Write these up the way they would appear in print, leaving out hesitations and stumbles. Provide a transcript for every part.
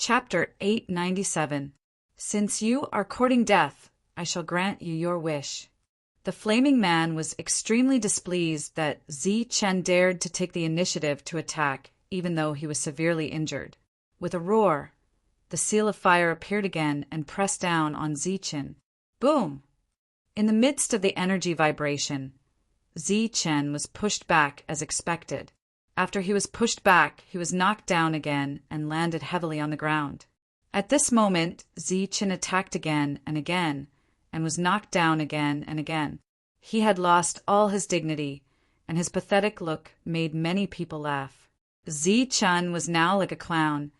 Chapter 897. Since you are courting death, I shall grant you your wish. The flaming man was extremely displeased that Zi Chen dared to take the initiative to attack, even though he was severely injured. With a roar, the seal of fire appeared again and pressed down on Zi Chen. Boom! In the midst of the energy vibration, Zi Chen was pushed back as expected. After he was pushed back, he was knocked down again and landed heavily on the ground. At this moment, Zi Chen attacked again and was knocked down again and again. He had lost all his dignity, and his pathetic look made many people laugh. Zi Chen was now like a clown,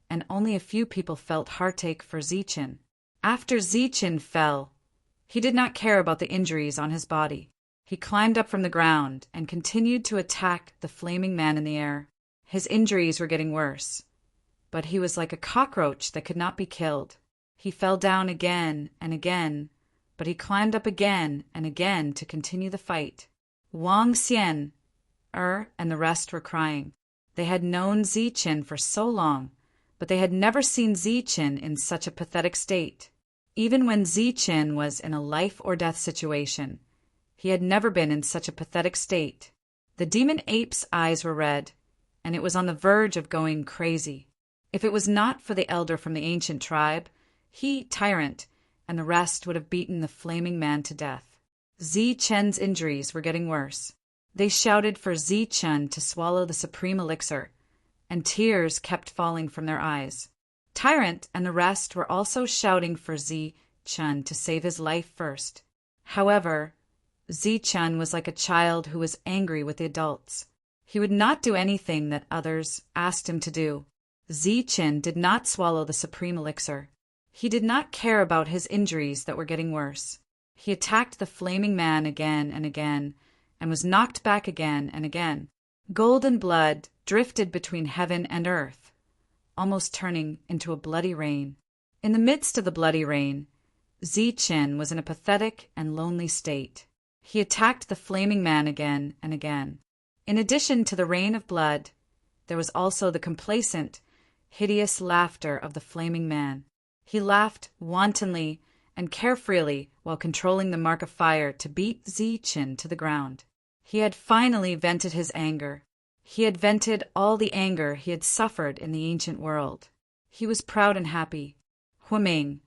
and only a few people felt heartache for Zi Chen. After Zi Chen fell, he did not care about the injuries on his body. He climbed up from the ground and continued to attack the flaming man in the air. His injuries were getting worse, but he was like a cockroach that could not be killed. He fell down again and again, but he climbed up again and again to continue the fight. Wang Xian, and the rest were crying. They had known Zi Chen for so long, but they had never seen Zi Chen in such a pathetic state. Even when Zi Chen was in a life-or-death situation, he had never been in such a pathetic state. The demon ape's eyes were red, and it was on the verge of going crazy. If it was not for the elder from the ancient tribe, he, Tyrant, and the rest would have beaten the flaming man to death. Zi Chen's injuries were getting worse. They shouted for Zi Chen to swallow the supreme elixir, and tears kept falling from their eyes. Tyrant and the rest were also shouting for Zi Chen to save his life first. However, Zi Chen was like a child who was angry with the adults. He would not do anything that others asked him to do. Zi Chen did not swallow the supreme elixir. He did not care about his injuries that were getting worse. He attacked the flaming man again and was knocked back again and again. Golden blood drifted between heaven and earth, almost turning into a bloody rain. In the midst of the bloody rain, Zi Chen was in a pathetic and lonely state. He attacked the flaming man again and again. In addition to the rain of blood, there was also the complacent, hideous laughter of the flaming man. He laughed wantonly and carefreely while controlling the mark of fire to beat Zi Chen to the ground. He had finally vented his anger. He had vented all the anger he had suffered in the ancient world. He was proud and happy. Huiming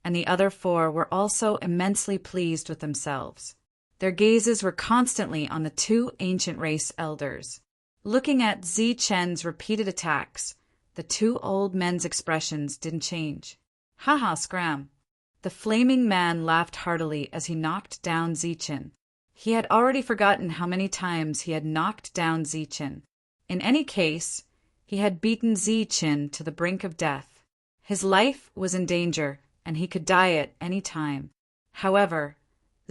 and the other four were also immensely pleased with themselves. Their gazes were constantly on the two ancient race elders. Looking at Zi Chen's repeated attacks, the two old men's expressions didn't change. Ha ha, scram! The flaming man laughed heartily as he knocked down Zi Chen. He had already forgotten how many times he had knocked down Zi Chen. In any case, he had beaten Zi Chen to the brink of death. His life was in danger, and he could die at any time. However,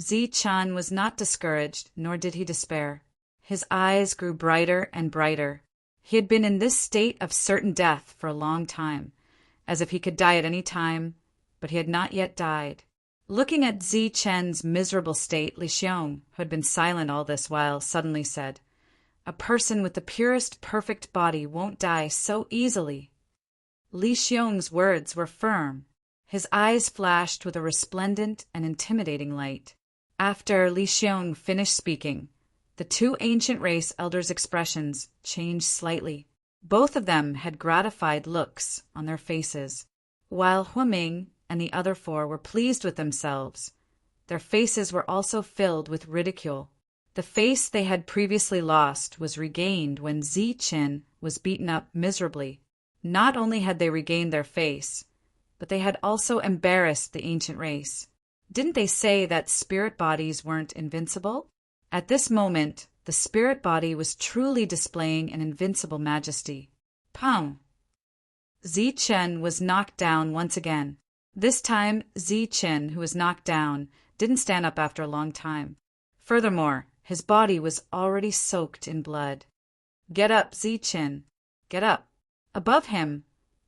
Zi Chen was not discouraged, nor did he despair. His eyes grew brighter and brighter. He had been in this state of certain death for a long time, as if he could die at any time, but he had not yet died. Looking at Zi Chen's miserable state, Li Xiong, who had been silent all this while, suddenly said, "A person with the purest, perfect body won't die so easily." Li Xiong's words were firm. His eyes flashed with a resplendent and intimidating light. After Li Xiong finished speaking, the two ancient race elders' expressions changed slightly. Both of them had gratified looks on their faces. While Huiming and the other four were pleased with themselves, their faces were also filled with ridicule. The face they had previously lost was regained when Zi Chen was beaten up miserably. Not only had they regained their face, but they had also embarrassed the ancient race. Didn't they say that spirit bodies weren't invincible? At this moment, the spirit body was truly displaying an invincible majesty. Pum! Zi Chen was knocked down once again. This time, Zi Chen, who was knocked down, didn't stand up after a long time. Furthermore, his body was already soaked in blood. "Get up, Zi Chen! Get up!" Above him,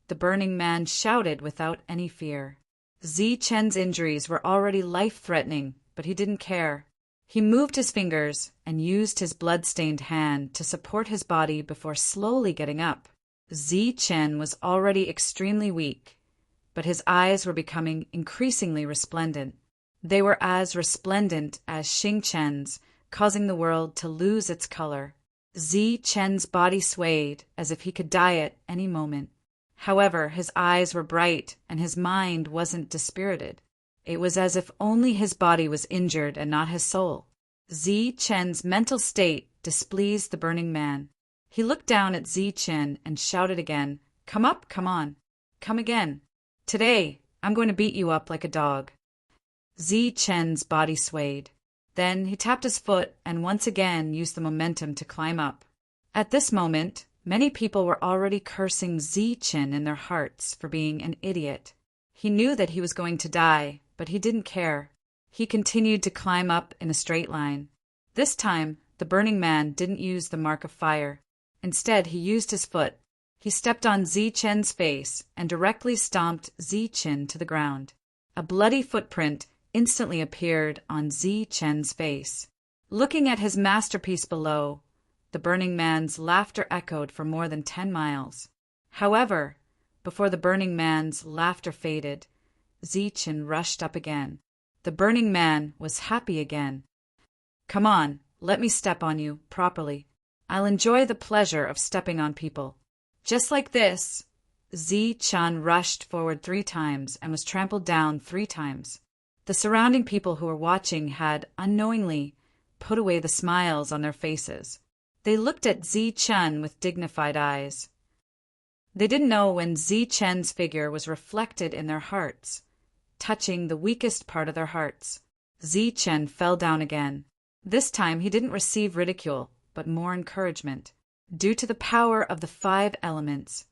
the burning man shouted without any fear. Zi Chen's injuries were already life-threatening, but he didn't care. He moved his fingers and used his blood-stained hand to support his body before slowly getting up. Zi Chen was already extremely weak, but his eyes were becoming increasingly resplendent. They were as resplendent as Xing Chen's, causing the world to lose its color. Zi Chen's body swayed as if he could die at any moment. However, his eyes were bright and his mind wasn't dispirited. It was as if only his body was injured and not his soul. Zi Chen's mental state displeased the Burning Man. He looked down at Zi Chen and shouted again, "Come up, come on. Come again. Today, I'm going to beat you up like a dog." Zi Chen's body swayed. Then he tapped his foot and once again used the momentum to climb up. At this moment, many people were already cursing Zi Chen in their hearts for being an idiot. He knew that he was going to die, but he didn't care. He continued to climb up in a straight line. This time, the Burning Man didn't use the mark of fire. Instead, he used his foot. He stepped on Zi Chen's face and directly stomped Zi Chen to the ground. A bloody footprint instantly appeared on Zi Chen's face. Looking at his masterpiece below, the Burning Man's laughter echoed for more than 10 miles. However, before the Burning Man's laughter faded, Zi Chen rushed up again. The Burning Man was happy again. "Come on, let me step on you properly. I'll enjoy the pleasure of stepping on people." Just like this, Zi Chen rushed forward 3 times and was trampled down 3 times. The surrounding people who were watching had, unknowingly, put away the smiles on their faces. They looked at Zi Chen with dignified eyes. They didn't know when Zi Chen's figure was reflected in their hearts, touching the weakest part of their hearts. Zi Chen fell down again. This time he didn't receive ridicule, but more encouragement. Due to the power of the 5 elements,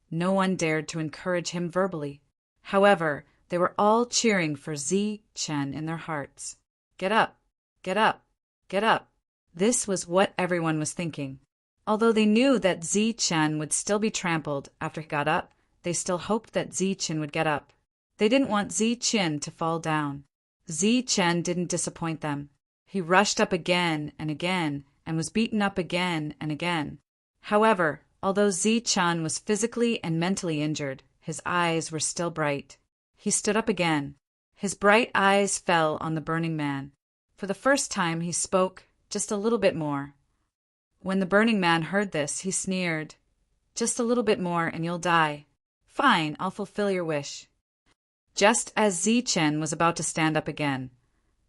no one dared to encourage him verbally. However, they were all cheering for Zi Chen in their hearts. "Get up! Get up! Get up!" This was what everyone was thinking. Although they knew that Zi Chen would still be trampled after he got up, they still hoped that Zi Chen would get up. They didn't want Zi Chen to fall down. Zi Chen didn't disappoint them. He rushed up again and again and was beaten up again and again. However, although Zi Chen was physically and mentally injured, his eyes were still bright. He stood up again. His bright eyes fell on the Burning Man. For the first time he spoke just a little bit more. When the Burning Man heard this, he sneered, "Just a little bit more and you'll die. Fine, I'll fulfill your wish." Just as Zi Chen was about to stand up again,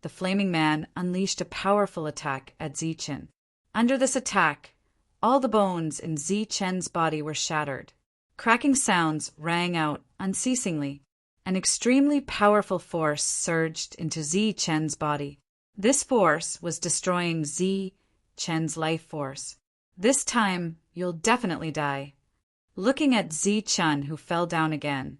the Flaming Man unleashed a powerful attack at Zi Chen. Under this attack, all the bones in Zi Chen's body were shattered. Cracking sounds rang out unceasingly. An extremely powerful force surged into Zi Chen's body. This force was destroying Zi Chen's life force. "This time, you'll definitely die." Looking at Zi Chen, who fell down again,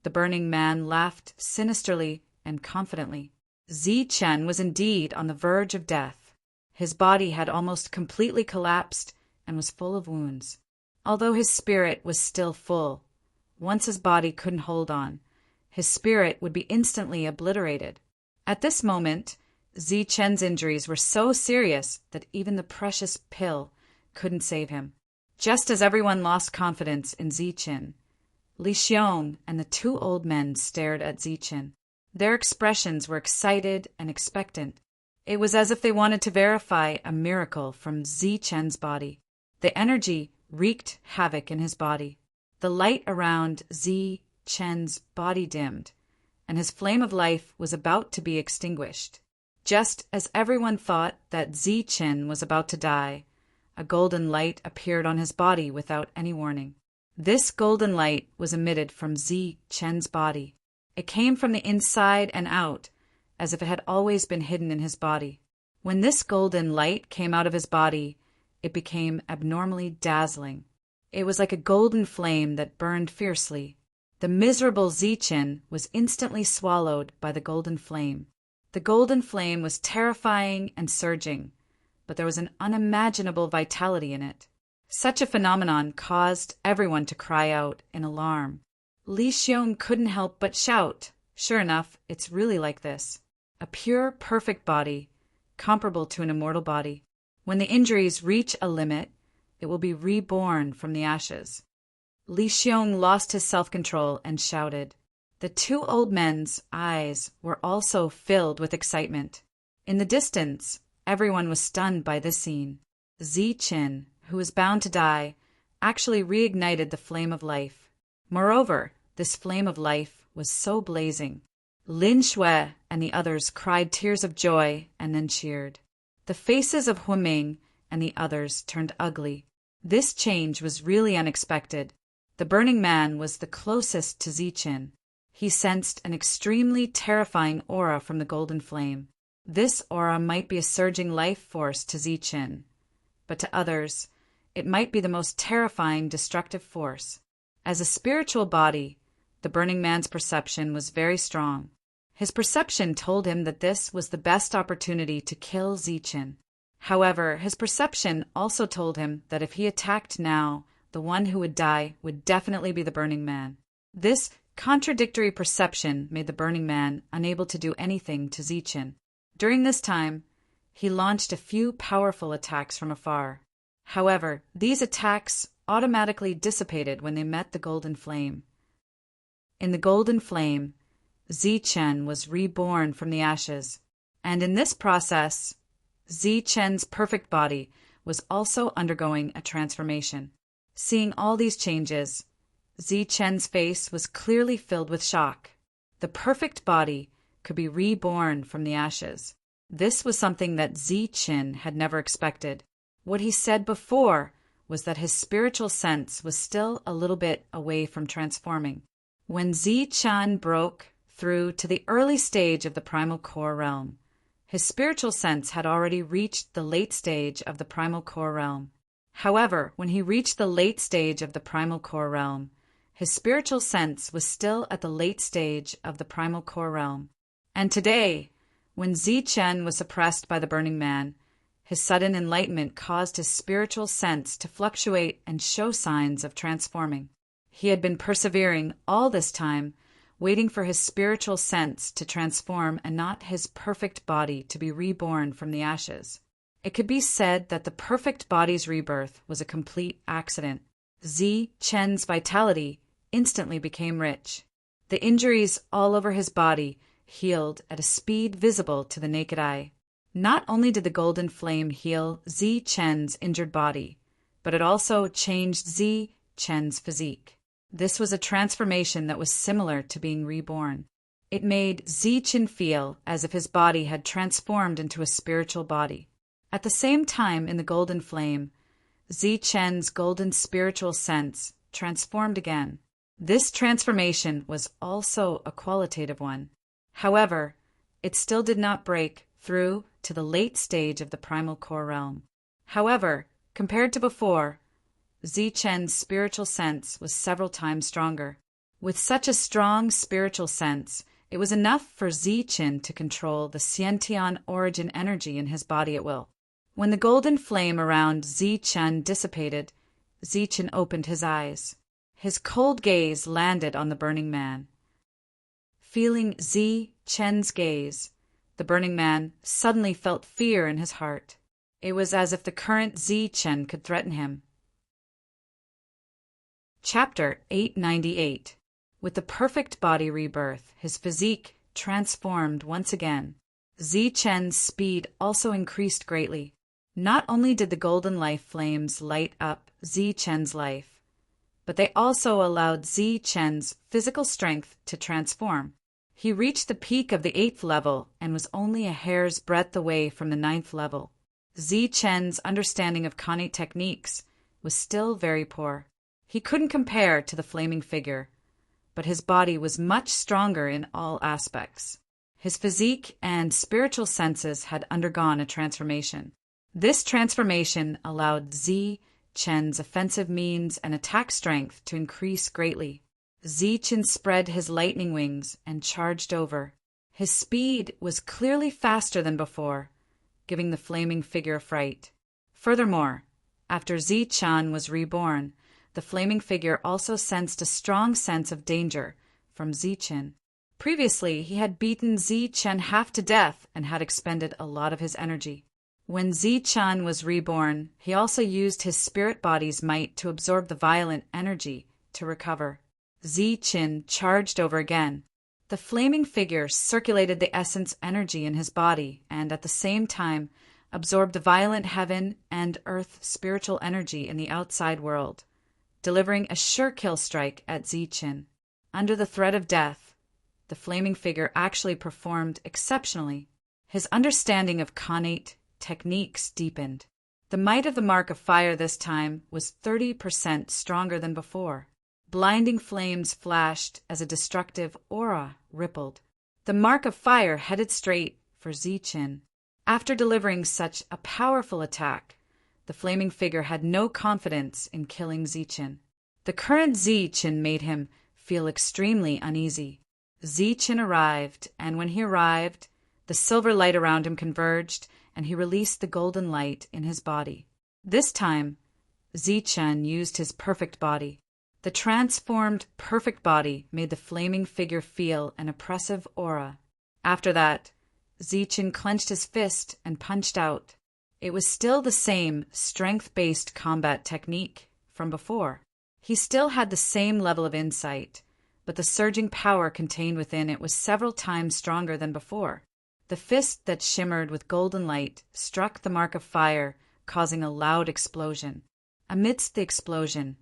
the Burning Man laughed sinisterly and confidently. Zi Chen was indeed on the verge of death. His body had almost completely collapsed and was full of wounds. Although his spirit was still full, once his body couldn't hold on, his spirit would be instantly obliterated. At this moment, Zi Chen's injuries were so serious that even the precious pill couldn't save him. Just as everyone lost confidence in Zi Chen, Li Xiong and the 2 old men stared at Zi Chen. Their expressions were excited and expectant. It was as if they wanted to verify a miracle from Zi Chen's body. The energy wreaked havoc in his body. The light around Zi Chen's body dimmed, and his flame of life was about to be extinguished. Just as everyone thought that Zi Chen was about to die, a golden light appeared on his body without any warning. This golden light was emitted from Zi Chen's body. It came from the inside and out, as if it had always been hidden in his body. When this golden light came out of his body, it became abnormally dazzling. It was like a golden flame that burned fiercely. The miserable Zi Chen was instantly swallowed by the golden flame. The golden flame was terrifying and surging, but there was an unimaginable vitality in it. Such a phenomenon caused everyone to cry out in alarm. Li Xiong couldn't help but shout, "Sure enough, it's really like this. A pure, perfect body, comparable to an immortal body. When the injuries reach a limit, it will be reborn from the ashes." Li Xiong lost his self-control and shouted. The two old men's eyes were also filled with excitement. In the distance, everyone was stunned by this scene. Ziqin, who was bound to die, actually reignited the flame of life. Moreover, this flame of life was so blazing. Lin Shui and the others cried tears of joy and then cheered. The faces of Huiming and the others turned ugly. This change was really unexpected. The Burning Man was the closest to Ziqin. He sensed an extremely terrifying aura from the golden flame. This aura might be a surging life force to Ziqin, but to others, it might be the most terrifying destructive force. As a spiritual body, the Burning Man's perception was very strong. His perception told him that this was the best opportunity to kill Ziqin. However, his perception also told him that if he attacked now, the one who would die would definitely be the Burning Man. This contradictory perception made the Burning Man unable to do anything to Ziqin. During this time, he launched a few powerful attacks from afar. However, these attacks automatically dissipated when they met the golden flame. In the golden flame, Ziqin was reborn from the ashes, and in this process, Ziqin's perfect body was also undergoing a transformation. Seeing all these changes, Ziqin's face was clearly filled with shock. The perfect body could be reborn from the ashes. This was something that Ziqin had never expected. What he said before was that his spiritual sense was still a little bit away from transforming. When Ziqin broke through to the early stage of the primal core realm, his spiritual sense had already reached the late stage of the primal core realm. However, when he reached the late stage of the primal core realm, his spiritual sense was still at the late stage of the primal core realm. And today, when Ziqin was suppressed by the Burning Man, his sudden enlightenment caused his spiritual sense to fluctuate and show signs of transforming. He had been persevering all this time, waiting for his spiritual sense to transform and not his perfect body to be reborn from the ashes. It could be said that the perfect body's rebirth was a complete accident. Ziqin's vitality instantly became rich. The injuries all over his body healed at a speed visible to the naked eye. Not only did the golden flame heal Ziqin's injured body, but it also changed Ziqin's physique. This was a transformation that was similar to being reborn. It made Ziqin feel as if his body had transformed into a spiritual body. At the same time, in the golden flame, Ziqin's golden spiritual sense transformed again. This transformation was also a qualitative one. However, it still did not break through to the late stage of the primal core realm. However, compared to before, Ziqin's spiritual sense was several times stronger. With such a strong spiritual sense, it was enough for Ziqin to control the Xiantian origin energy in his body at will. When the golden flame around Ziqin dissipated, Ziqin opened his eyes. His cold gaze landed on the Burning Man. Feeling Ziqin's gaze, the Burning Man suddenly felt fear in his heart. It was as if the current Ziqin could threaten him. Chapter 898. With the perfect body rebirth, his physique transformed once again. Ziqin's speed also increased greatly. Not only did the golden life flames light up Ziqin's life, but they also allowed Ziqin's physical strength to transform. He reached the peak of the 8th level and was only a hair's breadth away from the 9th level. Ziqin's understanding of Khanate techniques was still very poor. He couldn't compare to the flaming figure, but his body was much stronger in all aspects. His physique and spiritual senses had undergone a transformation. This transformation allowed Ziqin's offensive means and attack strength to increase greatly. Ziqin spread his lightning wings and charged over. His speed was clearly faster than before, giving the flaming figure a fright. Furthermore, after Ziqin was reborn, the flaming figure also sensed a strong sense of danger from Ziqin. Previously, he had beaten Ziqin half to death and had expended a lot of his energy. When Ziqin was reborn, he also used his spirit body's might to absorb the violent energy to recover. Zi Qin charged over again. The flaming figure circulated the essence energy in his body and, at the same time, absorbed the violent heaven and earth spiritual energy in the outside world, delivering a sure kill strike at Zi Qin. Under the threat of death, the flaming figure actually performed exceptionally. His understanding of Khanate techniques deepened. The might of the Mark of Fire this time was 30% stronger than before. Blinding flames flashed as a destructive aura rippled. The Mark of Fire headed straight for Zi Qin. After delivering such a powerful attack, the flaming figure had no confidence in killing Zi Qin. The current Zi Qin made him feel extremely uneasy. Zi Qin arrived, and when he arrived, the silver light around him converged, and he released the golden light in his body. This time, Zi Qin used his perfect body. The transformed perfect body made the flaming figure feel an oppressive aura. After that, Zi Qin clenched his fist and punched out. It was still the same strength-based combat technique from before. He still had the same level of insight, but the surging power contained within it was several times stronger than before. The fist that shimmered with golden light struck the Mark of Fire, causing a loud explosion. Amidst the explosion,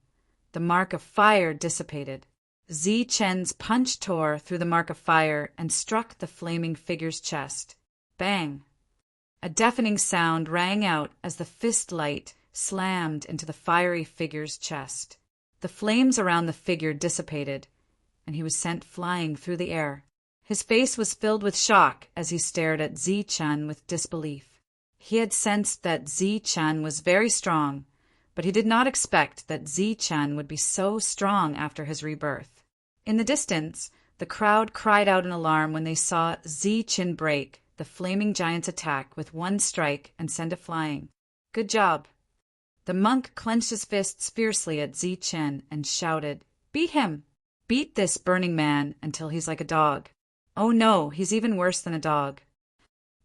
the Mark of Fire dissipated. Zi Qin's punch tore through the Mark of Fire and struck the flaming figure's chest. Bang! A deafening sound rang out as the fist light slammed into the fiery figure's chest. The flames around the figure dissipated, and he was sent flying through the air. His face was filled with shock as he stared at Zi Qin with disbelief. He had sensed that Zi Qin was very strong, but he did not expect that Zi Qin would be so strong after his rebirth. In the distance, the crowd cried out in alarm when they saw Zi Qin break the flaming giant's attack with one strike and send it flying. Good job. The monk clenched his fists fiercely at Zi Qin and shouted, "Beat him! Beat this burning man until he's like a dog. Oh no, he's even worse than a dog."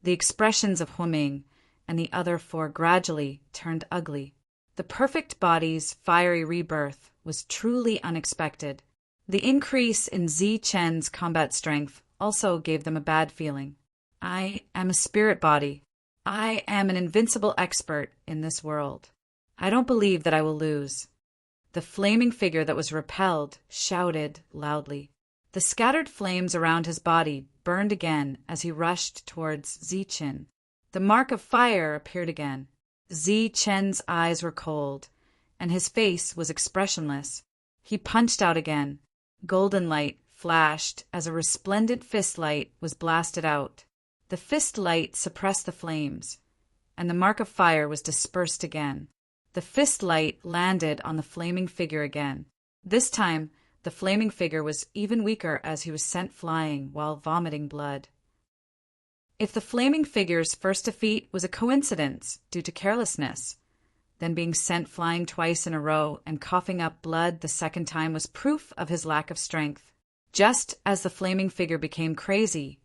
The expressions of Huiming and the other four gradually turned ugly. The perfect body's fiery rebirth was truly unexpected. The increase in Zi Qin's combat strength also gave them a bad feeling. I am a spirit body. I am an invincible expert in this world. I don't believe that I will lose. The flaming figure that was repelled shouted loudly. The scattered flames around his body burned again as he rushed towards Zi Qin. The Mark of Fire appeared again. Zi Qin's eyes were cold, and his face was expressionless. He punched out again. Golden light flashed as a resplendent fist light was blasted out. The fist light suppressed the flames, and the Mark of Fire was dispersed again. The fist light landed on the flaming figure again. This time, the flaming figure was even weaker as he was sent flying while vomiting blood. If the flaming figure's first defeat was a coincidence due to carelessness, then being sent flying twice in a row and coughing up blood the second time was proof of his lack of strength. Just as the flaming figure became crazy,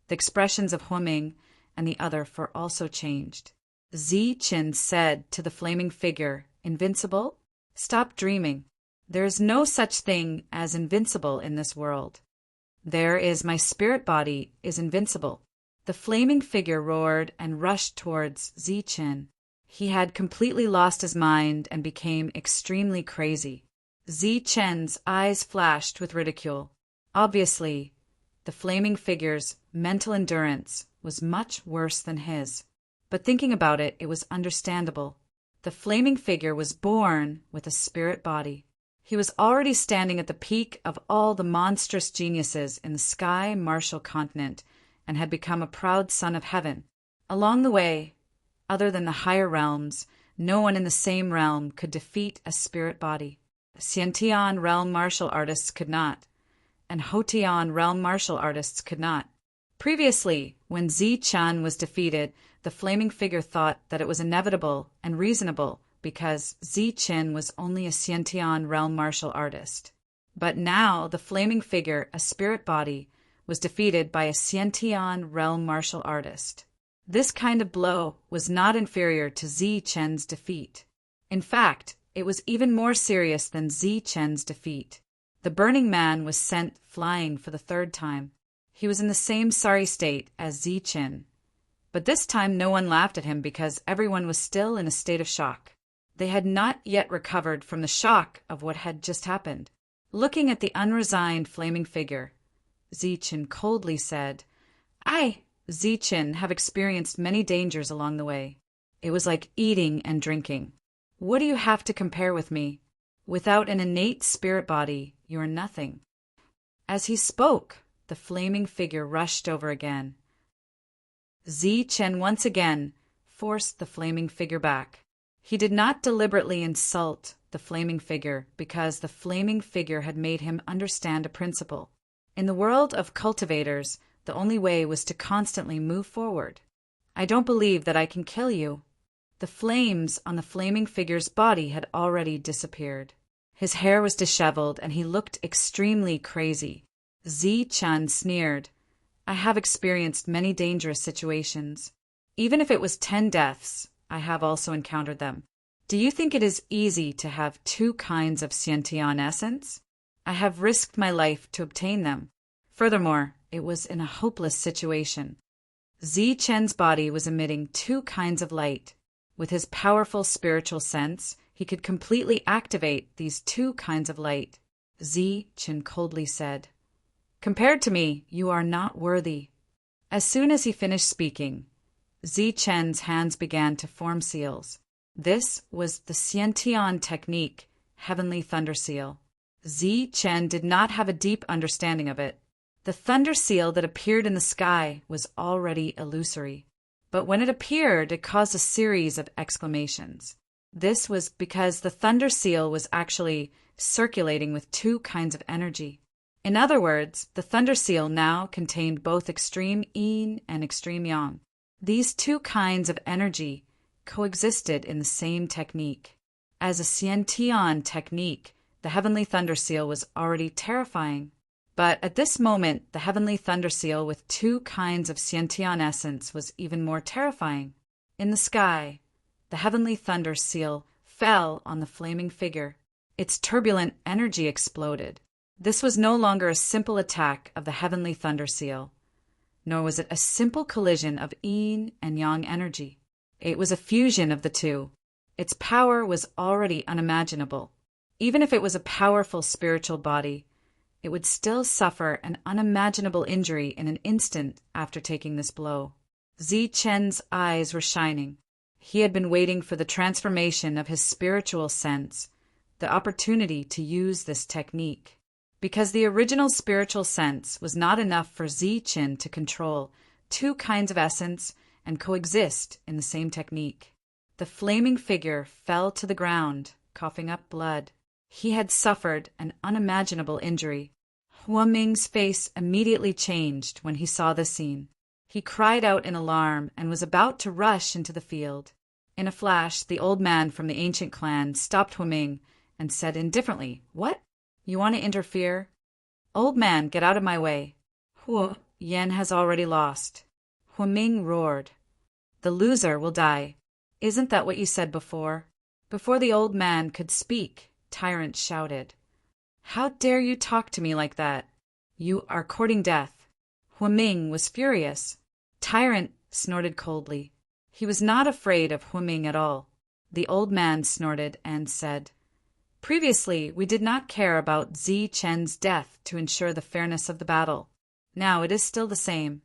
the expressions of Huiming and the other four also changed. Zi Qin said to the flaming figure, "Invincible? Stop dreaming. There is no such thing as invincible in this world. There is my spirit body is invincible." The flaming figure roared and rushed towards Zi Qin. He had completely lost his mind and became extremely crazy. Zi Qin's eyes flashed with ridicule. Obviously, the flaming figure's mental endurance was much worse than his. But thinking about it, it was understandable. The flaming figure was born with a spirit body. He was already standing at the peak of all the monstrous geniuses in the sky martial continent and had become a proud son of heaven. Along the way, other than the higher realms, no one in the same realm could defeat a spirit body. Xiantian realm martial artists could not, and Hotian realm martial artists could not. Previously, when Zi Qin was defeated, the flaming figure thought that it was inevitable and reasonable because Zi Qin was only a Xiantian realm martial artist. But now the flaming figure, a spirit body, was defeated by a Xiantian realm martial artist. This kind of blow was not inferior to Zi Qin's defeat. In fact, It was even more serious than Chen's defeat. The Burning Man was sent flying for the third time. He was in the same sorry state as Chen. But this time no one laughed at him because everyone was still in a state of shock. They had not yet recovered from the shock of what had just happened. Looking at the unresigned flaming figure, Chen coldly said, "I, Chen, have experienced many dangers along the way. It was like eating and drinking. What do you have to compare with me? Without an innate spirit body, you are nothing." As he spoke, the flaming figure rushed over again. Chen once again forced the flaming figure back. He did not deliberately insult the flaming figure because the flaming figure had made him understand a principle. In the world of cultivators, the only way was to constantly move forward. "I don't believe that I can kill you." The flames on the flaming figure's body had already disappeared. His hair was disheveled and he looked extremely crazy. Chen sneered, "I have experienced many dangerous situations. Even if it was 10 deaths, I have also encountered them. Do you think it is easy to have 2 kinds of Xiantian essence? I have risked my life to obtain them. Furthermore, it was in a hopeless situation." Chen's body was emitting 2 kinds of light. With his powerful spiritual sense, he could completely activate these 2 kinds of light. Chen coldly said, "Compared to me, you are not worthy." As soon as he finished speaking, Chen's hands began to form seals. This was the Xiantian technique, Heavenly Thunder Seal. Chen did not have a deep understanding of it. The thunder seal that appeared in the sky was already illusory. But when it appeared, it caused a series of exclamations. This was because the thunder seal was actually circulating with 2 kinds of energy. In other words, the thunder seal now contained both extreme yin and extreme yang. These 2 kinds of energy coexisted in the same technique. As a Xiantian technique, the Heavenly Thunder Seal was already terrifying. But at this moment, the Heavenly Thunder Seal with 2 kinds of Xiantian essence was even more terrifying. In the sky, the Heavenly Thunder Seal fell on the flaming figure. Its turbulent energy exploded. This was no longer a simple attack of the Heavenly Thunder Seal, nor was it a simple collision of yin and yang energy. It was a fusion of the 2. Its power was already unimaginable. Even if it was a powerful spiritual body, it would still suffer an unimaginable injury in an instant after taking this blow. Chen's eyes were shining. He had been waiting for the transformation of his spiritual sense, the opportunity to use this technique. Because the original spiritual sense was not enough for Chen to control 2 kinds of essence and coexist in the same technique. The flaming figure fell to the ground, coughing up blood. He had suffered an unimaginable injury. Huaming's face immediately changed when he saw this scene. He cried out in alarm and was about to rush into the field. In a flash, the old man from the ancient clan stopped Huaming and said indifferently, "What? You want to interfere? Old man, get out of my way. Huo Yan has already lost." Huaming roared, "The loser will die. Isn't that what you said before?" Before the old man could speak, Tyrant shouted, "How dare you talk to me like that? You are courting death." Huaming was furious. Tyrant snorted coldly. He was not afraid of Huaming at all. The old man snorted and said, "Previously, we did not care about Chen's death to ensure the fairness of the battle. Now it is still the same.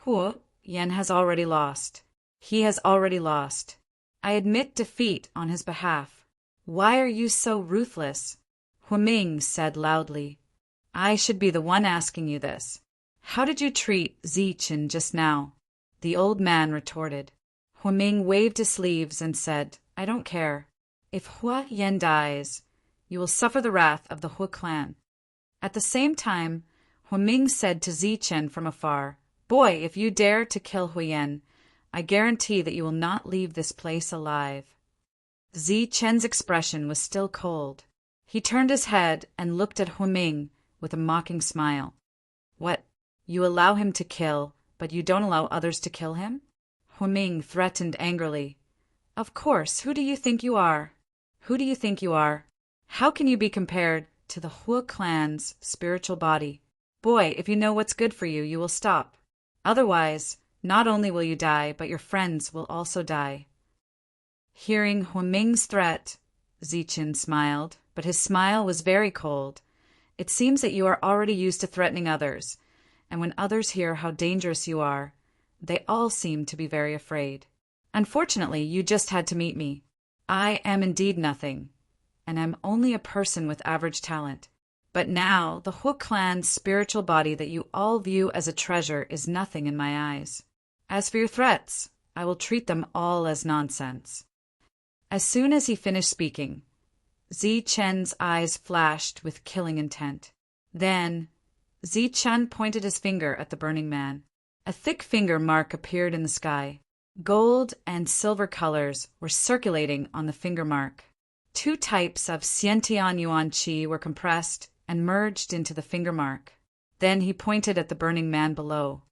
Huo Yan has already lost. He has already lost. I admit defeat on his behalf. Why are you so ruthless?" Huaming said loudly, "I should be the one asking you this. How did you treat Chen just now?" The old man retorted. Huaming waved his sleeves and said, "I don't care. If Hua Yan dies, you will suffer the wrath of the Hua clan." At the same time, Huaming said to Chen from afar, "Boy, if you dare to kill Hua Yan, I guarantee that you will not leave this place alive." Chen's expression was still cold. He turned his head and looked at Huaming with a mocking smile. "What? You allow him to kill, but you don't allow others to kill him?" Huaming threatened angrily. "Of course, who do you think you are?" Who do you think you are? How can you be compared to the Hua clan's spiritual body? Boy, if you know what's good for you, you will stop. Otherwise, not only will you die, but your friends will also die. Hearing Huaming's threat, Zichen smiled, but his smile was very cold. It seems that you are already used to threatening others, and when others hear how dangerous you are, they all seem to be very afraid. Unfortunately, you just had to meet me. I am indeed nothing, and am only a person with average talent. But now, the Hua clan's spiritual body that you all view as a treasure is nothing in my eyes. As for your threats, I will treat them all as nonsense. As soon as he finished speaking, Zichen's eyes flashed with killing intent. Then, Zichen pointed his finger at the burning man. A thick finger mark appeared in the sky. Gold and silver colors were circulating on the finger mark. 2 types of Xiantian Yuan Qi were compressed and merged into the finger mark. Then he pointed at the burning man below.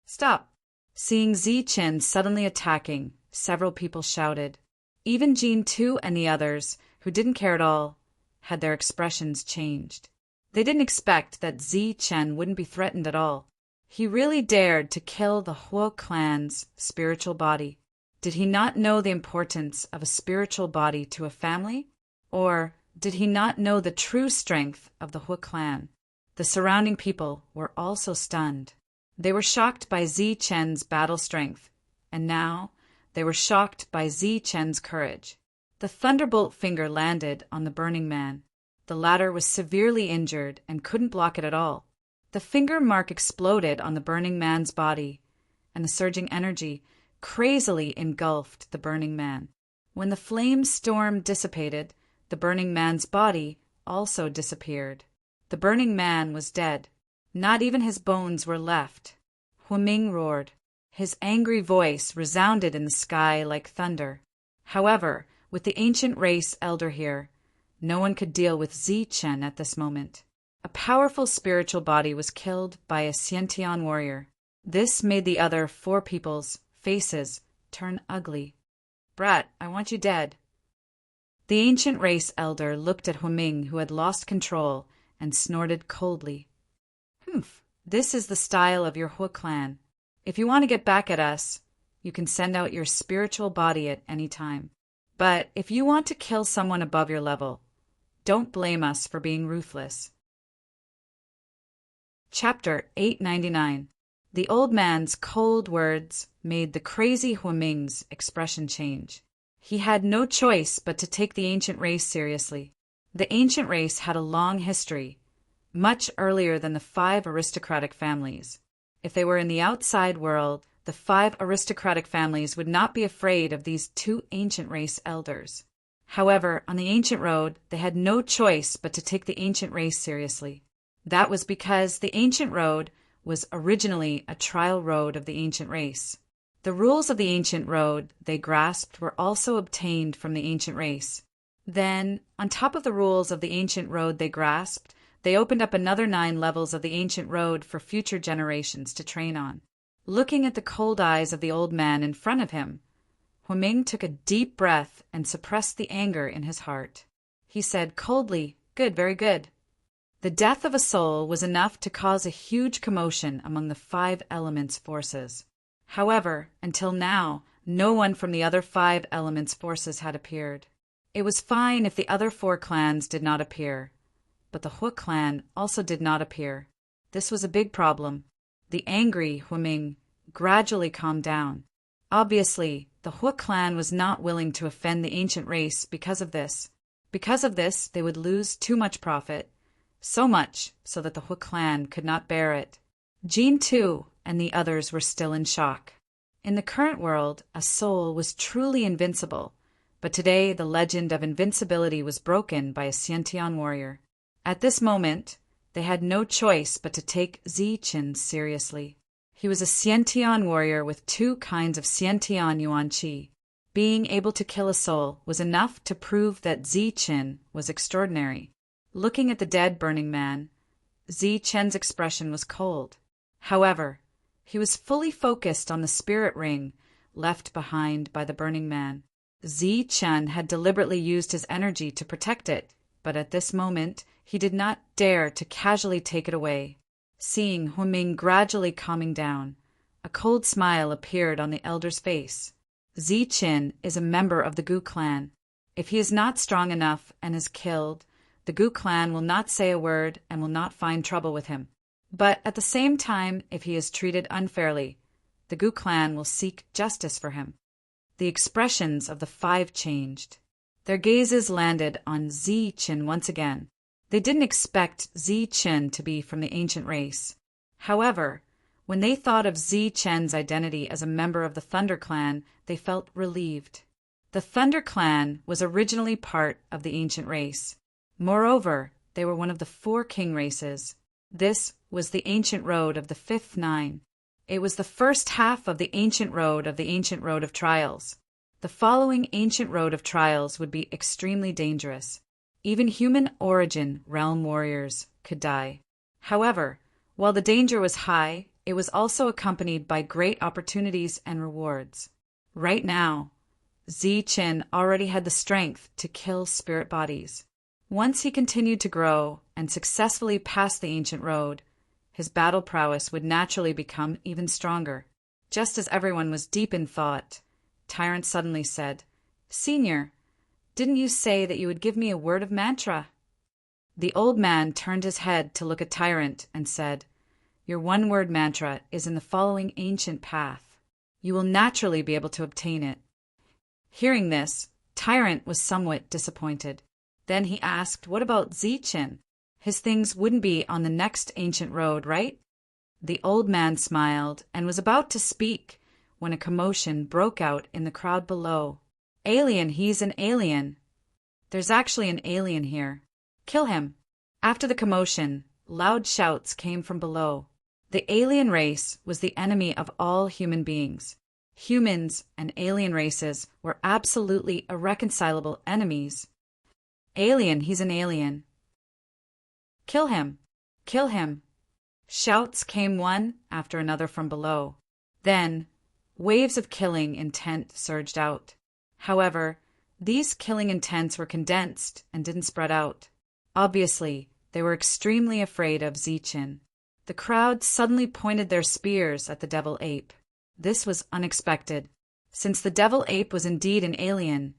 Stop! Seeing Zichen suddenly attacking, several people shouted. Even Jin Tu and the others, who didn't care at all, had their expressions changed. They didn't expect that Zichen wouldn't be threatened at all. He really dared to kill the Hua clan's spiritual body. Did he not know the importance of a spiritual body to a family? Or did he not know the true strength of the Hua clan? The surrounding people were also stunned. They were shocked by Zichen's battle strength, and now they were shocked by Zichen's courage. The thunderbolt finger landed on the burning man. The latter was severely injured and couldn't block it at all. The finger mark exploded on the burning man's body, and the surging energy crazily engulfed the burning man. When the flame storm dissipated, the burning man's body also disappeared. The burning man was dead. Not even his bones were left. Huaming roared. His angry voice resounded in the sky like thunder. However, with the ancient race elder here, no one could deal with Zichen at this moment. A powerful spiritual body was killed by a Xiantian warrior. This made the other 4 people's faces turn ugly. Brat, I want you dead. The ancient race elder looked at Huaming, who had lost control, and snorted coldly. Humph, this is the style of your Hua clan. If you want to get back at us, you can send out your spiritual body at any time. But if you want to kill someone above your level, don't blame us for being ruthless. Chapter 899. The old man's cold words made the crazy Huaming's expression change. He had no choice but to take the ancient race seriously. The ancient race had a long history, much earlier than the 5 aristocratic families. If they were in the outside world, the 5 aristocratic families would not be afraid of these 2 ancient race elders. However, on the ancient road, they had no choice but to take the ancient race seriously. That was because the ancient road was originally a trial road of the ancient race. The rules of the ancient road they grasped were also obtained from the ancient race. Then, on top of the rules of the ancient road they grasped, they opened up another 9 levels of the ancient road for future generations to train on. Looking at the cold eyes of the old man in front of him, Huaming took a deep breath and suppressed the anger in his heart. He said coldly, "Good, very good." The death of a soul was enough to cause a huge commotion among the 5 elements' forces. However, until now, no one from the other 5 elements' forces had appeared. It was fine if the other 4 clans did not appear, but the Hua clan also did not appear. This was a big problem. The angry Huaming gradually calmed down. Obviously, the Hua clan was not willing to offend the ancient race because of this. Because of this, they would lose too much profit, so much so that the Hua clan could not bear it. Jin Tu and the others were still in shock. In the current world, a soul was truly invincible, but today the legend of invincibility was broken by a Xiantian warrior. At this moment, they had no choice but to take Zichen seriously. He was a Xiantian warrior with 2 kinds of Xiantian Yuan Qi. Being able to kill a soul was enough to prove that Zichen was extraordinary. Looking at the dead burning man, Zichen's expression was cold. However, he was fully focused on the spirit ring left behind by the burning man. Zi Chen had deliberately used his energy to protect it, but at this moment he did not dare to casually take it away. Seeing Huiming gradually calming down, a cold smile appeared on the elder's face. Zi Chen is a member of the Gu clan. If he is not strong enough and is killed, the Gu clan will not say a word and will not find trouble with him. But at the same time, if he is treated unfairly, the Gu clan will seek justice for him. The expressions of the five changed. Their gazes landed on Zi Chen once again. They didn't expect Zi Chen to be from the ancient race. However, when they thought of Zi Chen's identity as a member of the Thunder clan, they felt relieved. The Thunder clan was originally part of the ancient race. Moreover, they were one of the 4 king races. This was the ancient road of the 5th 9. It was the first half of the ancient road of trials. The following ancient road of trials would be extremely dangerous. Even human origin realm warriors could die. However, while the danger was high, it was also accompanied by great opportunities and rewards. Right now, Zi Chen already had the strength to kill spirit bodies. Once he continued to grow and successfully passed the ancient road, his battle prowess would naturally become even stronger. Just as everyone was deep in thought, Tyrant suddenly said, "Senior, didn't you say that you would give me a word of mantra?" The old man turned his head to look at Tyrant and said, "Your one-word mantra is in the following ancient path. You will naturally be able to obtain it." Hearing this, Tyrant was somewhat disappointed. Then he asked, "What about Zi Chen? His things wouldn't be on the next ancient road, right?" The old man smiled and was about to speak when a commotion broke out in the crowd below. "Alien, he's an alien. There's actually an alien here. Kill him." After the commotion, loud shouts came from below. The alien race was the enemy of all human beings. Humans and alien races were absolutely irreconcilable enemies. "Alien, he's an alien. Kill him! Kill him!" Shouts came one after another from below. Then, waves of killing intent surged out. However, these killing intents were condensed and didn't spread out. Obviously, they were extremely afraid of Zi Chen. The crowd suddenly pointed their spears at the devil ape. This was unexpected. Since the devil ape was indeed an alien,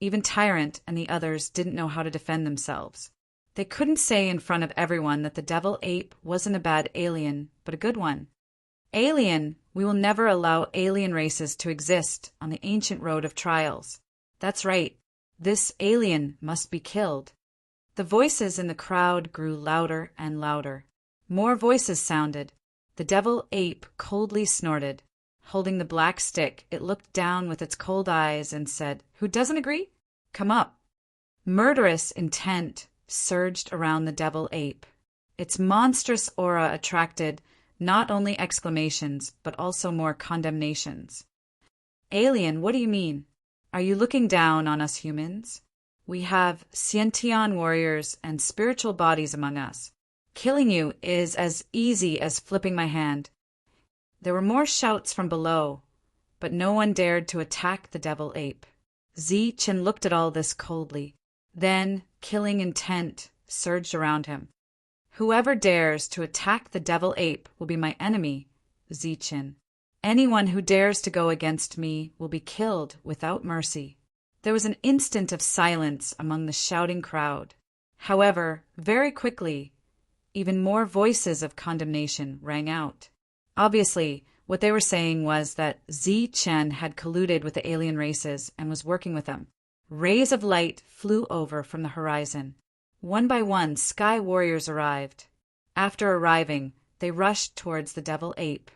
even Tyrant and the others didn't know how to defend themselves. They couldn't say in front of everyone that the devil ape wasn't a bad alien, but a good one. "Alien, we will never allow alien races to exist on the ancient road of trials. That's right, this alien must be killed." The voices in the crowd grew louder and louder. More voices sounded. The devil ape coldly snorted. Holding the black stick, it looked down with its cold eyes and said, "Who doesn't agree? Come up." Murderous intent surged around the devil ape. Its monstrous aura attracted not only exclamations, but also more condemnations. "Alien, what do you mean? Are you looking down on us humans? We have Xiantian warriors and spiritual bodies among us. Killing you is as easy as flipping my hand." There were more shouts from below, but no one dared to attack the devil ape. Zi Chen looked at all this coldly. Then, killing intent surged around him. "Whoever dares to attack the devil ape will be my enemy, Zi Chen. Anyone who dares to go against me will be killed without mercy." There was an instant of silence among the shouting crowd. However, very quickly, even more voices of condemnation rang out. Obviously, what they were saying was that Zi Chen had colluded with the alien races and was working with them. Rays of light flew over from the horizon. One by one, sky warriors arrived. After arriving, they rushed towards the devil ape.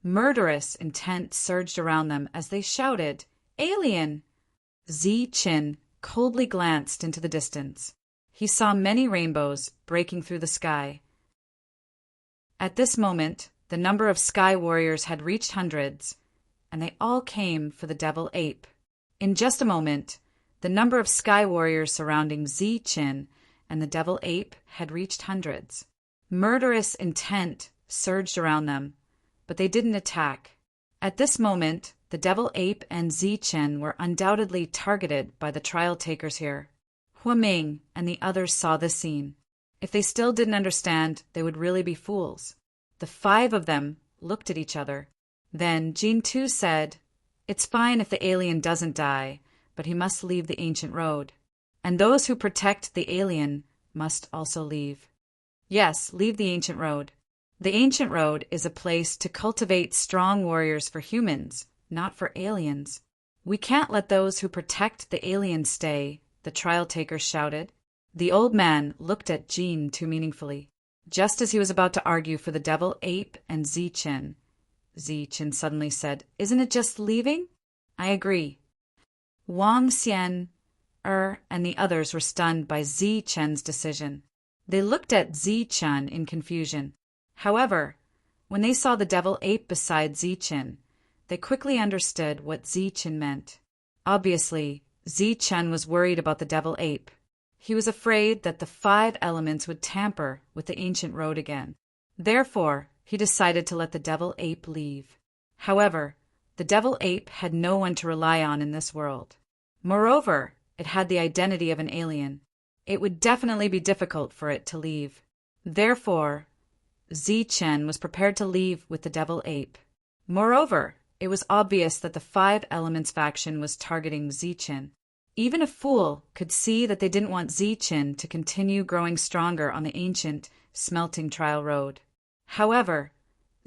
Murderous intent surged around them as they shouted, "Alien!" Zi Chen coldly glanced into the distance. He saw many rainbows breaking through the sky. At this moment, the number of sky warriors had reached hundreds, and they all came for the devil ape. In just a moment, the number of sky warriors surrounding Zi Chen and the devil ape had reached hundreds. Murderous intent surged around them, but they didn't attack. At this moment, The devil ape and Zichen were undoubtedly targeted by the trial takers here. Huaming and the others saw this scene. If they still didn't understand, they would really be fools. The 5 of them looked at each other. Then Jin Tu said, "It's fine if the alien doesn't die, but he must leave the ancient road. And those who protect the alien must also leave." "Yes, leave the ancient road. The ancient road is a place to cultivate strong warriors for humans, not for aliens. We can't let those who protect the aliens stay," the trial takers shouted. The old man looked at Jin Tu meaningfully. Just as he was about to argue for the devil ape and Zichen suddenly said, "Isn't it just leaving?" "I agree." Wang Xian, and the others were stunned by Zichen's decision. They looked at Zichen in confusion. However, when they saw the devil ape beside Zichen, they quickly understood what Zichen meant. Obviously, Zichen was worried about the devil ape. He was afraid that the 5 elements would tamper with the ancient road again. Therefore, he decided to let the devil ape leave. However, the devil ape had no one to rely on in this world. Moreover, it had the identity of an alien. It would definitely be difficult for it to leave. Therefore, Zichen was prepared to leave with the devil ape. Moreover, it was obvious that the 5 elements faction was targeting Zichen. Even a fool could see that they didn't want Zichen to continue growing stronger on the ancient, smelting trial road. However,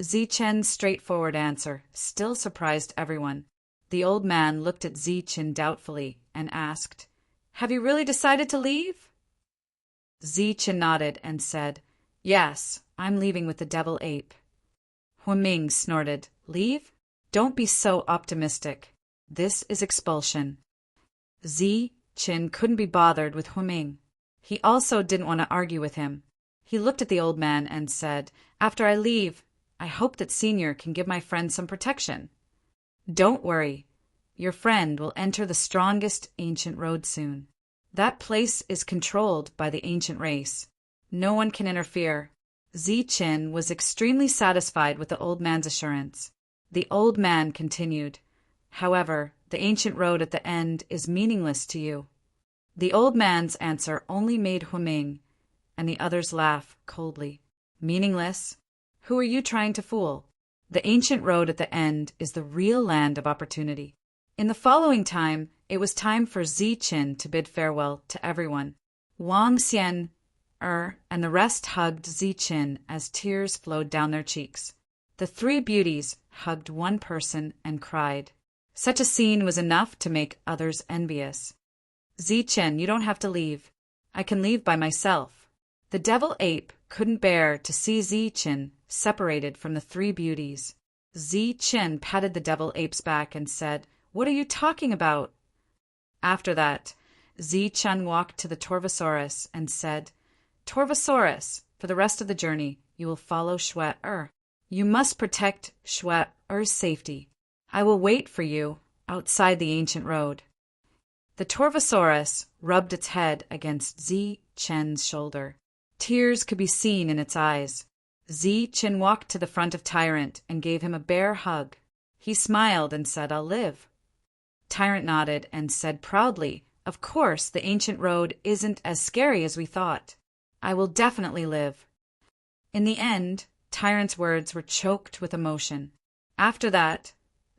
Zichen's straightforward answer still surprised everyone. The old man looked at Zichen doubtfully and asked, "Have you really decided to leave?" Zichen nodded and said, "Yes, I'm leaving with the devil ape." Huaming snorted, "Leave? Don't be so optimistic. This is expulsion." Zichen couldn't be bothered with Huaming. He also didn't want to argue with him. He looked at the old man and said, "After I leave, I hope that Senior can give my friend some protection." "Don't worry. Your friend will enter the strongest ancient road soon. That place is controlled by the ancient race. No one can interfere." Zichen was extremely satisfied with the old man's assurance. The old man continued, "However, the ancient road at the end is meaningless to you." The old man's answer only made Huaming and the others laugh coldly. "Meaningless? Who are you trying to fool? The ancient road at the end is the real land of opportunity." In the following time, it was time for Zichen to bid farewell to everyone. Wang Xian, and the rest hugged Zichen as tears flowed down their cheeks. The 3 beauties hugged one person and cried. Such a scene was enough to make others envious. "Zichen, you don't have to leave. I can leave by myself." The devil ape couldn't bear to see Zichen separated from the 3 beauties. Zichen patted the devil ape's back and said, "What are you talking about?" After that, Zichen walked to the Torvosaurus and said, "Torvosaurus, for the rest of the journey, you will follow Shue-er. You must protect Shue-er's safety. I will wait for you outside the ancient road." The Torvosaurus rubbed its head against Zichen's shoulder. Tears could be seen in its eyes. Zichen walked to the front of Tyrant and gave him a bear hug. He smiled and said, "I'll live." Tyrant nodded and said proudly, "Of course, the ancient road isn't as scary as we thought. I will definitely live." In the end, Tyrant's words were choked with emotion. After that,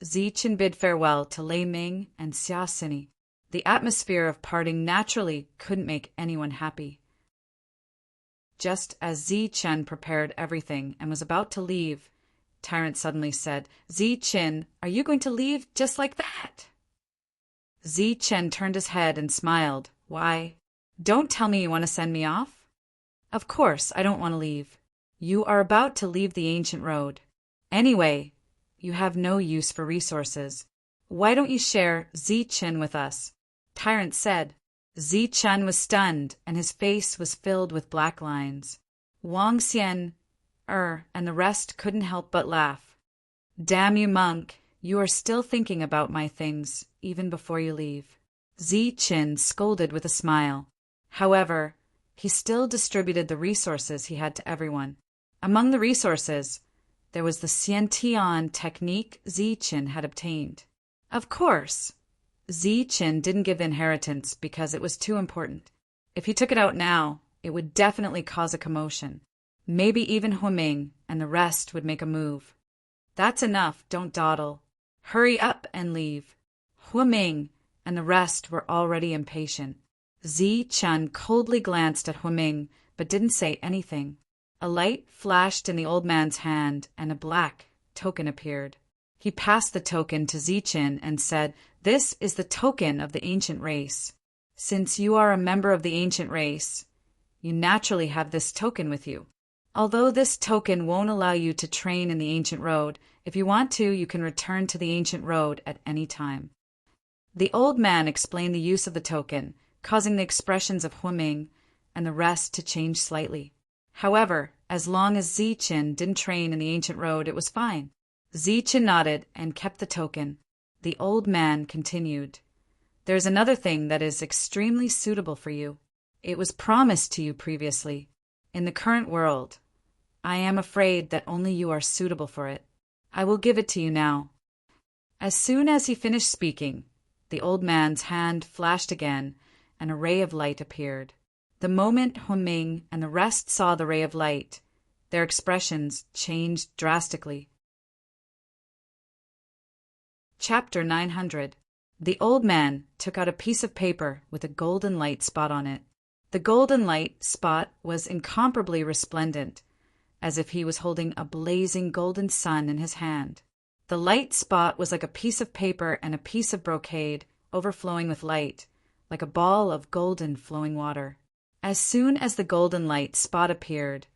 Zichen bid farewell to Lei Ming and Xia Sini. The atmosphere of parting naturally couldn't make anyone happy. Just as Zichen prepared everything and was about to leave, Tyrant suddenly said, "Zichen, are you going to leave just like that?" Zichen turned his head and smiled. "Why? Don't tell me you want to send me off?" "Of course, I don't want to leave. You are about to leave the ancient road. Anyway, you have no use for resources. Why don't you share Zichen with us?" Tyrant said. Zichen was stunned, and his face was filled with black lines. Wang Xian, and the rest couldn't help but laugh. "Damn you, monk, you are still thinking about my things, even before you leave." Zichen scolded with a smile. However, he still distributed the resources he had to everyone. Among the resources, there was the Xiantian technique Zichen had obtained. Of course, Zichen didn't give the inheritance because it was too important. If he took it out now, it would definitely cause a commotion. Maybe even Huaming and the rest would make a move. That's enough, don't dawdle. Hurry up and leave. Huaming and the rest were already impatient. Zichen coldly glanced at Huaming, but didn't say anything. A light flashed in the old man's hand, and a black token appeared. He passed the token to Zichen and said, "This is the token of the ancient race. Since you are a member of the ancient race, you naturally have this token with you. Although this token won't allow you to train in the ancient road, if you want to, you can return to the ancient road at any time." The old man explained the use of the token, causing the expressions of Huaming and the rest to change slightly. However, as long as Zichen didn't train in the ancient road, it was fine. Zichen nodded and kept the token. The old man continued, "There's another thing that is extremely suitable for you. It was promised to you previously. In the current world, I am afraid that only you are suitable for it. I will give it to you now." As soon as he finished speaking, the old man's hand flashed again, and a ray of light appeared. The moment Huaming and the rest saw the ray of light, their expressions changed drastically. Chapter 900. The old man took out a piece of paper with a golden light spot on it. The golden light spot was incomparably resplendent, as if he was holding a blazing golden sun in his hand. The light spot was like a piece of paper and a piece of brocade overflowing with light, like a ball of golden flowing water. As soon as the golden light spot appeared,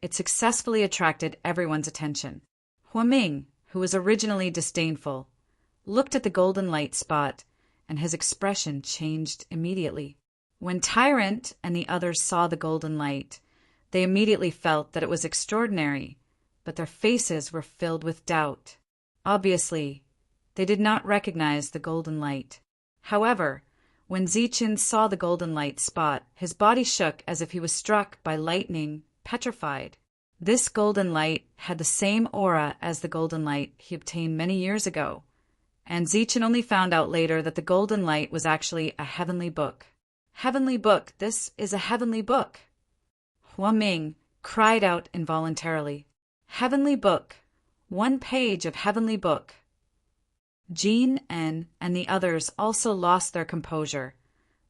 it successfully attracted everyone's attention. Huaming, who was originally disdainful, looked at the golden light spot, and his expression changed immediately. When Tyrant and the others saw the golden light, they immediately felt that it was extraordinary, but their faces were filled with doubt. Obviously, they did not recognize the golden light. However, when Zichen saw the golden light spot, his body shook as if he was struck by lightning, petrified. This golden light had the same aura as the golden light he obtained many years ago, and Zichen only found out later that the golden light was actually a heavenly book. "Heavenly book, this is a heavenly book!" Huaming cried out involuntarily. "Heavenly book! 1 page of heavenly book!" Jean and the others also lost their composure,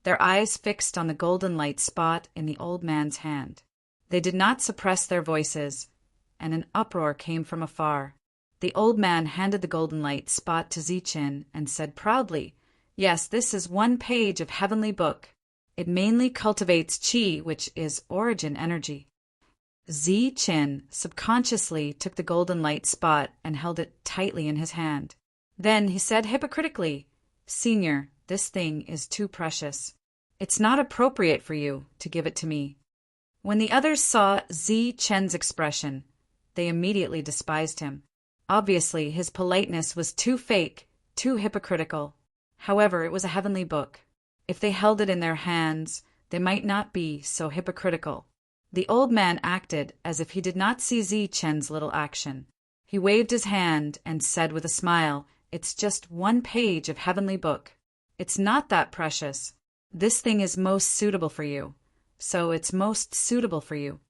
their eyes fixed on the golden light spot in the old man's hand. They did not suppress their voices, and an uproar came from afar. The old man handed the golden light spot to Zichen and said proudly, "Yes, this is 1 page of heavenly book. It mainly cultivates qi, which is origin energy." Zichen subconsciously took the golden light spot and held it tightly in his hand. Then he said hypocritically, "Senior, this thing is too precious. It's not appropriate for you to give it to me." When the others saw Zichen's expression, they immediately despised him. Obviously, his politeness was too fake, too hypocritical. However, it was a heavenly book. If they held it in their hands, they might not be so hypocritical. The old man acted as if he did not see Zichen's little action. He waved his hand and said with a smile, "It's just 1 page of heavenly book. It's not that precious. This thing is most suitable for you, so it's most suitable for you."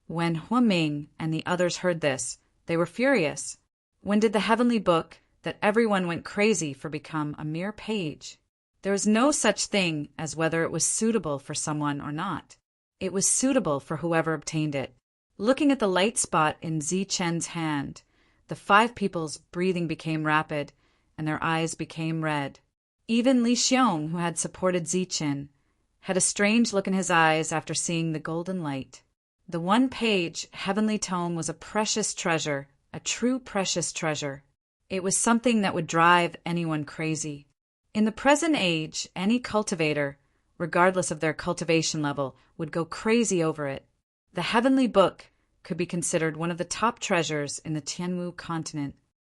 When Huaming and the others heard this, they were furious. When did the heavenly book that everyone went crazy for become a mere page? There was no such thing as whether it was suitable for someone or not. It was suitable for whoever obtained it. Looking at the light spot in Zichen's hand, the 5 people's breathing became rapid, and their eyes became red. Even Li Xiong, who had supported Zichen, had a strange look in his eyes after seeing the golden light. The 1-page heavenly tome was a precious treasure, a true precious treasure. It was something that would drive anyone crazy. In the present age, any cultivator, regardless of their cultivation level, would go crazy over it. The heavenly book could be considered one of the top treasures in the Tianwu continent.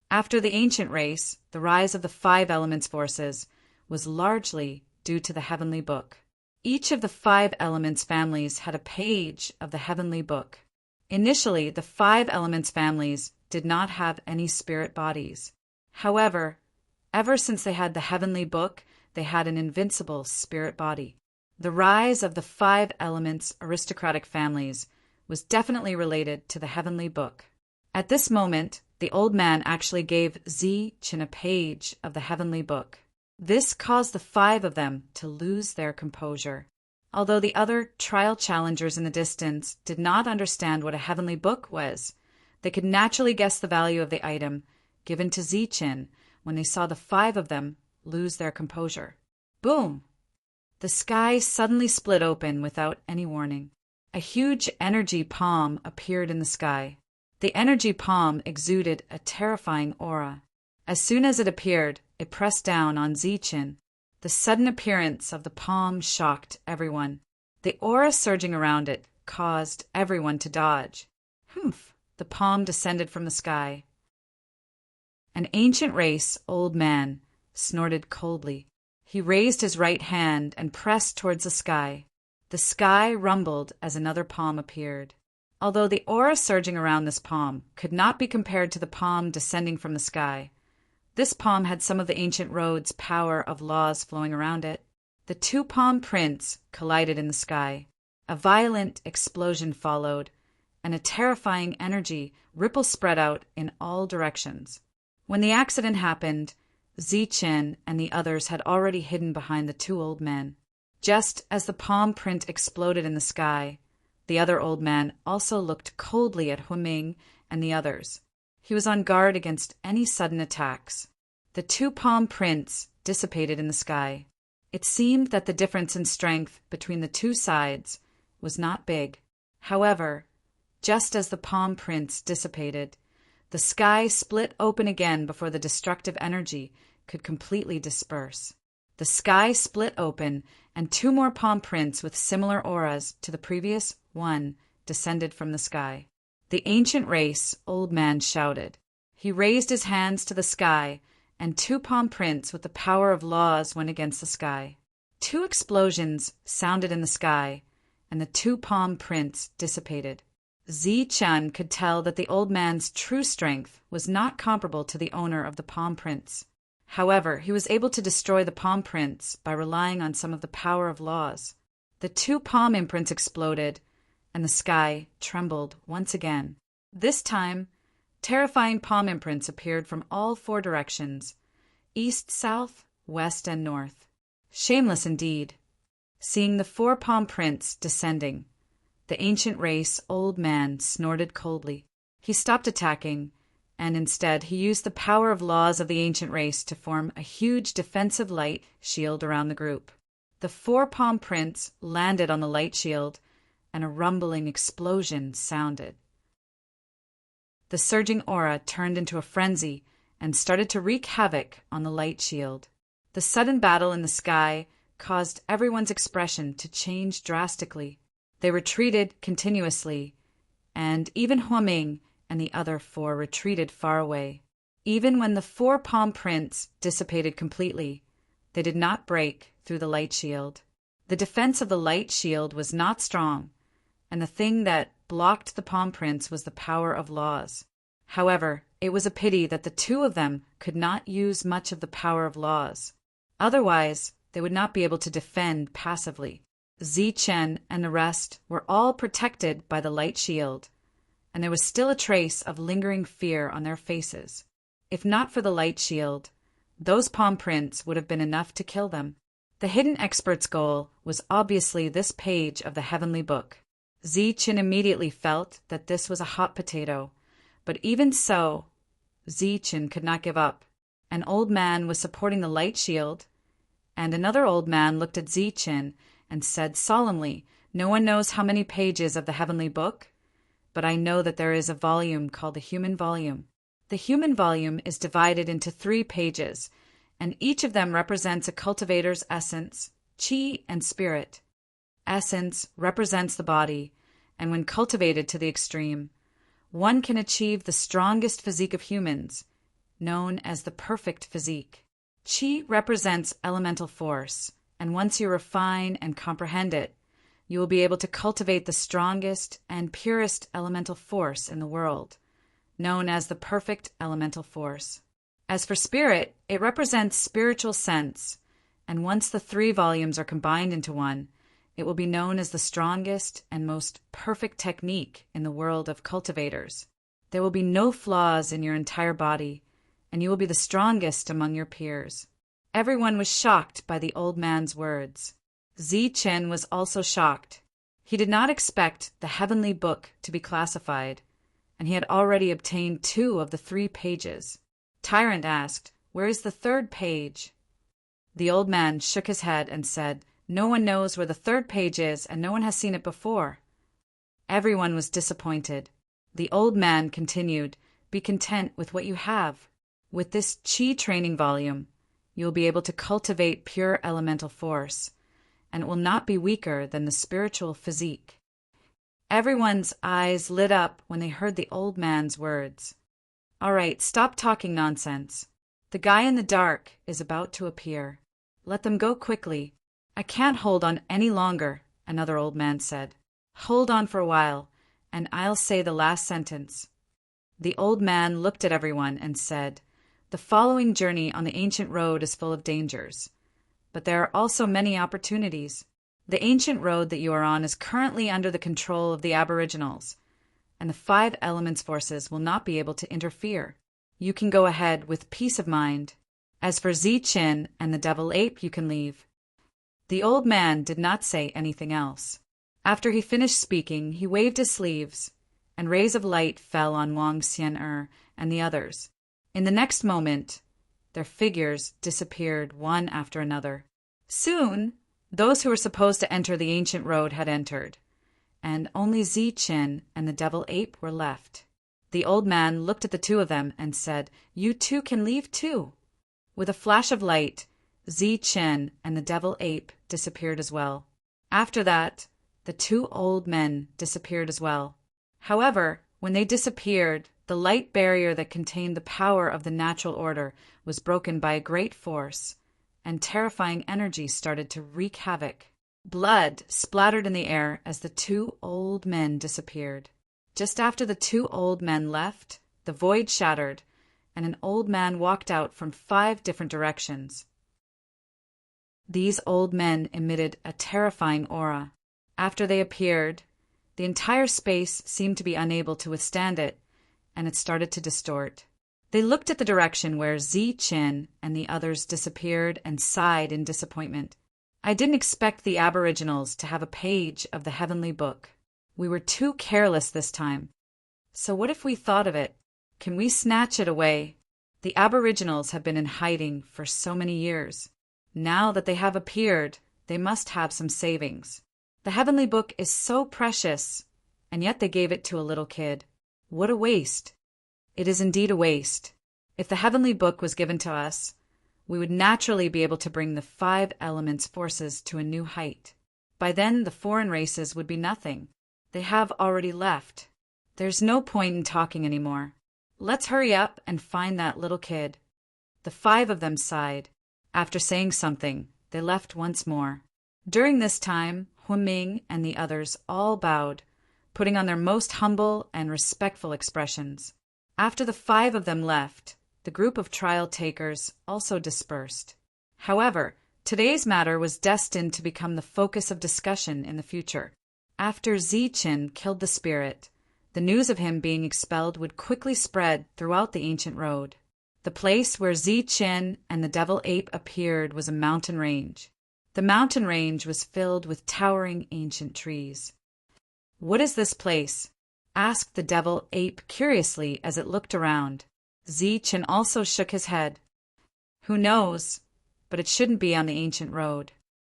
After the ancient race, the rise of the 5 elements forces was largely due to the heavenly book. Each of the 5 elements families had a page of the heavenly book. Initially, the 5 elements families did not have any spirit bodies. However, Ever since they had the heavenly book, they had an invincible spirit body. The rise of the 5 elements aristocratic families was definitely related to the heavenly book. At this moment, the old man actually gave Zichen a page of the heavenly book. This caused the 5 of them to lose their composure. Although the other trial challengers in the distance did not understand what a heavenly book was, they could naturally guess the value of the item given to Zichen when they saw the 5 of them lose their composure. Boom! The sky suddenly split open without any warning. A huge energy palm appeared in the sky. The energy palm exuded a terrifying aura. As soon as it appeared, it pressed down on Zichen. The sudden appearance of the palm shocked everyone. The aura surging around it caused everyone to dodge. Humph! The palm descended from the sky. An ancient race old man snorted coldly. He raised his right hand and pressed towards the sky. The sky rumbled as another palm appeared. Although the aura surging around this palm could not be compared to the palm descending from the sky, this palm had some of the ancient road's power of laws flowing around it. The 2 palm prints collided in the sky. A violent explosion followed, and a terrifying energy ripple spread out in all directions. When the accident happened, Zichen and the others had already hidden behind the 2 old men. Just as the palm print exploded in the sky, the other old man also looked coldly at Huiming and the others. He was on guard against any sudden attacks. The 2 palm prints dissipated in the sky. It seemed that the difference in strength between the 2 sides was not big. However, just as the palm prints dissipated, the sky split open again before the destructive energy could completely disperse. The sky split open, and 2 more palm prints with similar auras to the previous one descended from the sky. The ancient race old man shouted. He raised his hands to the sky, and 2 palm prints with the power of laws went against the sky. 2 explosions sounded in the sky, and the 2 palm prints dissipated. Zichen could tell that the old man's true strength was not comparable to the owner of the palm prints. However, he was able to destroy the palm prints by relying on some of the power of laws. The 2 palm imprints exploded, and the sky trembled once again. This time, terrifying palm imprints appeared from all 4 directions: east, south, west, and north. Shameless indeed. Seeing the 4 palm prints descending, the ancient race old man snorted coldly. He stopped attacking, and instead he used the power of laws of the ancient race to form a huge defensive light shield around the group. The 4 palm prints landed on the light shield, and a rumbling explosion sounded. The surging aura turned into a frenzy and started to wreak havoc on the light shield. The sudden battle in the sky caused everyone's expression to change drastically. They retreated continuously, and even Huiming and the other 4 retreated far away. Even when the 4 palm prints dissipated completely, they did not break through the light shield. The defense of the light shield was not strong, and the thing that blocked the palm prints was the power of laws. However, it was a pity that the 2 of them could not use much of the power of laws. Otherwise, they would not be able to defend passively. Zichen and the rest were all protected by the light shield, and there was still a trace of lingering fear on their faces. If not for the light shield, those palm prints would have been enough to kill them. The hidden expert's goal was obviously this page of the heavenly book. Zichen immediately felt that this was a hot potato, but even so, Zichen could not give up. An old man was supporting the light shield, and another old man looked at Zichen and said solemnly, "No one knows how many pages of the heavenly book, but I know that there is a volume called the human volume. The human volume is divided into 3 pages, and each of them represents a cultivator's essence, chi, and spirit. Essence represents the body, and when cultivated to the extreme, one can achieve the strongest physique of humans, known as the perfect physique. Chi represents elemental force, and once you refine and comprehend it, you will be able to cultivate the strongest and purest elemental force in the world, known as the perfect elemental force. As for spirit, it represents spiritual sense, and once the 3 volumes are combined into one, it will be known as the strongest and most perfect technique in the world of cultivators. There will be no flaws in your entire body, and you will be the strongest among your peers. Everyone was shocked by the old man's words. Zichen was also shocked. He did not expect the heavenly book to be classified, and he had already obtained 2 of the 3 pages. Tyrant asked, "Where is the 3rd page?" The old man shook his head and said, "No one knows where the 3rd page is, and no one has seen it before." Everyone was disappointed. The old man continued, "Be content with what you have. With this Qi training volume, you will be able to cultivate pure elemental force, and it will not be weaker than the spiritual physique." Everyone's eyes lit up when they heard the old man's words. "All right, stop talking nonsense. The guy in the dark is about to appear. Let them go quickly. I can't hold on any longer," another old man said. "Hold on for a while, and I'll say the last sentence." The old man looked at everyone and said, "The following journey on the ancient road is full of dangers, but there are also many opportunities. The ancient road that you are on is currently under the control of the Aboriginals, and the 5 elements forces will not be able to interfere. You can go ahead with peace of mind. As for Zichen and the devil ape, you can leave." The old man did not say anything else. After he finished speaking, he waved his sleeves, and rays of light fell on Wang Xian'er and the others. In the next moment, their figures disappeared one after another. Soon, those who were supposed to enter the ancient road had entered, and only Zichen and the devil ape were left. The old man looked at the 2 of them and said, "You 2 can leave too." With a flash of light, Zichen and the devil ape disappeared as well. After that, the 2 old men disappeared as well. However, when they disappeared, the light barrier that contained the power of the natural order was broken by a great force, and terrifying energy started to wreak havoc. Blood splattered in the air as the 2 old men disappeared. Just after the 2 old men left, the void shattered, and an old man walked out from 5 different directions. These old men emitted a terrifying aura. After they appeared, the entire space seemed to be unable to withstand it, and it started to distort. They looked at the direction where Zichen and the others disappeared and sighed in disappointment. "I didn't expect the Aboriginals to have a page of the heavenly book. We were too careless this time. So what if we thought of it? Can we snatch it away? The Aboriginals have been in hiding for so many years. Now that they have appeared, they must have some savings. The heavenly book is so precious, and yet they gave it to a little kid. What a waste." It is indeed a waste. If the heavenly book was given to us, we would naturally be able to bring the 5 elements forces to a new height. By then, the foreign races would be nothing. They have already left. There's no point in talking anymore. Let's hurry up and find that little kid. The 5 of them sighed. After saying something, they left once more. During this time, Huiming and the others all bowed, putting on their most humble and respectful expressions. After the 5 of them left, the group of trial takers also dispersed. However, today's matter was destined to become the focus of discussion in the future. After Zichen killed the spirit, the news of him being expelled would quickly spread throughout the ancient road. The place where Zichen and the devil ape appeared was a mountain range. The mountain range was filled with towering ancient trees. "What is this place?" asked the devil ape curiously as it looked around. Zichen also shook his head. "Who knows? But it shouldn't be on the ancient road.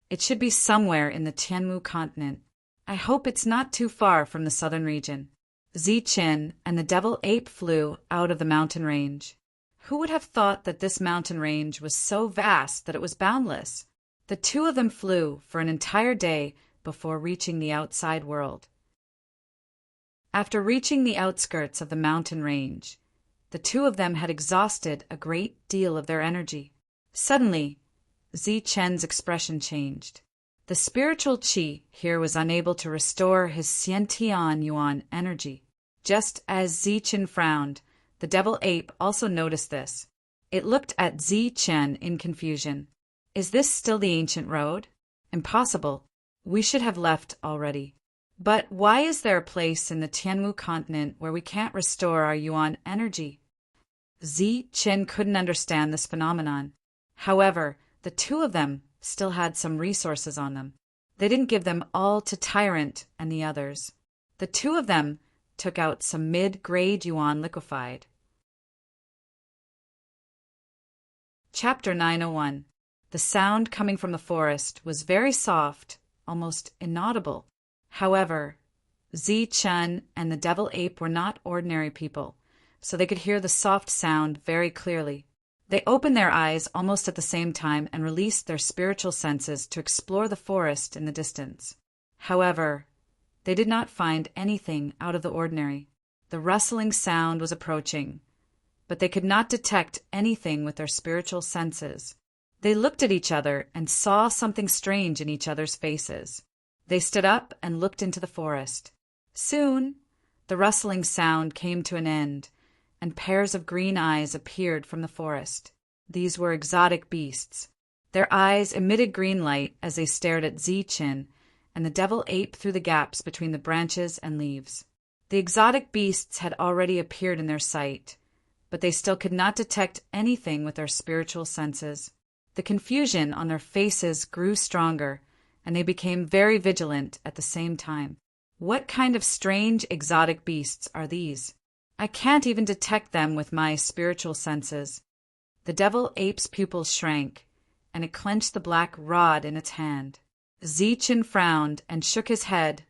It should be somewhere in the Tianmu continent. I hope it's not too far from the southern region." Zichen and the devil ape flew out of the mountain range. Who would have thought that this mountain range was so vast that it was boundless? The 2 of them flew for an entire day before reaching the outside world. After reaching the outskirts of the mountain range, the 2 of them had exhausted a great deal of their energy. Suddenly, Zichen's expression changed. The spiritual qi here was unable to restore his Xiantian Yuan energy. Just as Zichen frowned, the devil ape also noticed this. It looked at Zi Chen in confusion. Is this still the ancient road? Impossible. We should have left already. But why is there a place in the Tianmu continent where we can't restore our yuan energy? Zi Chen couldn't understand this phenomenon. However, the two of them still had some resources on them. They didn't give them all to Tyrant and the others. The two of them took out some mid-grade yuan liquefied. Chapter 901. The sound coming from the forest was very soft, almost inaudible. However, Zi Chen and the devil ape were not ordinary people, so they could hear the soft sound very clearly. They opened their eyes almost at the same time and released their spiritual senses to explore the forest in the distance. However, they did not find anything out of the ordinary. The rustling sound was approaching, but they could not detect anything with their spiritual senses. They looked at each other and saw something strange in each other's faces. They stood up and looked into the forest. Soon, the rustling sound came to an end, and pairs of green eyes appeared from the forest. These were exotic beasts. Their eyes emitted green light as they stared at Zi Chen and the devil ape through the gaps between the branches and leaves. The exotic beasts had already appeared in their sight, but they still could not detect anything with their spiritual senses. The confusion on their faces grew stronger, and they became very vigilant at the same time. What kind of strange exotic beasts are these? I can't even detect them with my spiritual senses. The devil ape's pupils shrank, and it clenched the black rod in its hand. Zi Chen frowned and shook his head,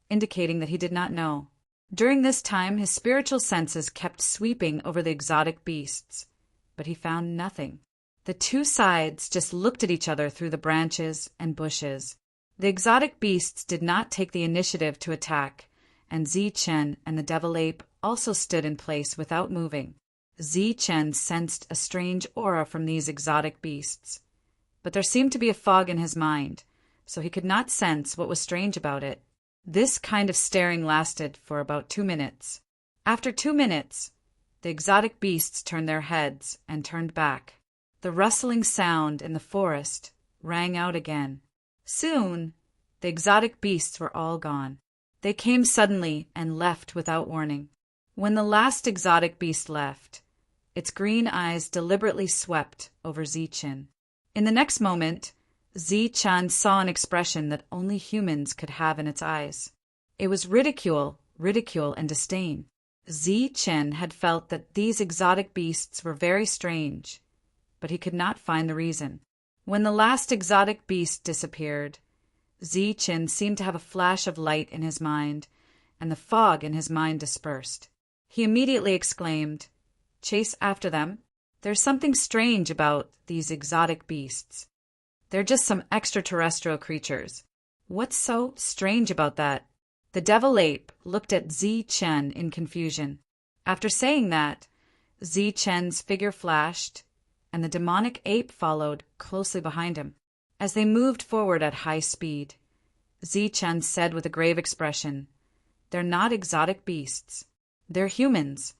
indicating that he did not know. During this time, his spiritual senses kept sweeping over the exotic beasts, but he found nothing. The two sides just looked at each other through the branches and bushes. The exotic beasts did not take the initiative to attack, and Zi Chen and the devil ape also stood in place without moving. Zi Chen sensed a strange aura from these exotic beasts, but there seemed to be a fog in his mind, so he could not sense what was strange about it. This kind of staring lasted for about 2 minutes. After 2 minutes, the exotic beasts turned their heads and turned back. The rustling sound in the forest rang out again. Soon, the exotic beasts were all gone. They came suddenly and left without warning. When the last exotic beast left, its green eyes deliberately swept over Zi Chen. In the next moment, Zi Chen saw an expression that only humans could have in its eyes. It was ridicule, and disdain. Zi Chen had felt that these exotic beasts were very strange, but he could not find the reason. When the last exotic beast disappeared, Zi Chen seemed to have a flash of light in his mind, and the fog in his mind dispersed. He immediately exclaimed, "Chase after them. There's something strange about these exotic beasts. They're just some extraterrestrial creatures. What's so strange about that?" The devil ape looked at Zi Chen in confusion. After saying that, Zi Chen's figure flashed, and the demonic ape followed closely behind him. As they moved forward at high speed, Zi Chen said with a grave expression, "They're not exotic beasts. They're humans."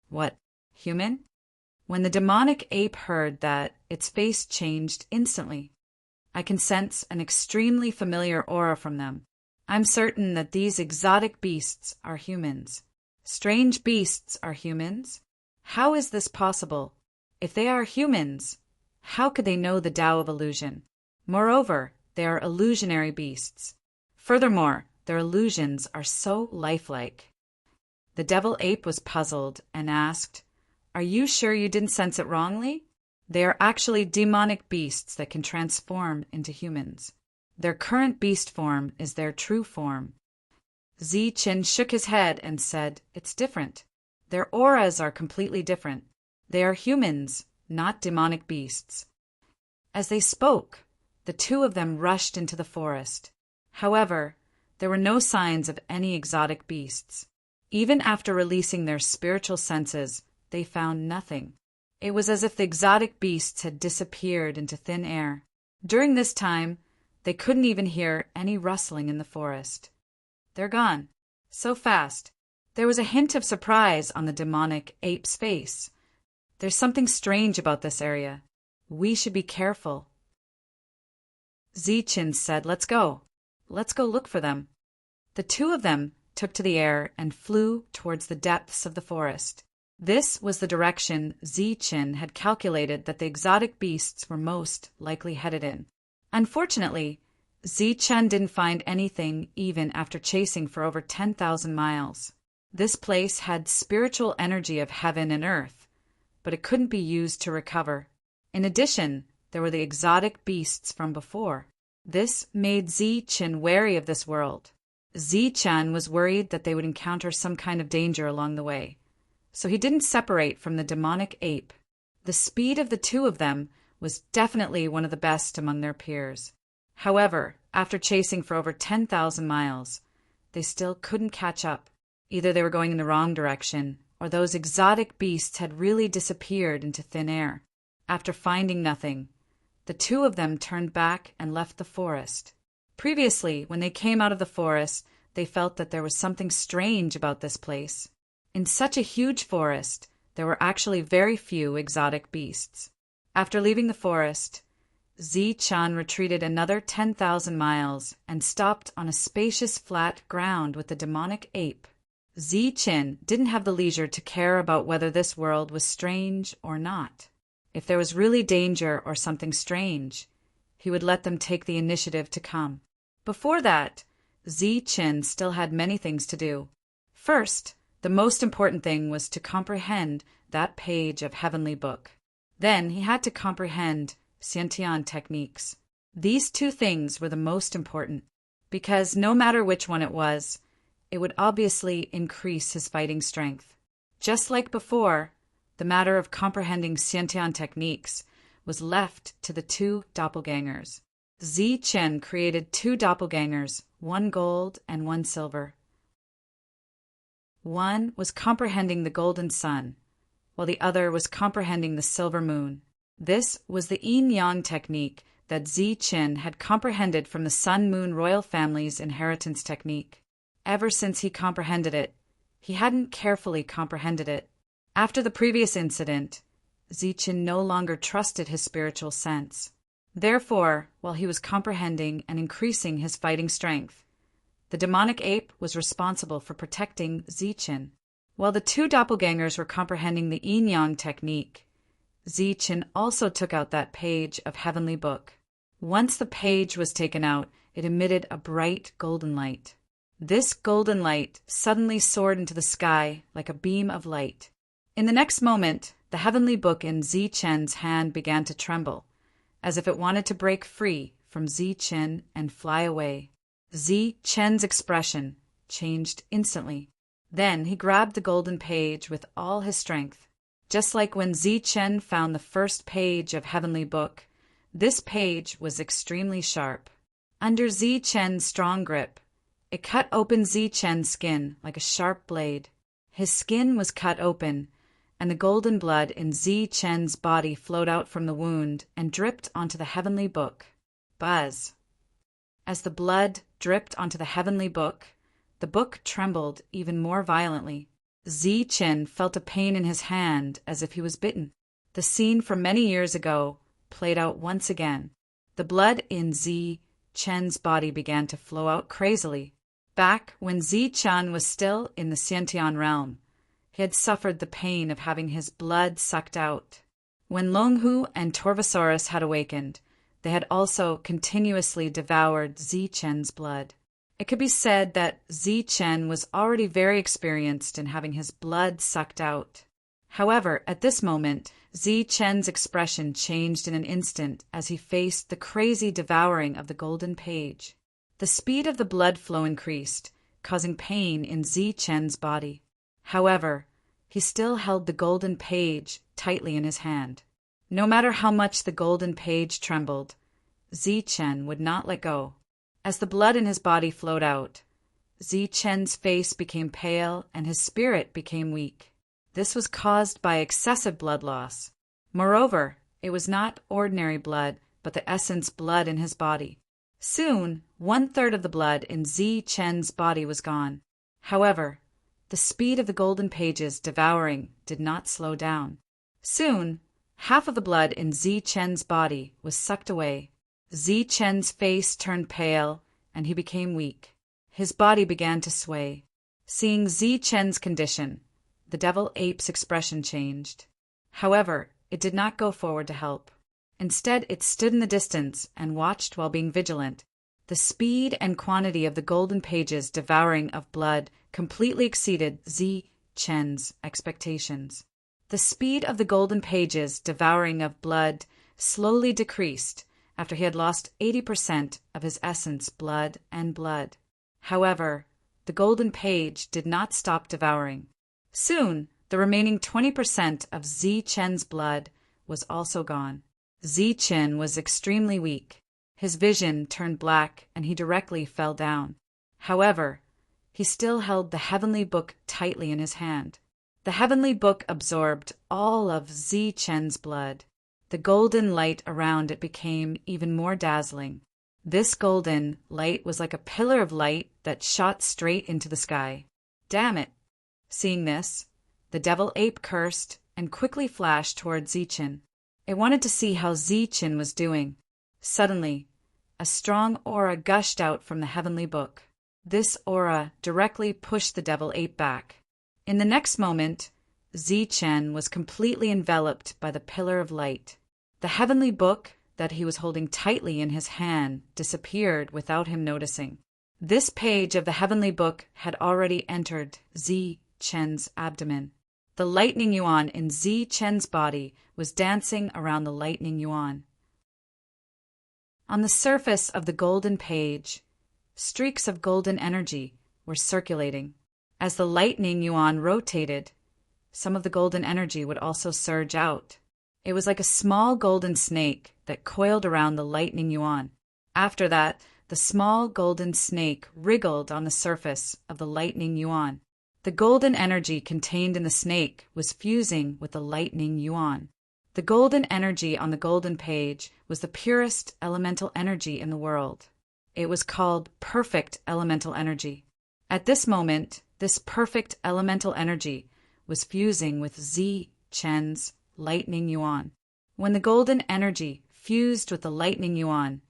"What, human?" When the demonic ape heard that, its face changed instantly. "I can sense an extremely familiar aura from them. I'm certain that these exotic beasts are humans." "Strange beasts are humans? How is this possible? If they are humans, how could they know the Tao of illusion? Moreover, they are illusionary beasts. Furthermore, their illusions are so lifelike." The devil ape was puzzled and asked, "Are you sure you didn't sense it wrongly? They are actually demonic beasts that can transform into humans. Their current beast form is their true form." Zi Chen shook his head and said, "It's different. Their auras are completely different. They are humans, not demonic beasts." As they spoke, the two of them rushed into the forest. However, there were no signs of any exotic beasts. Even after releasing their spiritual senses, they found nothing. It was as if the exotic beasts had disappeared into thin air. During this time, they couldn't even hear any rustling in the forest. "They're gone. So fast." There was a hint of surprise on the demonic ape's face. There's something strange about this area. We should be careful. Zichen said, Let's go. Let's go look for them. The two of them took to the air and flew towards the depths of the forest. This was the direction Zichen had calculated that the exotic beasts were most likely headed in. Unfortunately, Zichen didn't find anything even after chasing for over 10,000 miles. This place had spiritual energy of heaven and earth, but it couldn't be used to recover. In addition, there were the exotic beasts from before. This made Zichen wary of this world. Zichen was worried that they would encounter some kind of danger along the way, so he didn't separate from the demonic ape. The speed of the two of them was definitely one of the best among their peers. However, after chasing for over 10,000 miles, they still couldn't catch up. Either they were going in the wrong direction, or those exotic beasts had really disappeared into thin air. After finding nothing, the two of them turned back and left the forest. Previously, when they came out of the forest, they felt that there was something strange about this place. In such a huge forest, there were actually very few exotic beasts. After leaving the forest, Zichen retreated another 10,000 miles and stopped on a spacious flat ground with the demonic ape. Zichen didn't have the leisure to care about whether this world was strange or not. If there was really danger or something strange, he would let them take the initiative to come. Before that, Zichen still had many things to do. First, the most important thing was to comprehend that page of Heavenly Book. Then he had to comprehend Xiantian techniques. These two things were the most important, because no matter which one it was, it would obviously increase his fighting strength. Just like before, the matter of comprehending Xiantian techniques was left to the two doppelgangers. Zichen created two doppelgangers, one gold and one silver. One was comprehending the golden sun, while the other was comprehending the silver moon. This was the yin-yang technique that Zichen had comprehended from the sun-moon royal family's inheritance technique. Ever since he comprehended it, he hadn't carefully comprehended it. After the previous incident, Zichen no longer trusted his spiritual sense. Therefore, while he was comprehending and increasing his fighting strength, the demonic ape was responsible for protecting Zichen. While the two doppelgangers were comprehending the yin-yang technique, Zichen also took out that page of Heavenly Book. Once the page was taken out, it emitted a bright golden light. This golden light suddenly soared into the sky like a beam of light. In the next moment, the Heavenly Book in Zichen's hand began to tremble, as if it wanted to break free from Zichen and fly away. Zichen's expression changed instantly. Then he grabbed the golden page with all his strength. Just like when Zichen found the first page of Heavenly Book, this page was extremely sharp. Under Zichen's strong grip, it cut open Zichen's skin like a sharp blade. His skin was cut open, and the golden blood in Zichen's body flowed out from the wound and dripped onto the Heavenly Book. Buzz! As the blood dripped onto the Heavenly Book, the book trembled even more violently. Zichen felt a pain in his hand as if he was bitten. The scene from many years ago played out once again. The blood in Zichen's body began to flow out crazily. Back when Zichen was still in the Xiantian realm, he had suffered the pain of having his blood sucked out. When Longhu and Torvosaurus had awakened, they had also continuously devoured Zichen's blood. It could be said that Zichen was already very experienced in having his blood sucked out. However, at this moment, Zichen's expression changed in an instant as he faced the crazy devouring of the golden page. The speed of the blood flow increased, causing pain in Zichen's body. However, he still held the golden page tightly in his hand. No matter how much the golden page trembled, Zichen would not let go. As the blood in his body flowed out, Zichen's face became pale and his spirit became weak. This was caused by excessive blood loss. Moreover, it was not ordinary blood, but the essence blood in his body. Soon, 1/3 of the blood in Zichen's body was gone. However, the speed of the golden pages devouring did not slow down. Soon, half of the blood in Zi Chen's body was sucked away. Zi Chen's face turned pale, and he became weak. His body began to sway. Seeing Zi Chen's condition, the devil ape's expression changed. However, it did not go forward to help. Instead, it stood in the distance and watched while being vigilant. The speed and quantity of the golden pages devouring of blood completely exceeded Zi Chen's expectations. The speed of the golden pages devouring of blood slowly decreased after he had lost 80% of his essence, blood and blood. However, the golden page did not stop devouring. Soon, the remaining 20% of Zi Chen's blood was also gone. Zi Chen was extremely weak. His vision turned black and he directly fell down. However, he still held the heavenly book tightly in his hand. The heavenly book absorbed all of Zi Chen's blood. The golden light around it became even more dazzling. This golden light was like a pillar of light that shot straight into the sky. Damn it! Seeing this, the devil ape cursed and quickly flashed toward Zi Chen. It wanted to see how Zi Chen was doing. Suddenly, a strong aura gushed out from the heavenly book. This aura directly pushed the devil ape back. In the next moment, Zi Chen was completely enveloped by the pillar of light. The heavenly book that he was holding tightly in his hand disappeared without him noticing. This page of the heavenly book had already entered Zi Chen's abdomen. The lightning yuan in Zi Chen's body was dancing around the lightning yuan. On the surface of the golden page, streaks of golden energy were circulating. As the lightning yuan rotated, some of the golden energy would also surge out. It was like a small golden snake that coiled around the lightning yuan. After that, the small golden snake wriggled on the surface of the lightning yuan. The golden energy contained in the snake was fusing with the lightning yuan. The golden energy on the golden page was the purest elemental energy in the world. It was called perfect elemental energy. At this moment, this perfect elemental energy was fusing with Zi Chen's lightning yuan. When the golden energy fused with the lightning yuan,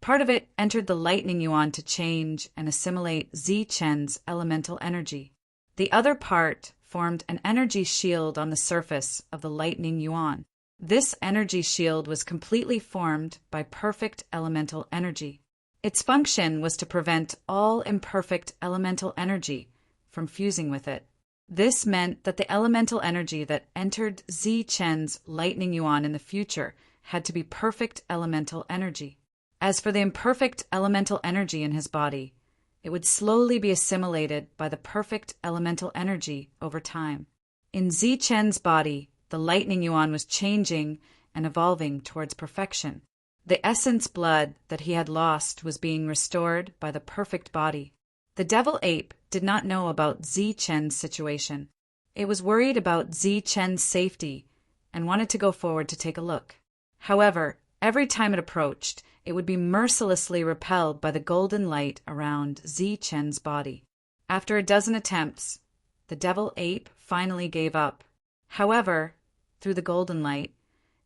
part of it entered the lightning yuan to change and assimilate Zi Chen's elemental energy. The other part formed an energy shield on the surface of the lightning yuan. This energy shield was completely formed by perfect elemental energy. Its function was to prevent all imperfect elemental energy from fusing with it. This meant that the elemental energy that entered Zi Chen's lightning yuan in the future had to be perfect elemental energy. As for the imperfect elemental energy in his body, it would slowly be assimilated by the perfect elemental energy over time. In Zi Chen's body, the lightning yuan was changing and evolving towards perfection. The essence blood that he had lost was being restored by the perfect body. The devil ape did not know about Zi Chen's situation. It was worried about Zi Chen's safety and wanted to go forward to take a look. However, every time it approached, it would be mercilessly repelled by the golden light around Zi Chen's body. After a dozen attempts, the devil ape finally gave up. However, through the golden light,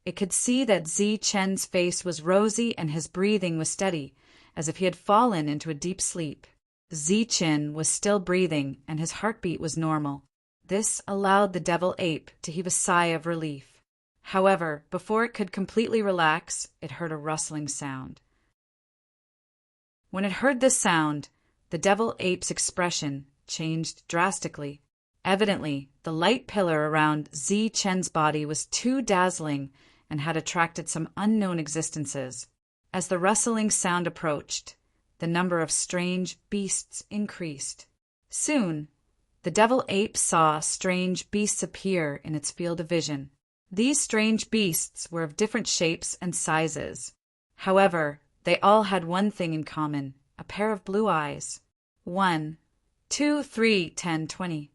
it could see that Zi Chen's face was rosy and his breathing was steady, as if he had fallen into a deep sleep. Zi Chen was still breathing and his heartbeat was normal. This allowed the devil ape to heave a sigh of relief. However, before it could completely relax, it heard a rustling sound. When it heard this sound, the devil ape's expression changed drastically. Evidently, the light pillar around Zi Chen's body was too dazzling and had attracted some unknown existences. As the rustling sound approached, the number of strange beasts increased. Soon, the devil ape saw strange beasts appear in its field of vision. These strange beasts were of different shapes and sizes. However, they all had one thing in common, a pair of blue eyes. 1, 2, 3, 10, 20.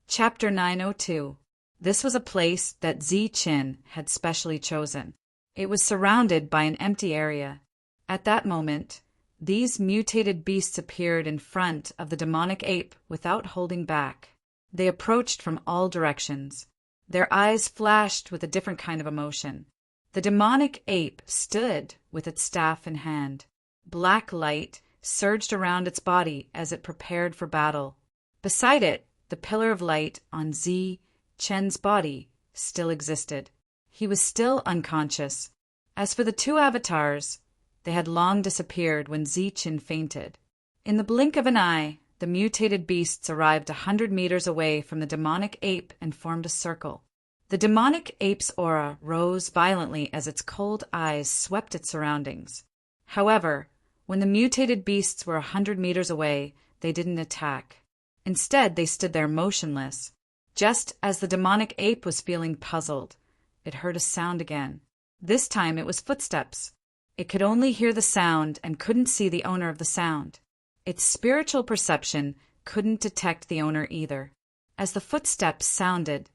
Chapter 902. This was a place that Zi Chen had specially chosen. It was surrounded by an empty area. At that moment, these mutated beasts appeared in front of the demonic ape without holding back. They approached from all directions. Their eyes flashed with a different kind of emotion. The demonic ape stood with its staff in hand. Black light surged around its body as it prepared for battle. Beside it, the pillar of light on Zi Chen's body still existed. He was still unconscious. As for the two avatars, they had long disappeared when Zi Chen fainted. In the blink of an eye, the mutated beasts arrived 100 meters away from the demonic ape and formed a circle. The demonic ape's aura rose violently as its cold eyes swept its surroundings. However, when the mutated beasts were 100 meters away, they didn't attack. Instead, they stood there motionless. Just as the demonic ape was feeling puzzled, it heard a sound again. This time it was footsteps. It could only hear the sound and couldn't see the owner of the sound. Its spiritual perception couldn't detect the owner either. As the footsteps sounded,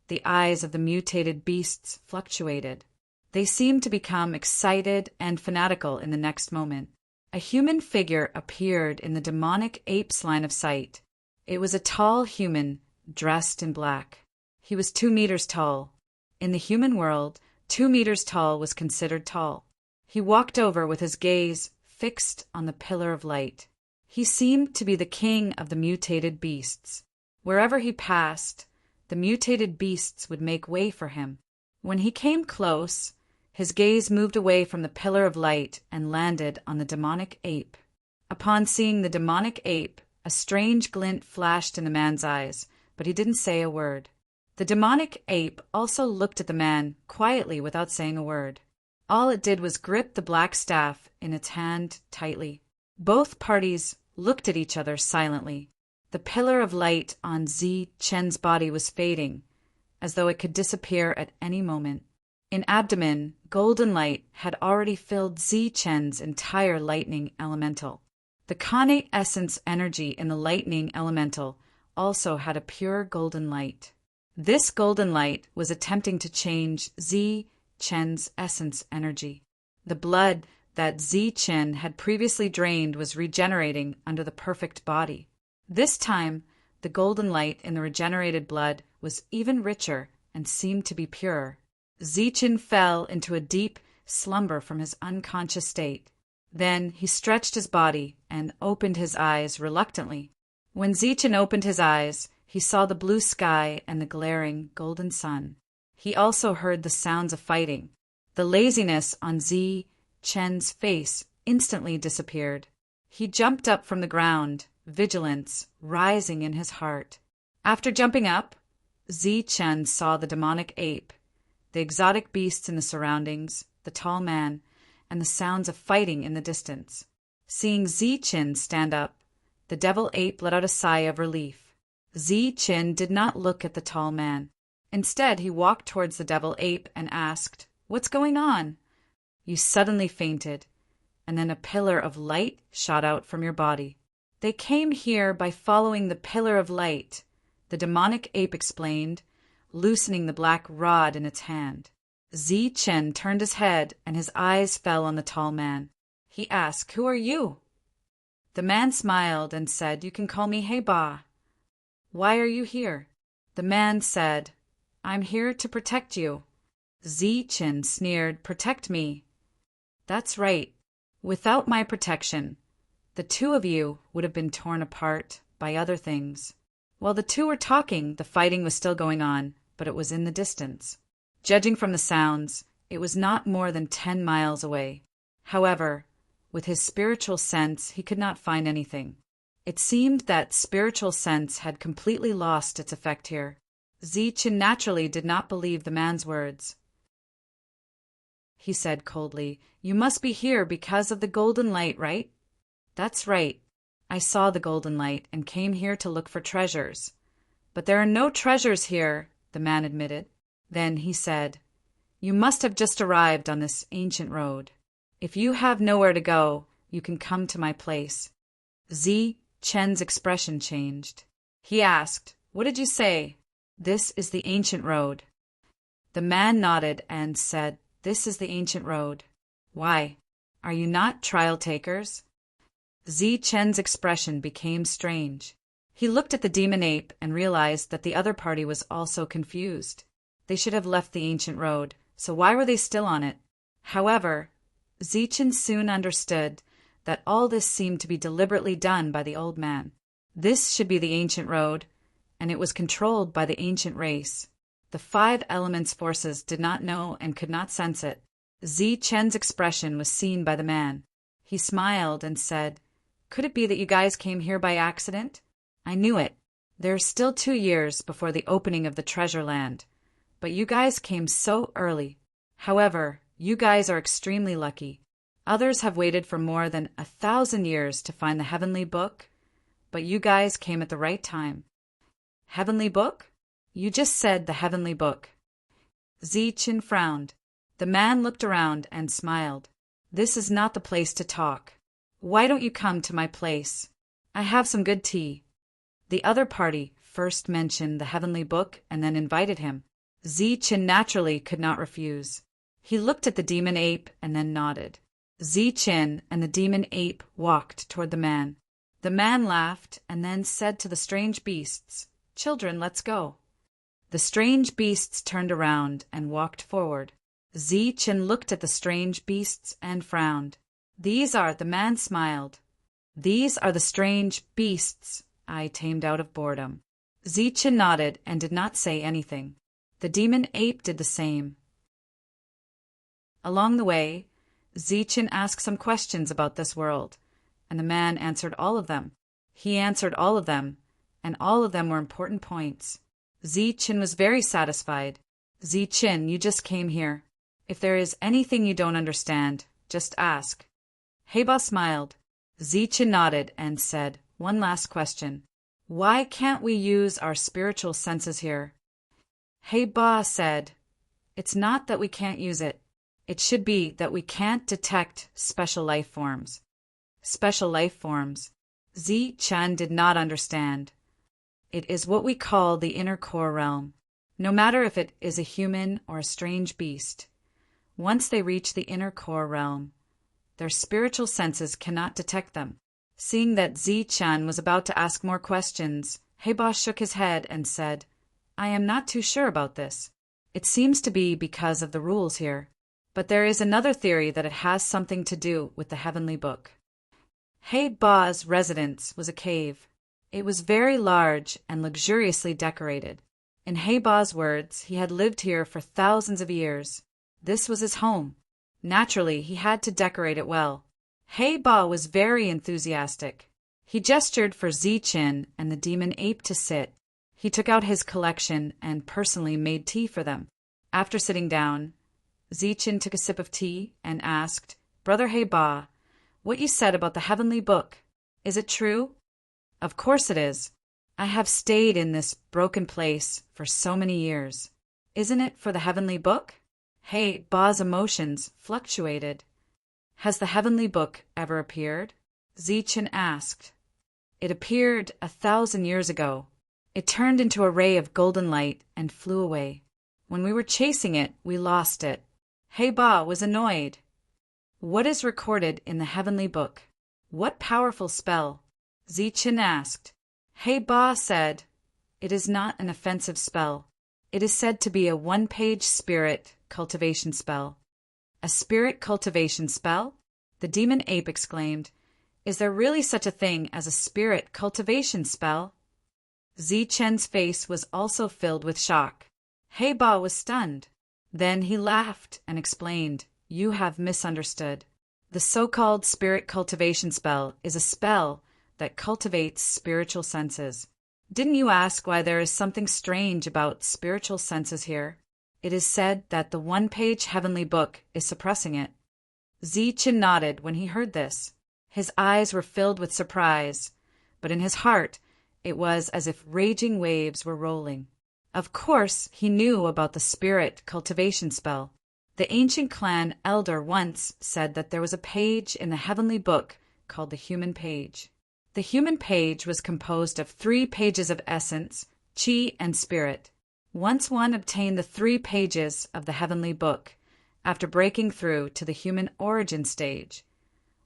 the eyes of the mutated beasts fluctuated. They seemed to become excited and fanatical in the next moment. A human figure appeared in the demonic ape's line of sight. It was a tall human, dressed in black. He was 2 meters tall. In the human world, 2 meters tall was considered tall. He walked over with his gaze fixed on the pillar of light. He seemed to be the king of the mutated beasts. Wherever he passed, the mutated beasts would make way for him. When he came close, his gaze moved away from the pillar of light and landed on the demonic ape. Upon seeing the demonic ape, a strange glint flashed in the man's eyes, but he didn't say a word. The demonic ape also looked at the man quietly without saying a word. All it did was grip the black staff in its hand tightly. Both parties looked at each other silently. The pillar of light on Zi Chen's body was fading, as though it could disappear at any moment. In abdomen, golden light had already filled Zi Chen's entire lightning elemental. The connate essence energy in the lightning elemental also had a pure golden light. This golden light was attempting to change Zi Chen's essence energy. The blood that Zi Chen had previously drained was regenerating under the perfect body. This time, the golden light in the regenerated blood was even richer and seemed to be purer. Zi Chen fell into a deep slumber from his unconscious state. Then he stretched his body and opened his eyes reluctantly. When Zi Chen opened his eyes, he saw the blue sky and the glaring golden sun. He also heard the sounds of fighting. The laziness on Zi Chen's face instantly disappeared. He jumped up from the ground, vigilance rising in his heart. After jumping up, Zi Chen saw the demonic ape, the exotic beasts in the surroundings, the tall man, and the sounds of fighting in the distance. Seeing Zi Chen stand up, the devil ape let out a sigh of relief. Zi Chen did not look at the tall man. Instead, he walked towards the devil ape and asked, "What's going on?" "You suddenly fainted, and then a pillar of light shot out from your body." "They came here by following the pillar of light," the demonic ape explained, loosening the black rod in its hand. Zi Chen turned his head and his eyes fell on the tall man. He asked, "Who are you?" The man smiled and said, "You can call me Hey Ba." "Why are you here?" The man said, "I'm here to protect you." Zi Chen sneered, "Protect me?" "That's right. Without my protection, the two of you would have been torn apart by other things." While the two were talking, the fighting was still going on, but it was in the distance. Judging from the sounds, it was not more than 10 miles away. However, with his spiritual sense, he could not find anything. It seemed that spiritual sense had completely lost its effect here. Zi Chen naturally did not believe the man's words. He said coldly, "You must be here because of the golden light, right?" "That's right. I saw the golden light and came here to look for treasures." "But there are no treasures here," the man admitted. Then he said, "You must have just arrived on this ancient road. If you have nowhere to go, you can come to my place." Zi Chen's expression changed. He asked, "What did you say?" "This is the ancient road." The man nodded and said, "This is the ancient road." "Why? Are you not trial takers?" Zi Chen's expression became strange. He looked at the demon ape and realized that the other party was also confused. They should have left the ancient road, so why were they still on it? However, Zichen soon understood that all this seemed to be deliberately done by the old man. This should be the ancient road, and it was controlled by the ancient race. The five elements' forces did not know and could not sense it. Zichen's expression was seen by the man. He smiled and said, "Could it be that you guys came here by accident? I knew it. There's still 2 years before the opening of the treasure land, but you guys came so early. However, you guys are extremely lucky. Others have waited for more than 1,000 years to find the heavenly book, but you guys came at the right time." "Heavenly book? You just said the heavenly book." Zichen frowned. The man looked around and smiled. "This is not the place to talk. Why don't you come to my place? I have some good tea." The other party first mentioned the heavenly book and then invited him. Zichen naturally could not refuse. He looked at the demon ape and then nodded. Zichen and the demon ape walked toward the man. The man laughed and then said to the strange beasts, "Children, let's go." The strange beasts turned around and walked forward. Zichen looked at the strange beasts and frowned. The man smiled. "These are the strange beasts I tamed out of boredom." Zichen nodded and did not say anything. The demon ape did the same. Along the way, Zichen asked some questions about this world, and the man answered all of them. He answered all of them, and all of them were important points. Zichen was very satisfied. "Zichen, you just came here. If there is anything you don't understand, just ask." Heba smiled. Zichen nodded and said, "One last question. Why can't we use our spiritual senses here?" Heba said, "It's not that we can't use it. It should be that we can't detect special life forms." Special life forms. Zichen did not understand. It is what we call the inner core realm. No matter if it is a human or a strange beast, once they reach the inner core realm, their spiritual senses cannot detect them. Seeing that Zichen was about to ask more questions, Heba shook his head and said, "I am not too sure about this. It seems to be because of the rules here. But there is another theory that it has something to do with the heavenly book." Heba's residence was a cave. It was very large and luxuriously decorated. In Heba's words, he had lived here for thousands of years. This was his home. Naturally, he had to decorate it well. Heba was very enthusiastic. He gestured for Zichen and the demon ape to sit. He took out his collection and personally made tea for them. After sitting down, Zichen took a sip of tea and asked, "Brother Heba, what you said about the heavenly book, is it true?" "Of course it is. I have stayed in this broken place for so many years. Isn't it for the heavenly book?" Heba's emotions fluctuated. "Has the heavenly book ever appeared?" Zichen asked. "It appeared 1,000 years ago. It turned into a ray of golden light and flew away. When we were chasing it, we lost it." Heba was annoyed. "What is recorded in the heavenly book? What powerful spell?" Zichen asked. Heba said, "It is not an offensive spell. It is said to be a 1-page spirit cultivation spell." "A spirit cultivation spell?" The demon ape exclaimed. "Is there really such a thing as a spirit cultivation spell?" Zichen's face was also filled with shock. Heba was stunned. Then he laughed and explained, "You have misunderstood. The so-called spirit cultivation spell is a spell that cultivates spiritual senses. Didn't you ask why there is something strange about spiritual senses here? It is said that the 1-page heavenly book is suppressing it." Zichen nodded when he heard this. His eyes were filled with surprise, but in his heart it was as if raging waves were rolling. Of course, he knew about the spirit cultivation spell. The ancient clan elder once said that there was a page in the heavenly book called the human page. The human page was composed of 3 pages of essence, chi, and spirit. Once one obtained the 3 pages of the heavenly book, after breaking through to the human origin stage,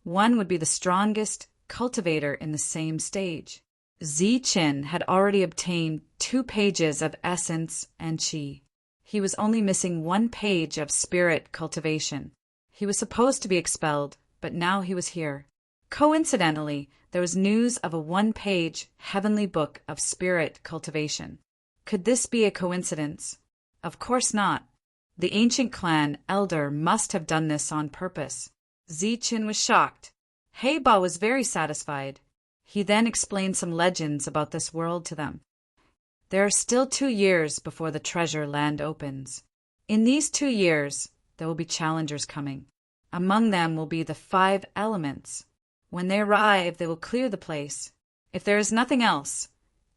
one would be the strongest cultivator in the same stage. Zi Qin had already obtained 2 pages of essence and qi. He was only missing 1 page of spirit cultivation. He was supposed to be expelled, but now he was here. Coincidentally, there was news of a 1-page heavenly book of spirit cultivation. Could this be a coincidence? Of course not. The ancient clan elder must have done this on purpose. Zi Qin was shocked. He Ba was very satisfied. He then explained some legends about this world to them. There are still 2 years before the treasure land opens. In these 2 years, there will be challengers coming. Among them will be the 5 elements. When they arrive, they will clear the place. If there is nothing else,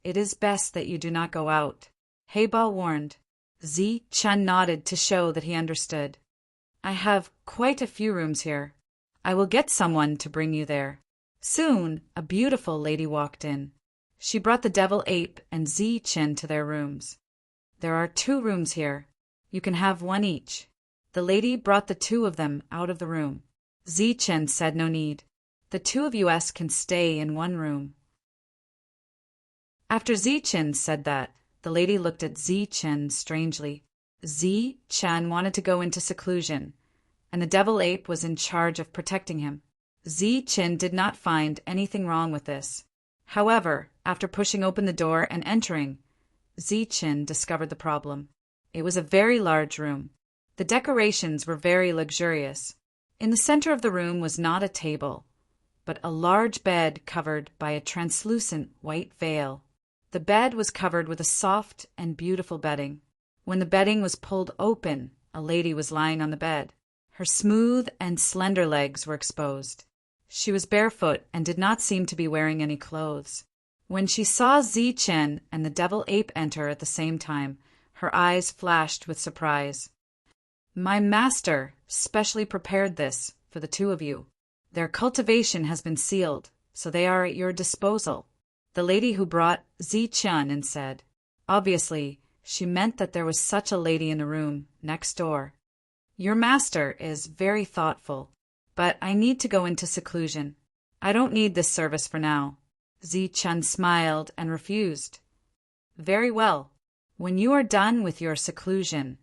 it is best that you do not go out. He Ba warned. Zi Chen nodded to show that he understood. I have quite a few rooms here. I will get someone to bring you there. Soon, a beautiful lady walked in. She brought the devil ape and Zi Chen to their rooms. There are 2 rooms here. You can have 1 each. The lady brought the 2 of them out of the room. Zi Chen said no need. The 2 of us can stay in 1 room. After Zi Chen said that, the lady looked at Zi Chen strangely. Zi Chen wanted to go into seclusion, and the devil ape was in charge of protecting him. Zi Chen did not find anything wrong with this. However, after pushing open the door and entering, Zi Chen discovered the problem. It was a very large room. The decorations were very luxurious. In the center of the room was not a table, but a large bed covered by a translucent white veil. The bed was covered with a soft and beautiful bedding. When the bedding was pulled open, a lady was lying on the bed. Her smooth and slender legs were exposed. She was barefoot and did not seem to be wearing any clothes. When she saw Zi Chen and the devil ape enter at the same time, her eyes flashed with surprise. My master specially prepared this for the 2 of you. Their cultivation has been sealed, so they are at your disposal. The lady who brought Zi Chen and said, obviously, she meant that there was such a lady in the room next door. Your master is very thoughtful, but I need to go into seclusion. I don't need this service for now. Zi Chen smiled and refused. Very well. When you are done with your seclusion,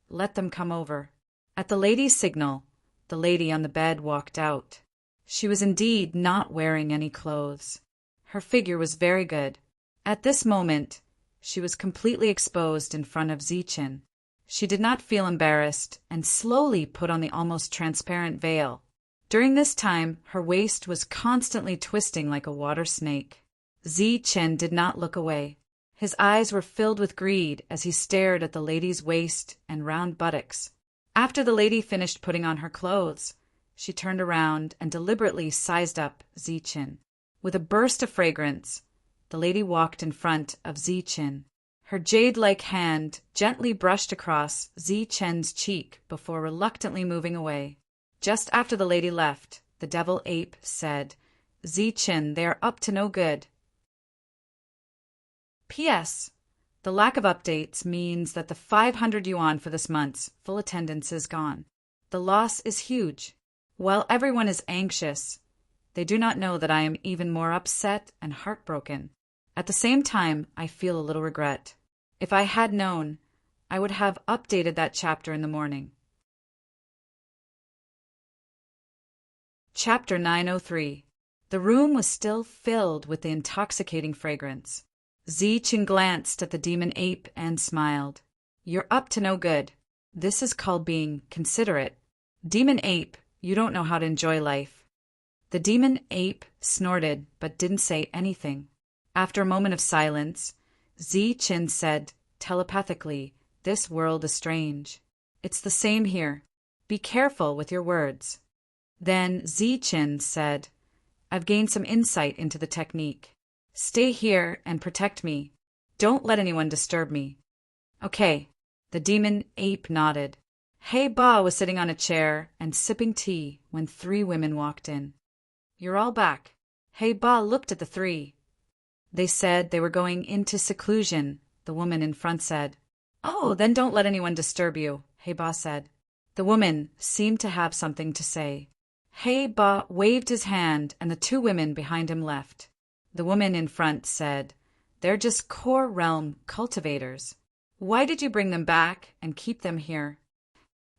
let them come over. At the lady's signal, the lady on the bed walked out. She was indeed not wearing any clothes. Her figure was very good. At this moment, she was completely exposed in front of Zi Chen. She did not feel embarrassed and slowly put on the almost transparent veil. During this time, her waist was constantly twisting like a water snake. Zi Chen did not look away. His eyes were filled with greed as he stared at the lady's waist and round buttocks. After the lady finished putting on her clothes, she turned around and deliberately sized up Zi Chen. With a burst of fragrance, the lady walked in front of Zi Chen. Her jade-like hand gently brushed across Zi Chen's cheek before reluctantly moving away. Just after the lady left, the devil ape said, Zi Chen, they are up to no good. P.S. The lack of updates means that the 500 yuan for this month's full attendance is gone. The loss is huge. While everyone is anxious, they do not know that I am even more upset and heartbroken. At the same time, I feel a little regret. If I had known, I would have updated that chapter in the morning. Chapter 903. The room was still filled with the intoxicating fragrance. Zi Chen glanced at the demon ape and smiled. You're up to no good. This is called being considerate. Demon ape, you don't know how to enjoy life. The demon ape snorted but didn't say anything. After a moment of silence, Zi Chen said telepathically, this world is strange. It's the same here. Be careful with your words. Then Zi Chen said, I've gained some insight into the technique. Stay here and protect me. Don't let anyone disturb me. Okay. The demon ape nodded. He Ba was sitting on a chair and sipping tea when 3 women walked in. You're all back. He Ba looked at the 3. They said they were going into seclusion, the woman in front said. Oh, then don't let anyone disturb you, He Ba said. The woman seemed to have something to say. He Ba waved his hand and the 2 women behind him left. The woman in front said, "They're just core realm cultivators. Why did you bring them back and keep them here?"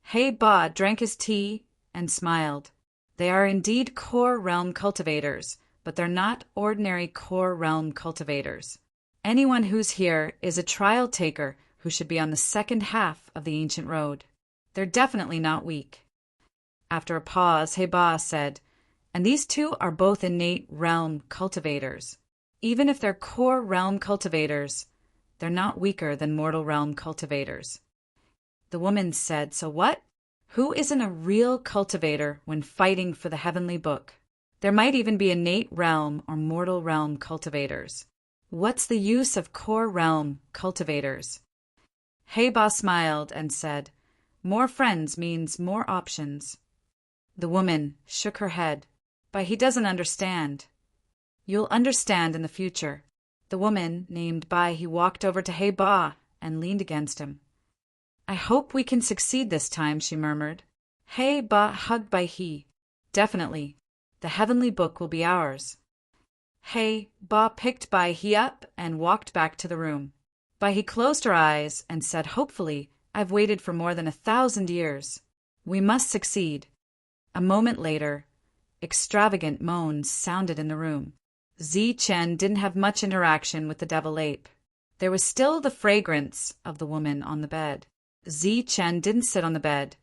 Hey Ba drank his tea and smiled. "They are indeed core realm cultivators, but they're not ordinary core realm cultivators. Anyone who's here is a trial taker who should be on the second half of the ancient road. They're definitely not weak." After a pause, Hey Ba said, "And these two are both innate realm cultivators. Even if they're core realm cultivators, they're not weaker than mortal realm cultivators." The woman said, "So what? Who isn't a real cultivator when fighting for the heavenly book? There might even be innate realm or mortal realm cultivators. What's the use of core realm cultivators?" Hey Ba smiled and said, "More friends means more options." The woman shook her head. "But he doesn't understand." "You'll understand in the future." The woman named Bai he walked over to Hey Ba and leaned against him. "I hope we can succeed this time," she murmured. Hey Ba hugged Bai he. "Definitely. The heavenly book will be ours." Hey Ba picked Bai he up and walked back to the room. Bai he closed her eyes and said, "Hopefully, I've waited for more than 1,000 years. We must succeed." A moment later, extravagant moans sounded in the room. Zi Chen didn't have much interaction with the devil ape. There was still the fragrance of the woman on the bed. Zi Chen didn't sit on the bed,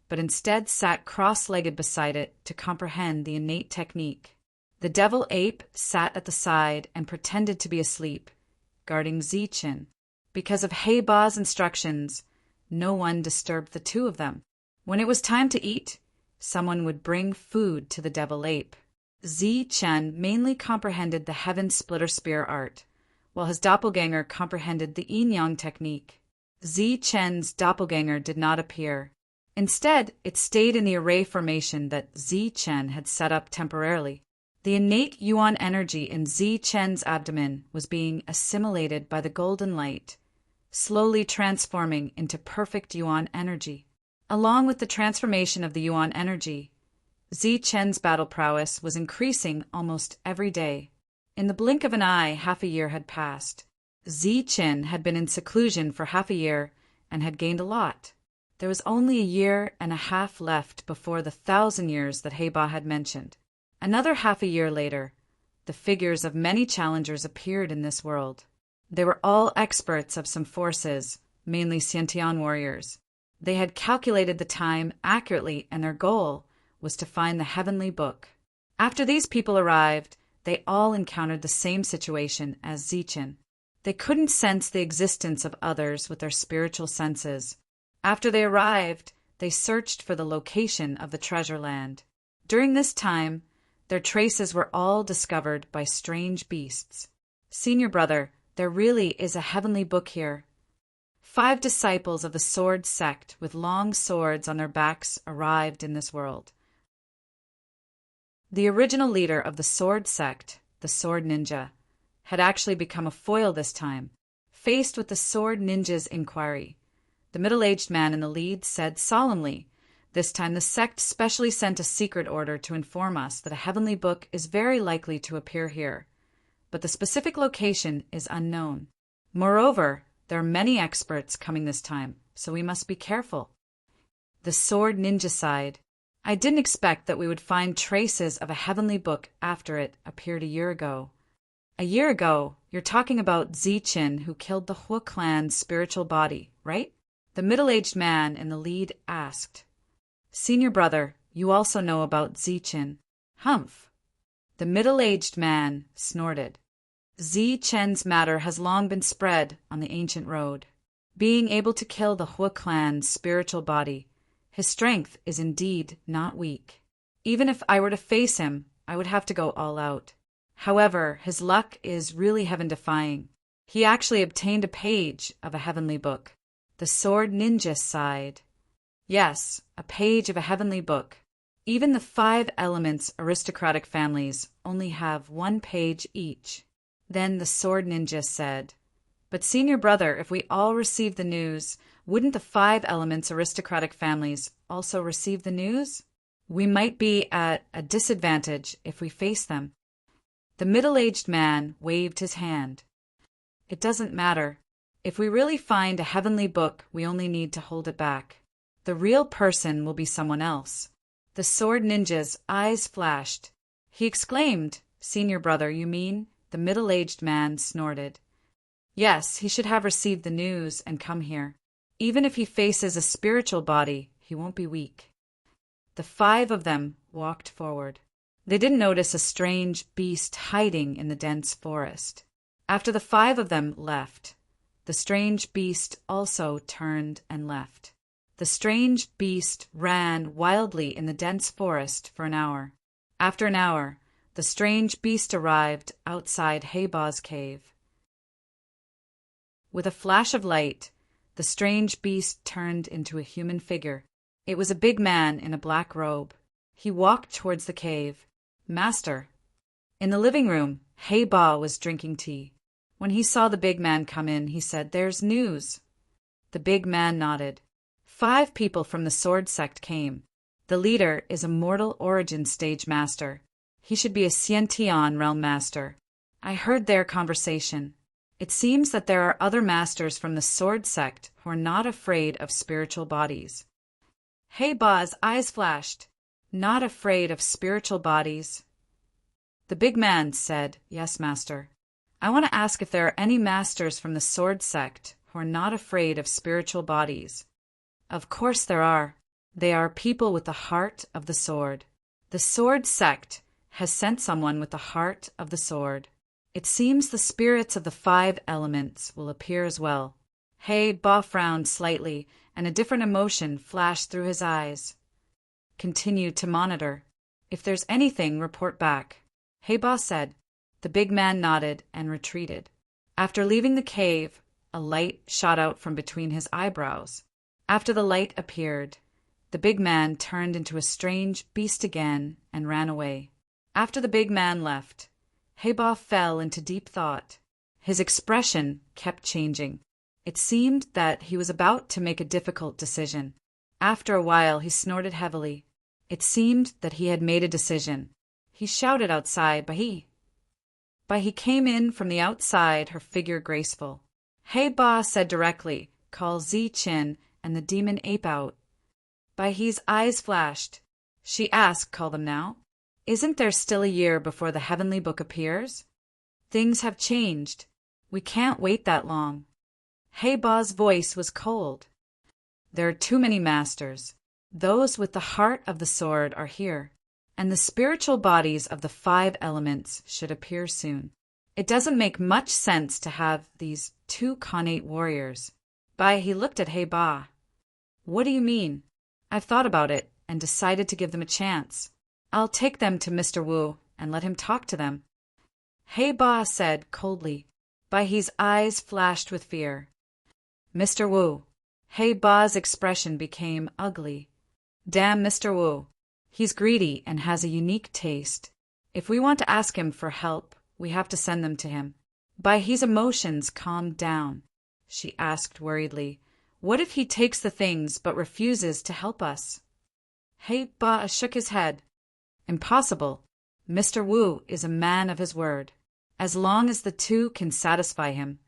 but instead sat cross-legged beside it to comprehend the innate technique. The devil ape sat at the side and pretended to be asleep, guarding Zi Chen. Because of Hey Ba's instructions, no one disturbed the two of them. When it was time to eat, someone would bring food to the devil ape. Zi Chen mainly comprehended the heaven splitter spear art, while his doppelganger comprehended the yin-yang technique. Zi Chen's doppelganger did not appear. Instead, it stayed in the array formation that Zi Chen had set up temporarily. The innate yuan energy in Zi Chen's abdomen was being assimilated by the golden light, slowly transforming into perfect yuan energy. Along with the transformation of the yuan energy, Zi Chen's battle prowess was increasing almost every day. In the blink of an eye, half a year had passed. Zi Chen had been in seclusion for half a year and had gained a lot. There was only a year and a half left before the 1,000 years that He Ba had mentioned. Another half a year later, the figures of many challengers appeared in this world. They were all experts of some forces, mainly Xiantian warriors. They had calculated the time accurately, and their goal was to find the heavenly book. After these people arrived, they all encountered the same situation as Zichen. They couldn't sense the existence of others with their spiritual senses. After they arrived, they searched for the location of the treasure land. During this time, their traces were all discovered by strange beasts. "Senior brother, there really is a heavenly book here." 5 disciples of the sword sect with long swords on their backs arrived in this world. The original leader of the sword sect, the sword ninja, had actually become a foil this time. Faced with the sword ninja's inquiry, the middle-aged man in the lead said solemnly, "This time the sect specially sent a secret order to inform us that a heavenly book is very likely to appear here, but the specific location is unknown. Moreover, there are many experts coming this time, so we must be careful." The sword ninja sighed. "I didn't expect that we would find traces of a heavenly book after it appeared a year ago." "A year ago? You're talking about Zichen, who killed the Hua clan's spiritual body, right?" The middle-aged man in the lead asked. "Senior brother, you also know about Zichen." "Humph." The middle-aged man snorted. Zichen's matter has long been spread on the ancient road. Being able to kill the Hua clan's spiritual body, his strength is indeed not weak. Even if I were to face him, I would have to go all out. However, his luck is really heaven-defying. He actually obtained a page of a heavenly book. The sword ninja sighed. "Yes, a page of a heavenly book. Even the 5 elements aristocratic families only have 1 page each." Then the sword ninja said, "But senior brother, if we all receive the news, wouldn't the 5 elements aristocratic families also receive the news? We might be at a disadvantage if we face them." The middle-aged man waved his hand. It doesn't matter. If we really find a heavenly book, we only need to hold it back. The real person will be someone else. The sword ninja's eyes flashed. He exclaimed, "Senior brother, you mean?" The middle-aged man snorted. Yes, he should have received the news and come here. Even if he faces a spiritual body, he won't be weak. The 5 of them walked forward. They didn't notice a strange beast hiding in the dense forest. After the 5 of them left, the strange beast also turned and left. The strange beast ran wildly in the dense forest for an hour. After an hour, the strange beast arrived outside Hayba's cave. With a flash of light, the strange beast turned into a human figure. It was a big man in a black robe. He walked towards the cave. "Master." In the living room, Hayba was drinking tea. When he saw the big man come in, he said, "There's news." The big man nodded. 5 people from the sword sect came. The leader is a mortal origin stage master. He should be a Xiantian realm master. I heard their conversation. It seems that there are other masters from the sword sect who are not afraid of spiritual bodies. Hayba's eyes flashed. Not afraid of spiritual bodies? The big man said, "Yes, master. I want to ask if there are any masters from the sword sect who are not afraid of spiritual bodies." Of course there are. They are people with the heart of the sword. The sword sect has sent someone with the heart of the sword. It seems the spirits of the 5 elements will appear as well. Hayba frowned slightly, and a different emotion flashed through his eyes. "Continue to monitor. If there's anything, report back," Hayba said. The big man nodded and retreated. After leaving the cave, a light shot out from between his eyebrows. After the light appeared, the big man turned into a strange beast again and ran away. After the big man left, Hayba fell into deep thought. His expression kept changing. It seemed that he was about to make a difficult decision. After a while, he snorted heavily. It seemed that he had made a decision. He shouted outside, "Bahi!" Bahi came in from the outside, her figure graceful. Hayba said directly, "Call Zi-Chin and the demon ape out." Bahi's eyes flashed. She asked, "Call them now? Isn't there still a year before the heavenly book appears? Things have changed. We can't wait that long." Hayba's voice was cold. "There are too many masters. Those with the heart of the sword are here, and the spiritual bodies of the 5 elements should appear soon. It doesn't make much sense to have these 2 connate warriors." He looked at Hayba. "What do you mean?" "I've thought about it and decided to give them a chance. I'll take them to Mr. Wu and let him talk to them." Hayba said coldly. His eyes flashed with fear. "Mr. Wu." Hayba's expression became ugly. "Damn Mr. Wu. He's greedy and has a unique taste. If we want to ask him for help, we have to send them to him." His emotions calmed down. She asked worriedly, "What if he takes the things but refuses to help us?" Hayba shook his head. "Impossible. Mr. Wu is a man of his word. As long as the 2 can satisfy him,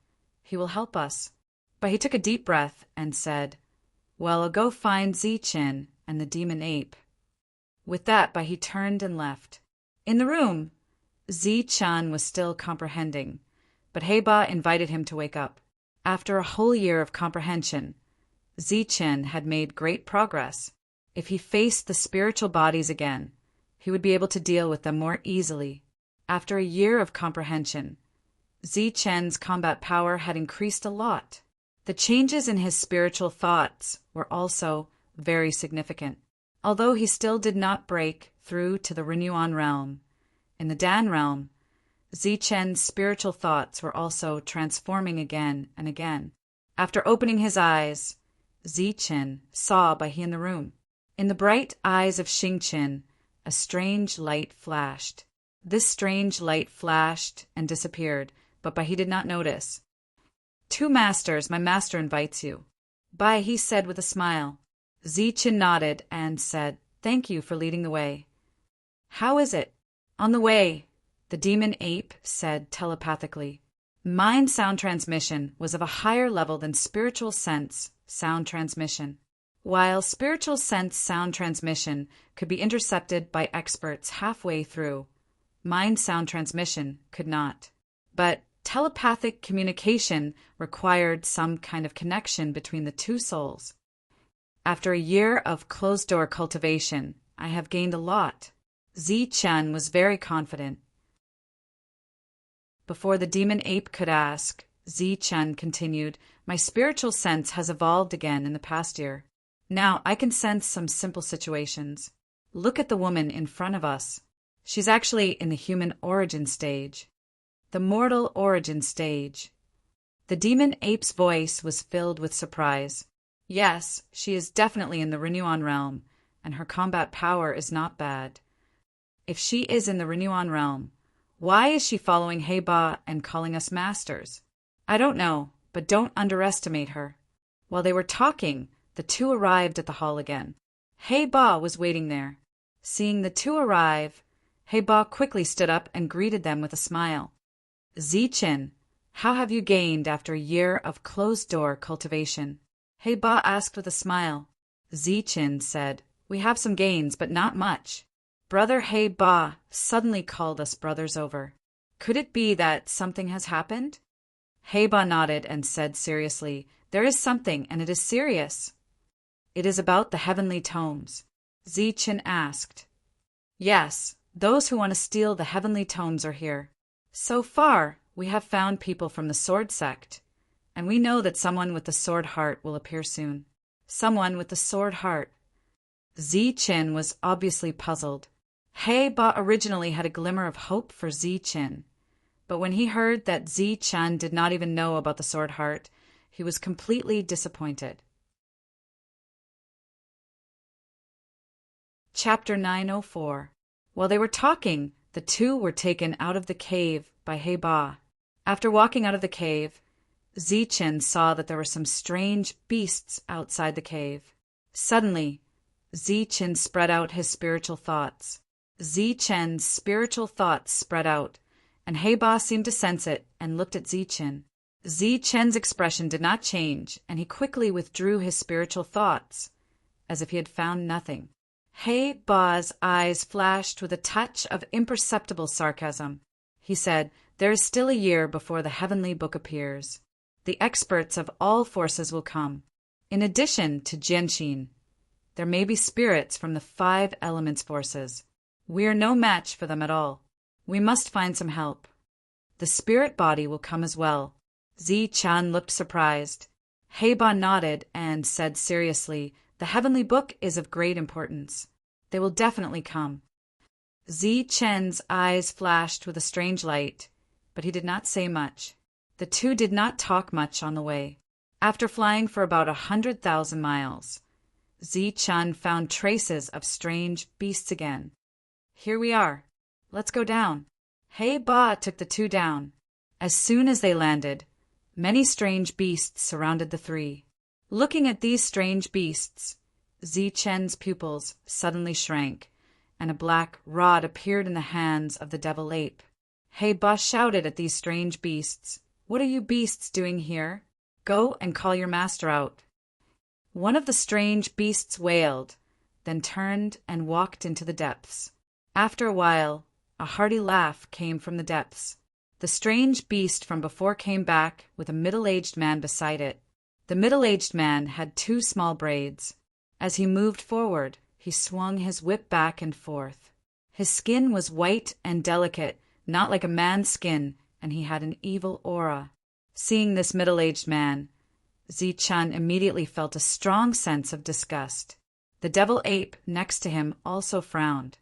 he will help us." But he took a deep breath and said, "Well, I'll go find Zi-Chin and the demon ape." With that, he turned and left. In the room, Zi-Chan was still comprehending, but Hayba invited him to wake up. After a whole year of comprehension, Zi-Chin had made great progress. If he faced the spiritual bodies again, he would be able to deal with them more easily. After a year of comprehension, Zi-Chen's combat power had increased a lot. The changes in his spiritual thoughts were also very significant. Although he still did not break through to the Renuan realm, in the Dan realm, Zi-Chen's spiritual thoughts were also transforming again and again. After opening his eyes, Zi-Chen saw Bahi in the room. In the bright eyes of Xing-Chin, a strange light flashed. This strange light flashed and disappeared, but Bahi did not notice. "2 masters, my master invites you," Bahi said with a smile. Zi-Chin nodded and said, "Thank you for leading the way." "How is it?" "On the way, The demon ape said telepathically. Mind sound transmission was of a higher level than spiritual sense sound transmission. While spiritual sense sound transmission could be intercepted by experts halfway through, mind sound transmission could not. But telepathic communication required some kind of connection between the two souls. After a year of closed-door cultivation, I have gained a lot. Zi-Chen was very confident. Before the demon ape could ask, Zi-Chen continued, my spiritual sense has evolved again in the past year. Now I can sense some simple situations. Look at the woman in front of us. She's actually in the human origin stage. The mortal origin stage. The demon ape's voice was filled with surprise. Yes, she is definitely in the Renewon realm, and her combat power is not bad. If she is in the Renewon realm, why is she following Hei-Ba and calling us masters? I don't know, but don't underestimate her. While they were talking, the two arrived at the hall again. Hei-Ba was waiting there. Seeing the two arrive, Hei-Ba quickly stood up and greeted them with a smile. Zi-Chen, how have you gained after a year of closed-door cultivation? Hei-Ba asked with a smile. Zi-Chen said, we have some gains, but not much. Brother Hei-Ba suddenly called us brothers over. Could it be that something has happened? Hei-Ba nodded and said seriously, there is something, and it is serious. It is about the heavenly tomes. Zi-Chen asked. Yes, those who want to steal the heavenly tomes are here. So far, we have found people from the sword sect, and we know that someone with the sword heart will appear soon. Someone with the sword heart. Zi-Chen was obviously puzzled. Hei-Ba originally had a glimmer of hope for Zi-Chen, but when he heard that Zi-Chen did not even know about the sword heart, he was completely disappointed. Chapter 904. While they were talking, the two were taken out of the cave by Hei-Ba. After walking out of the cave, Zi-Chen saw that there were some strange beasts outside the cave. Suddenly, Zi-Chen spread out his spiritual thoughts. Zi-Chen's spiritual thoughts spread out, and Hei-Ba seemed to sense it and looked at Zi-Chen. Zi-Chen's expression did not change, and he quickly withdrew his spiritual thoughts, as if he had found nothing. Hei-Ba's eyes flashed with a touch of imperceptible sarcasm. He said, there is still a year before the heavenly book appears. The experts of all forces will come. In addition to Jianxin, there may be spirits from the 5 elements forces. We are no match for them at all. We must find some help. The spirit body will come as well. Zi-Chen looked surprised. Hei-Ba nodded and said seriously, the heavenly book is of great importance. They will definitely come. Zi-Chen's eyes flashed with a strange light, but he did not say much. The two did not talk much on the way. After flying for about 100,000 miles, Zi-Chen found traces of strange beasts again. Here we are. Let's go down. Hei-Ba took the two down. As soon as they landed, many strange beasts surrounded the three. Looking at these strange beasts, Zi-Chen's pupils suddenly shrank, and a black rod appeared in the hands of the devil ape. Hei-Ba shouted at these strange beasts, what are you beasts doing here? Go and call your master out. One of the strange beasts wailed, then turned and walked into the depths. After a while, a hearty laugh came from the depths. The strange beast from before came back with a middle-aged man beside it. The middle-aged man had 2 small braids. As he moved forward, he swung his whip back and forth. His skin was white and delicate, not like a man's skin, and he had an evil aura. Seeing this middle-aged man, Zi-Chen immediately felt a strong sense of disgust. The devil ape next to him also frowned.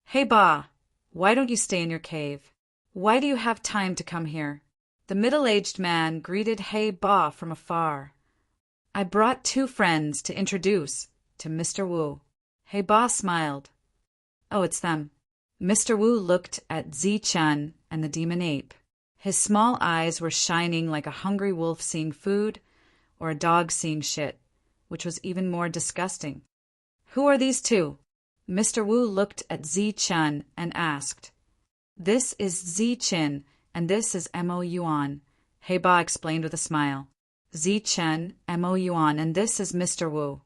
Hei-Ba, why don't you stay in your cave? Why do you have time to come here? The middle-aged man greeted Hei-Ba from afar. I brought 2 friends to introduce to Mr. Wu. Hei-Ba smiled. Oh, it's them. Mr. Wu looked at Zi-Chen and the demon ape. His small eyes were shining like a hungry wolf seeing food or a dog seeing shit, which was even more disgusting. Who are these 2? Mr. Wu looked at Zi-Chen and asked. This is Zi-Chin, and this is Mo Yuan, Heba explained with a smile. Zi-Chen, Mo Yuan, and this is Mr. Wu.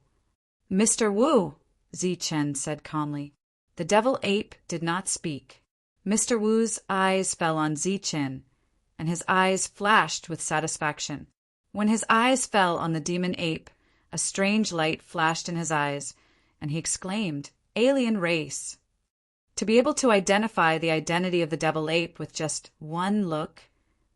Mr. Wu, Zi-Chen said calmly. The devil ape did not speak. Mr. Wu's eyes fell on Zi-Chen, and his eyes flashed with satisfaction. When his eyes fell on the demon ape, a strange light flashed in his eyes, and he exclaimed, "Alien race!" To be able to identify the identity of the devil ape with just one look,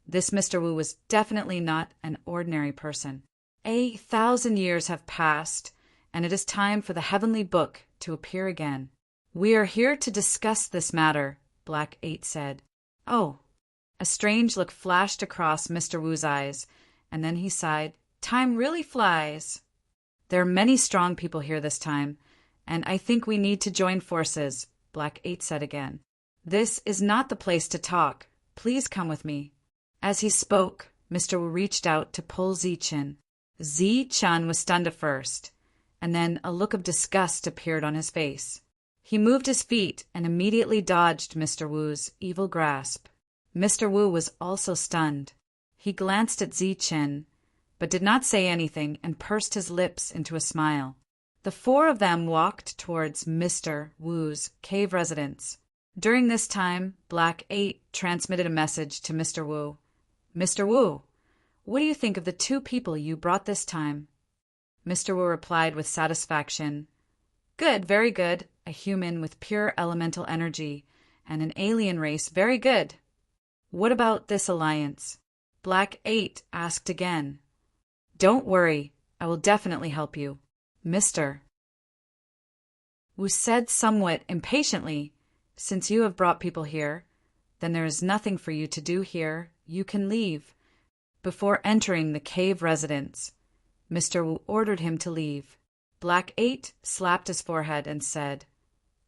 this Mr. Wu was definitely not an ordinary person. 1,000 years have passed, and it is time for the heavenly book to appear again. We are here to discuss this matter, Black 8 said. Oh. A strange look flashed across Mr. Wu's eyes, and then he sighed. Time really flies. There are many strong people here this time, and I think we need to join forces, Black 8 said again. This is not the place to talk. Please come with me. As he spoke, Mr. Wu reached out to pull Zi-Chen. Zi-Chen was stunned at first, and then a look of disgust appeared on his face. He moved his feet and immediately dodged Mr. Wu's evil grasp. Mr. Wu was also stunned. He glanced at Zi-Chen, but did not say anything and pursed his lips into a smile. The four of them walked towards Mr. Wu's cave residence. During this time, Black 8 transmitted a message to Mr. Wu. Mr. Wu, what do you think of the two people you brought this time? Mr. Wu replied with satisfaction. Good, very good. A human with pure elemental energy, and an alien race, very good. What about this alliance? Black 8 asked again. Don't worry, I will definitely help you. Mr. Wu said somewhat impatiently, since you have brought people here, then there is nothing for you to do here. You can leave. Before entering the cave residence, Mr. Wu ordered him to leave. Black 8 slapped his forehead and said,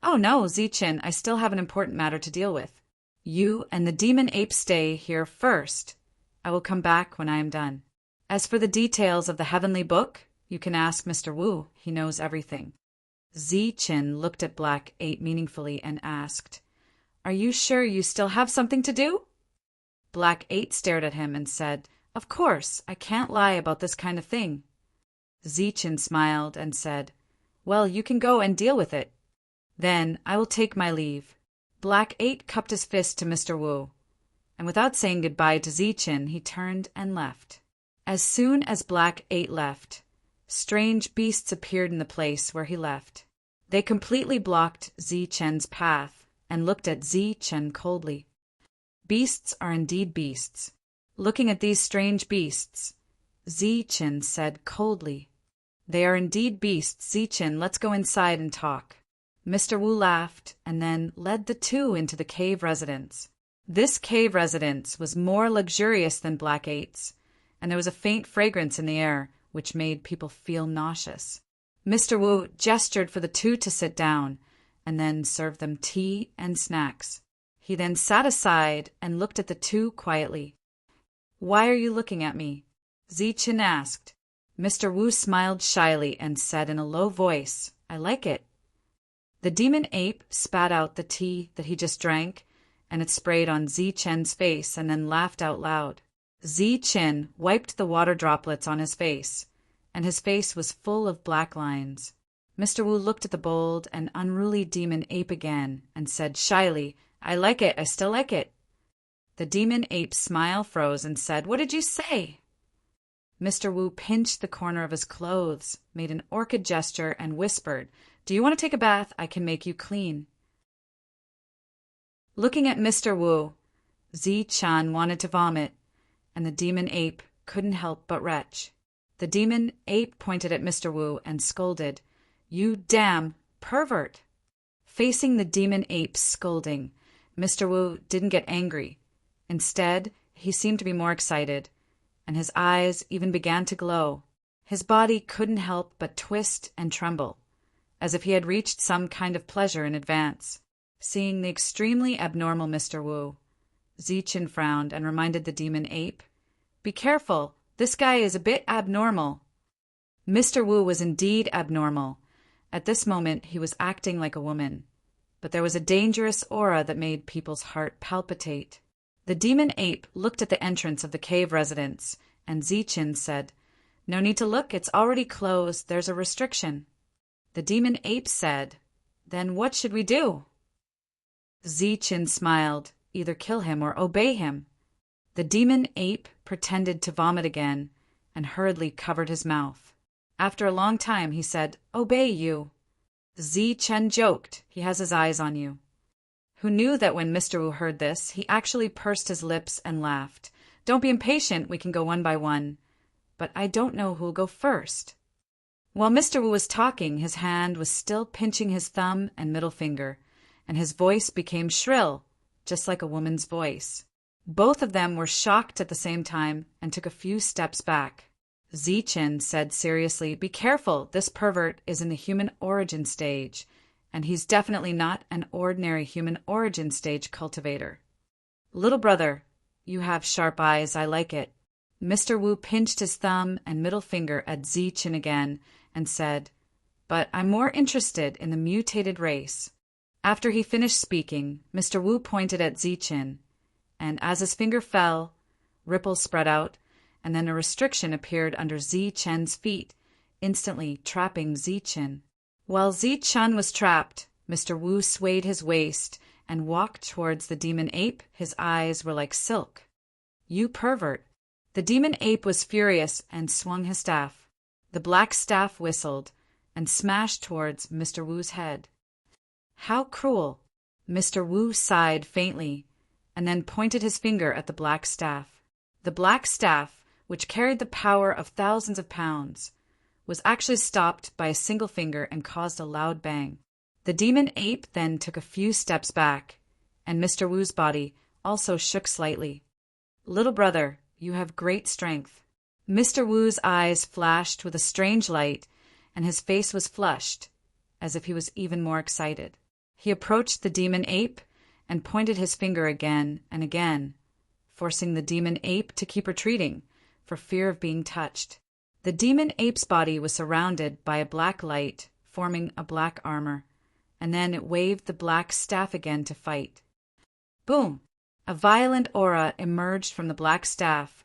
Oh no, Zi-Chen, I still have an important matter to deal with. You and the demon ape stay here first. I will come back when I am done. As for the details of the heavenly book, you can ask Mr. Wu. He knows everything. Zi-Chen looked at Black 8 meaningfully and asked, Are you sure you still have something to do? Black 8 stared at him and said, Of course, I can't lie about this kind of thing. Zi-Chen smiled and said, Well, you can go and deal with it. Then I will take my leave. Black 8 cupped his fist to Mr. Wu, and without saying goodbye to Zi-Chen, he turned and left. As soon as Black 8 left, strange beasts appeared in the place where he left. They completely blocked Zi-Chen's path and looked at Zi-Chen coldly. Beasts are indeed beasts. Looking at these strange beasts, Zi-Chen said coldly, They are indeed beasts. Zi-Chen, let's go inside and talk. Mr. Wu laughed and then led the two into the cave residence. This cave residence was more luxurious than Black 8's, and there was a faint fragrance in the air which made people feel nauseous. Mr. Wu gestured for the two to sit down and then served them tea and snacks. He then sat aside and looked at the two quietly. Why are you looking at me? Zi-Chen asked. Mr. Wu smiled shyly and said in a low voice, I like it. The demon ape spat out the tea that he just drank, and it sprayed on Zi-Chen's face and then laughed out loud. Zi-Chen wiped the water droplets on his face, and his face was full of black lines. Mr. Wu looked at the bold and unruly demon ape again and said shyly, I like it, I still like it. The demon ape's smile froze and said, What did you say? Mr. Wu pinched the corner of his clothes, made an orchid gesture, and whispered, Do you want to take a bath? I can make you clean. Looking at Mr. Wu, Zi-Chen wanted to vomit, and the demon ape couldn't help but retch. The demon ape pointed at Mr. Wu and scolded, You damn pervert! Facing the demon ape's scolding, Mr. Wu didn't get angry. Instead, he seemed to be more excited, and his eyes even began to glow. His body couldn't help but twist and tremble, as if he had reached some kind of pleasure in advance. Seeing the extremely abnormal Mr. Wu, Zi-Chen frowned and reminded the demon ape, Be careful, this guy is a bit abnormal. Mr. Wu was indeed abnormal. At this moment he was acting like a woman, but there was a dangerous aura that made people's heart palpitate. The demon ape looked at the entrance of the cave residence, and Zichin said, "No need to look, it's already closed, there's a restriction." The demon ape said, "Then what should we do?" Zichin smiled, "Either kill him or obey him." The demon ape pretended to vomit again and hurriedly covered his mouth. After a long time he said, "Obey you." Zichin joked, "He has his eyes on you." Who knew that when Mr. Wu heard this, he actually pursed his lips and laughed. "Don't be impatient, we can go one by one. But I don't know who'll go first." While Mr. Wu was talking, his hand was still pinching his thumb and middle finger, and his voice became shrill, just like a woman's voice. Both of them were shocked at the same time and took a few steps back. Zichin said seriously, "Be careful, this pervert is in the human origin stage, and he's definitely not an ordinary human origin stage cultivator." "Little brother, you have sharp eyes, I like it." Mr. Wu pinched his thumb and middle finger at Zichin again and said, "But I'm more interested in the mutated race." After he finished speaking, Mr. Wu pointed at Zichin, and as his finger fell, ripples spread out, and then a restriction appeared under Zichin's feet, instantly trapping Zichin. While Zichin was trapped, Mr. Wu swayed his waist and walked towards the demon ape. His eyes were like silk. "You pervert." The demon ape was furious and swung his staff. The black staff whistled and smashed towards Mr. Wu's head. "How cruel!" Mr. Wu sighed faintly and then pointed his finger at the black staff. The black staff, which carried the power of thousands of pounds, was actually stopped by a single finger and caused a loud bang. The demon ape then took a few steps back, and Mr. Wu's body also shook slightly. "Little brother, you have great strength." Mr. Wu's eyes flashed with a strange light, and his face was flushed, as if he was even more excited. He approached the demon ape and pointed his finger again and again, forcing the demon ape to keep retreating for fear of being touched. The demon ape's body was surrounded by a black light, forming a black armor, and then it waved the black staff again to fight. Boom! A violent aura emerged from the black staff,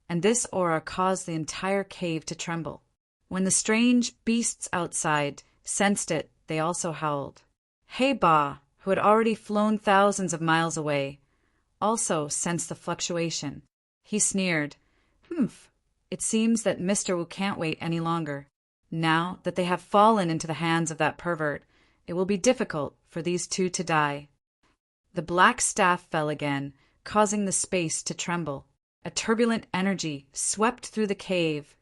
and this aura caused the entire cave to tremble. When the strange beasts outside sensed it, they also howled. Hey Ba, who had already flown thousands of miles away, also sensed the fluctuation. He sneered, "Humph, it seems that Mr. Wu can't wait any longer. Now that they have fallen into the hands of that pervert, it will be difficult for these two to die." The black staff fell again, causing the space to tremble. A turbulent energy swept through the cave,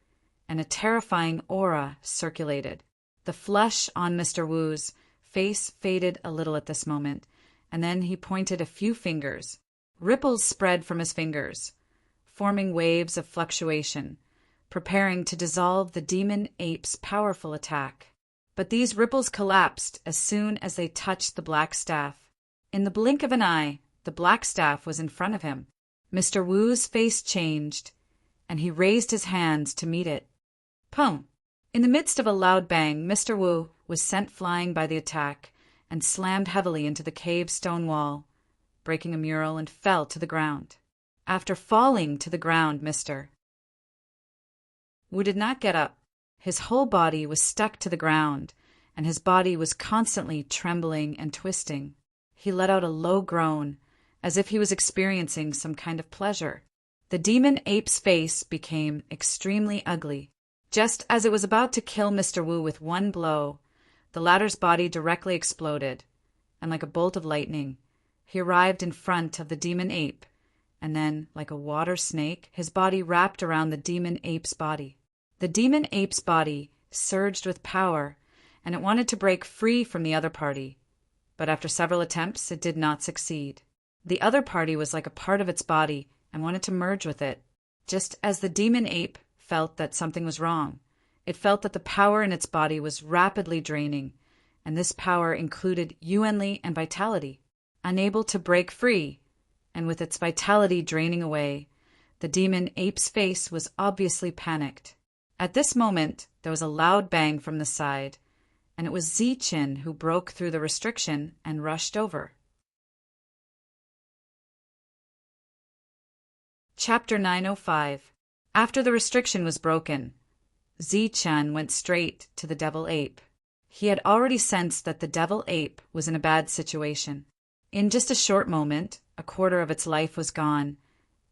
and a terrifying aura circulated. The flush on Mr. Wu's face faded a little at this moment, and then he pointed a few fingers. Ripples spread from his fingers, forming waves of fluctuation, preparing to dissolve the demon ape's powerful attack. But these ripples collapsed as soon as they touched the black staff. In the blink of an eye, the black staff was in front of him. Mr. Wu's face changed, and he raised his hands to meet it. Pum! In the midst of a loud bang, Mr. Wu was sent flying by the attack and slammed heavily into the cave stone wall, breaking a mural, and fell to the ground. After falling to the ground, Mr. Wu did not get up. His whole body was stuck to the ground, and his body was constantly trembling and twisting. He let out a low groan, as if he was experiencing some kind of pleasure. The demon ape's face became extremely ugly. Just as it was about to kill Mr. Wu with one blow, the latter's body directly exploded, and like a bolt of lightning, he arrived in front of the demon ape, and then, like a water snake, his body wrapped around the demon ape's body. The demon ape's body surged with power, and it wanted to break free from the other party, but after several attempts, it did not succeed. The other party was like a part of its body and wanted to merge with it. Just as the demon ape felt that something was wrong, it felt that the power in its body was rapidly draining, and this power included Yuanli and vitality. Unable to break free, and with its vitality draining away, the demon ape's face was obviously panicked. At this moment, there was a loud bang from the side, and it was Zichen who broke through the restriction and rushed over. Chapter 905. After the restriction was broken, Zichen went straight to the devil ape. He had already sensed that the devil ape was in a bad situation. In just a short moment, a quarter of its life was gone,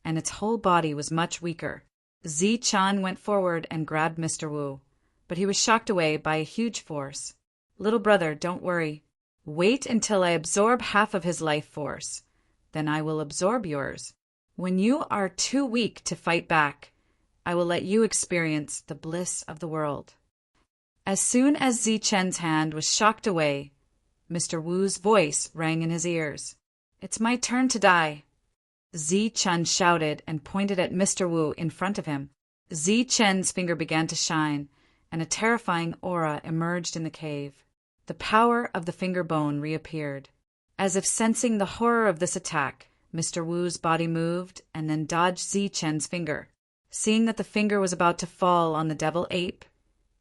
and its whole body was much weaker. Zichen went forward and grabbed Mr. Wu, but he was shocked away by a huge force. "Little brother, don't worry. Wait until I absorb half of his life force. Then I will absorb yours. When you are too weak to fight back, I will let you experience the bliss of the world." As soon as Zichen's hand was shocked away, Mr. Wu's voice rang in his ears. "It's my turn to die." Zichen shouted and pointed at Mr. Wu in front of him. Zichen's finger began to shine, and a terrifying aura emerged in the cave. The power of the finger bone reappeared. As if sensing the horror of this attack, Mr. Wu's body moved and then dodged Zichen's finger. Seeing that the finger was about to fall on the devil ape,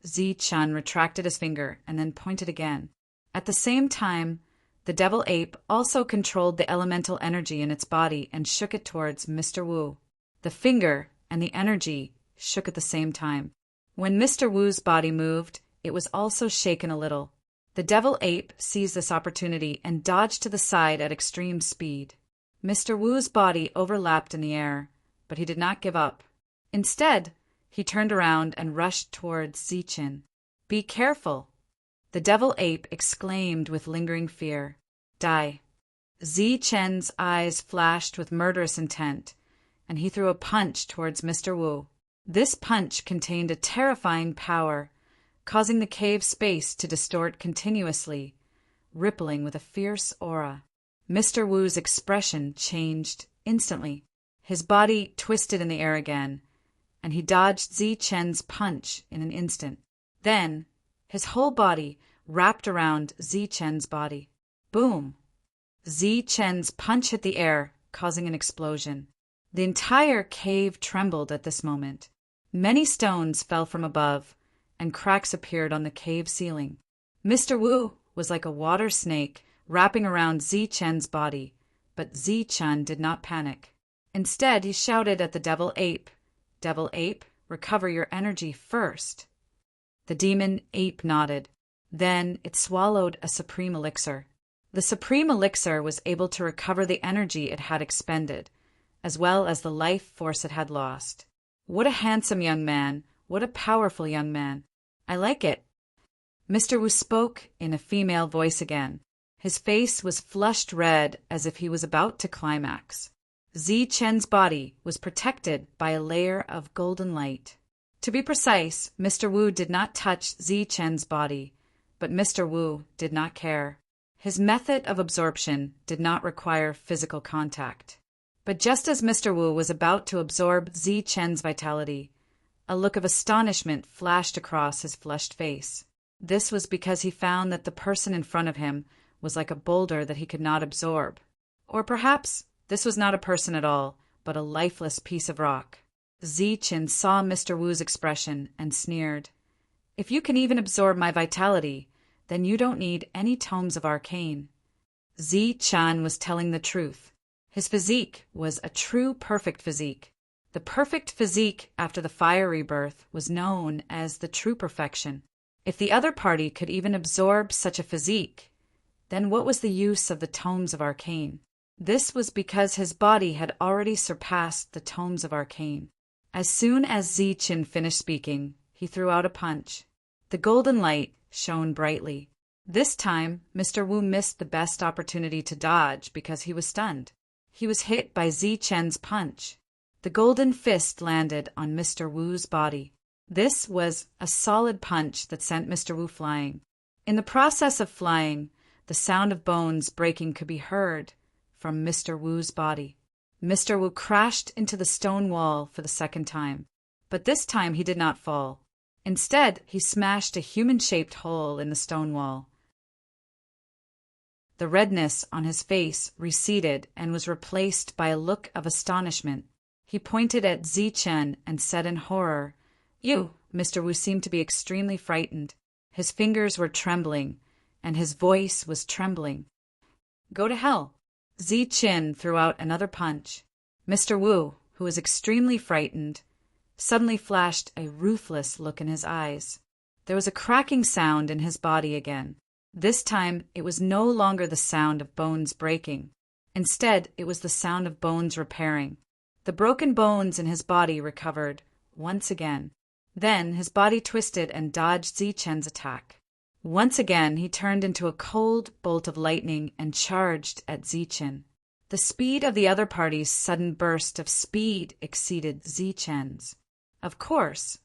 Zichen retracted his finger and then pointed again. At the same time, the devil ape also controlled the elemental energy in its body and shook it towards Mr. Wu. The finger and the energy shook at the same time. When Mr. Wu's body moved, it was also shaken a little. The devil ape seized this opportunity and dodged to the side at extreme speed. Mr. Wu's body overlapped in the air, but he did not give up. Instead, he turned around and rushed towards Zichen. "Be careful!" the devil ape exclaimed with lingering fear. "Die!" Zichen's eyes flashed with murderous intent, and he threw a punch towards Mr. Wu. This punch contained a terrifying power, causing the cave space to distort continuously, rippling with a fierce aura. Mr. Wu's expression changed instantly. His body twisted in the air again, and he dodged Zichen's punch in an instant. Then, his whole body wrapped around Zichen's body. Boom! Zichen's punch hit the air, causing an explosion. The entire cave trembled at this moment. Many stones fell from above, and cracks appeared on the cave ceiling. Mr. Wu was like a water snake wrapping around Zichen's body, but Zichen did not panic. Instead, he shouted at the devil ape, "Devil ape, recover your energy first." The demon ape nodded. Then it swallowed a supreme elixir. The supreme elixir was able to recover the energy it had expended, as well as the life force it had lost. What a handsome young man! What a powerful young man! I like it. Mr. Wu spoke in a female voice again. His face was flushed red as if he was about to climax. Zichen's body was protected by a layer of golden light. To be precise, Mr. Wu did not touch Zichen's body, but Mr. Wu did not care. His method of absorption did not require physical contact. But just as Mr. Wu was about to absorb Zichen's vitality, a look of astonishment flashed across his flushed face. This was because he found that the person in front of him was like a boulder that he could not absorb. Or perhaps this was not a person at all, but a lifeless piece of rock. Zichen saw Mr. Wu's expression and sneered. "If you can even absorb my vitality, then you don't need any tomes of arcane." Zichen was telling the truth. His physique was a true perfect physique. The perfect physique after the fire rebirth was known as the true perfection. If the other party could even absorb such a physique, then what was the use of the tomes of arcane? This was because his body had already surpassed the tomes of arcane. As soon as Zichen finished speaking, he threw out a punch. The golden light shone brightly. This time, Mr. Wu missed the best opportunity to dodge because he was stunned. He was hit by Zichen's punch. The golden fist landed on Mr. Wu's body. This was a solid punch that sent Mr. Wu flying. In the process of flying, the sound of bones breaking could be heard from Mr. Wu's body. Mr. Wu crashed into the stone wall for the second time, but this time he did not fall. Instead, he smashed a human-shaped hole in the stone wall. The redness on his face receded and was replaced by a look of astonishment. He pointed at Zichen and said in horror, "You, Mr. Wu, seem to be extremely frightened." His fingers were trembling, and his voice was trembling. "Go to hell!" Zi-Chin threw out another punch. Mr. Wu, who was extremely frightened, suddenly flashed a ruthless look in his eyes. There was a cracking sound in his body again. This time it was no longer the sound of bones breaking. Instead, it was the sound of bones repairing. The broken bones in his body recovered once again. Then his body twisted and dodged Zi-Chen's attack. Once again he turned into a cold bolt of lightning and charged at Zi-Chen. The speed of the other party's sudden burst of speed exceeded Zi-Chen's. Of course,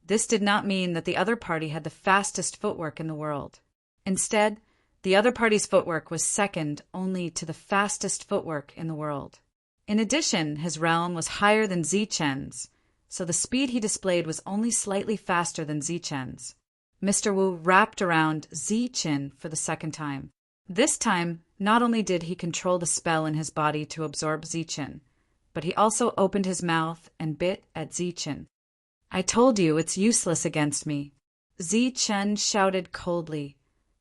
this did not mean that the other party had the fastest footwork in the world. Instead, the other party's footwork was second only to the fastest footwork in the world. In addition, his realm was higher than Zi-Chen's, so the speed he displayed was only slightly faster than Zi-Chen's. Mr. Wu wrapped around Zi-Chen for the second time. This time, not only did he control the spell in his body to absorb Zi-Chen, but he also opened his mouth and bit at Zi-Chen. "I told you it's useless against me," Zi-Chen shouted coldly,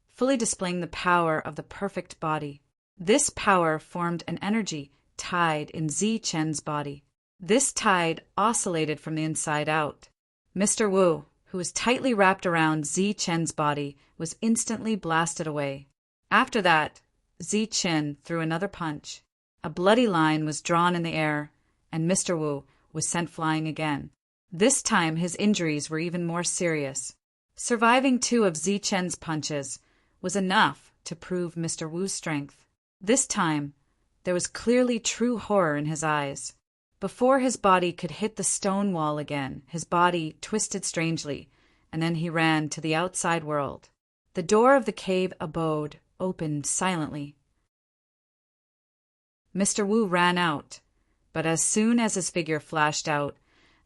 fully displaying the power of the perfect body. This power formed an energy tide in Zi-Chen's body. This tide oscillated from the inside out. Mr. Wu, who was tightly wrapped around Zi-Chen's body, was instantly blasted away. After that, Zi-Chen threw another punch. A bloody line was drawn in the air, and Mr. Wu was sent flying again. This time his injuries were even more serious. Surviving 2 of Zi-Chen's punches was enough to prove Mr. Wu's strength. This time, there was clearly true horror in his eyes. Before his body could hit the stone wall again, his body twisted strangely, and then he ran to the outside world. The door of the cave abode opened silently. Mr. Wu ran out, but as soon as his figure flashed out,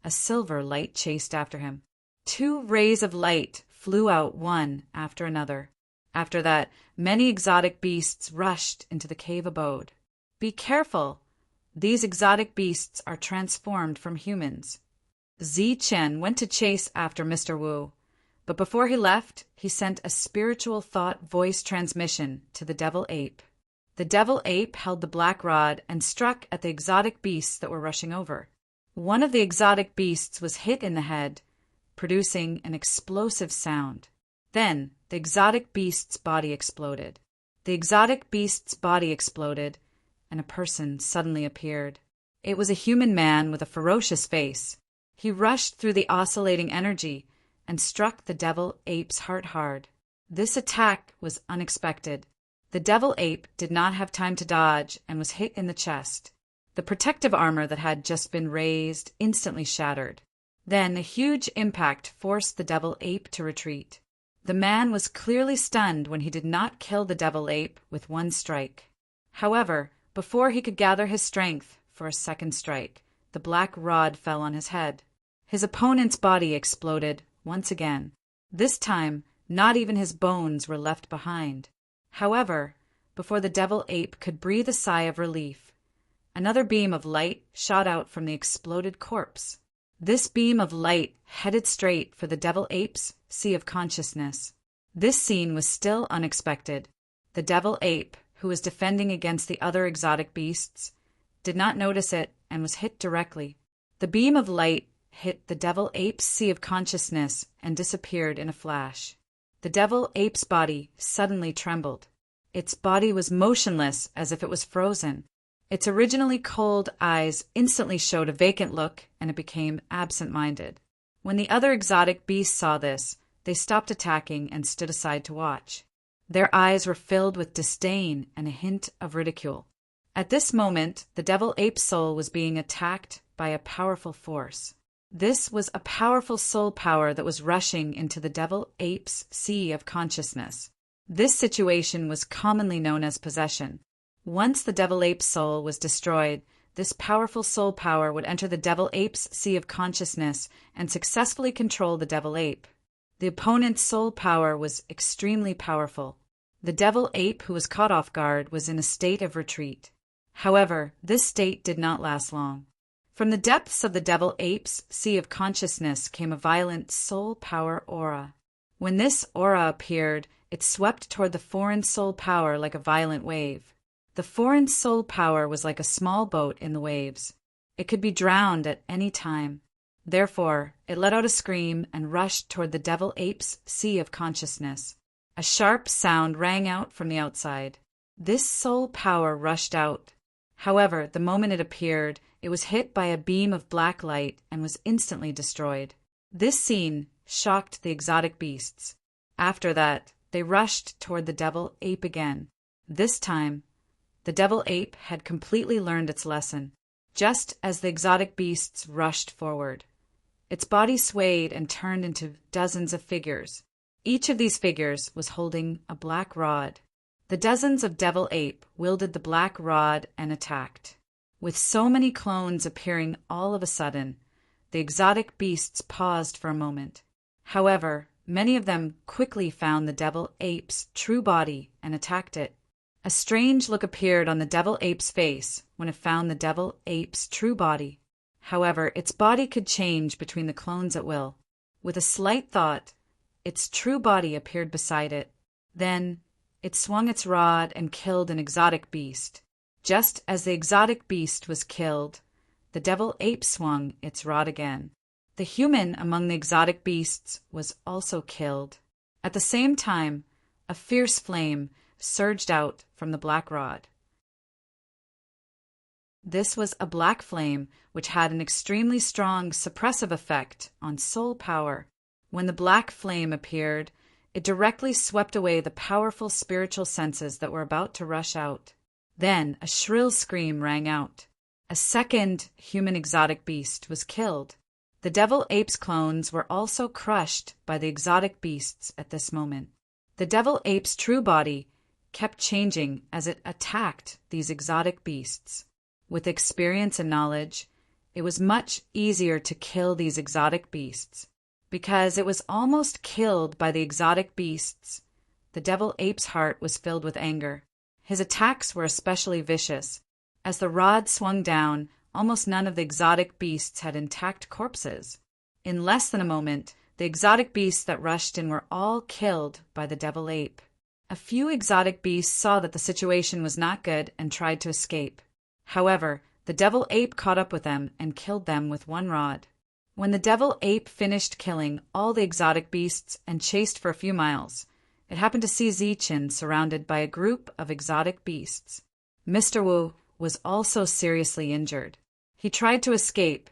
a silver light chased after him. 2 rays of light flew out one after another. After that, many exotic beasts rushed into the cave abode. "Be careful! These exotic beasts are transformed from humans." Zi-Chen went to chase after Mr. Wu, but before he left, he sent a spiritual thought voice transmission to the devil ape. The devil ape held the black rod and struck at the exotic beasts that were rushing over. One of the exotic beasts was hit in the head, producing an explosive sound. Then the exotic beast's body exploded. The exotic beast's body exploded, and a person suddenly appeared. It was a human man with a ferocious face. He rushed through the oscillating energy and struck the devil ape's heart hard. This attack was unexpected. The devil ape did not have time to dodge and was hit in the chest. The protective armor that had just been raised instantly shattered. Then a huge impact forced the devil ape to retreat. The man was clearly stunned when he did not kill the devil ape with one strike. However, before he could gather his strength for a second strike, the black rod fell on his head. His opponent's body exploded once again. This time, not even his bones were left behind. However, before the devil ape could breathe a sigh of relief, another beam of light shot out from the exploded corpse. This beam of light headed straight for the devil ape's sea of consciousness. This scene was still unexpected. The devil ape, who was defending against the other exotic beasts, did not notice it and was hit directly. The beam of light hit the devil ape's sea of consciousness and disappeared in a flash. The devil ape's body suddenly trembled. Its body was motionless as if it was frozen. Its originally cold eyes instantly showed a vacant look, and it became absent-minded. When the other exotic beasts saw this, they stopped attacking and stood aside to watch. Their eyes were filled with disdain and a hint of ridicule. At this moment, the devil ape's soul was being attacked by a powerful force. This was a powerful soul power that was rushing into the devil ape's sea of consciousness. This situation was commonly known as possession. Once the devil ape's soul was destroyed, this powerful soul power would enter the devil ape's sea of consciousness and successfully control the devil ape. The opponent's soul power was extremely powerful. The devil ape, who was caught off guard, was in a state of retreat. However, this state did not last long. From the depths of the devil ape's sea of consciousness came a violent soul power aura. When this aura appeared, it swept toward the foreign soul power like a violent wave. The foreign soul power was like a small boat in the waves. It could be drowned at any time. Therefore, it let out a scream and rushed toward the devil ape's sea of consciousness. A sharp sound rang out from the outside. This soul power rushed out. However, the moment it appeared, it was hit by a beam of black light and was instantly destroyed. This scene shocked the exotic beasts. After that, they rushed toward the devil ape again. This time, the devil ape had completely learned its lesson. Just as the exotic beasts rushed forward, its body swayed and turned into dozens of figures. Each of these figures was holding a black rod. The dozens of devil ape wielded the black rod and attacked. With so many clones appearing all of a sudden, the exotic beasts paused for a moment. However, many of them quickly found the devil ape's true body and attacked it. A strange look appeared on the devil ape's face when it found the devil ape's true body. However, its body could change between the clones at will. With a slight thought, its true body appeared beside it. Then, it swung its rod and killed an exotic beast. Just as the exotic beast was killed, the devil ape swung its rod again. The human among the exotic beasts was also killed. At the same time, a fierce flame surged out from the black rod. This was a black flame which had an extremely strong suppressive effect on soul power. When the black flame appeared, it directly swept away the powerful spiritual senses that were about to rush out. Then a shrill scream rang out. A second human exotic beast was killed. The devil ape's clones were also crushed by the exotic beasts at this moment. The devil ape's true body kept changing as it attacked these exotic beasts. With experience and knowledge, it was much easier to kill these exotic beasts. Because it was almost killed by the exotic beasts, the devil ape's heart was filled with anger. His attacks were especially vicious. As the rod swung down, almost none of the exotic beasts had intact corpses. In less than a moment, the exotic beasts that rushed in were all killed by the devil ape. A few exotic beasts saw that the situation was not good and tried to escape. However, the devil ape caught up with them and killed them with one rod. When the devil ape finished killing all the exotic beasts and chased for a few miles, it happened to see Zichen surrounded by a group of exotic beasts. Mr. Wu was also seriously injured. He tried to escape,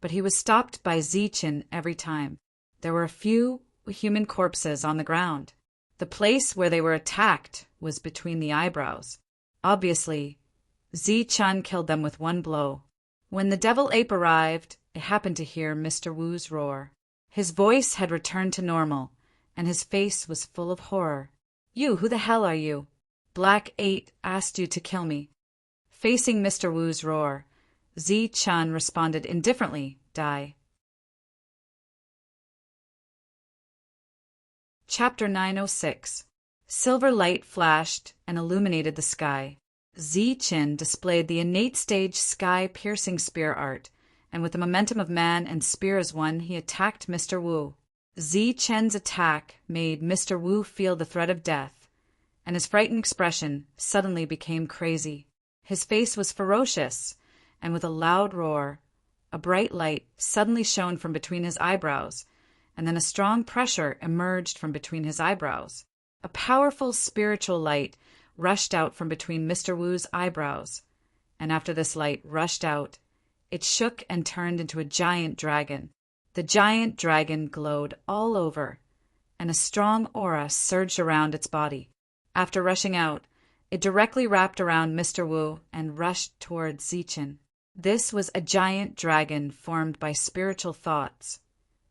but he was stopped by Zichen every time. There were a few human corpses on the ground. The place where they were attacked was between the eyebrows. Obviously, Zichen killed them with one blow. When the devil ape arrived, it happened to hear Mr. Wu's roar. His voice had returned to normal, and his face was full of horror. "You, who the hell are you? Black 8 asked you to kill me." Facing Mr. Wu's roar, Zichen responded indifferently, "Die." Chapter 906. Silver light flashed and illuminated the sky. Zichen displayed the innate stage sky-piercing spear art, and with the momentum of man and spear as one, he attacked Mr. Wu. Zichen's attack made Mr. Wu feel the threat of death, and his frightened expression suddenly became crazy. His face was ferocious, and with a loud roar, a bright light suddenly shone from between his eyebrows, and then a strong pressure emerged from between his eyebrows. A powerful spiritual light rushed out from between Mr. Wu's eyebrows, and after this light rushed out, it shook and turned into a giant dragon. The giant dragon glowed all over, and a strong aura surged around its body. After rushing out, it directly wrapped around Mr. Wu and rushed toward Zichen. This was a giant dragon formed by spiritual thoughts,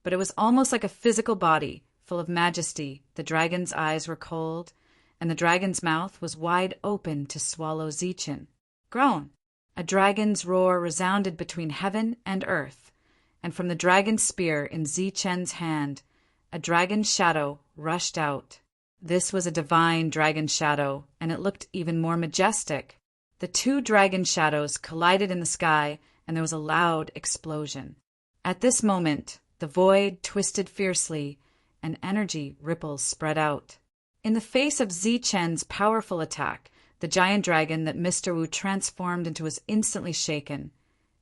but it was almost like a physical body, full of majesty. The dragon's eyes were cold, and the dragon's mouth was wide open to swallow Zichen. Groan! A dragon's roar resounded between heaven and earth, and from the dragon's spear in Zichen's hand, a dragon's shadow rushed out. This was a divine dragon shadow, and it looked even more majestic. The two dragon shadows collided in the sky, and there was a loud explosion. At this moment, the void twisted fiercely, and energy ripples spread out. In the face of Zichen's powerful attack, the giant dragon that Mr. Wu transformed into was instantly shaken,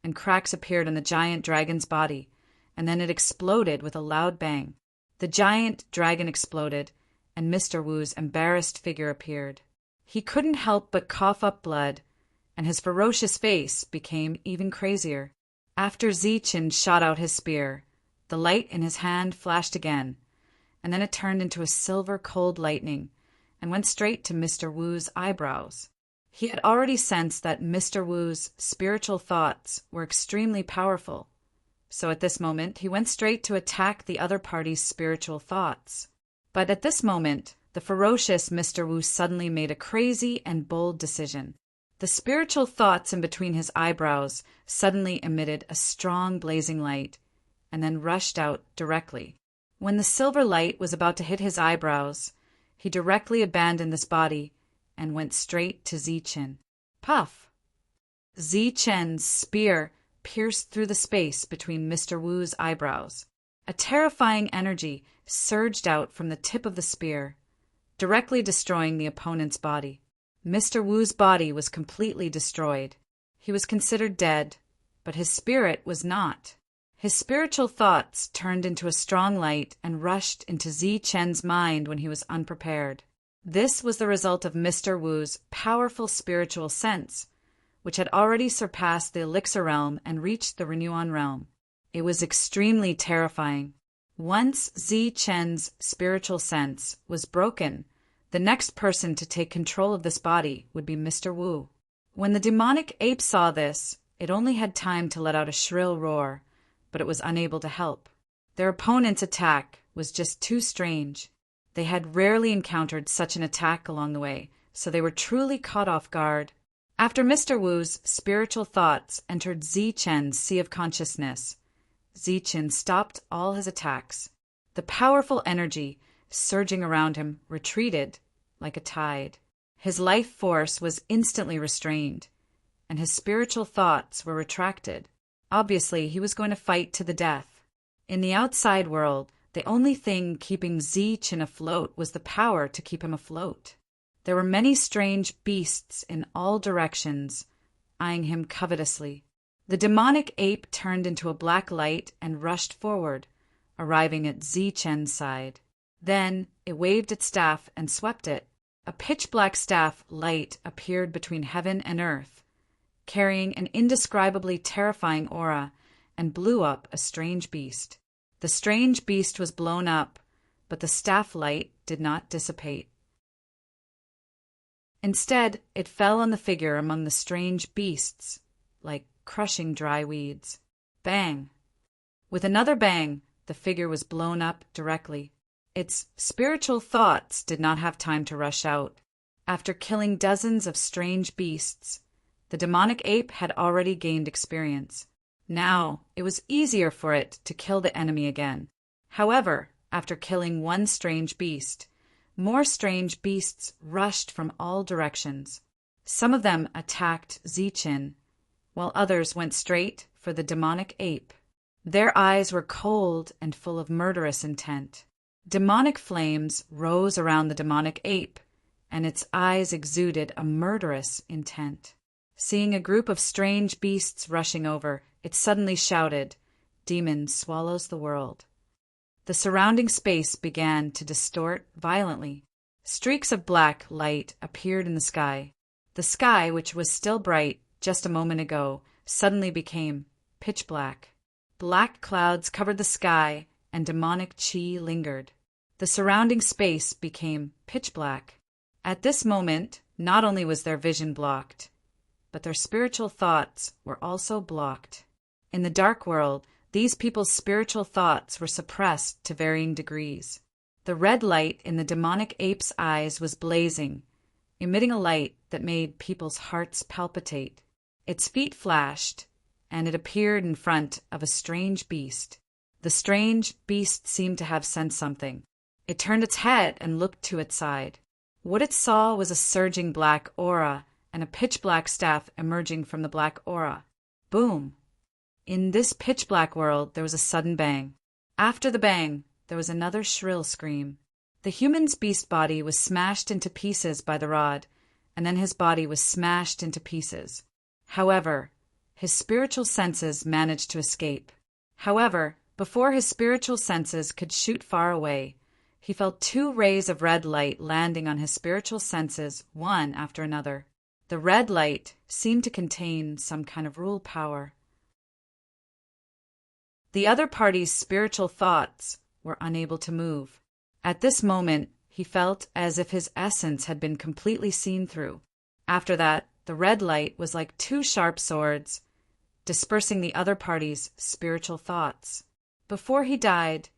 and cracks appeared on the giant dragon's body, and then it exploded with a loud bang. The giant dragon exploded, and Mr. Wu's embarrassed figure appeared. He couldn't help but cough up blood, and his ferocious face became even crazier. After Zichen shot out his spear, the light in his hand flashed again, and then it turned into a silver cold lightning and went straight to Mr. Wu's eyebrows. He had already sensed that Mr. Wu's spiritual thoughts were extremely powerful, so at this moment he went straight to attack the other party's spiritual thoughts. But at this moment, the ferocious Mr. Wu suddenly made a crazy and bold decision. The spiritual thoughts in between his eyebrows suddenly emitted a strong blazing light, and then rushed out directly. When the silver light was about to hit his eyebrows, he directly abandoned this body and went straight to Zichen. Puff! Zichen's spear pierced through the space between Mr. Wu's eyebrows. A terrifying energy surged out from the tip of the spear, directly destroying the opponent's body. Mr. Wu's body was completely destroyed. He was considered dead, but his spirit was not. His spiritual thoughts turned into a strong light and rushed into Zichen's mind when he was unprepared. This was the result of Mr. Wu's powerful spiritual sense, which had already surpassed the elixir realm and reached the Renewon realm. It was extremely terrifying. Once Zichen's spiritual sense was broken, the next person to take control of this body would be Mr. Wu. When the demonic ape saw this, it only had time to let out a shrill roar, but it was unable to help. Their opponent's attack was just too strange. They had rarely encountered such an attack along the way, so they were truly caught off guard. After Mr. Wu's spiritual thoughts entered Zichen's sea of consciousness, Zichen stopped all his attacks. The powerful energy surging around him retreated like a tide. His life force was instantly restrained, and his spiritual thoughts were retracted. Obviously, he was going to fight to the death. In the outside world, the only thing keeping Zichen afloat was the power to keep him afloat. There were many strange beasts in all directions, eyeing him covetously. The demonic ape turned into a black light and rushed forward, arriving at Zichen's side. Then it waved its staff and swept it. A pitch-black staff light appeared between heaven and earth, carrying an indescribably terrifying aura, and blew up a strange beast. The strange beast was blown up, but the staff light did not dissipate. Instead, it fell on the figure among the strange beasts, like crushing dry weeds. Bang! With another bang, the figure was blown up directly. Its spiritual thoughts did not have time to rush out. After killing dozens of strange beasts, the demonic ape had already gained experience. Now, it was easier for it to kill the enemy again. However, after killing one strange beast, more strange beasts rushed from all directions. Some of them attacked Zichen, while others went straight for the demonic ape. Their eyes were cold and full of murderous intent. Demonic flames rose around the demonic ape, and its eyes exuded a murderous intent. Seeing a group of strange beasts rushing over, it suddenly shouted, "Demon swallows the world." The surrounding space began to distort violently. Streaks of black light appeared in the sky. The sky, which was still bright just a moment ago, suddenly became pitch black. Black clouds covered the sky, and demonic chi lingered. The surrounding space became pitch black. At this moment, not only was their vision blocked, but their spiritual thoughts were also blocked. In the dark world, these people's spiritual thoughts were suppressed to varying degrees. The red light in the demonic ape's eyes was blazing, emitting a light that made people's hearts palpitate. Its feet flashed, and it appeared in front of a strange beast. The strange beast seemed to have sensed something. It turned its head and looked to its side. What it saw was a surging black aura and a pitch-black staff emerging from the black aura. Boom! In this pitch-black world, there was a sudden bang. After the bang, there was another shrill scream. The human's beast body was smashed into pieces by the rod, and then his body was smashed into pieces. However, his spiritual senses managed to escape. However, before his spiritual senses could shoot far away, he felt 2 rays of red light landing on his spiritual senses, one after another. The red light seemed to contain some kind of rule power. The other party's spiritual thoughts were unable to move. At this moment, he felt as if his essence had been completely seen through. After that, the red light was like 2 sharp swords, dispersing the other party's spiritual thoughts. Before he died,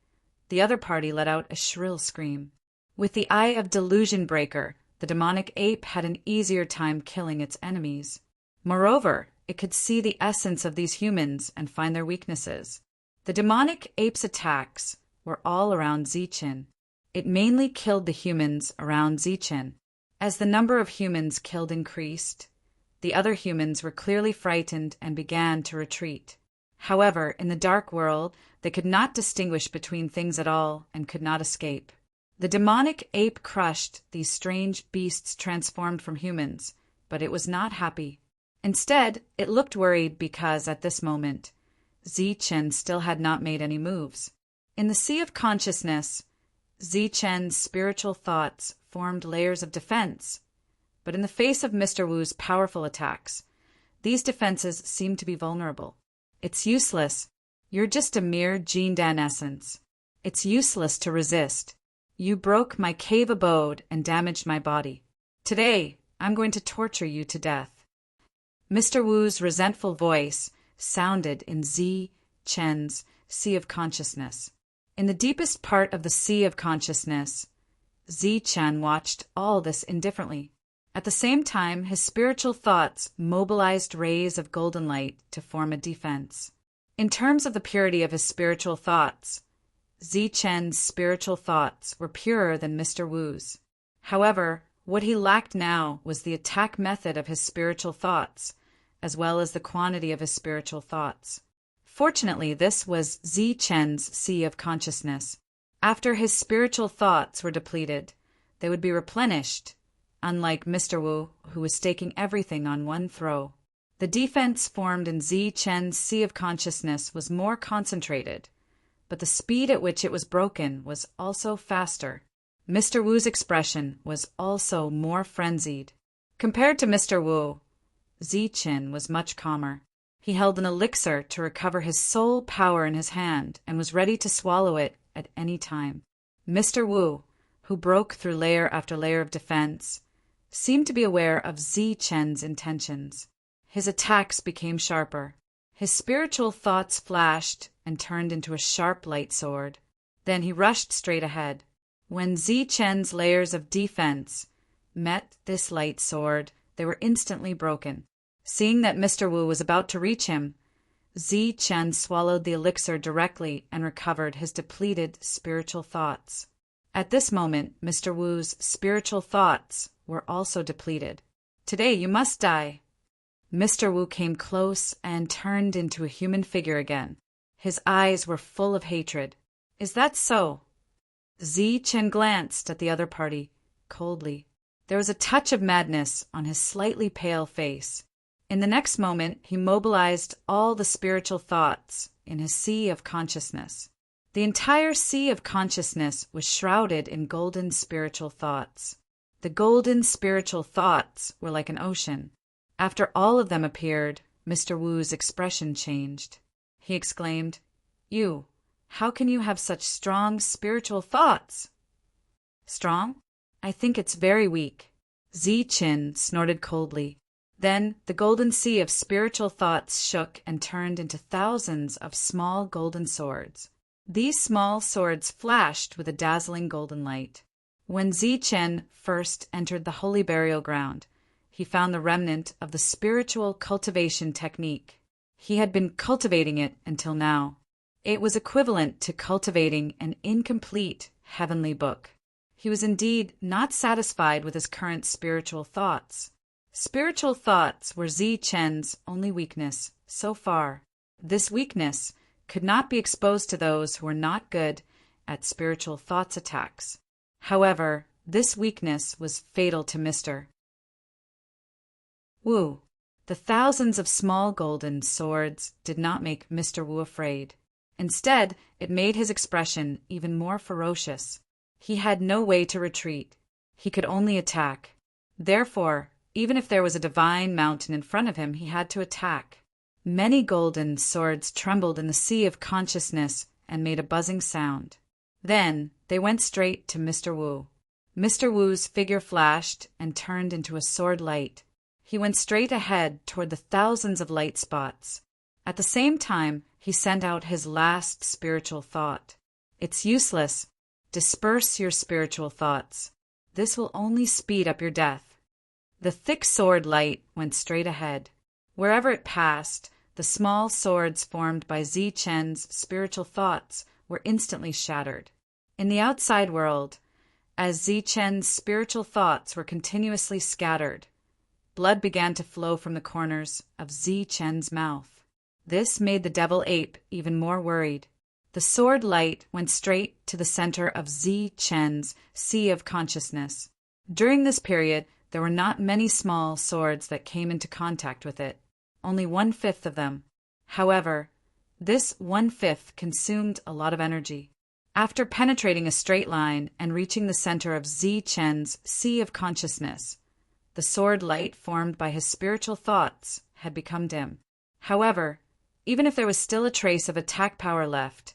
the other party let out a shrill scream. With the eye of Delusion Breaker, the demonic ape had an easier time killing its enemies. Moreover, it could see the essence of these humans and find their weaknesses. The demonic ape's attacks were all around Zichen. It mainly killed the humans around Zichen. As the number of humans killed increased, the other humans were clearly frightened and began to retreat. However, in the dark world, they could not distinguish between things at all and could not escape. The demonic ape crushed these strange beasts transformed from humans, but it was not happy. Instead, it looked worried because, at this moment, Zichen still had not made any moves. In the sea of consciousness, Zichen's spiritual thoughts formed layers of defense, but in the face of Mr. Wu's powerful attacks, these defenses seemed to be vulnerable. It's useless. You're just a mere Jindan essence. It's useless to resist. You broke my cave abode and damaged my body. Today, I'm going to torture you to death. Mr. Wu's resentful voice sounded in Zichen's sea of consciousness. In the deepest part of the sea of consciousness, Zichen watched all this indifferently. At the same time, his spiritual thoughts mobilized rays of golden light to form a defense. In terms of the purity of his spiritual thoughts, Zichen's spiritual thoughts were purer than Mr. Wu's. However, what he lacked now was the attack method of his spiritual thoughts, as well as the quantity of his spiritual thoughts. Fortunately, this was Zichen's sea of consciousness. After his spiritual thoughts were depleted, they would be replenished, unlike Mr. Wu, who was staking everything on one throw. The defense formed in Zichen's sea of consciousness was more concentrated, but the speed at which it was broken was also faster. Mr. Wu's expression was also more frenzied. Compared to Mr. Wu, Zichen was much calmer. He held an elixir to recover his soul power in his hand and was ready to swallow it at any time. Mr. Wu, who broke through layer after layer of defense, seemed to be aware of Zichen's intentions. His attacks became sharper. His spiritual thoughts flashed and turned into a sharp light sword. Then he rushed straight ahead. When Zichen's layers of defense met this light sword, they were instantly broken. Seeing that Mr. Wu was about to reach him, Zichen swallowed the elixir directly and recovered his depleted spiritual thoughts. At this moment, Mr. Wu's spiritual thoughts were also depleted. Today you must die. Mr. Wu came close and turned into a human figure again. His eyes were full of hatred. Is that so? Zichen glanced at the other party, coldly. There was a touch of madness on his slightly pale face. In the next moment, he mobilized all the spiritual thoughts in his sea of consciousness. The entire sea of consciousness was shrouded in golden spiritual thoughts. The golden spiritual thoughts were like an ocean. After all of them appeared, Mr. Wu's expression changed. He exclaimed, "You, how can you have such strong spiritual thoughts?" Strong? I think it's very weak. Zichen snorted coldly. Then the golden sea of spiritual thoughts shook and turned into thousands of small golden swords. These small swords flashed with a dazzling golden light. When Zichen first entered the holy burial ground, he found the remnant of the spiritual cultivation technique. He had been cultivating it until now. It was equivalent to cultivating an incomplete heavenly book. He was indeed not satisfied with his current spiritual thoughts. Spiritual thoughts were Zichen's only weakness, so far. This weakness could not be exposed to those who were not good at spiritual thoughts attacks. However, this weakness was fatal to Mr. Wu. The thousands of small golden swords did not make Mr. Wu afraid. Instead, it made his expression even more ferocious. He had no way to retreat. He could only attack. Therefore, even if there was a divine mountain in front of him, he had to attack. Many golden swords trembled in the sea of consciousness and made a buzzing sound. Then they went straight to Mr. Wu. Mr. Wu's figure flashed and turned into a sword light. He went straight ahead toward the thousands of light spots. At the same time, he sent out his last spiritual thought. It's useless. Disperse your spiritual thoughts. This will only speed up your death. The thick sword light went straight ahead. Wherever it passed, the small swords formed by Zi Chen's spiritual thoughts were instantly shattered. In the outside world, as Zi Chen's spiritual thoughts were continuously scattered, blood began to flow from the corners of Zi Chen's mouth. This made the devil ape even more worried. The sword light went straight to the center of Zi Chen's sea of consciousness. During this period, there were not many small swords that came into contact with it, only 1/5 of them. However, this 1/5 consumed a lot of energy. After penetrating a straight line and reaching the center of Zi Chen's sea of consciousness, the sword light formed by his spiritual thoughts had become dim. However, even if there was still a trace of attack power left,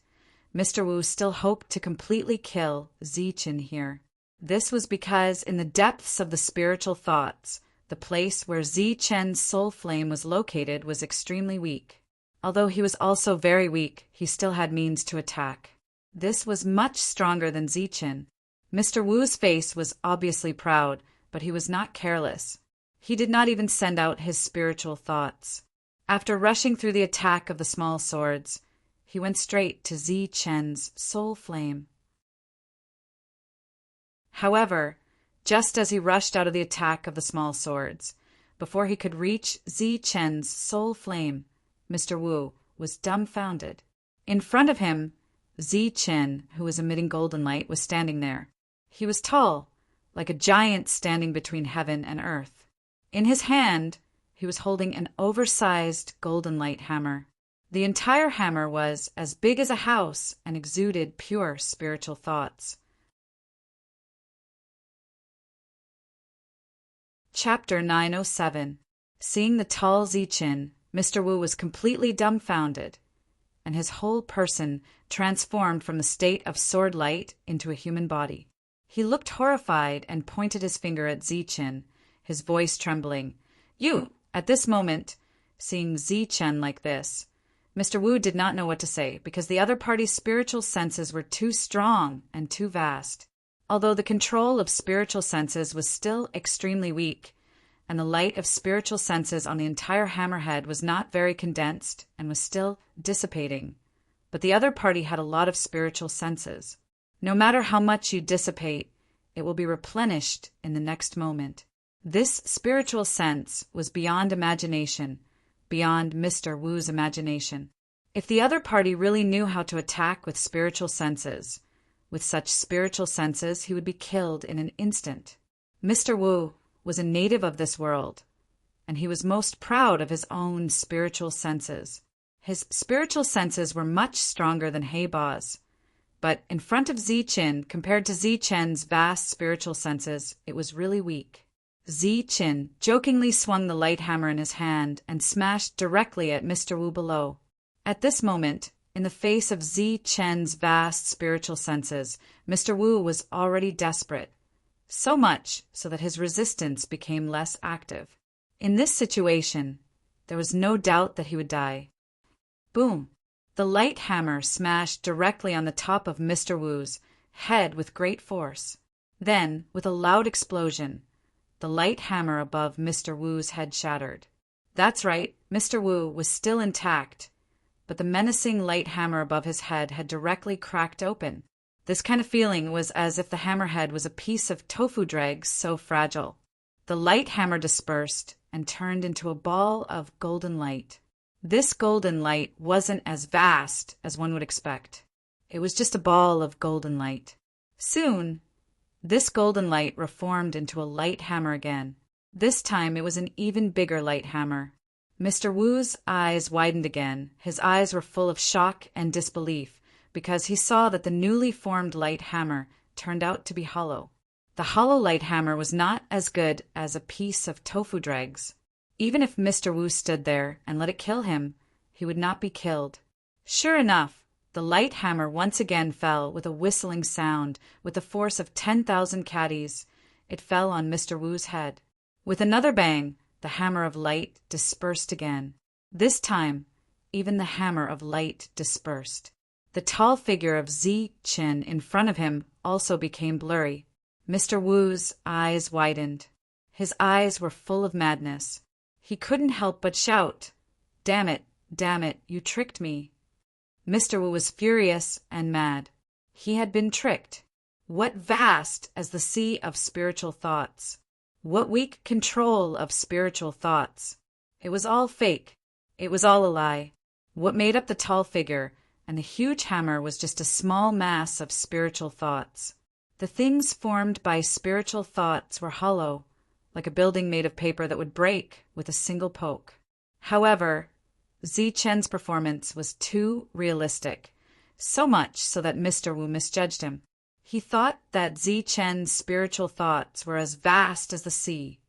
Mr. Wu still hoped to completely kill Zi Chen here. This was because in the depths of the spiritual thoughts, the place where Zi Chen's soul flame was located was extremely weak. Although he was also very weak, he still had means to attack. This was much stronger than Zi Chen. Mr. Wu's face was obviously proud, but he was not careless. He did not even send out his spiritual thoughts. After rushing through the attack of the small swords, he went straight to Zi Chen's soul flame. However, just as he rushed out of the attack of the small swords, before he could reach Zi Chen's soul flame, Mr. Wu was dumbfounded. In front of him, Zi Chen, who was emitting golden light, was standing there. He was tall, like a giant standing between heaven and earth. In his hand, he was holding an oversized golden light hammer. The entire hammer was as big as a house and exuded pure spiritual thoughts. Chapter 907. Seeing the tall Zi Chen, Mr. Wu was completely dumbfounded, and his whole person transformed from the state of sword light into a human body. He looked horrified and pointed his finger at Zi Chen, his voice trembling. "You!" At this moment, seeing Zi Chen like this, Mr. Wu did not know what to say because the other party's spiritual senses were too strong and too vast. Although the control of spiritual senses was still extremely weak, and the light of spiritual senses on the entire hammerhead was not very condensed and was still dissipating, but the other party had a lot of spiritual senses. No matter how much you dissipate, it will be replenished in the next moment. This spiritual sense was beyond imagination, beyond Mr. Wu's imagination. If the other party really knew how to attack with spiritual senses, with such spiritual senses he would be killed in an instant. Mr. Wu was a native of this world, and he was most proud of his own spiritual senses. His spiritual senses were much stronger than Heiba's, but in front of Zi Chen, compared to Zi Chen's vast spiritual senses, it was really weak. Zi Chen jokingly swung the light hammer in his hand and smashed directly at Mr. Wu below. At this moment, in the face of Zi Chen's vast spiritual senses, Mr. Wu was already desperate, so much so that his resistance became less active. In this situation, there was no doubt that he would die. Boom! The light hammer smashed directly on the top of Mr. Wu's head with great force. Then, with a loud explosion, the light hammer above Mr. Wu's head shattered. That's right, Mr. Wu was still intact, but the menacing light hammer above his head had directly cracked open. This kind of feeling was as if the hammerhead was a piece of tofu dregs so fragile. The light hammer dispersed and turned into a ball of golden light. This golden light wasn't as vast as one would expect. It was just a ball of golden light. Soon, this golden light reformed into a light hammer again. This time it was an even bigger light hammer. Mr. Wu's eyes widened again. His eyes were full of shock and disbelief because he saw that the newly formed light hammer turned out to be hollow. The hollow light hammer was not as good as a piece of tofu dregs. Even if Mr. Wu stood there and let it kill him, he would not be killed. Sure enough, the light hammer once again fell with a whistling sound. With the force of 10,000 caddies, it fell on Mr. Wu's head. With another bang, the hammer of light dispersed again. This time, even the hammer of light dispersed. The tall figure of Zi Qin in front of him also became blurry. Mr. Wu's eyes widened. His eyes were full of madness. He couldn't help but shout, damn it, you tricked me." Mr. Wu was furious and mad. He had been tricked. What vast as the sea of spiritual thoughts! What weak control of spiritual thoughts! It was all fake. It was all a lie. What made up the tall figure and the huge hammer was just a small mass of spiritual thoughts. The things formed by spiritual thoughts were hollow, like a building made of paper that would break with a single poke. However, Zi Chen's performance was too realistic, so much so that Mr. Wu misjudged him. He thought that Zi Chen's spiritual thoughts were as vast as the sea,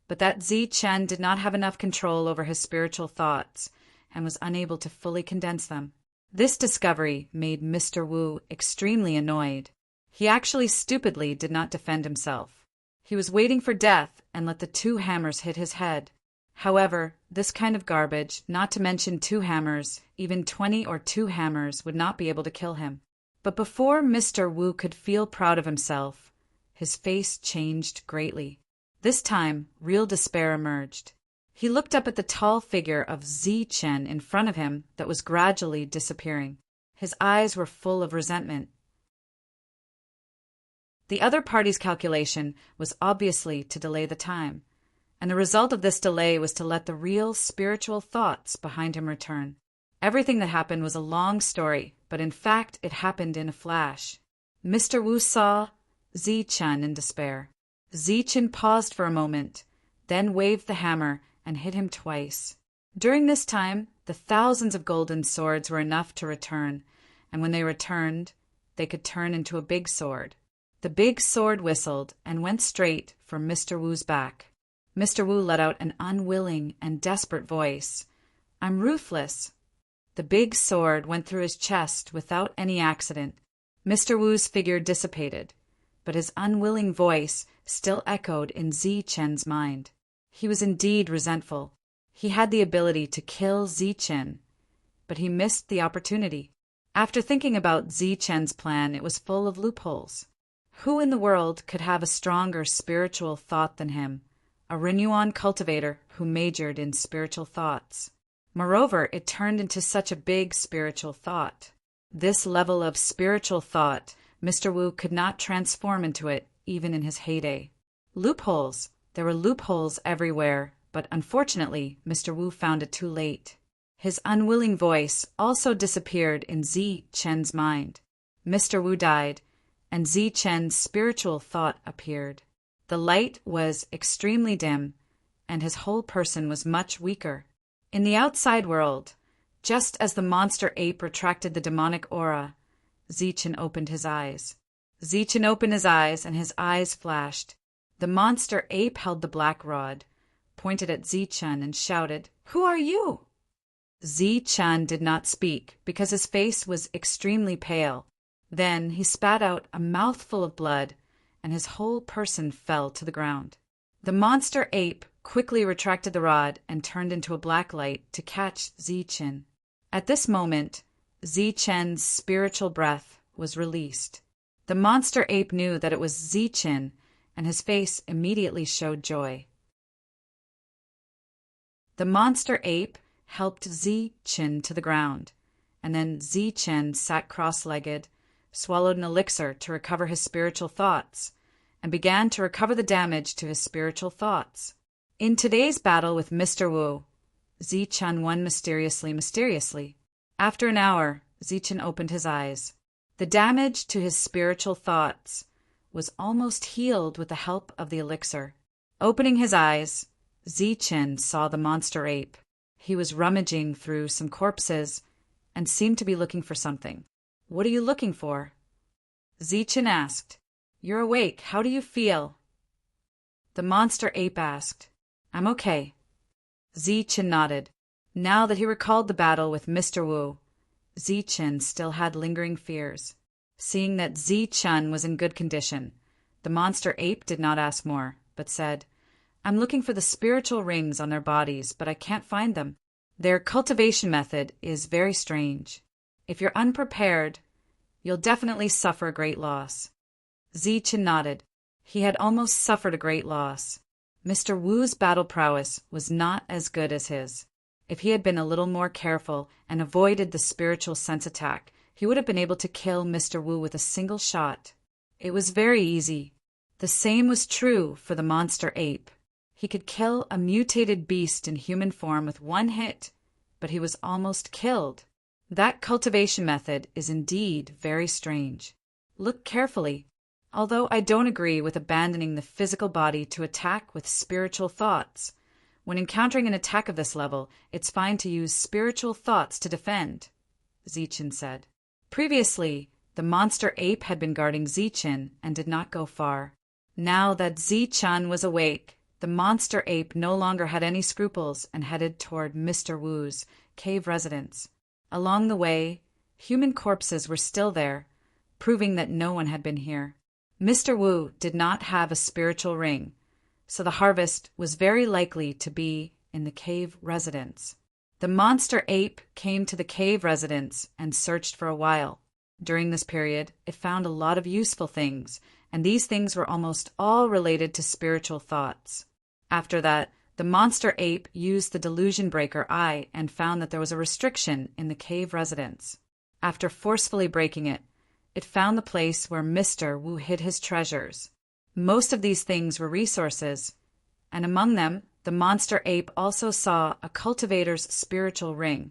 but that Zi Chen did not have enough control over his spiritual thoughts and was unable to fully condense them. This discovery made Mr. Wu extremely annoyed. He actually stupidly did not defend himself. He was waiting for death and let the two hammers hit his head. However, this kind of garbage, not to mention two hammers, even 20 or 2 hammers, would not be able to kill him. But before Mr. Wu could feel proud of himself, his face changed greatly. This time, real despair emerged. He looked up at the tall figure of Zi Chen in front of him that was gradually disappearing. His eyes were full of resentment. The other party's calculation was obviously to delay the time, and the result of this delay was to let the real spiritual thoughts behind him return. Everything that happened was a long story, but in fact it happened in a flash. Mr. Wu saw Zi Chen in despair. Zi Chen paused for a moment, then waved the hammer and hit him twice. During this time, the thousands of golden swords were enough to return, and when they returned, they could turn into a big sword. The big sword whistled and went straight for Mr. Wu's back. Mr. Wu let out an unwilling and desperate voice. "I'm ruthless." The big sword went through his chest without any accident. Mr. Wu's figure dissipated, but his unwilling voice still echoed in Zi Chen's mind. He was indeed resentful. He had the ability to kill Zi Chen, but he missed the opportunity. After thinking about Zi Chen's plan, it was full of loopholes. Who in the world could have a stronger spiritual thought than him, a Renuan cultivator who majored in spiritual thoughts? Moreover, it turned into such a big spiritual thought. This level of spiritual thought, Mr. Wu could not transform into it even in his heyday. Loopholes. There were loopholes everywhere, but unfortunately, Mr. Wu found it too late. His unwilling voice also disappeared in Zi Chen's mind. Mr. Wu died, and Zi Chen's spiritual thought appeared. The light was extremely dim, and his whole person was much weaker. In the outside world, just as the monster ape retracted the demonic aura, Zi Chen opened his eyes. Zi Chen opened his eyes, and his eyes flashed. The monster ape held the black rod, pointed at Zi Chen, and shouted, "Who are you?" Zi Chen did not speak because his face was extremely pale. Then he spat out a mouthful of blood, and his whole person fell to the ground. The monster ape quickly retracted the rod and turned into a black light to catch Zi Chen. At this moment, Zi Chen's spiritual breath was released. The monster ape knew that it was Zi Chen, and his face immediately showed joy. The monster ape helped Zi Chen to the ground, and then Zi Chen sat cross-legged, swallowed an elixir to recover his spiritual thoughts, and began to recover the damage to his spiritual thoughts. In today's battle with Mr. Wu, Zi Chen won mysteriously. After an hour, Zi Chen opened his eyes. The damage to his spiritual thoughts was almost healed with the help of the elixir. Opening his eyes, Zichen saw the monster ape. He was rummaging through some corpses and seemed to be looking for something. "What are you looking for?" Zichen asked. "You're awake. How do you feel?" The monster ape asked. "I'm okay." Zichen nodded. Now that he recalled the battle with Mr. Wu, Zichen still had lingering fears. Seeing that Zichen was in good condition, the monster ape did not ask more, but said, "I'm looking for the spiritual rings on their bodies, but I can't find them. Their cultivation method is very strange. If you're unprepared, you'll definitely suffer a great loss." Zichen nodded. He had almost suffered a great loss. Mr. Wu's battle prowess was not as good as his. If he had been a little more careful and avoided the spiritual sense attack, he would have been able to kill Mr. Wu with a single shot. It was very easy. The same was true for the monster ape. He could kill a mutated beast in human form with one hit, but he was almost killed. That cultivation method is indeed very strange. Look carefully. Although I don't agree with abandoning the physical body to attack with spiritual thoughts, when encountering an attack of this level, it's fine to use spiritual thoughts to defend, Zichen said. Previously, the monster ape had been guarding Zichen and did not go far. Now that Zichen was awake, the monster ape no longer had any scruples and headed toward Mr. Wu's cave residence. Along the way, human corpses were still there, proving that no one had been here. Mr. Wu did not have a spiritual ring, so the harvest was very likely to be in the cave residence. The monster ape came to the cave residence and searched for a while. During this period, it found a lot of useful things, and these things were almost all related to spiritual thoughts. After that, the monster ape used the delusion breaker eye and found that there was a restriction in the cave residence. After forcefully breaking it, it found the place where Mr. Wu hid his treasures. Most of these things were resources, and among them, the monster ape also saw a cultivator's spiritual ring,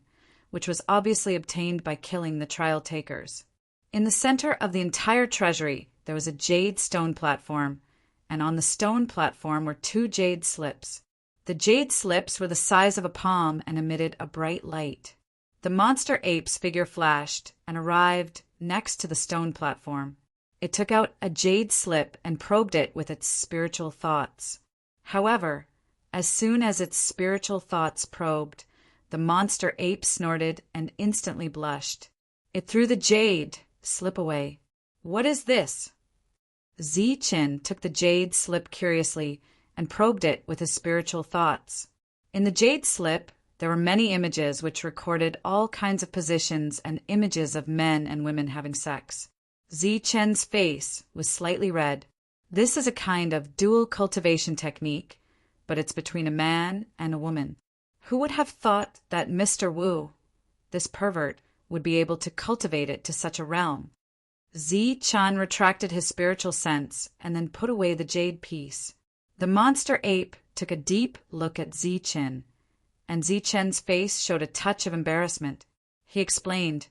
which was obviously obtained by killing the trial takers. In the center of the entire treasury, there was a jade stone platform, and on the stone platform were 2 jade slips. The jade slips were the size of a palm and emitted a bright light. The monster ape's figure flashed and arrived next to the stone platform. It took out a jade slip and probed it with its spiritual thoughts. However, as soon as its spiritual thoughts probed, the monster ape snorted and instantly blushed. It threw the jade slip away. "What is this?" Zichen took the jade slip curiously and probed it with his spiritual thoughts. In the jade slip, there were many images which recorded all kinds of positions and images of men and women having sex. Zichen's face was slightly red. This is a kind of dual cultivation technique, but it's between a man and a woman. Who would have thought that Mr. Wu, this pervert, would be able to cultivate it to such a realm? Zichen retracted his spiritual sense and then put away the jade piece. The monster ape took a deep look at Zichen, and Zichen's face showed a touch of embarrassment. He explained,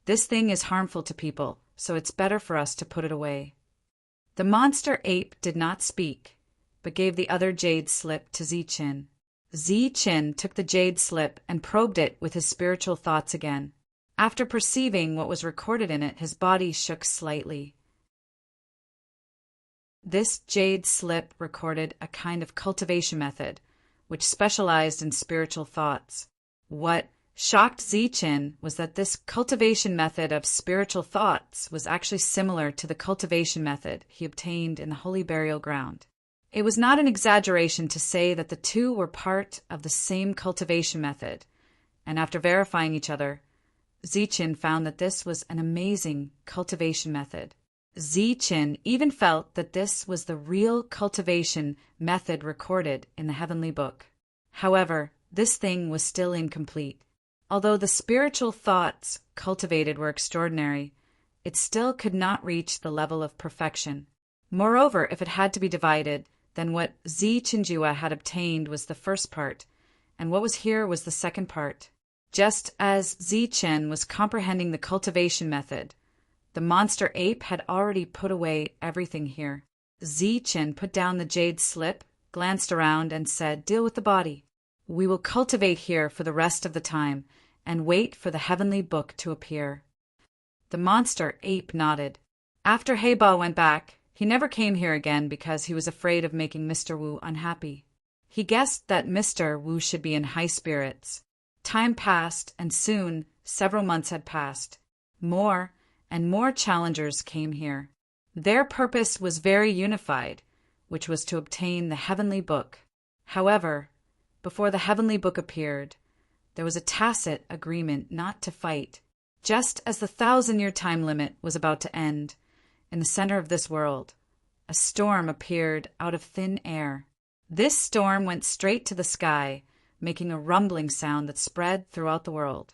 "This thing is harmful to people, so it's better for us to put it away." The monster ape did not speak, but gave the other jade slip to Zichen. Zichen took the jade slip and probed it with his spiritual thoughts again. After perceiving what was recorded in it, his body shook slightly. This jade slip recorded a kind of cultivation method, which specialized in spiritual thoughts. What shocked Zichen was that this cultivation method of spiritual thoughts was actually similar to the cultivation method he obtained in the Holy Burial Ground. It was not an exaggeration to say that the two were part of the same cultivation method, and after verifying each other, Zichen found that this was an amazing cultivation method. Zichen even felt that this was the real cultivation method recorded in the Heavenly Book. However, this thing was still incomplete. Although the spiritual thoughts cultivated were extraordinary, it still could not reach the level of perfection. Moreover, if it had to be divided, then what Zichenjua had obtained was the first part, and what was here was the second part. Just as Zichen was comprehending the cultivation method, The monster ape had already put away everything here. Zichen put down the jade slip, glanced around, and said, "Deal with the body. We will cultivate here for the rest of the time, and wait for the heavenly book to appear." The monster ape nodded. After Heiba went back, he never came here again because he was afraid of making Mr. Wu unhappy. He guessed that Mr. Wu should be in high spirits. Time passed, and soon several months had passed. More and more challengers came here. Their purpose was very unified, which was to obtain the heavenly book. However, before the heavenly book appeared, there was a tacit agreement not to fight. Just as the 1,000-year time limit was about to end, in the center of this world, a storm appeared out of thin air. This storm went straight to the sky, making a rumbling sound that spread throughout the world.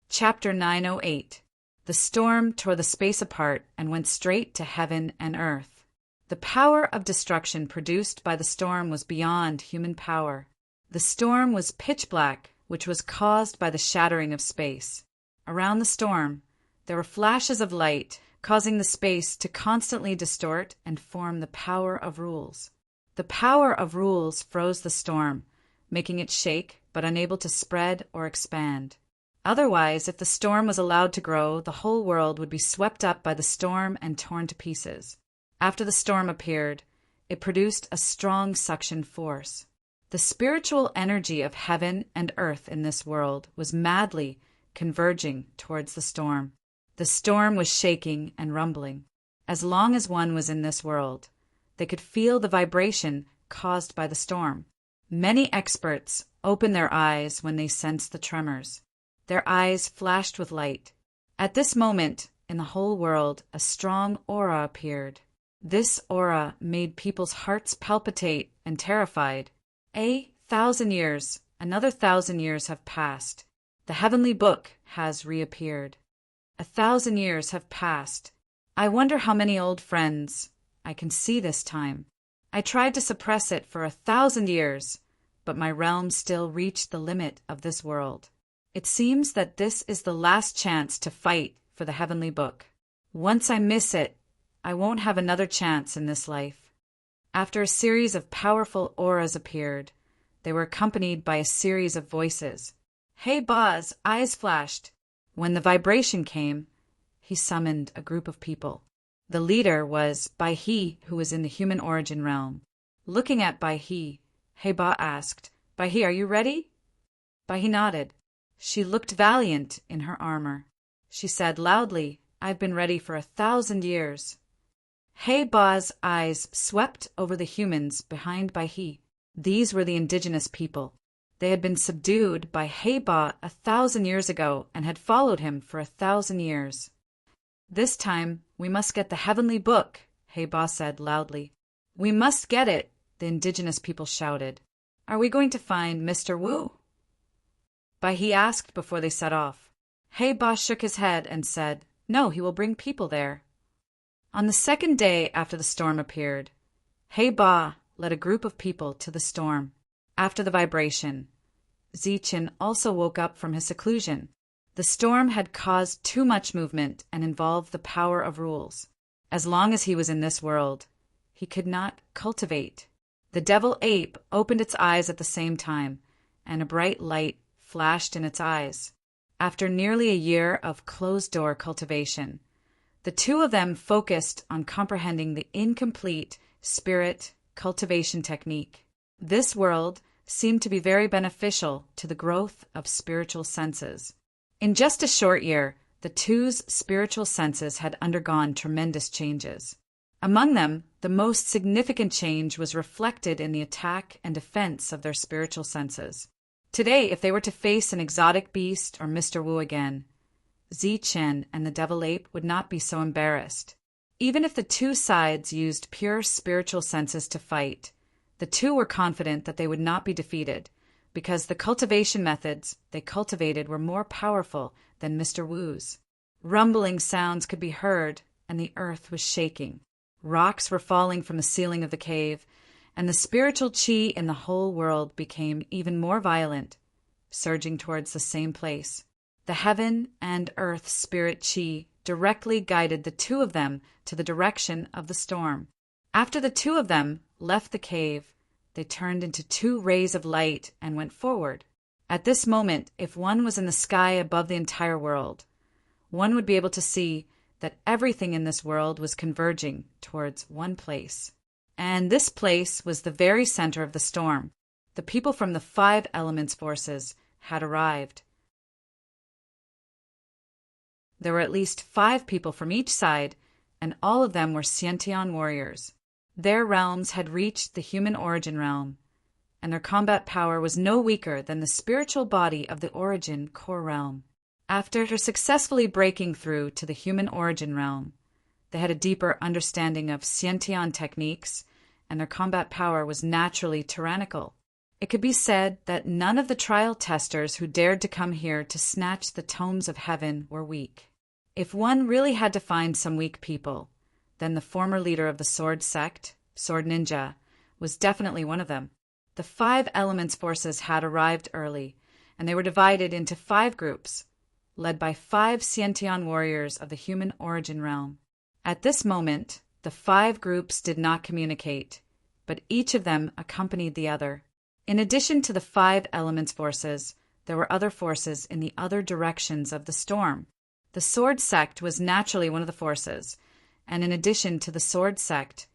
Chapter 908. The storm tore the space apart and went straight to heaven and earth. The power of destruction produced by the storm was beyond human power. The storm was pitch black, which was caused by the shattering of space. Around the storm, there were flashes of light, causing the space to constantly distort and form the power of rules. The power of rules froze the storm, making it shake but unable to spread or expand. Otherwise, if the storm was allowed to grow, the whole world would be swept up by the storm and torn to pieces. After the storm appeared, it produced a strong suction force. The spiritual energy of heaven and earth in this world was madly converging towards the storm. The storm was shaking and rumbling. As long as one was in this world, they could feel the vibration caused by the storm. Many experts opened their eyes when they sensed the tremors. Their eyes flashed with light. At this moment, in the whole world, a strong aura appeared. This aura made people's hearts palpitate and terrified. 1,000 years, another 1,000 years have passed. The heavenly book has reappeared. 1,000 years have passed. I wonder how many old friends I can see this time. I tried to suppress it for 1,000 years, but my realm still reached the limit of this world. It seems that this is the last chance to fight for the heavenly book. Once I miss it, I won't have another chance in this life. After a series of powerful auras appeared, they were accompanied by a series of voices. Heiba's eyes flashed. When the vibration came, he summoned a group of people. The leader was Baihe, who was in the human origin realm. Looking at Baihe, Heiba asked, "Baihe, are you ready?" Baihe nodded. She looked valiant in her armor. She said loudly, "I've been ready for 1,000 years." Heiba's eyes swept over the humans behind Baihe. These were the indigenous people. They had been subdued by Heiba 1,000 years ago and had followed him for 1,000 years. "This time, we must get the heavenly book," Heiba said loudly. "We must get it," the indigenous people shouted. "Are we going to find Mr. Wu?" Baihe asked before they set off. Heiba shook his head and said, "No, he will bring people there." On the second day after the storm appeared, Heiba led a group of people to the storm. After the vibration, Zichen also woke up from his seclusion. The storm had caused too much movement and involved the power of rules. As long as he was in this world, he could not cultivate. The devil ape opened its eyes at the same time, and a bright light flashed in its eyes. After nearly a year of closed-door cultivation, the two of them focused on comprehending the incomplete spirit cultivation technique. This world seemed to be very beneficial to the growth of spiritual senses. In just a short year, the two's spiritual senses had undergone tremendous changes. Among them, the most significant change was reflected in the attack and defense of their spiritual senses. Today, if they were to face an exotic beast or Mr. Wu again, Zichen and the devil ape would not be so embarrassed. Even if the two sides used pure spiritual senses to fight, the two were confident that they would not be defeated, because the cultivation methods they cultivated were more powerful than Mr. Wu's. Rumbling sounds could be heard, and the earth was shaking. Rocks were falling from the ceiling of the cave, and the spiritual qi in the whole world became even more violent. surging towards the same place. The heaven and earth spirit chi directly guided the two of them to the direction of the storm. After the two of them left the cave, they turned into two rays of light and went forward. At this moment, if one was in the sky above the entire world, one would be able to see that everything in this world was converging towards one place. And this place was the very center of the storm. The people from the 5 elements forces had arrived. There were at least 5 people from each side, and all of them were Scientian warriors. Their realms had reached the human origin realm, and their combat power was no weaker than the spiritual body of the origin core realm. After successfully breaking through to the human origin realm, they had a deeper understanding of Scientian techniques, and their combat power was naturally tyrannical. It could be said that none of the trial testers who dared to come here to snatch the tomes of heaven were weak. If one really had to find some weak people, then the former leader of the sword sect, Sword Ninja, was definitely one of them. The 5 elements forces had arrived early, and they were divided into 5 groups, led by 5 Scientian warriors of the human origin realm. At this moment, the 5 groups did not communicate, but each of them accompanied the other. In addition to the 5 elements forces, there were other forces in the other directions of the storm. The sword sect was naturally one of the forces, and in addition to the sword sect,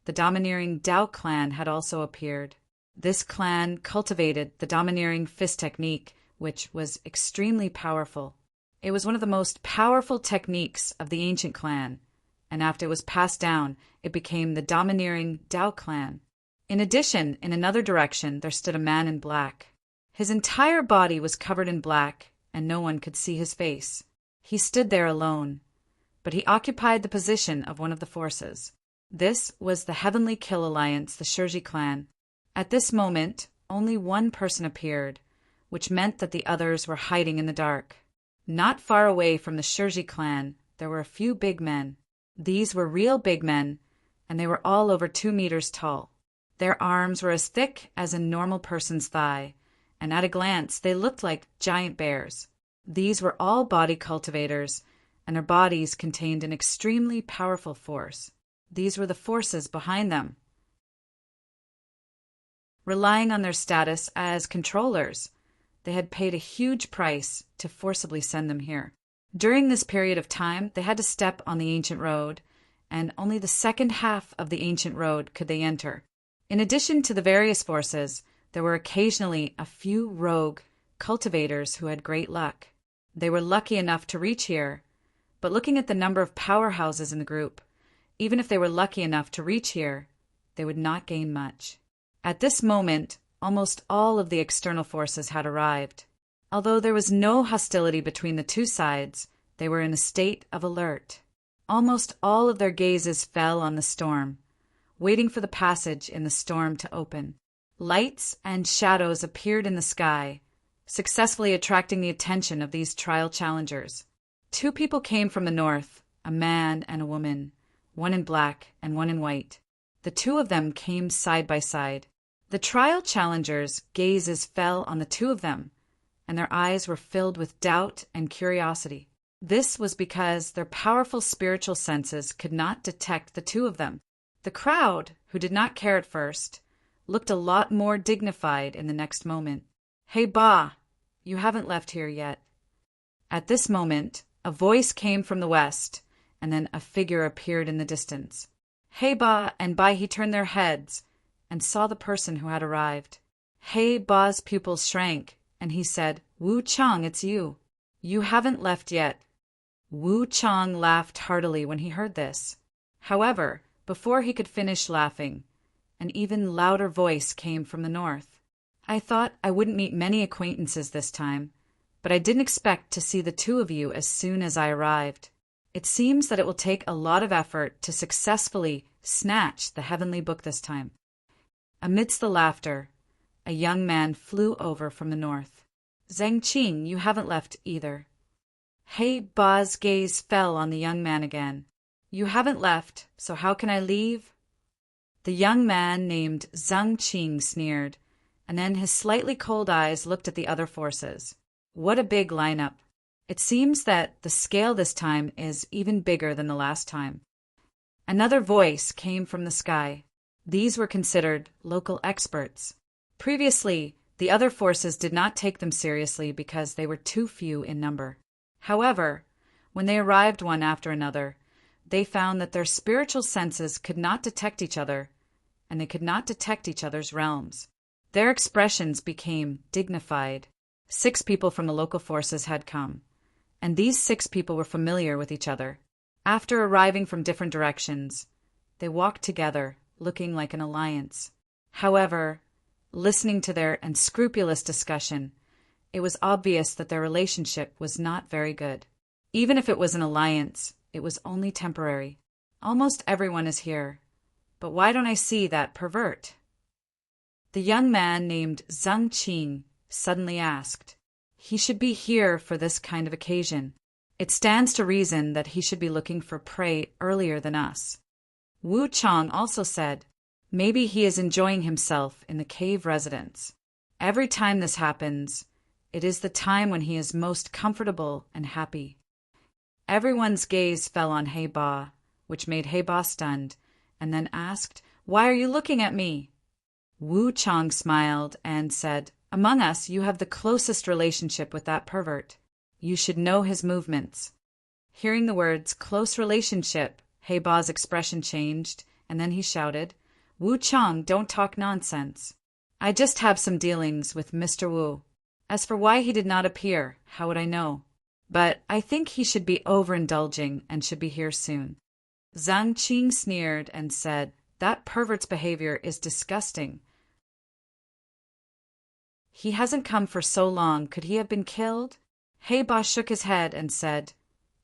the domineering Dao clan had also appeared. This clan cultivated the domineering fist technique, which was extremely powerful. It was one of the most powerful techniques of the ancient clan, and after it was passed down, it became the domineering Dao clan. In addition, in another direction, there stood a man in black. His entire body was covered in black, and no one could see his face. He stood there alone, but he occupied the position of one of the forces. This was the Heavenly Kill Alliance, the Shurji clan. At this moment, only one person appeared, which meant that the others were hiding in the dark. Not far away from the Shurji clan, there were a few big men. These were real big men, and they were all over 2 meters tall. Their arms were as thick as a normal person's thigh, and at a glance they looked like giant bears. These were all body cultivators, and their bodies contained an extremely powerful force. These were the forces behind them. Relying on their status as controllers, they had paid a huge price to forcibly send them here. During this period of time, they had to step on the ancient road, and only the second half of the ancient road could they enter. In addition to the various forces, there were occasionally a few rogue cultivators who had great luck. They were lucky enough to reach here, but looking at the number of powerhouses in the group, even if they were lucky enough to reach here, they would not gain much. At this moment, almost all of the external forces had arrived. Although there was no hostility between the two sides, they were in a state of alert. Almost all of their gazes fell on the storm, waiting for the passage in the storm to open. Lights and shadows appeared in the sky, successfully attracting the attention of these trial challengers. 2 people came from the north, a man and a woman, one in black and one in white. The 2 of them came side by side. The trial challengers' gazes fell on the 2 of them, and their eyes were filled with doubt and curiosity. This was because their powerful spiritual senses could not detect the 2 of them. The crowd, who did not care at first, looked a lot more dignified in the next moment. "Hey, Ba, you haven't left here yet." At this moment, a voice came from the west, and then a figure appeared in the distance. Hey Ba and Bai He turned their heads and saw the person who had arrived. Hey Ba's pupils shrank, and he said, "Wu Chang, it's you. You haven't left yet." Wu Chang laughed heartily when he heard this. However, before he could finish laughing, an even louder voice came from the north. "I thought I wouldn't meet many acquaintances this time, but I didn't expect to see the 2 of you as soon as I arrived. It seems that it will take a lot of effort to successfully snatch the heavenly book this time." Amidst the laughter, a young man flew over from the north. "Zhang Qing, you haven't left either." Hey Ba's gaze fell on the young man again. "You haven't left, so how can I leave?" The young man named Zhang Qing sneered, and then his slightly cold eyes looked at the other forces. What a big lineup. It seems that the scale this time is even bigger than the last time. Another voice came from the sky. These were considered local experts. Previously, the other forces did not take them seriously because they were too few in number. However, when they arrived one after another, they found that their spiritual senses could not detect each other, and they could not detect each other's realms. Their expressions became dignified. 6 people from the local forces had come, and these 6 people were familiar with each other. After arriving from different directions, they walked together, looking like an alliance. However, listening to their unscrupulous discussion, it was obvious that their relationship was not very good. Even if it was an alliance, it was only temporary. Almost everyone is here, but why don't I see that pervert? The young man named Zhang Qing suddenly asked. He should be here for this kind of occasion. It stands to reason that he should be looking for prey earlier than us. Wu Chang also said, maybe he is enjoying himself in the cave residence. Every time this happens, it is the time when he is most comfortable and happy. Everyone's gaze fell on He Ba, which made He Ba stunned, and then asked, "Why are you looking at me?" Wu Chang smiled and said, "Among us, you have the closest relationship with that pervert. You should know his movements." Hearing the words close relationship, He Ba's expression changed, and then he shouted, "Wu Chang, don't talk nonsense. I just have some dealings with Mr. Wu. As for why he did not appear, how would I know? But I think he should be overindulging and should be here soon." Zhang Qing sneered and said, "That pervert's behavior is disgusting. He hasn't come for so long. Could he have been killed?" He Ba shook his head and said,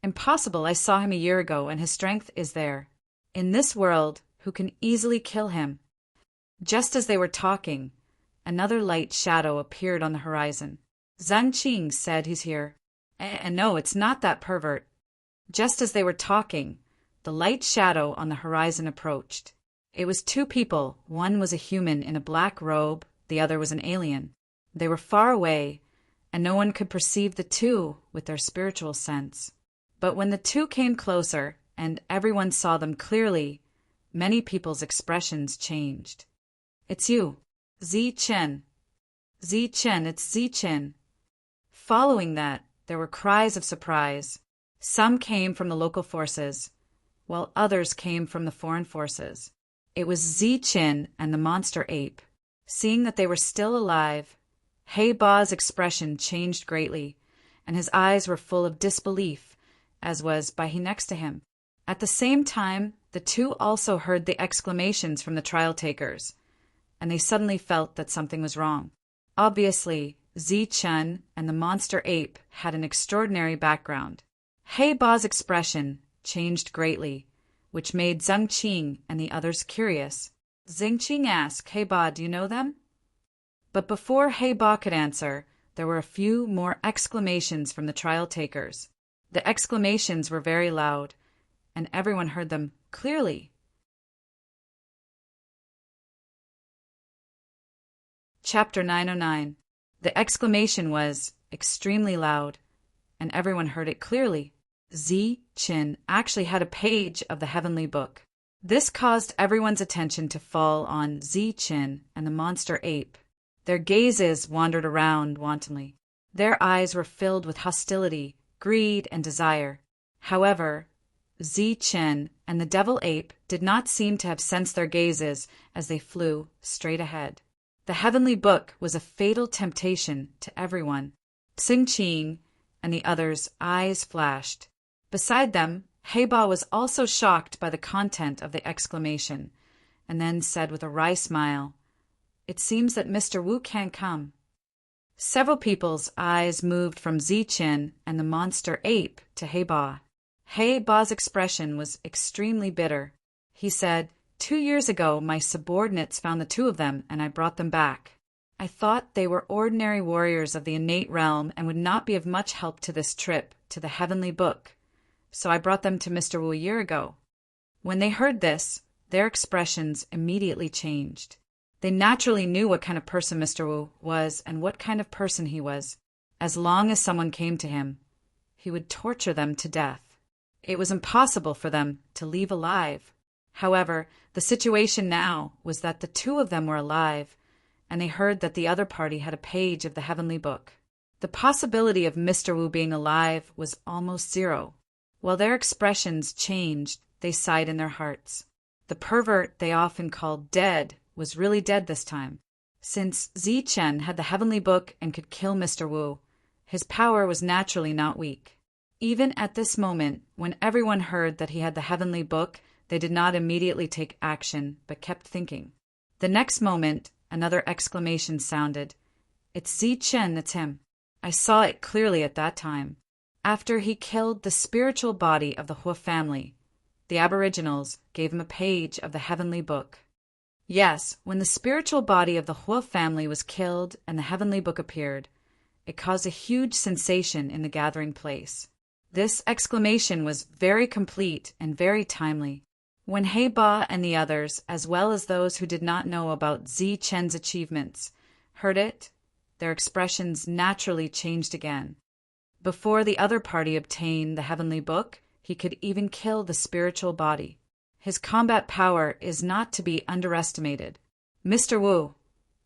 "Impossible. I saw him a year ago, and his strength is there. In this world, who can easily kill him?" Just as they were talking, another light shadow appeared on the horizon. Zhang Qing said, "He's here." And no, it's not that pervert. Just as they were talking, the light shadow on the horizon approached. It was 2 people. One was a human in a black robe, the other was an alien. They were far away, and no one could perceive the 2 with their spiritual sense. But when the 2 came closer, and everyone saw them clearly, many people's expressions changed. "It's you, Zi Chen. Zi Chen, it's Zi Chen." Following that, there were cries of surprise. Some came from the local forces, while others came from the foreign forces. It was Zi Chen and the monster ape. Seeing that they were still alive, He Ba's expression changed greatly, and his eyes were full of disbelief, as was Bai next to him. At the same time, the 2 also heard the exclamations from the trial takers, and they suddenly felt that something was wrong. Obviously, Zi Chen and the monster ape had an extraordinary background. He Ba's expression changed greatly, which made Zhang Qing and the others curious. Zhang Qing asked, "He Ba, do you know them?" But before He Ba could answer, there were a few more exclamations from the trial takers. The exclamations were very loud, and everyone heard them clearly. Chapter 909. The exclamation was extremely loud, and everyone heard it clearly. Zi Chen actually had a page of the heavenly book. This caused everyone's attention to fall on Zi Chen and the monster ape. Their gazes wandered around wantonly. Their eyes were filled with hostility, greed, and desire. However, Zi Chen and the devil ape did not seem to have sensed their gazes as they flew straight ahead. The heavenly book was a fatal temptation to everyone. Xing Qing and the others' eyes flashed. Beside them, He Ba was also shocked by the content of the exclamation, and then said with a wry smile, "It seems that Mr. Wu can't come." Several people's eyes moved from Zi Chen and the monster ape to He Ba. He Ba's expression was extremely bitter. He said, 2 years ago, my subordinates found the 2 of them, and I brought them back. I thought they were ordinary warriors of the innate realm and would not be of much help to this trip to the heavenly book, so I brought them to Mr. Wu a year ago." When they heard this, their expressions immediately changed. They naturally knew what kind of person Mr. Wu was and what kind of person he was. As long as someone came to him, he would torture them to death. It was impossible for them to leave alive. However, the situation now was that the two of them were alive, and they heard that the other party had a page of the heavenly book. The possibility of Mr. Wu being alive was almost zero. While their expressions changed, they sighed in their hearts. The pervert they often called dead was really dead this time. Since Zi Chen had the heavenly book and could kill Mr. Wu, his power was naturally not weak. Even at this moment, when everyone heard that he had the heavenly book, they did not immediately take action, but kept thinking. The next moment, another exclamation sounded. "It's Zi Chen, that's him. I saw it clearly at that time." After he killed the spiritual body of the Hua family, the Aboriginals gave him a page of the heavenly book. Yes, when the spiritual body of the Hua family was killed and the heavenly book appeared, it caused a huge sensation in the gathering place. This exclamation was very complete and very timely. When He Ba and the others, as well as those who did not know about Zi Chen's achievements, heard it, their expressions naturally changed again. Before the other party obtained the heavenly book, he could even kill the spiritual body. His combat power is not to be underestimated. Mr. Wu,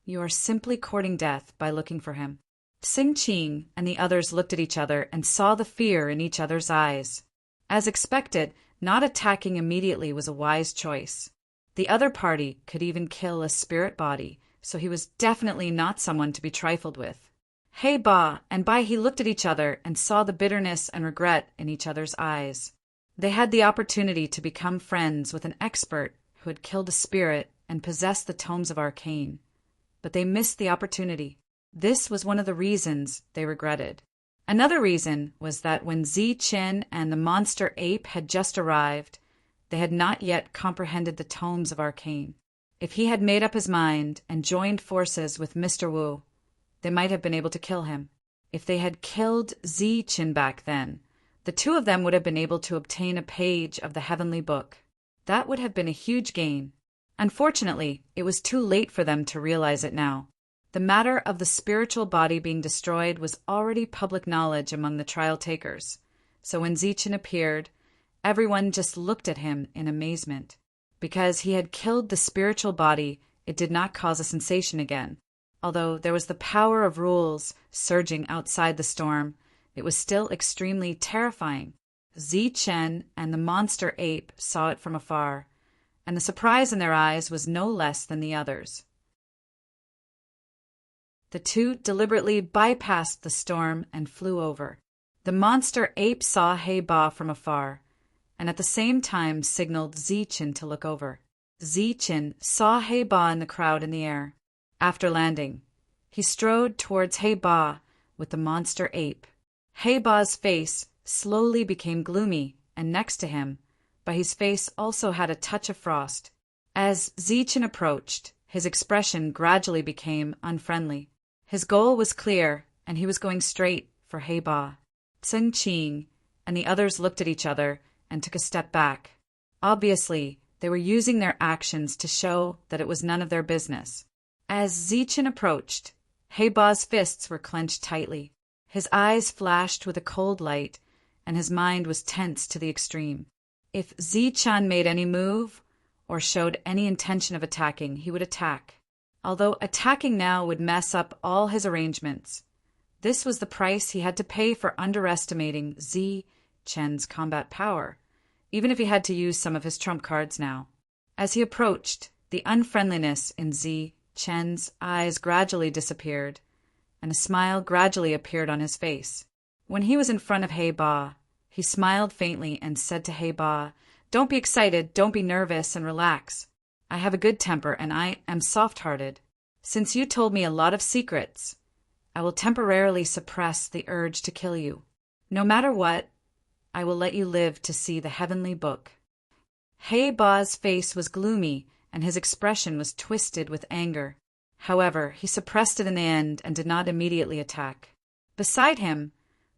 you are simply courting death by looking for him. Xing Qing and the others looked at each other and saw the fear in each other's eyes. As expected, not attacking immediately was a wise choice. The other party could even kill a spirit body, so he was definitely not someone to be trifled with. He Ba and Bai He looked at each other and saw the bitterness and regret in each other's eyes. They had the opportunity to become friends with an expert who had killed a spirit and possessed the tomes of arcane, but they missed the opportunity. This was one of the reasons they regretted. Another reason was that when Zi Chen and the monster ape had just arrived, they had not yet comprehended the tomes of arcane. If he had made up his mind and joined forces with Mr. Wu, they might have been able to kill him. If they had killed Zi Chen back then, the two of them would have been able to obtain a page of the heavenly book. That would have been a huge gain. Unfortunately, it was too late for them to realize it now. The matter of the spiritual body being destroyed was already public knowledge among the trial takers, so when Zi Chen appeared, everyone just looked at him in amazement. Because he had killed the spiritual body, it did not cause a sensation again. Although there was the power of rules surging outside the storm, it was still extremely terrifying. Zi Chen and the monster ape saw it from afar, and the surprise in their eyes was no less than the others. The two deliberately bypassed the storm and flew over. The monster ape saw He Ba from afar, and at the same time signaled Zi Chen to look over. Zi Chen saw He Ba in the crowd in the air. After landing, he strode towards He Ba with the monster ape. He Ba's face slowly became gloomy, and next to him, but his face also had a touch of frost. As Zi Chen approached, his expression gradually became unfriendly. His goal was clear, and he was going straight for He Ba. Xing Qing and the others looked at each other and took a step back. Obviously, they were using their actions to show that it was none of their business. As Zi Chen approached, He Ba's fists were clenched tightly. His eyes flashed with a cold light, and his mind was tense to the extreme. If Zi Chen made any move or showed any intention of attacking, he would attack. Although attacking now would mess up all his arrangements, this was the price he had to pay for underestimating Zi Chen's combat power, even if he had to use some of his trump cards now. As he approached, the unfriendliness in Zi Chen's eyes gradually disappeared, and a smile gradually appeared on his face. When he was in front of He Ba, he smiled faintly and said to He Ba, "Don't be excited, don't be nervous, and relax. I have a good temper and I am soft-hearted. Since you told me a lot of secrets, I will temporarily suppress the urge to kill you. No matter what, I will let you live to see the heavenly book." He Ba's face was gloomy, and his expression was twisted with anger. However, he suppressed it in the end and did not immediately attack. Beside him,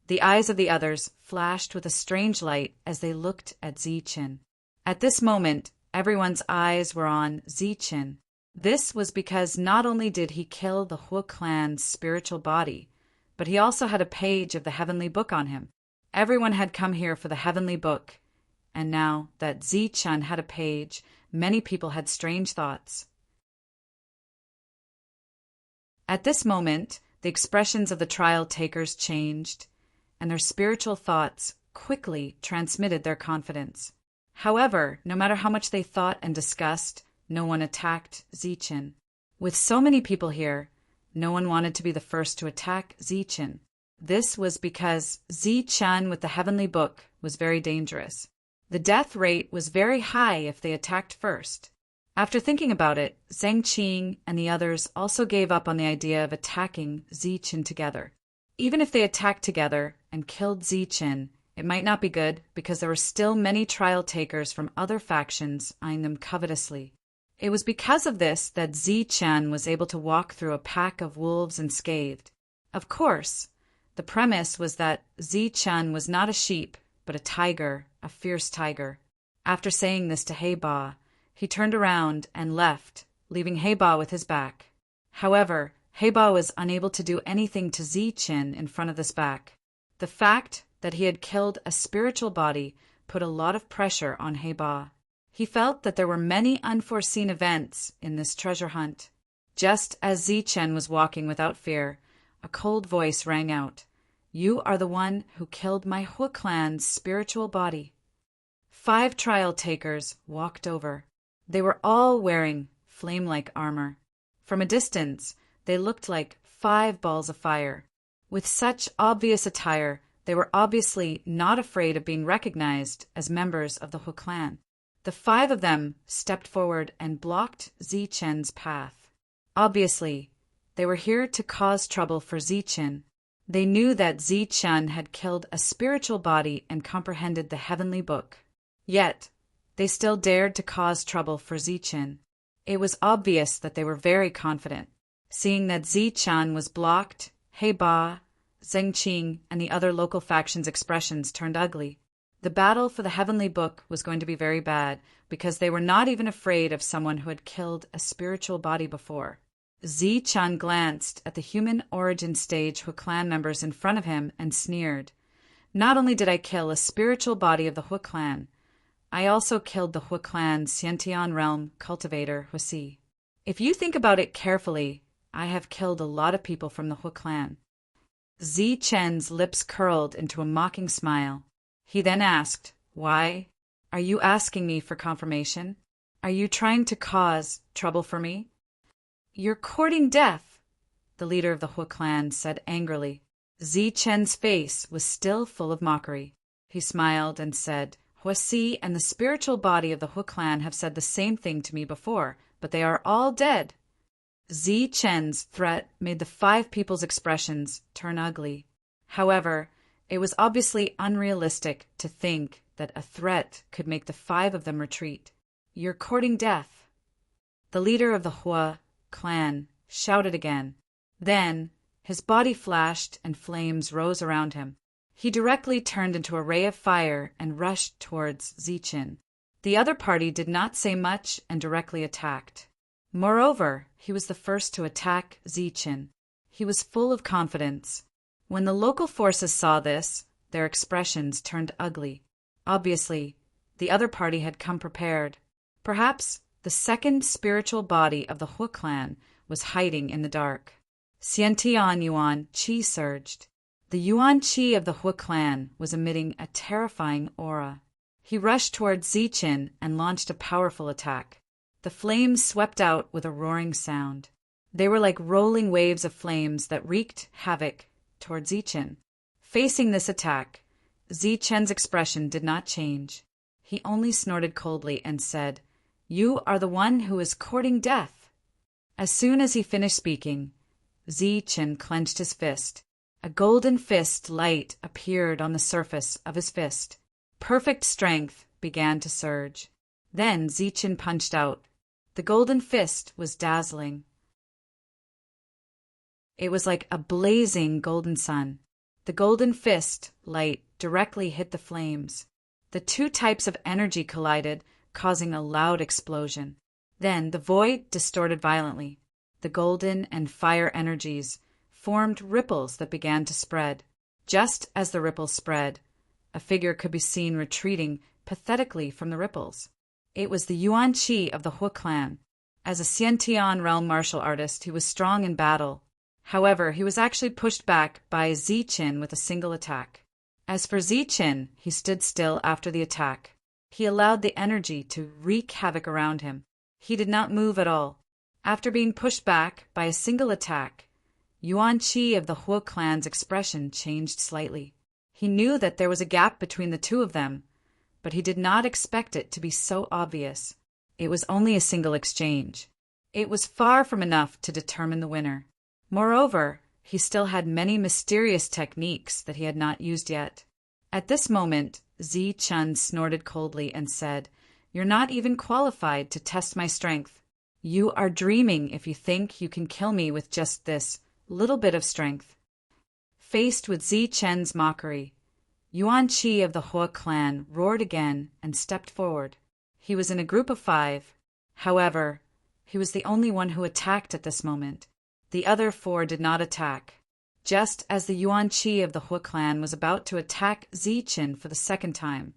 the eyes of the others flashed with a strange light as they looked at Zi Chen. At this moment, everyone's eyes were on Zi Chen. This was because not only did he kill the Hua clan's spiritual body, but he also had a page of the heavenly book on him. Everyone had come here for the heavenly book, and now that Zichun had a page, many people had strange thoughts. At this moment, the expressions of the trial takers changed, and their spiritual thoughts quickly transmitted their confidence. However, no matter how much they thought and discussed, no one attacked Zichun. With so many people here, no one wanted to be the first to attack Zichun. This was because Zichun with the heavenly book was very dangerous. The death rate was very high if they attacked first. After thinking about it, Zheng Qing and the others also gave up on the idea of attacking Zichun together. Even if they attacked together and killed Zichun, it might not be good because there were still many trial takers from other factions eyeing them covetously. It was because of this that Zichun was able to walk through a pack of wolves unscathed. Of course, the premise was that Zichun was not a sheep, but a tiger, a fierce tiger. After saying this to Heba, he turned around and left, leaving Heba with his back. However, Heba was unable to do anything to Zichun in front of this back. The fact that he had killed a spiritual body put a lot of pressure on Heba. He felt that there were many unforeseen events in this treasure hunt. Just as Zichun was walking without fear, a cold voice rang out, "You are the one who killed my Hua clan's spiritual body." 5 trial takers walked over. They were all wearing flame-like armor. From a distance, they looked like 5 balls of fire. With such obvious attire, they were obviously not afraid of being recognized as members of the Hua clan. The 5 of them stepped forward and blocked Zichun's path. Obviously, they were here to cause trouble for Zichun. They knew that Zichun had killed a spiritual body and comprehended the heavenly book. Yet, they still dared to cause trouble for Zichun. It was obvious that they were very confident. Seeing that Zichun was blocked, Heba, Zheng Qing, and the other local factions' expressions turned ugly. The battle for the heavenly book was going to be very bad because they were not even afraid of someone who had killed a spiritual body before. Zichun glanced at the human origin stage Hua clan members in front of him and sneered. "Not only did I kill a spiritual body of the Hua clan, I also killed the Hua clan's Xiantian realm cultivator, Huasi. If you think about it carefully, I have killed a lot of people from the Hua clan." Zichun's lips curled into a mocking smile. He then asked, "Why? Are you asking me for confirmation? Are you trying to cause trouble for me?" "You're courting death," the leader of the Hua clan said angrily. Zichun's face was still full of mockery. He smiled and said, "Huasi and the spiritual body of the Hua clan have said the same thing to me before, but they are all dead." Zichun's threat made the 5 people's expressions turn ugly. However, it was obviously unrealistic to think that a threat could make the 5 of them retreat. "You're courting death." The leader of the Hua clan shouted again. Then, his body flashed and flames rose around him. He directly turned into a ray of fire and rushed towards Zichun. The other party did not say much and directly attacked. Moreover, he was the first to attack Zichun. He was full of confidence. When the local forces saw this, their expressions turned ugly. Obviously, the other party had come prepared. Perhaps the second spiritual body of the Hua clan was hiding in the dark. Xiantian Yuan Qi surged. The Yuan Qi of the Hua clan was emitting a terrifying aura. He rushed towards Zichun and launched a powerful attack. The flames swept out with a roaring sound. They were like rolling waves of flames that wreaked havoc towards Zichun. Facing this attack, Zichun's expression did not change. He only snorted coldly and said, "You are the one who is courting death." As soon as he finished speaking, Zichun clenched his fist. A golden fist light appeared on the surface of his fist. Perfect strength began to surge. Then Zichun punched out. The golden fist was dazzling. It was like a blazing golden sun. The golden fist light directly hit the flames. The 2 types of energy collided, causing a loud explosion. Then the void distorted violently. The golden and fire energies formed ripples that began to spread. Just as the ripples spread, a figure could be seen retreating pathetically from the ripples. It was the Yuan Qi of the Hu clan. As a Xiantian realm martial artist, he was strong in battle. However, he was actually pushed back by Ziqin with a single attack. As for Ziqin, he stood still after the attack. He allowed the energy to wreak havoc around him. He did not move at all. After being pushed back by a single attack, Yuan Qi of the Hu clan's expression changed slightly. He knew that there was a gap between the two of them, but he did not expect it to be so obvious. It was only a single exchange. It was far from enough to determine the winner. Moreover, he still had many mysterious techniques that he had not used yet. At this moment, Ziqin snorted coldly and said, "You're not even qualified to test my strength. You are dreaming if you think you can kill me with just this little bit of strength." Faced with Ziqin's mockery, Yuan Qi of the Hu clan roared again and stepped forward. He was in a group of 5. However, he was the only one who attacked at this moment. The other 4 did not attack. Just as the Yuan Qi of the Hu clan was about to attack Ziqin for the second time,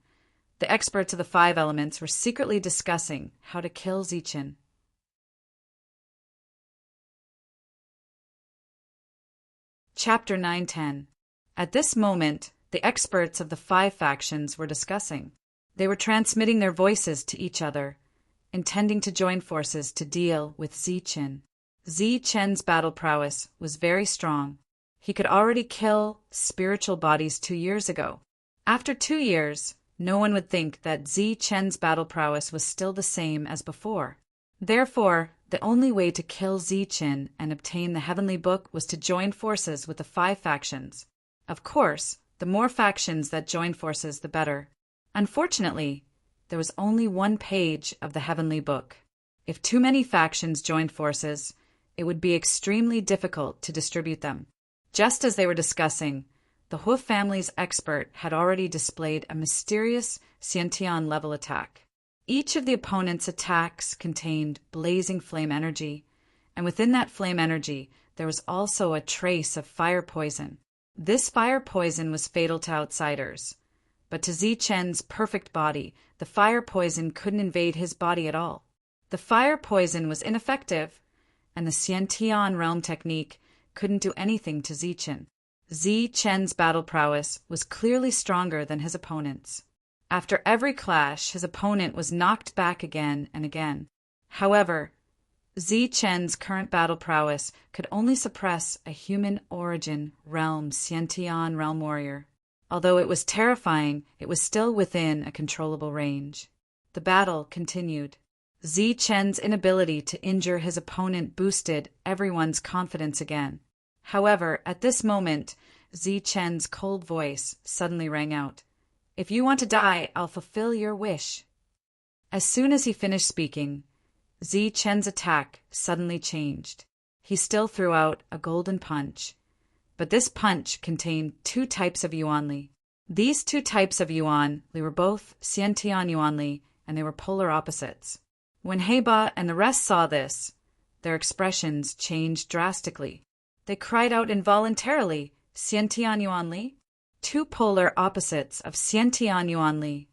the experts of the 5 elements were secretly discussing how to kill Ziqin. Chapter 9-10. At this moment, the experts of the 5 factions were discussing. They were transmitting their voices to each other, intending to join forces to deal with Ziqin. Ziqin's battle prowess was very strong. He could already kill spiritual bodies 2 years ago. After 2 years, no one would think that Ziqin's battle prowess was still the same as before. Therefore, the only way to kill Ziqin and obtain the Heavenly Book was to join forces with the 5 factions. Of course, the more factions that joined forces, the better. Unfortunately, there was only 1 page of the Heavenly Book. If too many factions joined forces, it would be extremely difficult to distribute them. Just as they were discussing, the Hu family's expert had already displayed a mysterious Xiantian level attack. Each of the opponent's attacks contained blazing flame energy, and within that flame energy there was also a trace of fire poison. This fire poison was fatal to outsiders, but to Ziqin's perfect body, the fire poison couldn't invade his body at all. The fire poison was ineffective, and the Xiantian realm technique couldn't do anything to Ziqin. Ziqin's battle prowess was clearly stronger than his opponent's. After every clash, his opponent was knocked back again and again. However, Ziqin's current battle prowess could only suppress a human origin realm Xiantian realm warrior. Although it was terrifying, it was still within a controllable range. The battle continued. Ziqin's inability to injure his opponent boosted everyone's confidence again. However, at this moment, Ziqin's cold voice suddenly rang out. "If you want to die, I'll fulfill your wish." As soon as he finished speaking, Ziqin's attack suddenly changed. He still threw out a golden punch, but this punch contained 2 types of Yuanli. These 2 types of Yuanli were both Xiantian Yuanli, and they were polar opposites. When Heiba and the rest saw this, their expressions changed drastically. They cried out involuntarily, "Xiantian Yuanli?" 2 polar opposites of Xiantian Yuanli.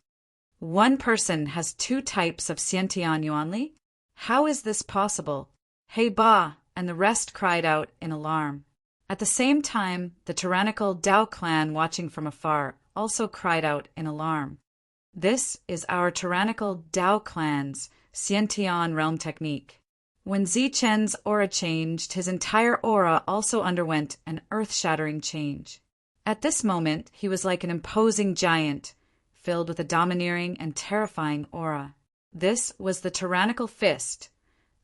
One person has 2 types of Xiantian Yuanli? How is this possible? Heiba and the rest cried out in alarm. At the same time, the tyrannical Dao clan watching from afar also cried out in alarm. This is our tyrannical Dao clan's Xiantian realm technique. When Ziqin's aura changed, his entire aura also underwent an earth-shattering change. At this moment, he was like an imposing giant, filled with a domineering and terrifying aura. This was the tyrannical fist,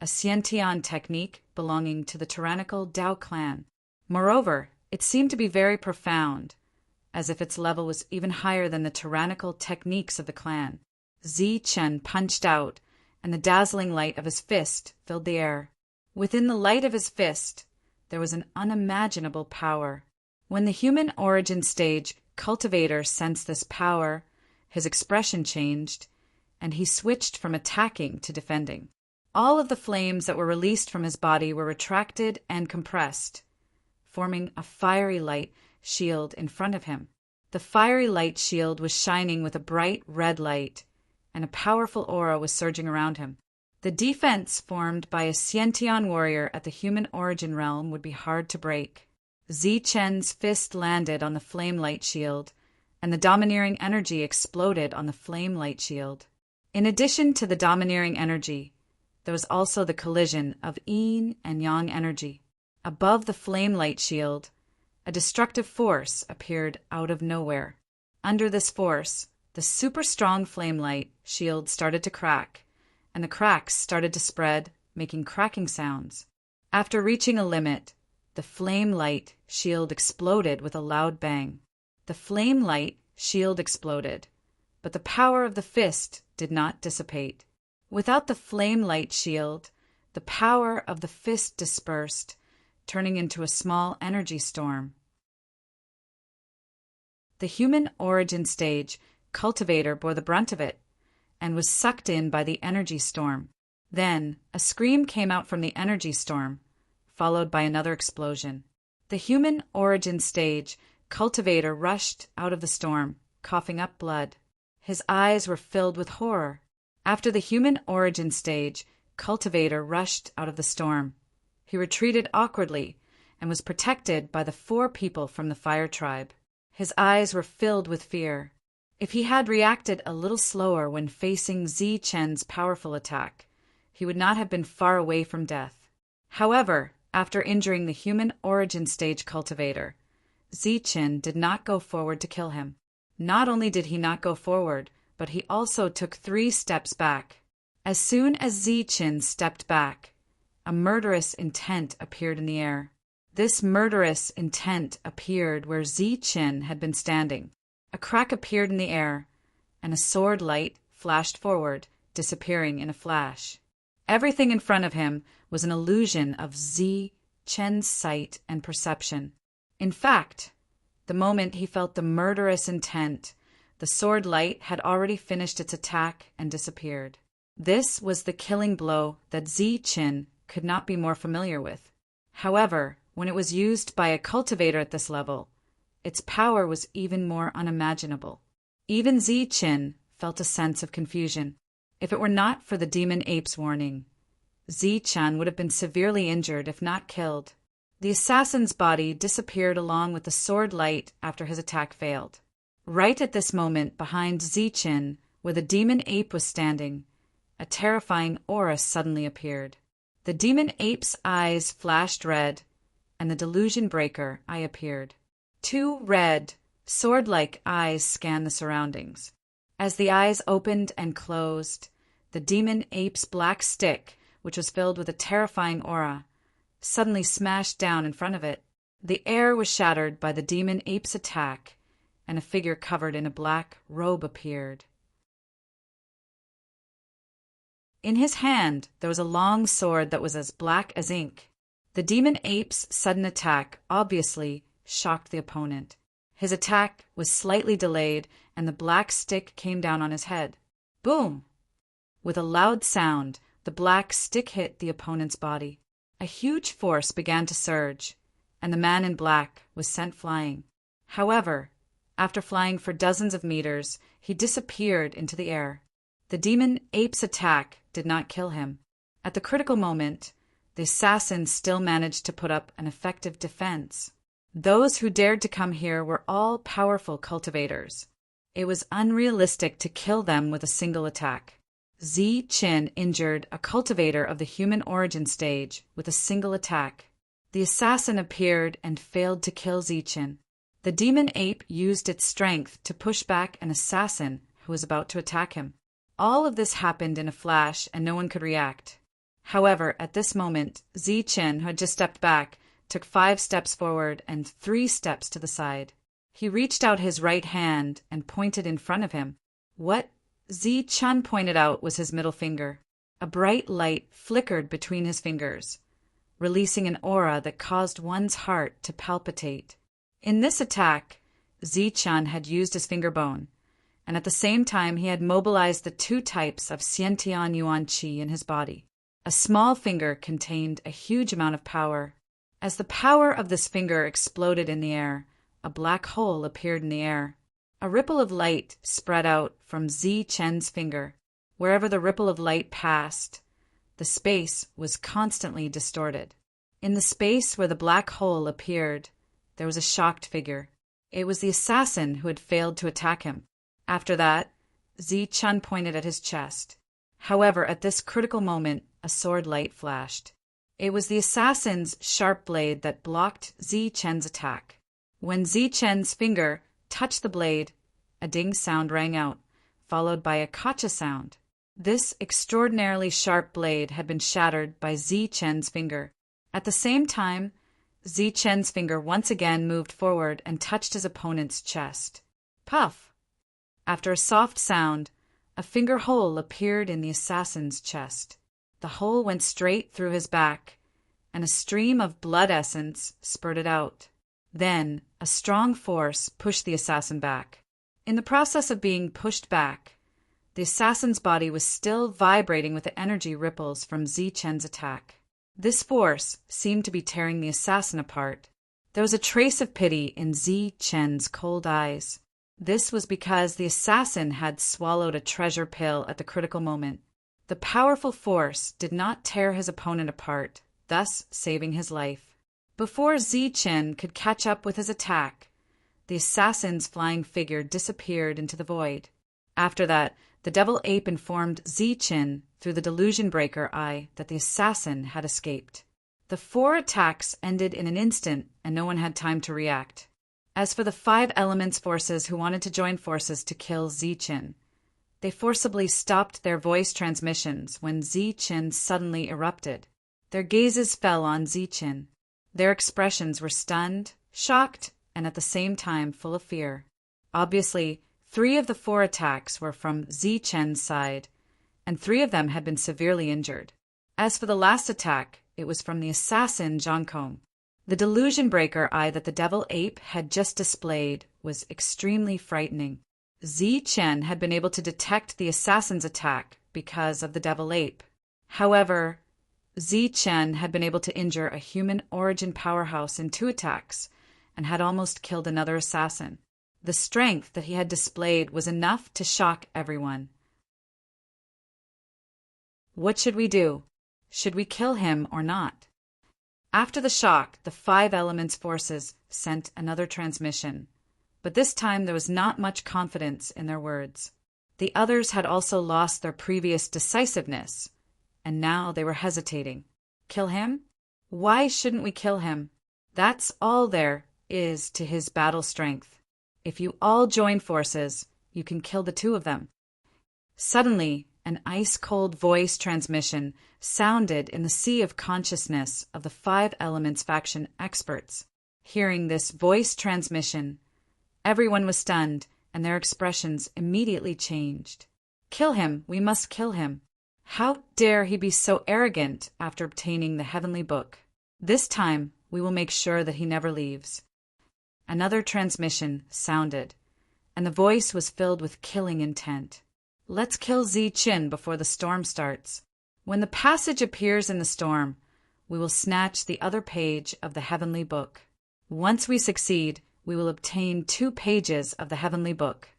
a Xiantian technique belonging to the tyrannical Dao clan. Moreover, it seemed to be very profound, as if its level was even higher than the tyrannical techniques of the clan. Ziqin punched out, and the dazzling light of his fist filled the air. Within the light of his fist, there was an unimaginable power. When the human origin stage cultivator sensed this power, his expression changed, and he switched from attacking to defending. All of the flames that were released from his body were retracted and compressed, forming a fiery light shield in front of him. The fiery light shield was shining with a bright red light, and a powerful aura was surging around him. The defense formed by a Xiantian warrior at the human origin realm would be hard to break. Zichen's fist landed on the flame light shield, and the domineering energy exploded on the flame light shield. In addition to the domineering energy, there was also the collision of yin and yang energy. Above the flame light shield, a destructive force appeared out of nowhere. Under this force, the super strong flame light shield started to crack, and the cracks started to spread, making cracking sounds. After reaching a limit, the flame light shield exploded with a loud bang. The flame light shield exploded, but the power of the fist did not dissipate. Without the flame light shield, the power of the fist dispersed, turning into a small energy storm. The human origin stage cultivator bore the brunt of it, and was sucked in by the energy storm. Then, a scream came out from the energy storm, followed by another explosion. The human origin stage cultivator rushed out of the storm, coughing up blood. His eyes were filled with horror. After the human origin stage cultivator rushed out of the storm, he retreated awkwardly and was protected by the 4 people from the fire tribe. His eyes were filled with fear. If he had reacted a little slower when facing Zichen's powerful attack, he would not have been far away from death. However, after injuring the human origin stage cultivator, Zichen did not go forward to kill him. Not only did he not go forward, but he also took 3 steps back. As soon as Zichen stepped back, a murderous intent appeared in the air. This murderous intent appeared where Zichen had been standing. A crack appeared in the air, and a sword light flashed forward, disappearing in a flash. Everything in front of him was an illusion of Zichen's sight and perception. In fact, the moment he felt the murderous intent, the sword light had already finished its attack and disappeared. This was the killing blow that Zichen could not be more familiar with. However, when it was used by a cultivator at this level, its power was even more unimaginable. Even Zichen felt a sense of confusion. If it were not for the demon ape's warning, Zichen would have been severely injured if not killed. The assassin's body disappeared along with the sword light after his attack failed. Right at this moment, behind Zichen, where the demon ape was standing, a terrifying aura suddenly appeared. The demon ape's eyes flashed red, and the delusion breaker eye appeared. 2 red, sword-like eyes scanned the surroundings. As the eyes opened and closed, the demon ape's black stick, which was filled with a terrifying aura, suddenly smashed down in front of it. The air was shattered by the demon ape's attack, and a figure covered in a black robe appeared. In his hand there was a long sword that was as black as ink. The demon ape's sudden attack obviously shocked the opponent. His attack was slightly delayed, and the black stick came down on his head. Boom! With a loud sound, the black stick hit the opponent's body. A huge force began to surge, and the man in black was sent flying. However, after flying for dozens of meters, he disappeared into the air. The demon ape's attack did not kill him. At the critical moment, the assassin still managed to put up an effective defense. Those who dared to come here were all powerful cultivators. It was unrealistic to kill them with a single attack. Zichen injured a cultivator of the human origin stage with a single attack. The assassin appeared and failed to kill Zichen. The demon ape used its strength to push back an assassin who was about to attack him. All of this happened in a flash, and no one could react. However, at this moment, Zichen, who had just stepped back, took 5 steps forward and 3 steps to the side. He reached out his right hand and pointed in front of him. What Zichen pointed out was his middle finger. A bright light flickered between his fingers, releasing an aura that caused one's heart to palpitate. In this attack, Zichen had used his finger bone, and at the same time he had mobilized the 2 types of Xiantian Yuan Qi in his body. A small finger contained a huge amount of power. As the power of this finger exploded in the air, a black hole appeared in the air. A ripple of light spread out from Zi Chen's finger. Wherever the ripple of light passed, the space was constantly distorted. In the space where the black hole appeared, there was a shocked figure. It was the assassin who had failed to attack him. After that, Zi Chen pointed at his chest. However, at this critical moment, a sword light flashed. It was the assassin's sharp blade that blocked Zi Chen's attack. When Zi Chen's finger touched the blade, a ding sound rang out, followed by a kacha sound. This extraordinarily sharp blade had been shattered by Zi Chen's finger. At the same time, Zi Chen's finger once again moved forward and touched his opponent's chest. Puff! After a soft sound, a finger hole appeared in the assassin's chest. The hole went straight through his back, and a stream of blood essence spurted out. Then, a strong force pushed the assassin back. In the process of being pushed back, the assassin's body was still vibrating with the energy ripples from Zi Chen's attack. This force seemed to be tearing the assassin apart. There was a trace of pity in Zi Chen's cold eyes. This was because the assassin had swallowed a treasure pill at the critical moment. The powerful force did not tear his opponent apart, thus saving his life. Before Zi Chen could catch up with his attack, the assassin's flying figure disappeared into the void. After that, the devil ape informed Zi Chen through the delusion breaker eye that the assassin had escaped. The 4 attacks ended in an instant, and no one had time to react. As for the 5 elements forces who wanted to join forces to kill Zi Chen, they forcibly stopped their voice transmissions when Zi Chen suddenly erupted. Their gazes fell on Zi Chen. Their expressions were stunned, shocked, and at the same time full of fear. Obviously, 3 of the 4 attacks were from Zi Chen's side, and 3 of them had been severely injured. As for the last attack, it was from the assassin Zhang Kong. The delusion breaker eye that the devil ape had just displayed was extremely frightening. Zi Chen had been able to detect the assassin's attack because of the devil ape. However, Zi Chen had been able to injure a human origin powerhouse in 2 attacks and had almost killed another assassin. The strength that he had displayed was enough to shock everyone. What should we do? Should we kill him or not? After the shock, the 5 elements forces sent another transmission. But this time there was not much confidence in their words. The others had also lost their previous decisiveness, and now they were hesitating. Kill him? Why shouldn't we kill him? That's all there is to his battle strength. If you all join forces, you can kill the 2 of them. Suddenly, an ice-cold voice transmission sounded in the sea of consciousness of the 5 elements faction experts. Hearing this voice transmission, everyone was stunned, and their expressions immediately changed. Kill him! We must kill him! How dare he be so arrogant after obtaining the heavenly book? This time, we will make sure that he never leaves. Another transmission sounded, and the voice was filled with killing intent. Let's kill Zi Chen before the storm starts. When the passage appears in the storm, we will snatch the other page of the heavenly book. Once we succeed, we will obtain 2 pages of the heavenly book.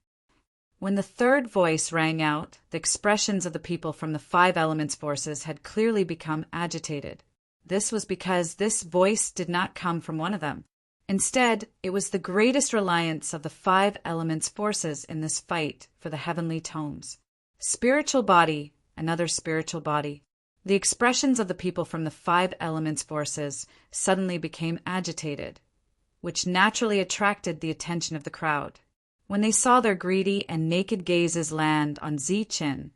When the 3rd voice rang out, the expressions of the people from the 5 elements forces had clearly become agitated. This was because this voice did not come from one of them. Instead, it was the greatest reliance of the 5 elements forces in this fight for the heavenly tomes. Spiritual body, another spiritual body. The expressions of the people from the 5 elements forces suddenly became agitated, which naturally attracted the attention of the crowd. When they saw their greedy and naked gazes land on Zi Chen,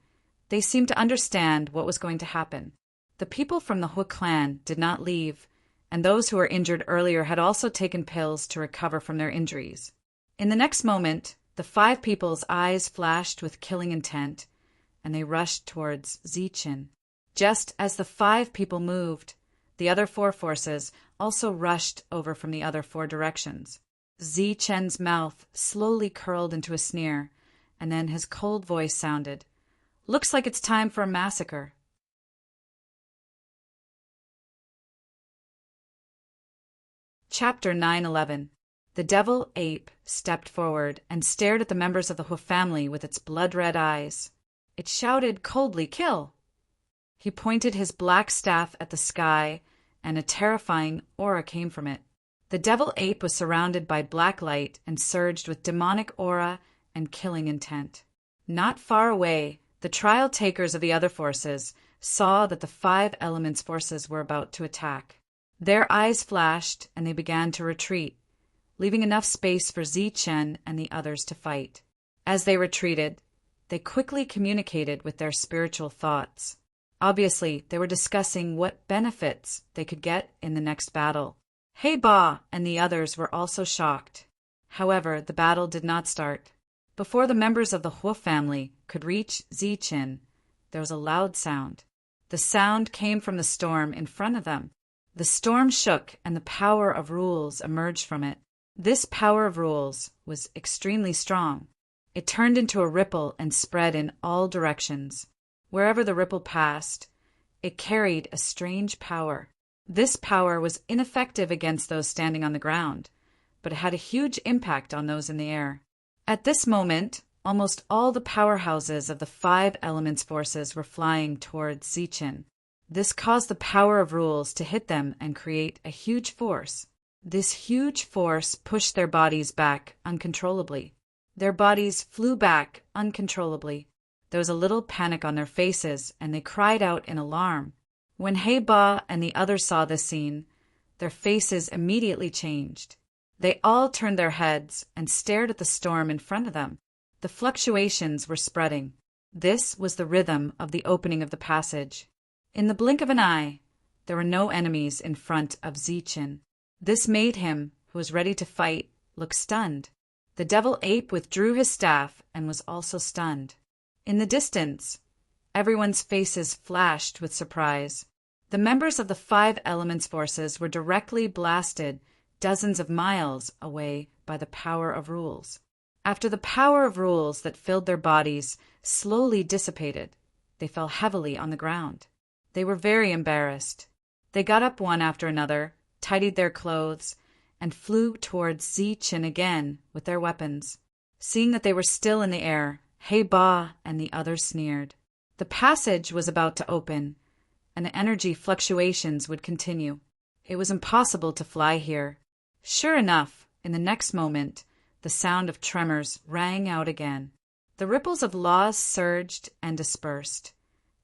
they seemed to understand what was going to happen. The people from the Hu clan did not leave, and those who were injured earlier had also taken pills to recover from their injuries. In the next moment, the 5 people's eyes flashed with killing intent, and they rushed towards Zi Chen. Just as the 5 people moved, the other 4 forces also rushed over from the other 4 directions. Zi Chen's mouth slowly curled into a sneer, and then his cold voice sounded. Looks like it's time for a massacre. Chapter 9:11. The devil ape stepped forward and stared at the members of the Hoof family with its blood-red eyes. It shouted coldly, "Kill!" He pointed his black staff at the sky, and a terrifying aura came from it. The devil ape was surrounded by black light and surged with demonic aura and killing intent. Not far away, the trial takers of the other forces saw that the five elements forces were about to attack. Their eyes flashed, and they began to retreat, leaving enough space for Zichen and the others to fight. As they retreated, they quickly communicated with their spiritual thoughts. Obviously, they were discussing what benefits they could get in the next battle. Hey Ba and the others were also shocked. However, the battle did not start. Before the members of the Hoof family could reach Zichen, there was a loud sound. The sound came from the storm in front of them. The storm shook, and the power of rules emerged from it. This power of rules was extremely strong. It turned into a ripple and spread in all directions. Wherever the ripple passed, it carried a strange power. This power was ineffective against those standing on the ground, but it had a huge impact on those in the air. At this moment, almost all the powerhouses of the five elements forces were flying towards Zichen. This caused the power of rules to hit them and create a huge force. This huge force pushed their bodies back uncontrollably. Their bodies flew back uncontrollably. There was a little panic on their faces, and they cried out in alarm. When Hei-Ba and the others saw this scene, their faces immediately changed. They all turned their heads and stared at the storm in front of them. The fluctuations were spreading. This was the rhythm of the opening of the passage. In the blink of an eye, there were no enemies in front of Zichen. This made him, who was ready to fight, look stunned. The devil ape withdrew his staff and was also stunned. In the distance, everyone's faces flashed with surprise. The members of the five elements forces were directly blasted dozens of miles away by the power of rules. After the power of rules that filled their bodies slowly dissipated, they fell heavily on the ground. They were very embarrassed. They got up one after another, tidied their clothes, and flew towards Zichen again with their weapons. Seeing that they were still in the air, Hei-Ba and the others sneered. The passage was about to open, and the energy fluctuations would continue. It was impossible to fly here. Sure enough, in the next moment, the sound of tremors rang out again. The ripples of laws surged and dispersed,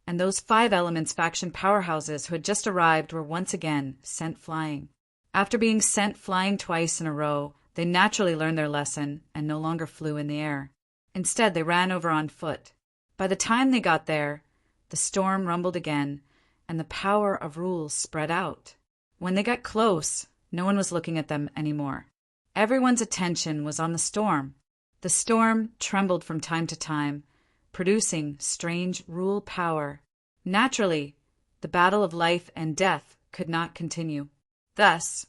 and those five elements faction powerhouses who had just arrived were once again sent flying. After being sent flying twice in a row, they naturally learned their lesson and no longer flew in the air. Instead, they ran over on foot. By the time they got there, the storm rumbled again, and the power of rules spread out. When they got close, no one was looking at them anymore. Everyone's attention was on the storm. The storm trembled from time to time, producing strange rule power. Naturally, the battle of life and death could not continue. Thus,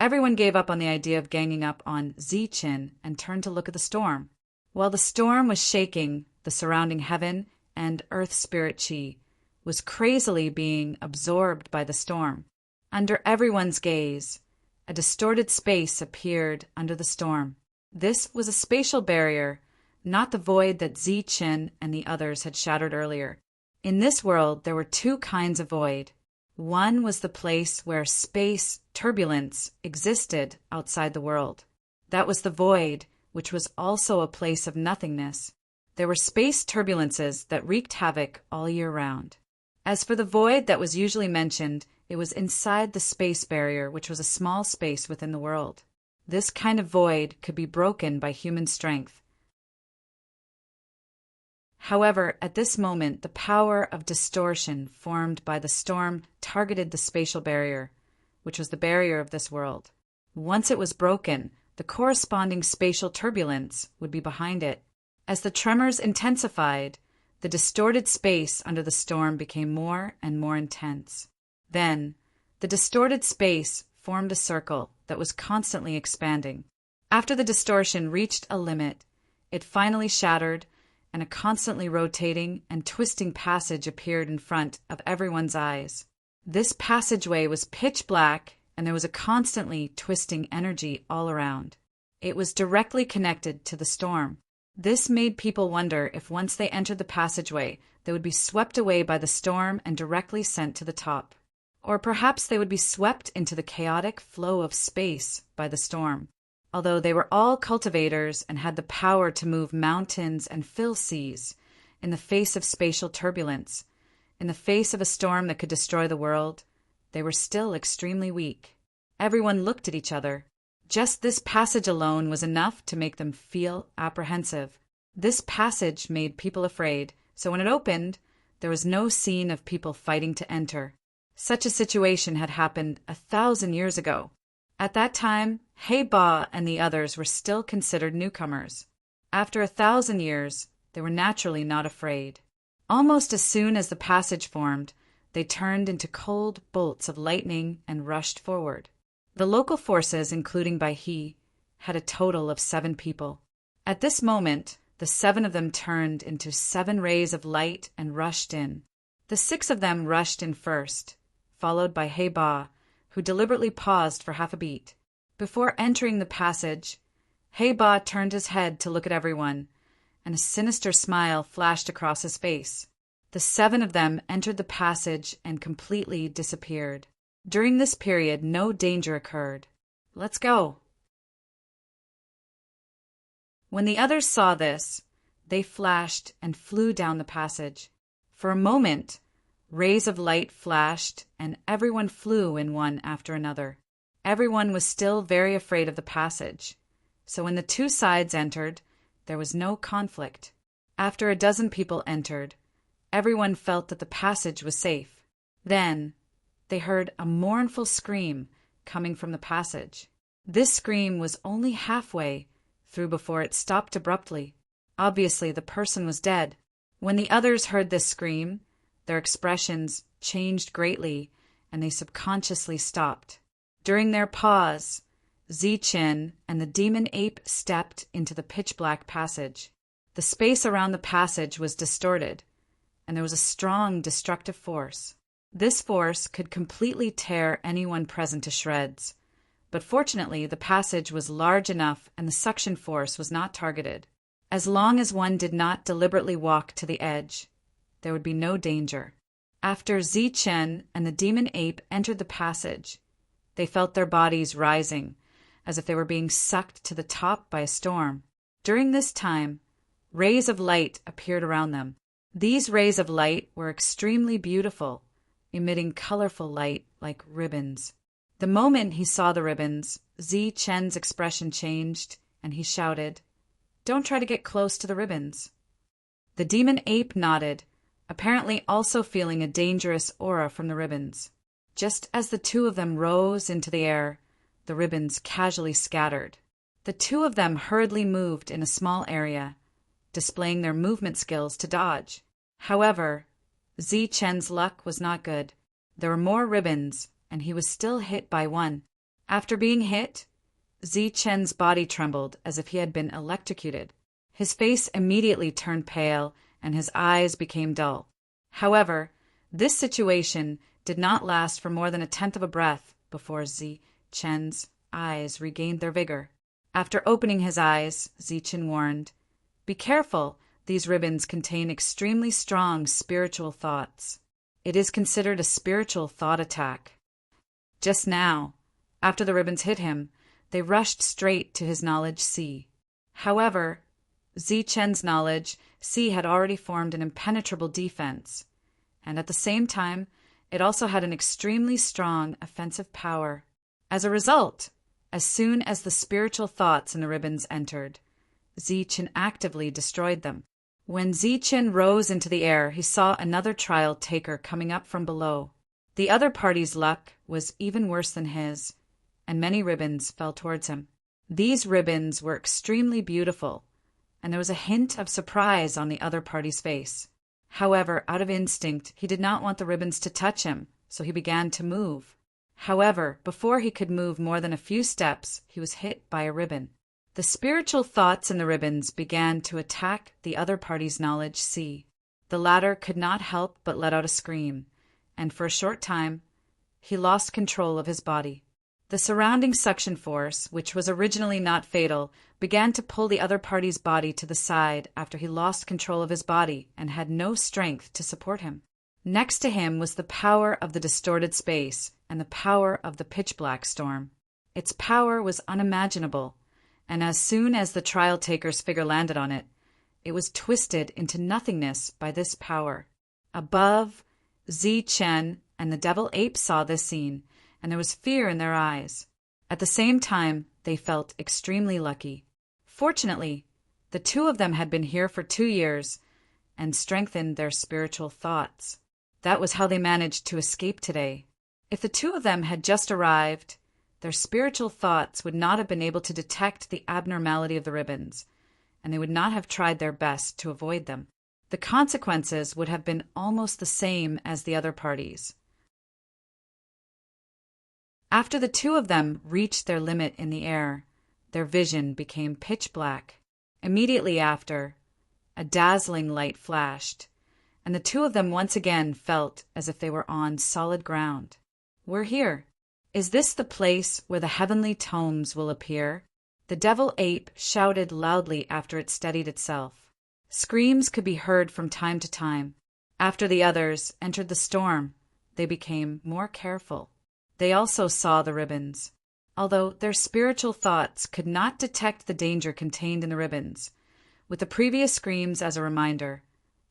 everyone gave up on the idea of ganging up on Zichen and turned to look at the storm. While the storm was shaking, the surrounding heaven and earth spirit chi was crazily being absorbed by the storm. Under everyone's gaze, a distorted space appeared under the storm. This was a spatial barrier, not the void that Zichen and the others had shattered earlier. In this world, there were two kinds of void. One was the place where space turbulence existed outside the world. That was the void, which was also a place of nothingness. There were space turbulences that wreaked havoc all year round. As for the void that was usually mentioned, it was inside the space barrier, which was a small space within the world. This kind of void could be broken by human strength. However, at this moment, the power of distortion formed by the storm targeted the spatial barrier, which was the barrier of this world. Once it was broken, the corresponding spatial turbulence would be behind it. As the tremors intensified, the distorted space under the storm became more and more intense. Then, the distorted space formed a circle that was constantly expanding. After the distortion reached a limit, it finally shattered, and a constantly rotating and twisting passage appeared in front of everyone's eyes. This passageway was pitch black and there was a constantly twisting energy all around. It was directly connected to the storm. This made people wonder if once they entered the passageway, they would be swept away by the storm and directly sent to the top. Or perhaps they would be swept into the chaotic flow of space by the storm. Although they were all cultivators and had the power to move mountains and fill seas, in the face of spatial turbulence, in the face of a storm that could destroy the world, they were still extremely weak. Everyone looked at each other. Just this passage alone was enough to make them feel apprehensive. This passage made people afraid, so when it opened, there was no scene of people fighting to enter. Such a situation had happened 1,000 years ago. At that time, Hei-Ba and the others were still considered newcomers. After 1,000 years, they were naturally not afraid. Almost as soon as the passage formed, they turned into cold bolts of lightning and rushed forward. The local forces, including Bai He, had a total of 7 people. At this moment, the 7 of them turned into 7 rays of light and rushed in. The 6 of them rushed in first, followed by Hei-Ba, who deliberately paused for half a beat. Before entering the passage, Hei-Ba turned his head to look at everyone, and a sinister smile flashed across his face. The 7 of them entered the passage and completely disappeared. During this period, no danger occurred. Let's go. When the others saw this, they flashed and flew down the passage. For a moment, rays of light flashed, and everyone flew in one after another. Everyone was still very afraid of the passage, so when the 2 sides entered, there was no conflict. After a dozen people entered, everyone felt that the passage was safe. Then, they heard a mournful scream coming from the passage. This scream was only halfway through before it stopped abruptly. Obviously, the person was dead. When the others heard this scream, their expressions changed greatly, and they subconsciously stopped. During their pause, Zichen and the demon ape stepped into the pitch-black passage. The space around the passage was distorted, and there was a strong destructive force. This force could completely tear anyone present to shreds, but fortunately the passage was large enough and the suction force was not targeted. As long as one did not deliberately walk to the edge, there would be no danger. After Zichen and the demon ape entered the passage, they felt their bodies rising, as if they were being sucked to the top by a storm. During this time, rays of light appeared around them. These rays of light were extremely beautiful, emitting colorful light like ribbons. The moment he saw the ribbons, Zichen's expression changed, and he shouted, "Don't try to get close to the ribbons." The demon ape nodded, apparently also feeling a dangerous aura from the ribbons. Just as the 2 of them rose into the air, the ribbons casually scattered. The 2 of them hurriedly moved in a small area, displaying their movement skills to dodge. However, Zichen's luck was not good. There were more ribbons, and he was still hit by one. After being hit, Zichen's body trembled as if he had been electrocuted. His face immediately turned pale, and his eyes became dull. However, this situation did not last for more than 1/10 of a breath before Zichen's eyes regained their vigor. After opening his eyes, Zichen warned, "Be careful. These ribbons contain extremely strong spiritual thoughts. It is considered a spiritual thought attack." Just now, after the ribbons hit him, they rushed straight to his knowledge sea. However, Zichen's knowledge sea had already formed an impenetrable defense, and at the same time, it also had an extremely strong offensive power. As a result, as soon as the spiritual thoughts in the ribbons entered, Zichen actively destroyed them. When Zichen rose into the air, he saw another trial taker coming up from below. The other party's luck was even worse than his, and many ribbons fell towards him. These ribbons were extremely beautiful, and there was a hint of surprise on the other party's face. However, out of instinct, he did not want the ribbons to touch him, so he began to move. However, before he could move more than a few steps, he was hit by a ribbon. The spiritual thoughts in the ribbons began to attack the other party's knowledge sea. The latter could not help but let out a scream, and for a short time, he lost control of his body. The surrounding suction force, which was originally not fatal, began to pull the other party's body to the side after he lost control of his body and had no strength to support him. Next to him was the power of the distorted space and the power of the pitch-black storm. Its power was unimaginable, and as soon as the trial-taker's figure landed on it, it was twisted into nothingness by this power. Above, Zi Chen and the devil ape saw this scene, and there was fear in their eyes. At the same time, they felt extremely lucky. Fortunately, the two of them had been here for 2 years and strengthened their spiritual thoughts. That was how they managed to escape today. If the two of them had just arrived, their spiritual thoughts would not have been able to detect the abnormality of the ribbons, and they would not have tried their best to avoid them. The consequences would have been almost the same as the other parties. After the two of them reached their limit in the air, their vision became pitch black. Immediately after, a dazzling light flashed, and the two of them once again felt as if they were on solid ground. "We're here. Is this the place where the heavenly tomes will appear?" The devil ape shouted loudly after it steadied itself. Screams could be heard from time to time. After the others entered the storm, they became more careful. They also saw the ribbons. Although their spiritual thoughts could not detect the danger contained in the ribbons, with the previous screams as a reminder,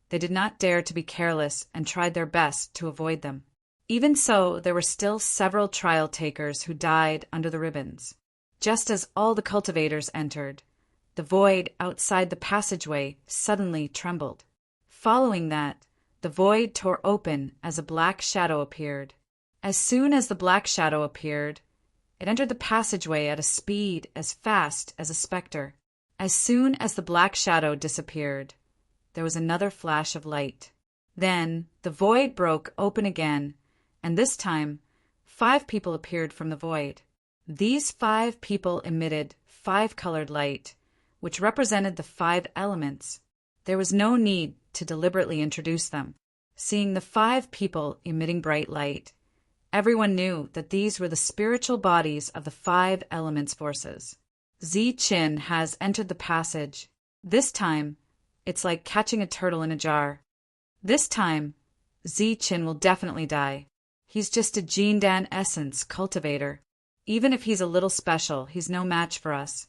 they did not dare to be careless and tried their best to avoid them. Even so, there were still several trial takers who died under the ribbons. Just as all the cultivators entered, the void outside the passageway suddenly trembled. Following that, the void tore open as a black shadow appeared. As soon as the black shadow appeared, it entered the passageway at a speed as fast as a specter. As soon as the black shadow disappeared, there was another flash of light. Then the void broke open again, and this time 5 people appeared from the void. These 5 people emitted 5-colored light, which represented the 5 elements. There was no need to deliberately introduce them. Seeing the 5 people emitting bright light, everyone knew that these were the spiritual bodies of the 5 elements forces. Zi Qin has entered the passage. This time, it's like catching a turtle in a jar. This time, Zi Qin will definitely die. He's just a Jindan essence cultivator. Even if he's a little special, he's no match for us.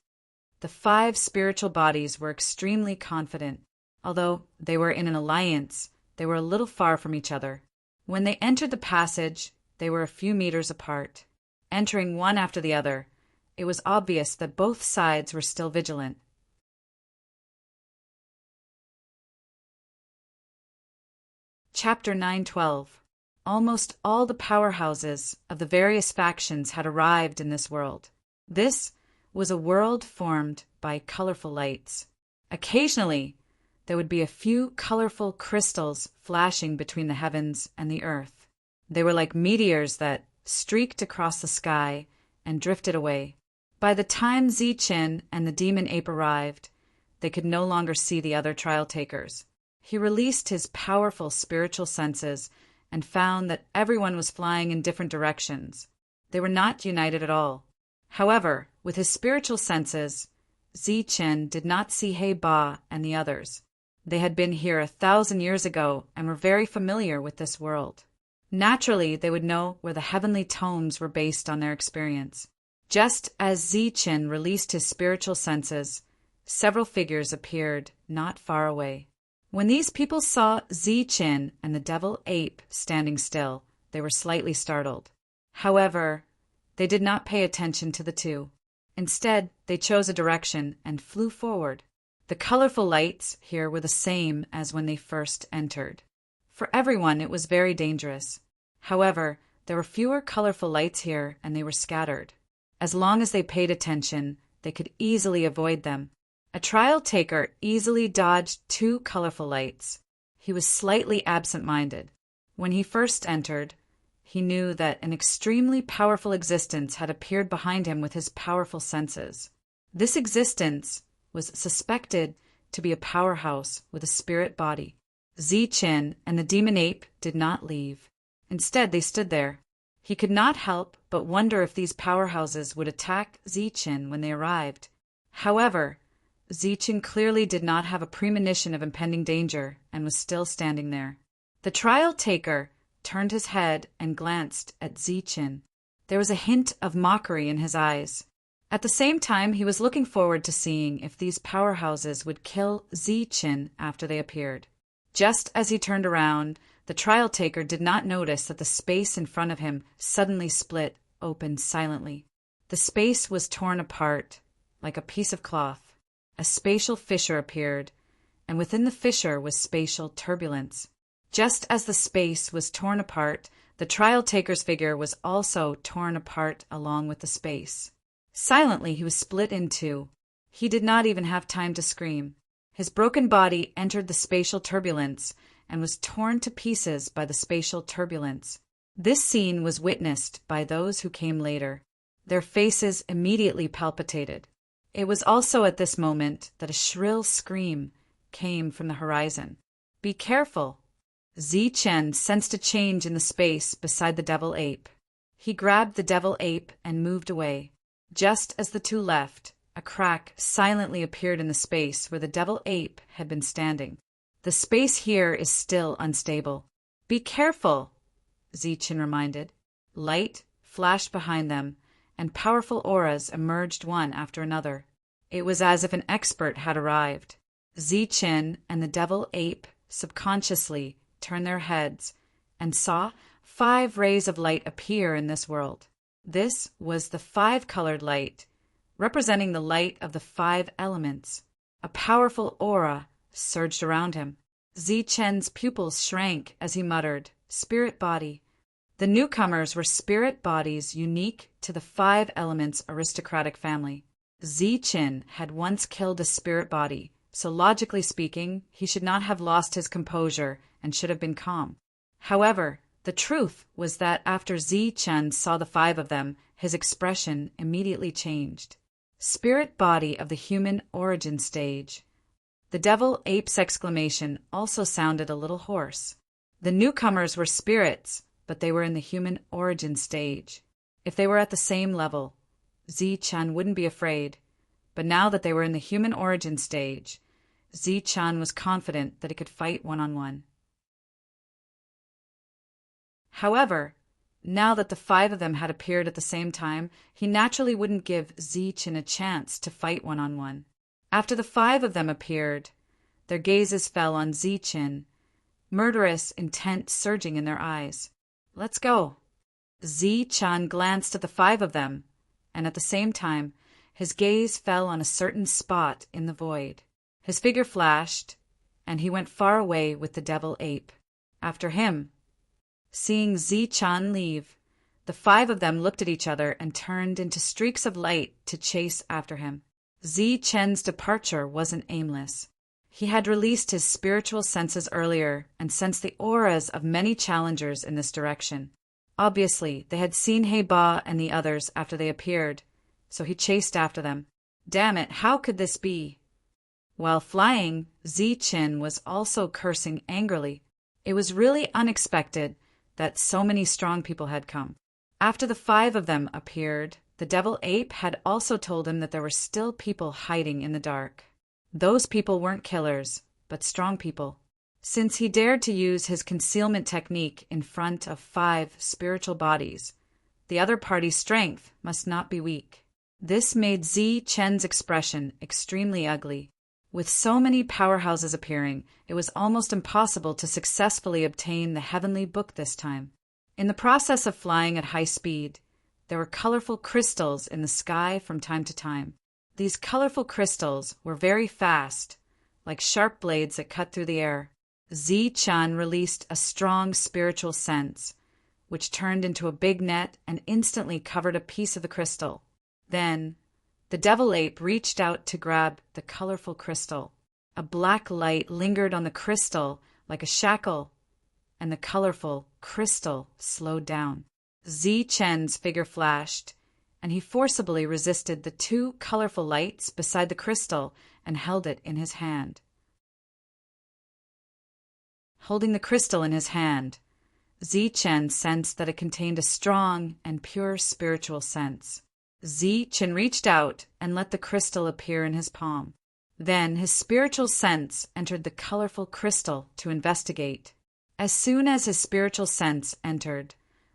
The 5 spiritual bodies were extremely confident. Although they were in an alliance, they were a little far from each other. When they entered the passage, they were a few meters apart. Entering one after the other, it was obvious that both sides were still vigilant. Chapter 912. Almost all the powerhouses of the various factions had arrived in this world. This was a world formed by colorful lights. Occasionally, there would be a few colorful crystals flashing between the heavens and the earth. They were like meteors that streaked across the sky and drifted away. By the time Zi Qin and the demon ape arrived, they could no longer see the other trial takers. He released his powerful spiritual senses and found that everyone was flying in different directions. They were not united at all. However, with his spiritual senses, Zi Qin did not see He Ba and the others. They had been here 1,000 years ago and were very familiar with this world. Naturally, they would know where the heavenly tomes were based on their experience. Just as Zi Qin released his spiritual senses, several figures appeared not far away. When these people saw Zi Qin and the devil ape standing still, they were slightly startled. However, they did not pay attention to the two. Instead, they chose a direction and flew forward. The colorful lights here were the same as when they first entered. For everyone, it was very dangerous. However, there were fewer colorful lights here, and they were scattered. As long as they paid attention, they could easily avoid them. A trial taker easily dodged 2 colorful lights. He was slightly absent-minded. When he first entered, he knew that an extremely powerful existence had appeared behind him with his powerful senses. This existence was suspected to be a powerhouse with a spirit body. Zi Qin and the demon ape did not leave. Instead, they stood there. He could not help but wonder if these powerhouses would attack Zichen when they arrived. However, Zichen clearly did not have a premonition of impending danger and was still standing there. The trial taker turned his head and glanced at Zichen. There was a hint of mockery in his eyes. At the same time, he was looking forward to seeing if these powerhouses would kill Zichen after they appeared. Just as he turned around, the trial taker did not notice that the space in front of him suddenly split open silently. The space was torn apart like a piece of cloth. A spatial fissure appeared, and within the fissure was spatial turbulence. Just as the space was torn apart, the trial taker's figure was also torn apart along with the space. Silently, he was split in two. He did not even have time to scream. His broken body entered the spatial turbulence and was torn to pieces by the spatial turbulence. This scene was witnessed by those who came later. Their faces immediately palpitated. It was also at this moment that a shrill scream came from the horizon. "Be careful!" Zichen sensed a change in the space beside the devil ape. He grabbed the devil ape and moved away. Just as the two left, a crack silently appeared in the space where the devil ape had been standing. "The space here is still unstable. Be careful," Zichen reminded. Light flashed behind them, and powerful auras emerged one after another. It was as if an expert had arrived. Zichen and the devil ape subconsciously turned their heads and saw 5 rays of light appear in this world. This was the 5-colored light, representing the light of the 5 elements. A powerful aura surged around him. Zichen's pupils shrank as he muttered, "Spirit body." The newcomers were spirit bodies unique to the 5 elements aristocratic family. Zichen had once killed a spirit body, so logically speaking, he should not have lost his composure and should have been calm. However, the truth was that after Zichen saw the 5 of them, his expression immediately changed. Spirit body of the human origin stage. The devil ape's exclamation also sounded a little hoarse. The newcomers were spirits, but they were in the human origin stage. If they were at the same level, Zichen wouldn't be afraid. But now that they were in the human origin stage, Zichen was confident that he could fight one-on-one. However, now that the 5 of them had appeared at the same time, he naturally wouldn't give Zichen a chance to fight one-on-one. After the 5 of them appeared, their gazes fell on Zichen, murderous intent surging in their eyes. "Let's go." Zichen glanced at the 5 of them, and at the same time, his gaze fell on a certain spot in the void. His figure flashed, and he went far away with the devil ape. After him, seeing Zichen leave, the 5 of them looked at each other and turned into streaks of light to chase after him. Zichen's departure wasn't aimless. He had released his spiritual senses earlier and sensed the auras of many challengers in this direction. Obviously, they had seen Heiba and the others after they appeared, so he chased after them. Damn it, how could this be? While flying, Zichen was also cursing angrily. It was really unexpected that so many strong people had come. After the 5 of them appeared, the devil ape had also told him that there were still people hiding in the dark. Those people weren't killers, but strong people. Since he dared to use his concealment technique in front of 5 spiritual bodies, the other party's strength must not be weak. This made Zichen's expression extremely ugly. With so many powerhouses appearing, it was almost impossible to successfully obtain the heavenly book this time. In the process of flying at high speed, there were colorful crystals in the sky from time to time. These colorful crystals were very fast, like sharp blades that cut through the air. Zichen released a strong spiritual sense, which turned into a big net and instantly covered a piece of the crystal. Then, the devil ape reached out to grab the colorful crystal. A black light lingered on the crystal like a shackle, and the colorful crystal slowed down. Zichen's figure flashed, and he forcibly resisted the 2 colorful lights beside the crystal and held it in his hand. Holding the crystal in his hand, Zichen sensed that it contained a strong and pure spiritual sense. Zichen reached out and let the crystal appear in his palm. Then his spiritual sense entered the colorful crystal to investigate. As soon as his spiritual sense entered,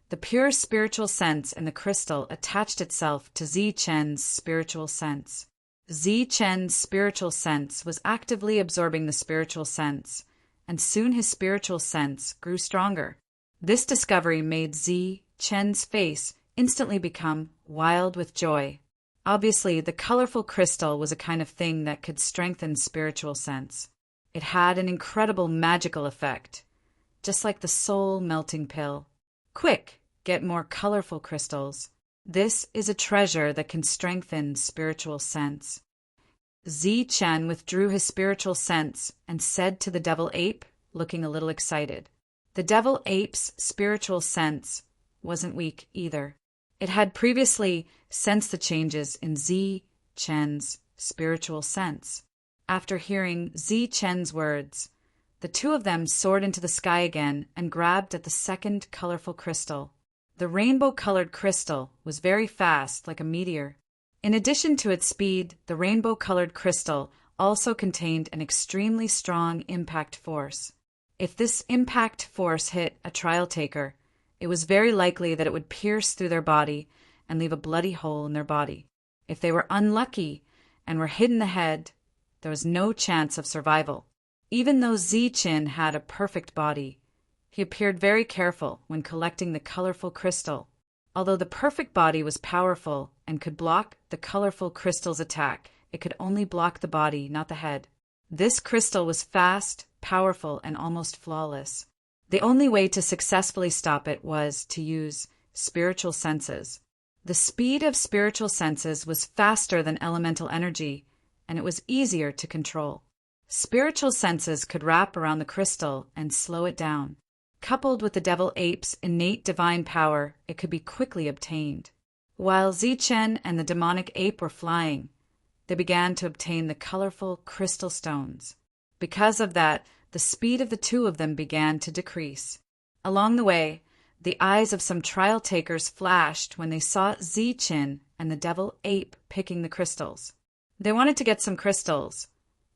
the pure spiritual sense in the crystal attached itself to Zichen's spiritual sense. Zichen's spiritual sense was actively absorbing the spiritual sense, and soon his spiritual sense grew stronger. This discovery made Zichen's face instantly become wild with joy. Obviously, the colorful crystal was a kind of thing that could strengthen spiritual sense. It had an incredible magical effect, just like the soul melting pill. Quick, get more colorful crystals. This is a treasure that can strengthen spiritual sense. Zichen withdrew his spiritual sense and said to the devil ape, looking a little excited. The devil ape's spiritual sense wasn't weak either. It had previously sensed the changes in Zichen's spiritual sense. After hearing Zichen's words, the two of them soared into the sky again and grabbed at the second colorful crystal. The rainbow-colored crystal was very fast, like a meteor. In addition to its speed, the rainbow-colored crystal also contained an extremely strong impact force. If this impact force hit a trial taker, it was very likely that it would pierce through their body and leave a bloody hole in their body. If they were unlucky and were hit in the head, there was no chance of survival. Even though Zichen had a perfect body, he appeared very careful when collecting the colorful crystal. Although the perfect body was powerful and could block the colorful crystal's attack, it could only block the body, not the head. This crystal was fast, powerful, and almost flawless. The only way to successfully stop it was to use spiritual senses. The speed of spiritual senses was faster than elemental energy, and it was easier to control. Spiritual senses could wrap around the crystal and slow it down. Coupled with the devil ape's innate divine power, it could be quickly obtained. While Zichen and the demonic ape were flying, they began to obtain the colorful crystal stones. Because of that, the speed of the two of them began to decrease. Along the way, the eyes of some trial takers flashed when they saw Zichen and the devil ape picking the crystals. They wanted to get some crystals,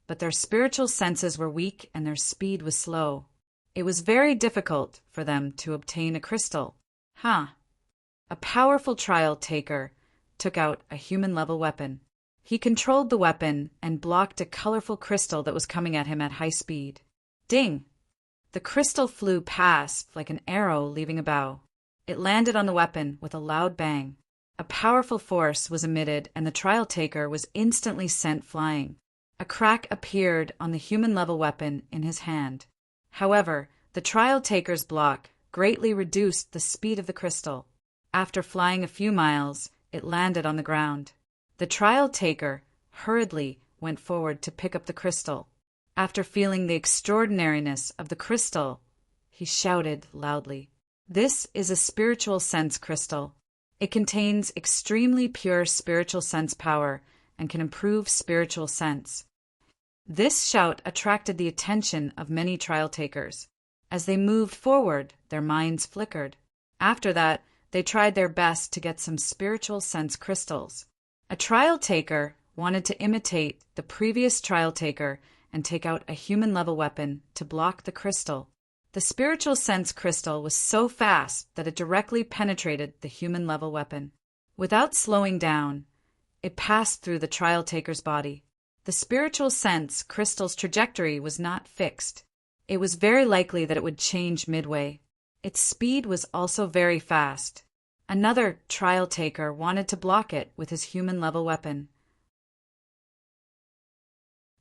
but their spiritual senses were weak and their speed was slow. It was very difficult for them to obtain a crystal. A powerful trial taker took out a human-level weapon. He controlled the weapon and blocked a colorful crystal that was coming at him at high speed. Ding! The crystal flew past like an arrow leaving a bow. It landed on the weapon with a loud bang. A powerful force was emitted and the trial taker was instantly sent flying. A crack appeared on the human-level weapon in his hand. However, the trial taker's block greatly reduced the speed of the crystal. After flying a few miles, it landed on the ground. The trial taker hurriedly went forward to pick up the crystal. After feeling the extraordinariness of the crystal, he shouted loudly, "This is a spiritual sense crystal. It contains extremely pure spiritual sense power and can improve spiritual sense." This shout attracted the attention of many trial takers. As they moved forward, their minds flickered. After that, they tried their best to get some spiritual sense crystals. A trial taker wanted to imitate the previous trial taker and take out a human-level weapon to block the crystal. The spiritual sense crystal was so fast that it directly penetrated the human-level weapon. Without slowing down, it passed through the trial taker's body. The spiritual sense crystal's trajectory was not fixed. It was very likely that it would change midway. Its speed was also very fast. Another trial taker wanted to block it with his human-level weapon.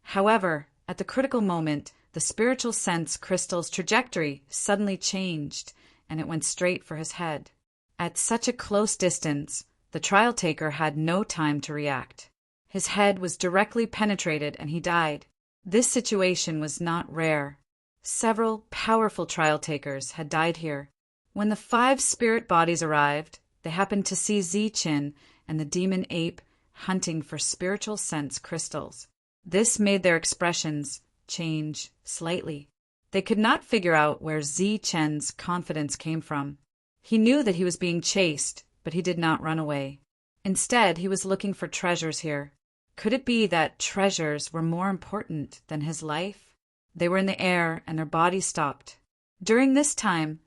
However, at the critical moment, the spiritual sense crystal's trajectory suddenly changed, and it went straight for his head. At such a close distance, the trial taker had no time to react. His head was directly penetrated and he died. This situation was not rare. Several powerful trial takers had died here. When the 5 spirit bodies arrived, they happened to see Zichen and the demon ape hunting for spiritual sense crystals. This made their expressions change slightly. They could not figure out where Zi Chen's confidence came from. He knew that he was being chased, but he did not run away. Instead, he was looking for treasures here. Could it be that treasures were more important than his life? They were in the air, and their bodies stopped. During this time,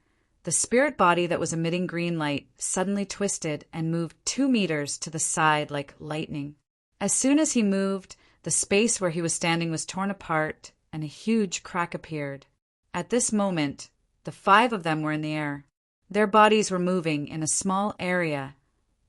the spirit body that was emitting green light suddenly twisted and moved 2 meters to the side like lightning. As soon as he moved, the space where he was standing was torn apart, and a huge crack appeared. At this moment, the 5 of them were in the air. Their bodies were moving in a small area,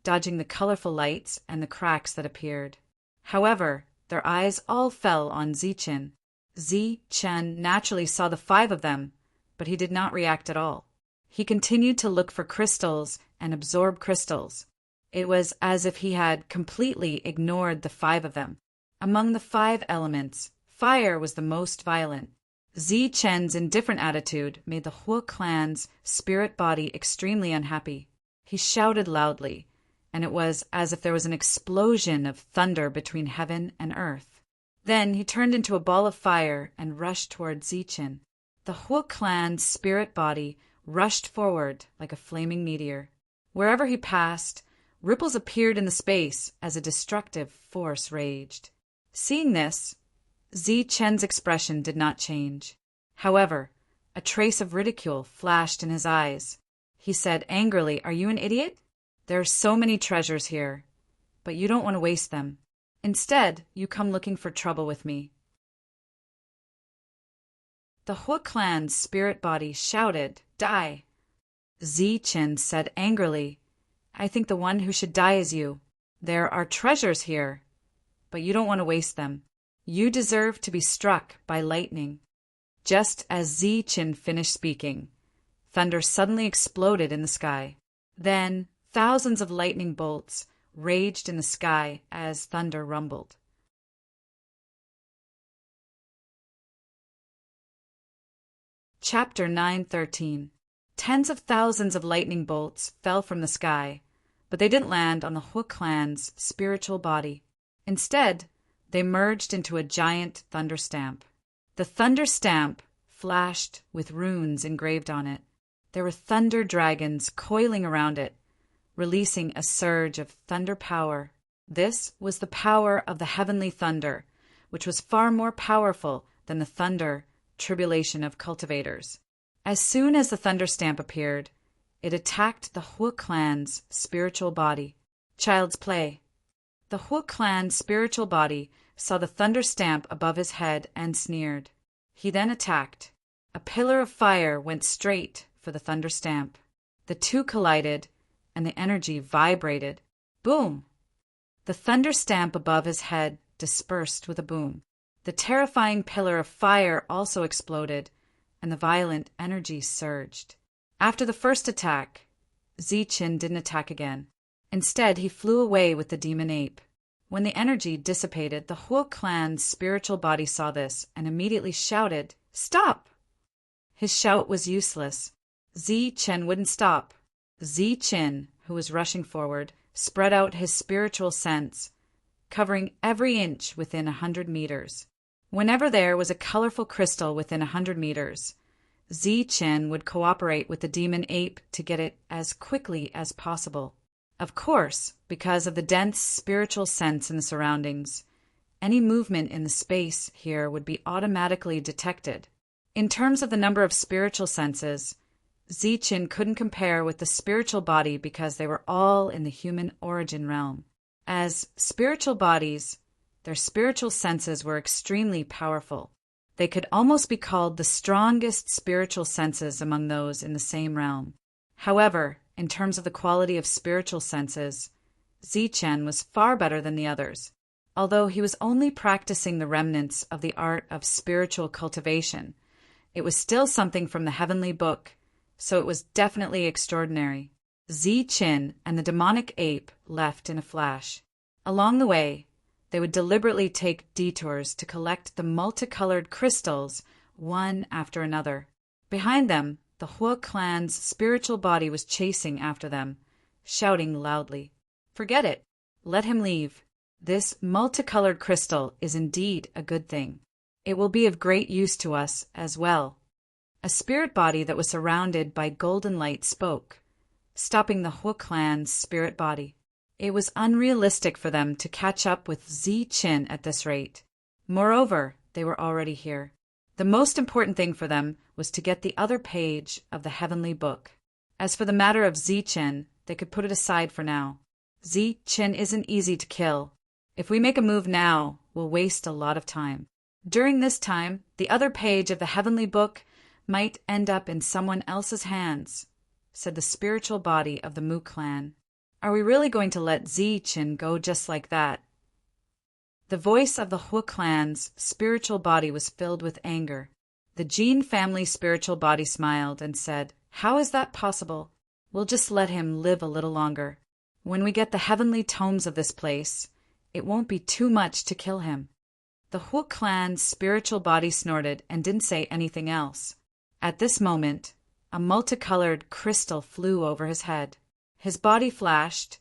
dodging the colorful lights and the cracks that appeared. However, their eyes all fell on Zichen. Zichen naturally saw the 5 of them, but he did not react at all. He continued to look for crystals and absorb crystals. It was as if he had completely ignored the 5 of them. Among the 5 elements, fire was the most violent. Zichen's indifferent attitude made the Hua clan's spirit body extremely unhappy. He shouted loudly, and it was as if there was an explosion of thunder between heaven and earth. Then he turned into a ball of fire and rushed toward Zichen. The Hua clan's spirit body rushed forward like a flaming meteor. Wherever he passed, ripples appeared in the space as a destructive force raged. Seeing this, Zichen's expression did not change. However, a trace of ridicule flashed in his eyes. He said angrily, "Are you an idiot? There are so many treasures here, but you don't want to waste them. Instead, you come looking for trouble with me." The Hua clan's spirit body shouted, "Die!" Zichen said angrily, "I think the one who should die is you. There are treasures here, but you don't want to waste them. You deserve to be struck by lightning." Just as Zichen finished speaking, thunder suddenly exploded in the sky. Then thousands of lightning bolts raged in the sky as thunder rumbled. Chapter 9:13. Tens of thousands of lightning bolts fell from the sky, but they didn't land on the Hua clan's spiritual body. Instead, they merged into a giant thunder stamp. The thunder stamp flashed with runes engraved on it. There were thunder dragons coiling around it, releasing a surge of thunder power. This was the power of the heavenly thunder, which was far more powerful than the thunder tribulation of cultivators. As soon as the thunder stamp appeared, it attacked the Hua clan's spiritual body. Child's play. The Hua clan's spiritual body saw the thunder stamp above his head and sneered. He then attacked. A pillar of fire went straight for the thunder stamp. The two collided, and the energy vibrated. Boom! The thunder stamp above his head dispersed with a boom. The terrifying pillar of fire also exploded, and the violent energy surged. After the first attack, Zichen didn't attack again. Instead, he flew away with the demon ape. When the energy dissipated, the Hua clan's spiritual body saw this and immediately shouted, "Stop!" His shout was useless. Zichen wouldn't stop. Zichen, who was rushing forward, spread out his spiritual sense, covering every inch within 100 meters. Whenever there was a colorful crystal within 100 meters, Zichen would cooperate with the demon ape to get it as quickly as possible. Of course, because of the dense spiritual sense in the surroundings, any movement in the space here would be automatically detected. In terms of the number of spiritual senses, Zichen couldn't compare with the spiritual body because they were all in the human origin realm. As spiritual bodies, their spiritual senses were extremely powerful. They could almost be called the strongest spiritual senses among those in the same realm. However, in terms of the quality of spiritual senses, Zichen was far better than the others. Although he was only practicing the remnants of the art of spiritual cultivation, it was still something from the heavenly book, so it was definitely extraordinary. Zichen and the demonic ape left in a flash. Along the way, they would deliberately take detours to collect the multicolored crystals one after another. Behind them, the Hua clan's spiritual body was chasing after them, shouting loudly, "Forget it. Let him leave. This multicolored crystal is indeed a good thing. It will be of great use to us as well." A spirit body that was surrounded by golden light spoke, stopping the Hu clan's spirit body. It was unrealistic for them to catch up with Zi Qin at this rate. Moreover, they were already here. The most important thing for them was to get the other page of the heavenly book. As for the matter of Zi Qin, they could put it aside for now. Zi Qin isn't easy to kill. If we make a move now, we'll waste a lot of time. During this time, the other page of the heavenly book might end up in someone else's hands, said the spiritual body of the Mu clan. Are we really going to let Zi Qin go just like that? The voice of the Hu clan's spiritual body was filled with anger. The Jin family spiritual body smiled and said, "How is that possible? We'll just let him live a little longer. When we get the heavenly tomes of this place, it won't be too much to kill him." The Hu clan's spiritual body snorted and didn't say anything else. At this moment, a multicolored crystal flew over his head. His body flashed,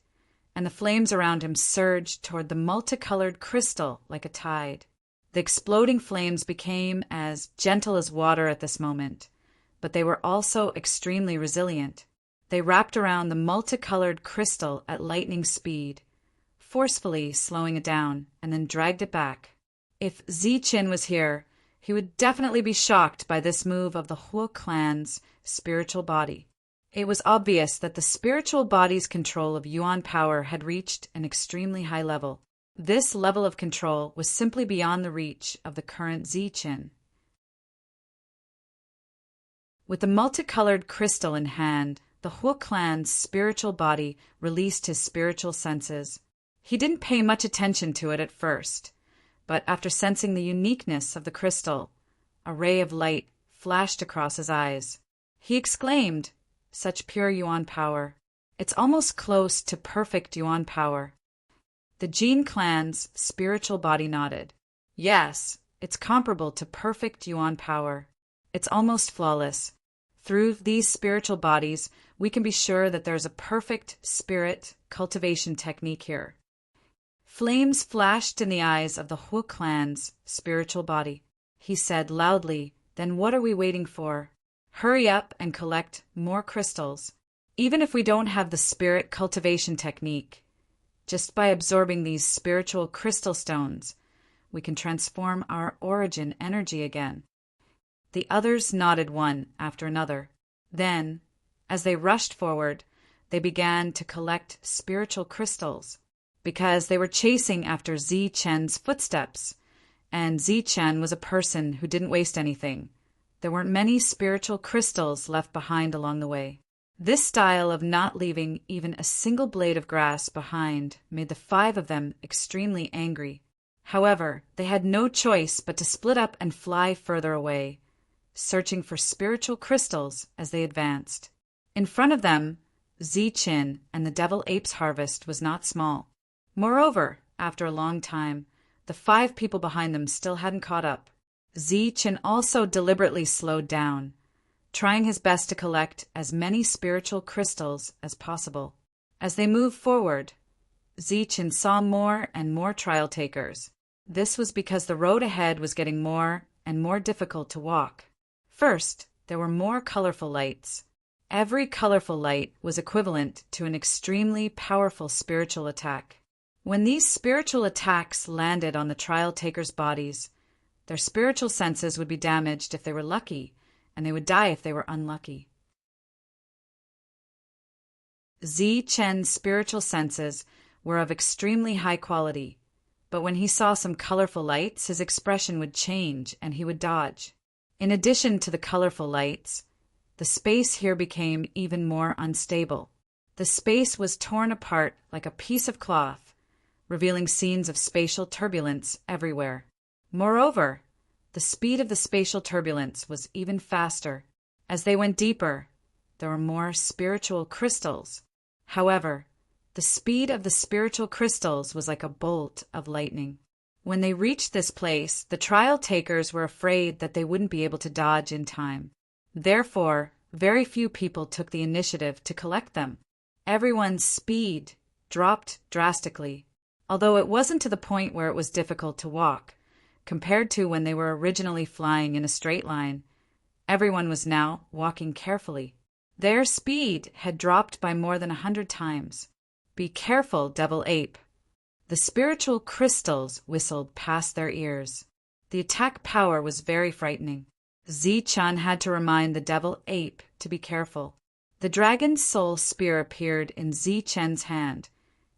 and the flames around him surged toward the multicolored crystal like a tide. The exploding flames became as gentle as water at this moment, but they were also extremely resilient. They wrapped around the multicolored crystal at lightning speed, forcefully slowing it down, and then dragged it back. If Zi Qin was here, he would definitely be shocked by this move of the Hu clan's spiritual body. It was obvious that the spiritual body's control of Yuan power had reached an extremely high level. This level of control was simply beyond the reach of the current Zi Qin. With the multicolored crystal in hand, the Hu clan's spiritual body released his spiritual senses. He didn't pay much attention to it at first, but after sensing the uniqueness of the crystal, a ray of light flashed across his eyes. He exclaimed, "Such pure Yuan power. It's almost close to perfect Yuan power." The Jin clan's spiritual body nodded. "Yes, it's comparable to perfect Yuan power. It's almost flawless. Through these spiritual bodies, we can be sure that there's a perfect spirit cultivation technique here." Flames flashed in the eyes of the Hu clan's spiritual body. He said loudly, "Then what are we waiting for? Hurry up and collect more crystals. Even if we don't have the spirit cultivation technique, just by absorbing these spiritual crystal stones, we can transform our origin energy again." The others nodded one after another. Then, as they rushed forward, they began to collect spiritual crystals, because they were chasing after Zi Chen's footsteps, and Zi Chen was a person who didn't waste anything. There weren't many spiritual crystals left behind along the way. This style of not leaving even a single blade of grass behind made the 5 of them extremely angry. However, they had no choice but to split up and fly further away, searching for spiritual crystals as they advanced. In front of them, Zi Qin and the Devil Ape's harvest was not small. Moreover, after a long time, the 5 people behind them still hadn't caught up. Zi Qin also deliberately slowed down, trying his best to collect as many spiritual crystals as possible. As they moved forward, Zi Qin saw more and more trial takers. This was because the road ahead was getting more and more difficult to walk. First, there were more colorful lights. Every colorful light was equivalent to an extremely powerful spiritual attack. When these spiritual attacks landed on the trial takers' bodies, their spiritual senses would be damaged if they were lucky, and they would die if they were unlucky. Zi Chen's spiritual senses were of extremely high quality, but when he saw some colorful lights, his expression would change and he would dodge. In addition to the colorful lights, the space here became even more unstable. The space was torn apart like a piece of cloth, revealing scenes of spatial turbulence everywhere. Moreover, the speed of the spatial turbulence was even faster. As they went deeper, there were more spiritual crystals. However, the speed of the spiritual crystals was like a bolt of lightning. When they reached this place, the trial takers were afraid that they wouldn't be able to dodge in time. Therefore, very few people took the initiative to collect them. Everyone's speed dropped drastically, although it wasn't to the point where it was difficult to walk. Compared to when they were originally flying in a straight line, Everyone was now walking carefully. Their speed had dropped by more than 100 times. "Be careful, Devil Ape." The spiritual crystals whistled past their ears. The attack power was very frightening. Zi-chan had to remind the Devil Ape to be careful. The Dragon's Soul Spear appeared in Zi-chan's hand,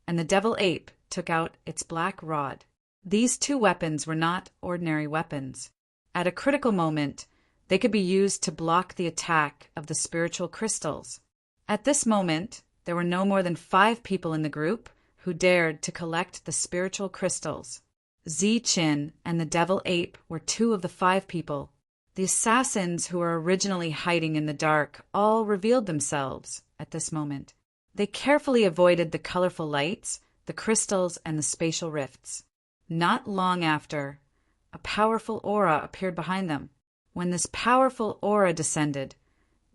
and the Devil Ape took out its black rod. These two weapons were not ordinary weapons. At a critical moment, they could be used to block the attack of the spiritual crystals. At this moment, there were no more than 5 people in the group who dared to collect the spiritual crystals. Zi-chin and the Devil Ape were 2 of the 5 people. The assassins who were originally hiding in the dark all revealed themselves at this moment. They carefully avoided the colorful lights, the crystals, and the spatial rifts. Not long after, a powerful aura appeared behind them. When this powerful aura descended,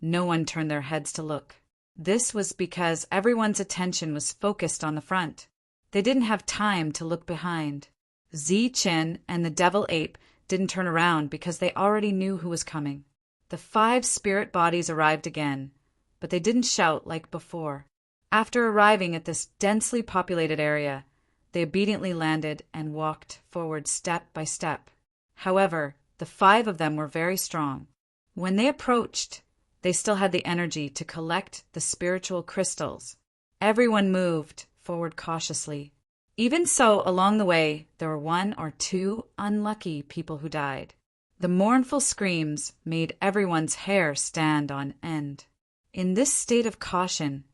no one turned their heads to look. This was because everyone's attention was focused on the front. They didn't have time to look behind. Zi-chin and the Devil Ape didn't turn around because they already knew who was coming. The 5 spirit bodies arrived again, but they didn't shout like before. After arriving at this densely populated area, they obediently landed and walked forward step by step. However, the 5 of them were very strong. When they approached, they still had the energy to collect the spiritual crystals. Everyone moved forward cautiously. Even so, along the way, there were 1 or 2 unlucky people who died. The mournful screams made everyone's hair stand on end. In this state of caution,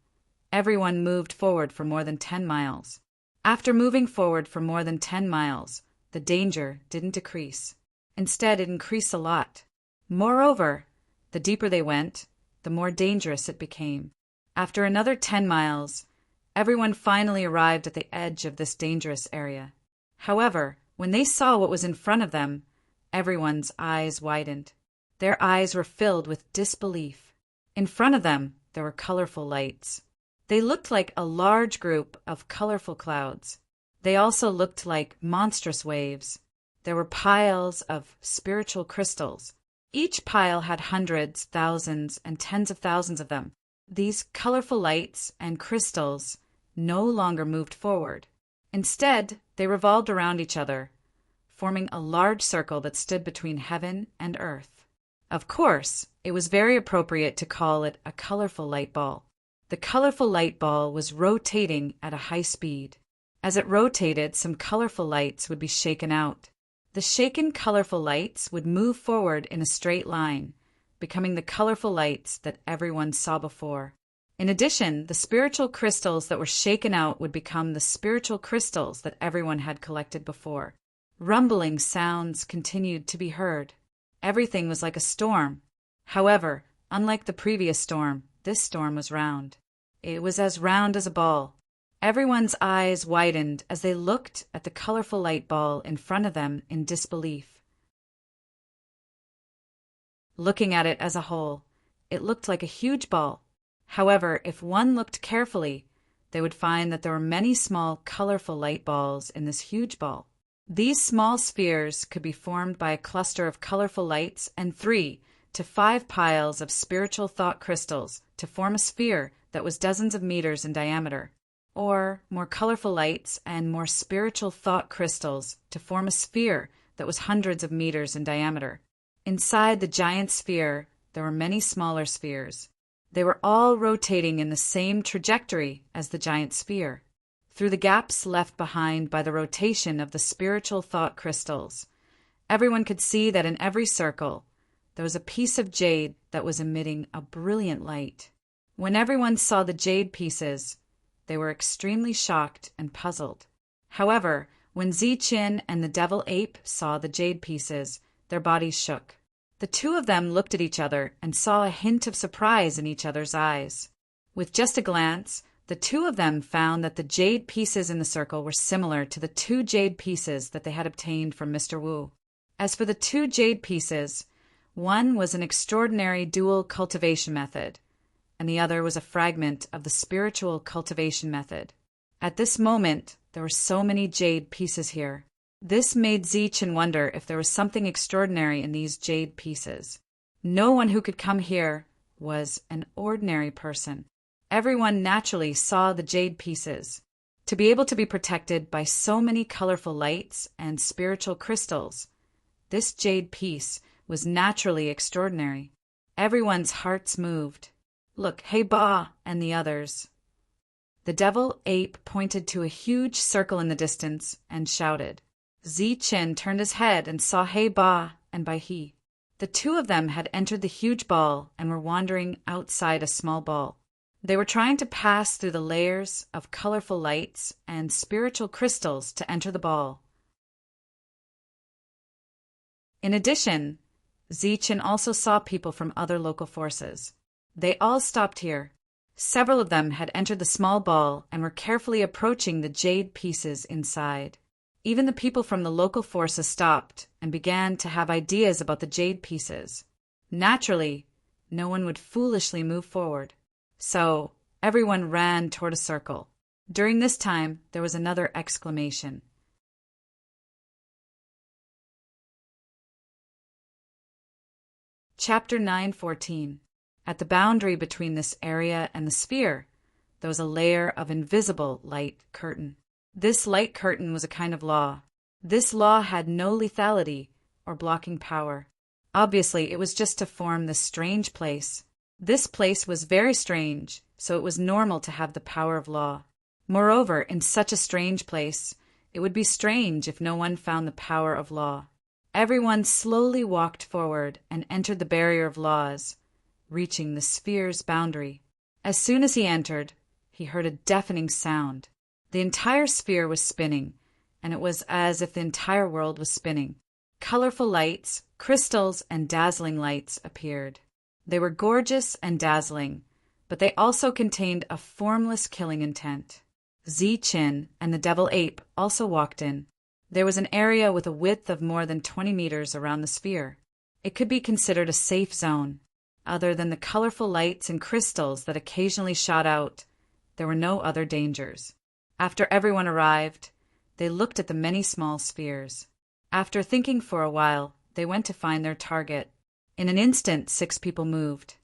everyone moved forward for more than 10 miles. After moving forward for more than 10 miles, the danger didn't decrease. Instead, it increased a lot. Moreover, the deeper they went, the more dangerous it became. After another 10 miles, everyone finally arrived at the edge of this dangerous area. However, when they saw what was in front of them, everyone's eyes widened. Their eyes were filled with disbelief. In front of them, there were colorful lights. They looked like a large group of colorful clouds. They also looked like monstrous waves. There were piles of spiritual crystals. Each pile had hundreds, thousands, and tens of thousands of them. These colorful lights and crystals no longer moved forward. Instead, they revolved around each other, forming a large circle that stood between heaven and earth. Of course, it was very appropriate to call it a colorful light ball. The colorful light ball was rotating at a high speed. As it rotated, some colorful lights would be shaken out. The shaken colorful lights would move forward in a straight line, becoming the colorful lights that everyone saw before. In addition, the spiritual crystals that were shaken out would become the spiritual crystals that everyone had collected before. Rumbling sounds continued to be heard. Everything was like a storm. However, unlike the previous storm, this storm was round. It was as round as a ball. Everyone's eyes widened as they looked at the colorful light ball in front of them in disbelief. Looking at it as a whole, it looked like a huge ball. However, if one looked carefully, they would find that there were many small, colorful light balls in this huge ball. These small spheres could be formed by a cluster of colorful lights and 3 to 5 piles of spiritual thought crystals to form a sphere that was dozens of meters in diameter, or more colorful lights and more spiritual thought crystals to form a sphere that was hundreds of meters in diameter. Inside the giant sphere, there were many smaller spheres. They were all rotating in the same trajectory as the giant sphere. Through the gaps left behind by the rotation of the spiritual thought crystals, everyone could see that in every circle, there was a piece of jade that was emitting a brilliant light. When everyone saw the jade pieces, they were extremely shocked and puzzled. However, when Zi-chin and the Devil Ape saw the jade pieces, their bodies shook. The 2 of them looked at each other and saw a hint of surprise in each other's eyes. With just a glance, the 2 of them found that the jade pieces in the circle were similar to the 2 jade pieces that they had obtained from Mr. Wu. As for the 2 jade pieces, one was an extraordinary dual cultivation method, and the other was a fragment of the spiritual cultivation method. At this moment, there were so many jade pieces here. This made Zi-chin wonder if there was something extraordinary in these jade pieces. No one who could come here was an ordinary person. Everyone naturally saw the jade pieces. To be able to be protected by so many colorful lights and spiritual crystals, this jade piece was naturally extraordinary. Everyone's hearts moved. Look, hey Ba and the others. The devil ape pointed to a huge circle in the distance and shouted. Zi-Chin turned his head and saw Hey Ba and Bai He. The two of them had entered the huge ball and were wandering outside a small ball. They were trying to pass through the layers of colorful lights and spiritual crystals to enter the ball. In addition, Zi-Chin also saw people from other local forces. They all stopped here. Several of them had entered the small ball and were carefully approaching the jade pieces inside. Even the people from the local forces stopped and began to have ideas about the jade pieces. Naturally, no one would foolishly move forward. So, everyone ran toward a circle. During this time, there was another exclamation. Chapter 9:14. At the boundary between this area and the sphere, there was a layer of invisible light curtain. This light curtain was a kind of law. This law had no lethality or blocking power. Obviously, it was just to form this strange place. This place was very strange, so it was normal to have the power of law. Moreover, in such a strange place, it would be strange if no one found the power of law. Everyone slowly walked forward and entered the barrier of laws, reaching the sphere's boundary. As soon as he entered, he heard a deafening sound. The entire sphere was spinning, and it was as if the entire world was spinning. Colorful lights, crystals, and dazzling lights appeared. They were gorgeous and dazzling, but they also contained a formless killing intent. Zi-Chin and the devil ape also walked in. There was an area with a width of more than 20 meters around the sphere. It could be considered a safe zone. Other than the colorful lights and crystals that occasionally shot out, there were no other dangers. After everyone arrived, they looked at the many small spheres. After thinking for a while, they went to find their target. In an instant, 6 people moved.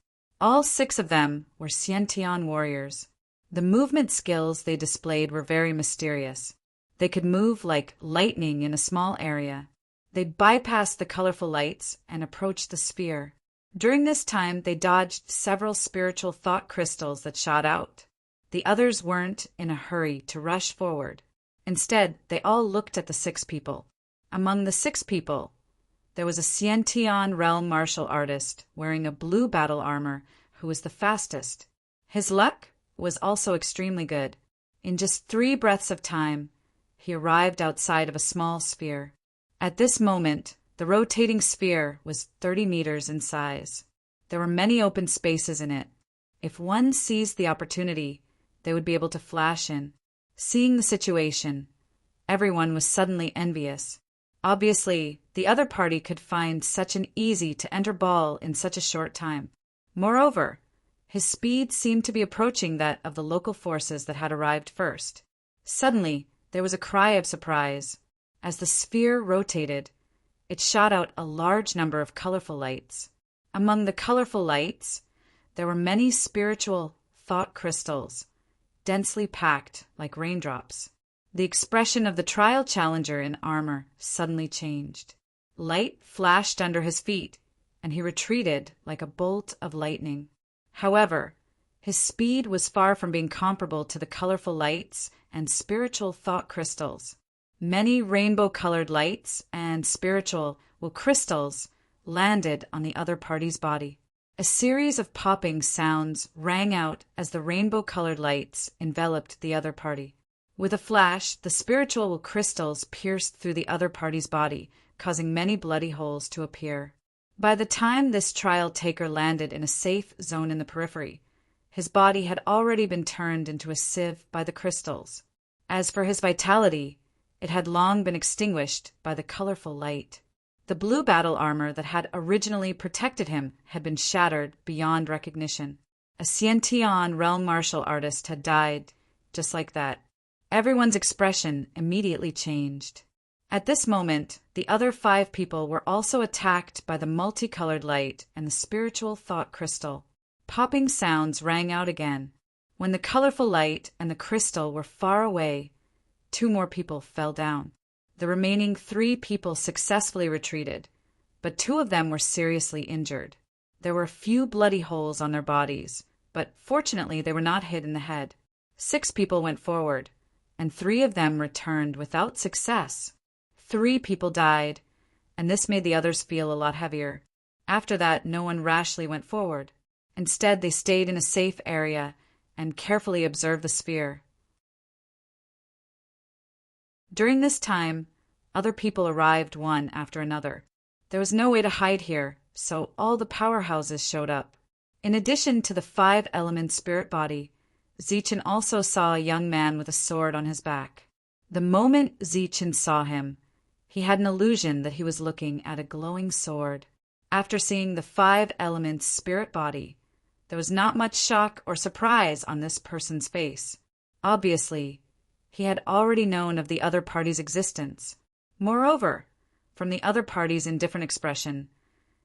All 6 of them were Xiantian warriors. The movement skills they displayed were very mysterious. They could move like lightning in a small area. They bypassed the colorful lights and approached the sphere. During this time, they dodged several spiritual thought crystals that shot out. The others weren't in a hurry to rush forward. Instead, they all looked at the 6 people. Among the 6 people, there was a Xiantian realm martial artist wearing a blue battle armor who was the fastest. His luck was also extremely good. In just 3 breaths of time, he arrived outside of a small sphere. At this moment, the rotating sphere was 30 meters in size. There were many open spaces in it. If one seized the opportunity, they would be able to flash in. Seeing the situation, everyone was suddenly envious. Obviously, the other party could find such an easy-to-enter ball in such a short time. Moreover, his speed seemed to be approaching that of the local forces that had arrived first. Suddenly, there was a cry of surprise. As the sphere rotated, it shot out a large number of colorful lights. Among the colorful lights, there were many spiritual thought crystals, densely packed like raindrops. The expression of the trial challenger in armor suddenly changed. Light flashed under his feet, and he retreated like a bolt of lightning. However, his speed was far from being comparable to the colorful lights and spiritual thought crystals. Many rainbow-colored lights and spiritual crystals landed on the other party's body. A series of popping sounds rang out as the rainbow-colored lights enveloped the other party. With a flash, the spiritual crystals pierced through the other party's body, causing many bloody holes to appear. By the time this trial taker landed in a safe zone in the periphery, his body had already been turned into a sieve by the crystals. As for his vitality, it had long been extinguished by the colorful light. The blue battle armor that had originally protected him had been shattered beyond recognition. A Xiantian realm martial artist had died, just like that. Everyone's expression immediately changed. At this moment, the other 5 people were also attacked by the multicolored light and the spiritual thought crystal. Popping sounds rang out again. When the colorful light and the crystal were far away, 2 more people fell down. The remaining 3 people successfully retreated, but 2 of them were seriously injured. There were a few bloody holes on their bodies, but fortunately they were not hit in the head. 6 people went forward, and 3 of them returned without success. 3 people died, and this made the others feel a lot heavier. After that, no one rashly went forward. Instead, they stayed in a safe area and carefully observed the sphere. During this time, other people arrived one after another. There was no way to hide here, so all the powerhouses showed up. In addition to the 5-element spirit body, Zichen also saw a young man with a sword on his back. The moment Zichen saw him, he had an illusion that he was looking at a glowing sword. After seeing the 5-element spirit body, there was not much shock or surprise on this person's face. Obviously, he had already known of the other party's existence. Moreover, from the other party's indifferent expression,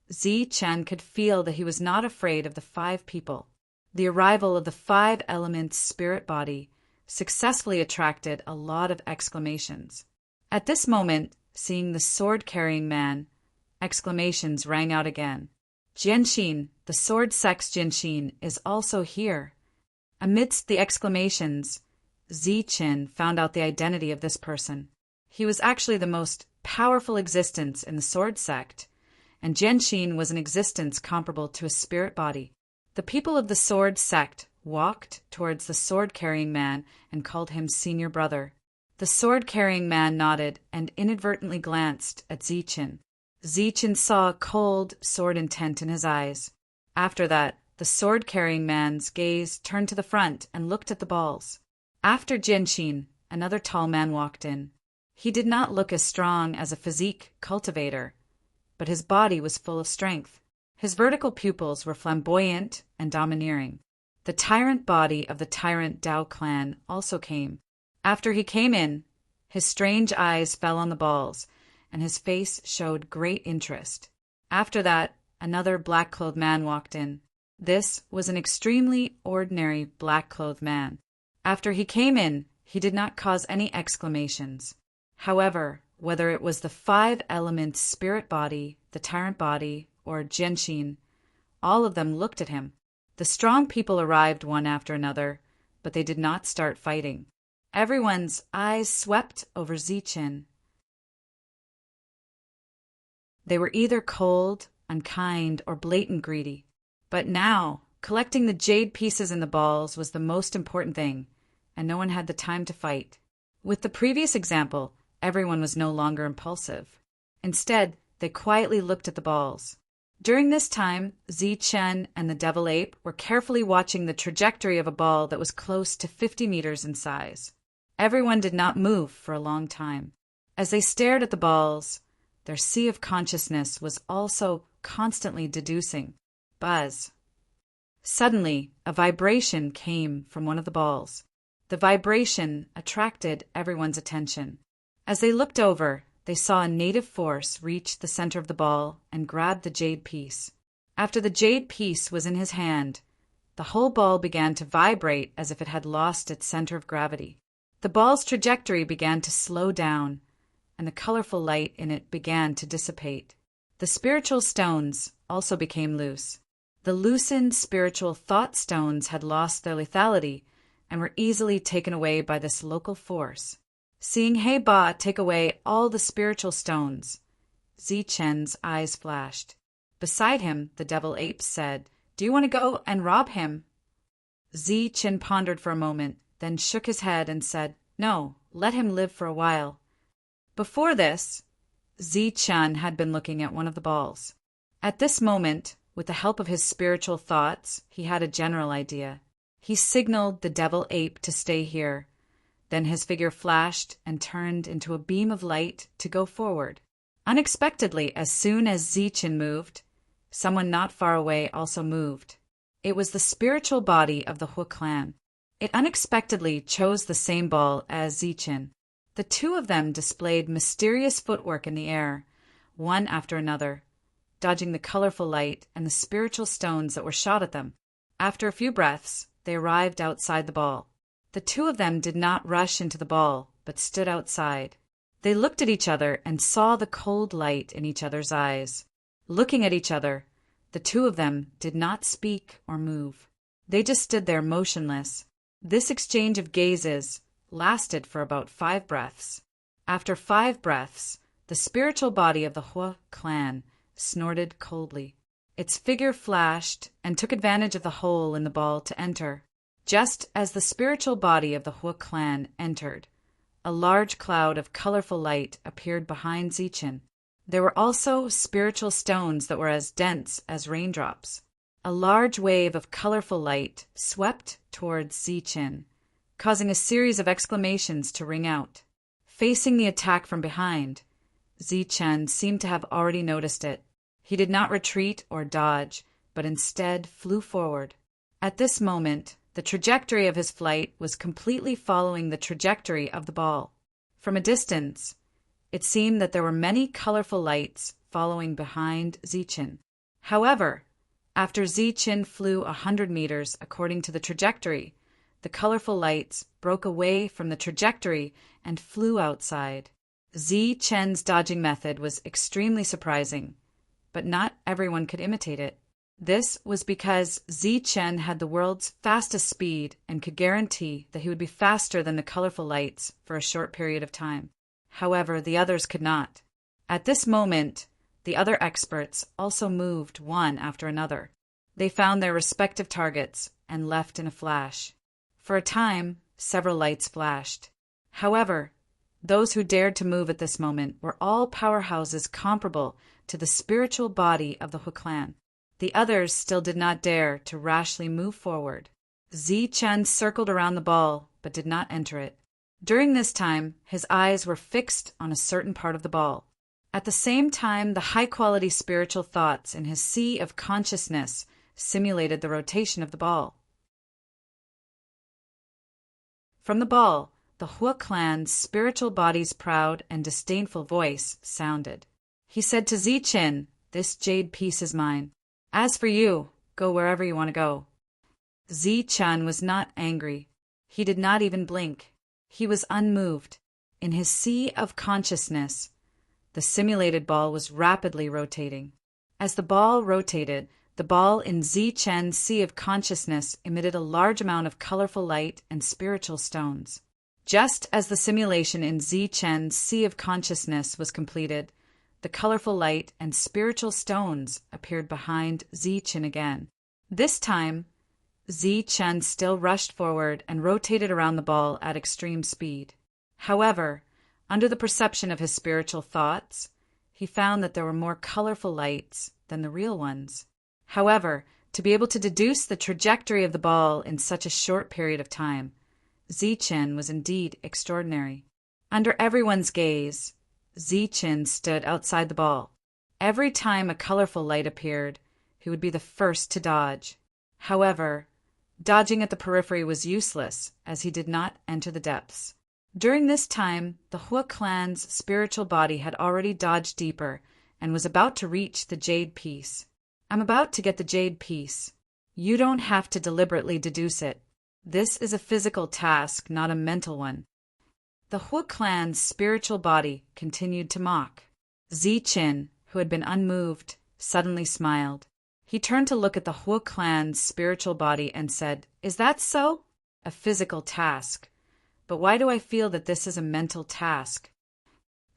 Zichen could feel that he was not afraid of the 5 people. The arrival of the 5-element spirit body successfully attracted a lot of exclamations. At this moment, seeing the sword-carrying man, exclamations rang out again. Jianxin, the sword sex Jianxin, is also here. Amidst the exclamations, Zichen found out the identity of this person. He was actually the most powerful existence in the sword sect, and Jianxin was an existence comparable to a spirit body. The people of the sword sect walked towards the sword-carrying man and called him senior brother. The sword-carrying man nodded and inadvertently glanced at Zichen. Zichen saw cold, sword intent in his eyes. After that, the sword-carrying man's gaze turned to the front and looked at the balls. After Jianxin, another tall man walked in. He did not look as strong as a physique cultivator, but his body was full of strength. His vertical pupils were flamboyant and domineering. The tyrant body of the tyrant Dao clan also came. After he came in, his strange eyes fell on the balls, and his face showed great interest. After that, another black-clothed man walked in. This was an extremely ordinary black-clothed man. After he came in, he did not cause any exclamations. However, whether it was the 5-element spirit body, the tyrant body, or Jianxin, all of them looked at him. The strong people arrived one after another, but they did not start fighting. Everyone's eyes swept over Zichen. They were either cold, unkind, or blatant greedy. But now, collecting the jade pieces in the balls was the most important thing, and no one had the time to fight. With the previous example, everyone was no longer impulsive. Instead, they quietly looked at the balls. During this time, Zichen and the devil ape were carefully watching the trajectory of a ball that was close to 50 meters in size. Everyone did not move for a long time. As they stared at the balls, their sea of consciousness was also constantly deducing. Buzz. Suddenly, a vibration came from one of the balls. The vibration attracted everyone's attention. As they looked over, they saw a native force reach the center of the ball and grab the jade piece. After the jade piece was in his hand, the whole ball began to vibrate as if it had lost its center of gravity. The ball's trajectory began to slow down, and the colorful light in it began to dissipate. The spiritual stones also became loose. The loosened spiritual thought stones had lost their lethality and were easily taken away by this local force. Seeing He Ba take away all the spiritual stones, Zichen's eyes flashed. Beside him, the devil ape said, "Do you want to go and rob him?" Zichen pondered for a moment, then shook his head and said, "No, let him live for a while." Before this, Zichen had been looking at one of the balls. At this moment, with the help of his spiritual thoughts, he had a general idea. He signaled the devil ape to stay here. Then his figure flashed and turned into a beam of light to go forward. Unexpectedly, as soon as Zichen moved, someone not far away also moved. It was the spiritual body of the Hu clan. It unexpectedly chose the same ball as Zichen. The two of them displayed mysterious footwork in the air, one after another, dodging the colorful light and the spiritual stones that were shot at them. After a few breaths, they arrived outside the ball. The two of them did not rush into the ball, but stood outside. They looked at each other and saw the cold light in each other's eyes. Looking at each other, the two of them did not speak or move. They just stood there motionless. This exchange of gazes lasted for about 5 breaths. After 5 breaths, the spiritual body of the Hua clan snorted coldly. Its figure flashed and took advantage of the hole in the ball to enter. Just as the spiritual body of the Hua clan entered, a large cloud of colorful light appeared behind Zichen. There were also spiritual stones that were as dense as raindrops. A large wave of colorful light swept towards Zichen, causing a series of exclamations to ring out. Facing the attack from behind, Zichen seemed to have already noticed it. He did not retreat or dodge, but instead flew forward. At this moment, the trajectory of his flight was completely following the trajectory of the ball. From a distance, it seemed that there were many colorful lights following behind Zichen. However, after Zichen flew 100 meters according to the trajectory, the colorful lights broke away from the trajectory and flew outside. Zichen's dodging method was extremely surprising, but not everyone could imitate it. This was because Zichen had the world's fastest speed and could guarantee that he would be faster than the colorful lights for a short period of time. However, the others could not. At this moment, the other experts also moved one after another. They found their respective targets and left in a flash. For a time, several lights flashed. However, those who dared to move at this moment were all powerhouses comparable to the spiritual body of the Hua clan. The others still did not dare to rashly move forward. Zichen circled around the ball, but did not enter it. During this time, his eyes were fixed on a certain part of the ball. At the same time, the high-quality spiritual thoughts in his sea of consciousness simulated the rotation of the ball. From the ball, the Hua clan's spiritual body's proud and disdainful voice sounded. He said to Zichen, "This jade piece is mine. As for you, go wherever you want to go." Zichen was not angry. He did not even blink. He was unmoved. In his sea of consciousness, the simulated ball was rapidly rotating. As the ball rotated, the ball in Zichen's sea of consciousness emitted a large amount of colorful light and spiritual stones. Just as the simulation in Zichen's sea of consciousness was completed, the colorful light and spiritual stones appeared behind Zichen again. This time, Zichen still rushed forward and rotated around the ball at extreme speed. However, under the perception of his spiritual thoughts, he found that there were more colorful lights than the real ones. However, to be able to deduce the trajectory of the ball in such a short period of time, Zichen was indeed extraordinary. Under everyone's gaze, Zichen stood outside the ball. Every time a colorful light appeared, he would be the first to dodge. However, dodging at the periphery was useless, as he did not enter the depths. During this time, the Hua clan's spiritual body had already dodged deeper and was about to reach the jade piece. "I'm about to get the jade piece. You don't have to deliberately deduce it. This is a physical task, not a mental one." The Hua clan's spiritual body continued to mock. Zichen, who had been unmoved, suddenly smiled. He turned to look at the Hua clan's spiritual body and said, "Is that so? A physical task. But why do I feel that this is a mental task?"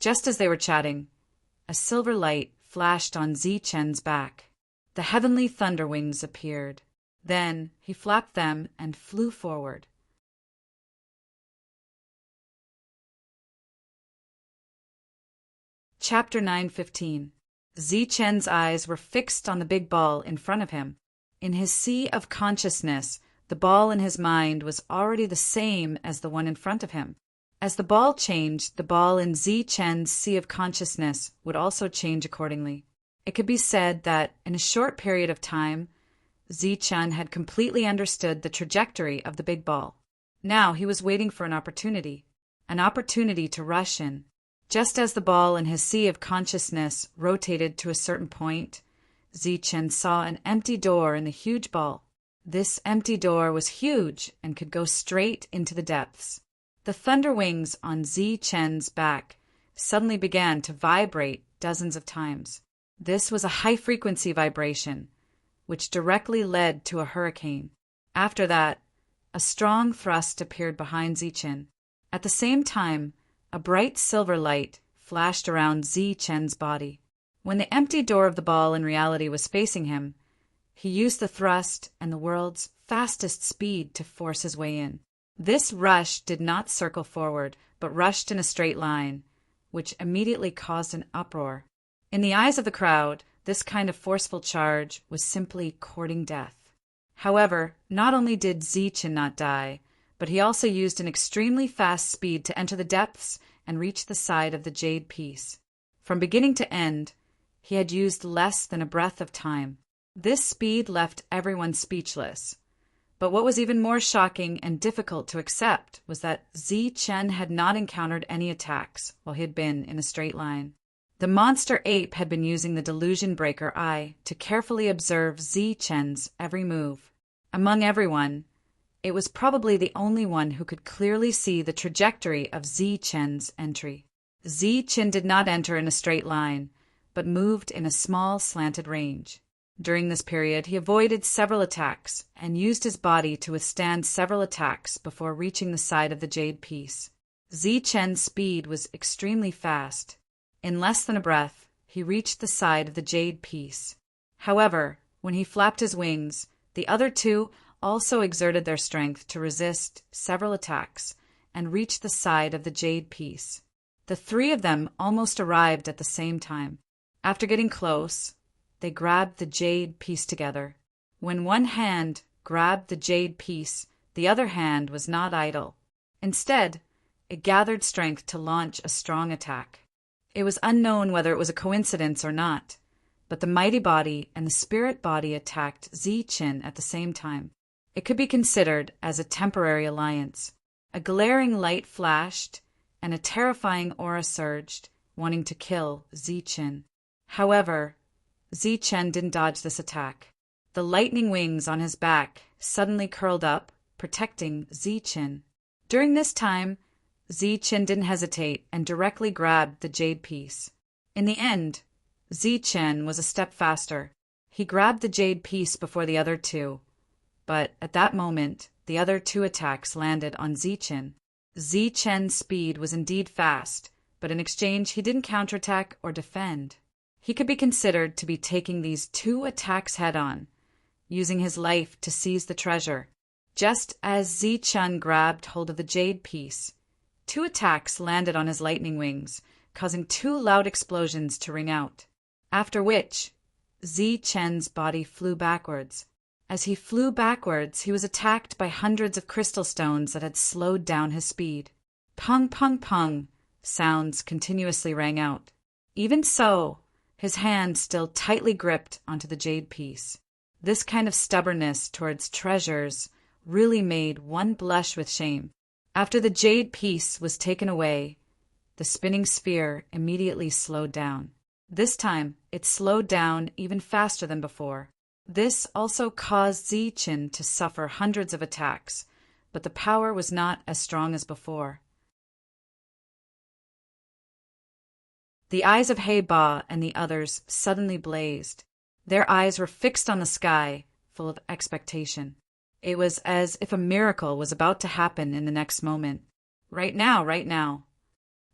Just as they were chatting, a silver light flashed on Zichen's back. The heavenly thunder wings appeared. Then he flapped them and flew forward. Chapter 9:15. Zichen's eyes were fixed on the big ball in front of him. In his sea of consciousness, the ball in his mind was already the same as the one in front of him. As the ball changed, the ball in Zichen's sea of consciousness would also change accordingly. It could be said that, in a short period of time, Zichen had completely understood the trajectory of the big ball. Now he was waiting for an opportunity. an opportunity to rush in. Just as the ball in his sea of consciousness rotated to a certain point, Zichen saw an empty door in the huge ball. This empty door was huge and could go straight into the depths. The thunder wings on Zichen's back suddenly began to vibrate dozens of times. This was a high-frequency vibration, which directly led to a hurricane. After that, a strong thrust appeared behind Zichen. At the same time, a bright silver light flashed around Zichen's body. When the empty door of the ball in reality was facing him, he used the thrust and the world's fastest speed to force his way in. This rush did not circle forward, but rushed in a straight line, which immediately caused an uproar. In the eyes of the crowd, this kind of forceful charge was simply courting death. However, not only did Zichen not die, but he also used an extremely fast speed to enter the depths and reach the side of the jade piece. From beginning to end, he had used less than a breath of time. This speed left everyone speechless. But what was even more shocking and difficult to accept was that Zichen had not encountered any attacks while he had been in a straight line. The monster ape had been using the delusion breaker eye to carefully observe Zichen's every move. Among everyone, it was probably the only one who could clearly see the trajectory of Zichen's entry. Zichen did not enter in a straight line, but moved in a small slanted range. During this period, he avoided several attacks and used his body to withstand several attacks before reaching the side of the jade piece. Zichen's speed was extremely fast. In less than a breath, he reached the side of the jade piece. However, when he flapped his wings, the other two also exerted their strength to resist several attacks and reach the side of the jade piece. The three of them almost arrived at the same time. After getting close, they grabbed the jade piece together. When one hand grabbed the jade piece, the other hand was not idle. Instead, it gathered strength to launch a strong attack. It was unknown whether it was a coincidence or not, but the mighty body and the spirit body attacked Zichen at the same time. It could be considered as a temporary alliance. A glaring light flashed, and a terrifying aura surged, wanting to kill Zichen. However, Zichen didn't dodge this attack. The lightning wings on his back suddenly curled up, protecting Zichen. During this time, Zichen didn't hesitate and directly grabbed the jade piece. In the end, Zichen was a step faster. He grabbed the jade piece before the other two, but at that moment, the other two attacks landed on Zichen. Zichen's speed was indeed fast, but in exchange he didn't counterattack or defend. He could be considered to be taking these two attacks head-on, using his life to seize the treasure. Just as Zichen grabbed hold of the jade piece, two attacks landed on his lightning wings, causing two loud explosions to ring out. After which, Zichen's body flew backwards. As he flew backwards, he was attacked by hundreds of crystal stones that had slowed down his speed. Pung, pung, pung, sounds continuously rang out. Even so, his hand still tightly gripped onto the jade piece. This kind of stubbornness towards treasures really made one blush with shame. After the jade piece was taken away, the spinning sphere immediately slowed down. This time, it slowed down even faster than before. This also caused Zichen to suffer hundreds of attacks, but the power was not as strong as before. The eyes of He-Ba and the others suddenly blazed. Their eyes were fixed on the sky, full of expectation. It was as if a miracle was about to happen in the next moment. Right now, right now.